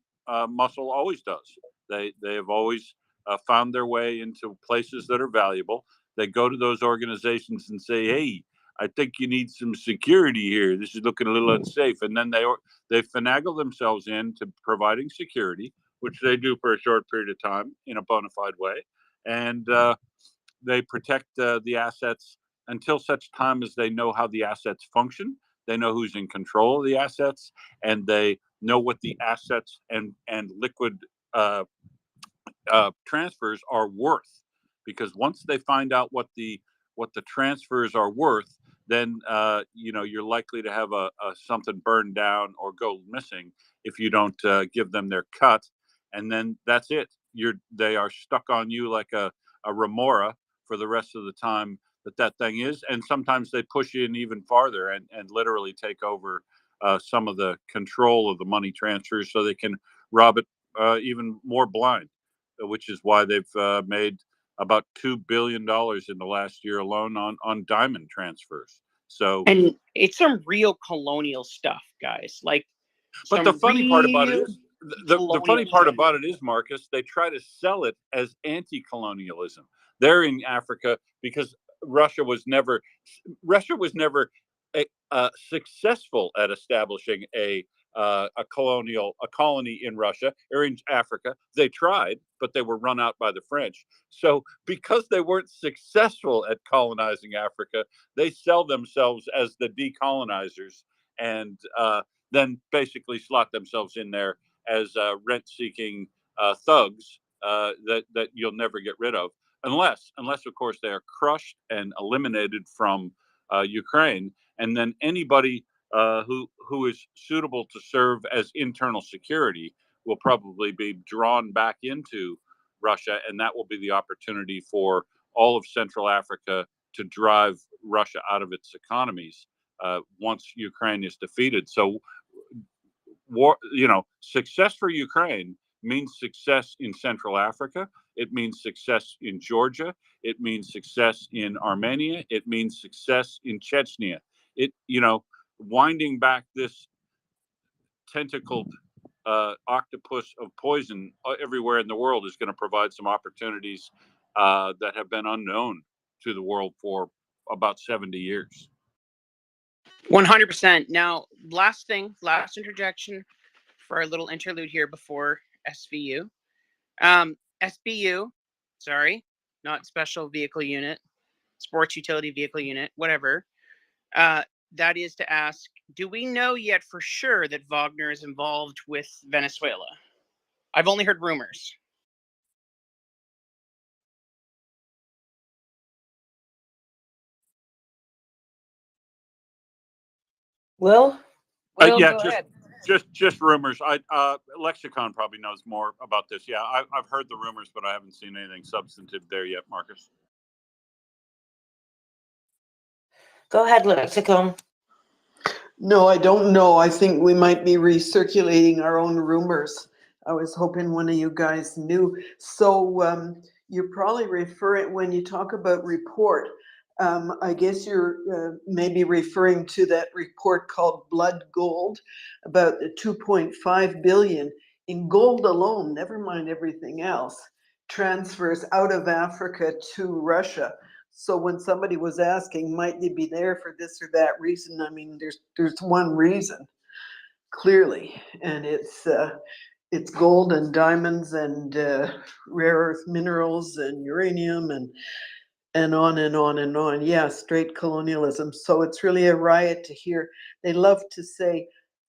muscle always does. They have always found their way into places that are valuable. They go to those organizations and say, "Hey, I think you need some security here. This is looking a little unsafe," and then they finagle themselves into providing security, which they do for a short period of time in a bona fide way, and they protect the assets until such time as they know how the assets function. They know who's in control of the assets, and they know what the assets and liquid transfers are worth. Because once they find out what the transfers are worth, then you're likely to have a something burned down or go missing if you don't give them their cut, and then that's it. They are stuck on you like a remora for the rest of the time that thing is, and sometimes they push you in even farther and literally take over some of the control of the money transfers so they can rob it even more blind, which is why they've made about $2 billion in the last year alone on diamond transfers. So, and it's some real colonial stuff, guys. Like, but the funny part about it is the funny part about it is, Marcus, they try to sell it as anti-colonialism. They're in Africa because Russia was never successful at establishing a colony in Russia or in Africa. They tried, but they were run out by the French. So because they weren't successful at colonizing Africa, they sell themselves as the decolonizers, and then basically slot themselves in there as rent-seeking thugs that you'll never get rid of, unless of course they are crushed and eliminated from Ukraine, and then anybody who is suitable to serve as internal security will probably be drawn back into Russia, and that will be the opportunity for all of Central Africa to drive Russia out of its economies once Ukraine is defeated. So, war, success for Ukraine means success in Central Africa. It means success in Georgia. It means success in Armenia. It means success in Chechnya. Winding back this tentacled octopus of poison everywhere in the world is going to provide some opportunities that have been unknown to the world for about 70 years. 100%. Now, last interjection for our little interlude here before SVU. SBU, sorry, not Special Vehicle Unit, Sports Utility Vehicle Unit, whatever. That is to ask, do we know yet for sure that Wagner is involved with Venezuela? I've only heard rumors. Will? Will, Yeah, go ahead. just rumors. Lexicon probably knows more about this. Yeah, I've heard the rumors, but I haven't seen anything substantive there yet, Marcus. Go ahead, Lexicon. No, I don't know. I think we might be recirculating our own rumors. I was hoping one of you guys knew. So you're probably referring, when you talk about report, I guess you're maybe referring to that report called Blood Gold, about the 2.5 billion in gold alone, never mind everything else, transfers out of Africa to Russia. So when somebody was asking, might they be there for this or that reason? I mean, there's one reason, clearly, and it's gold and diamonds and rare earth minerals and uranium and on and on and on. Yeah, straight colonialism. So it's really a riot to hear. They love to say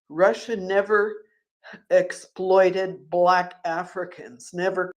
Russia never exploited Black Africans, never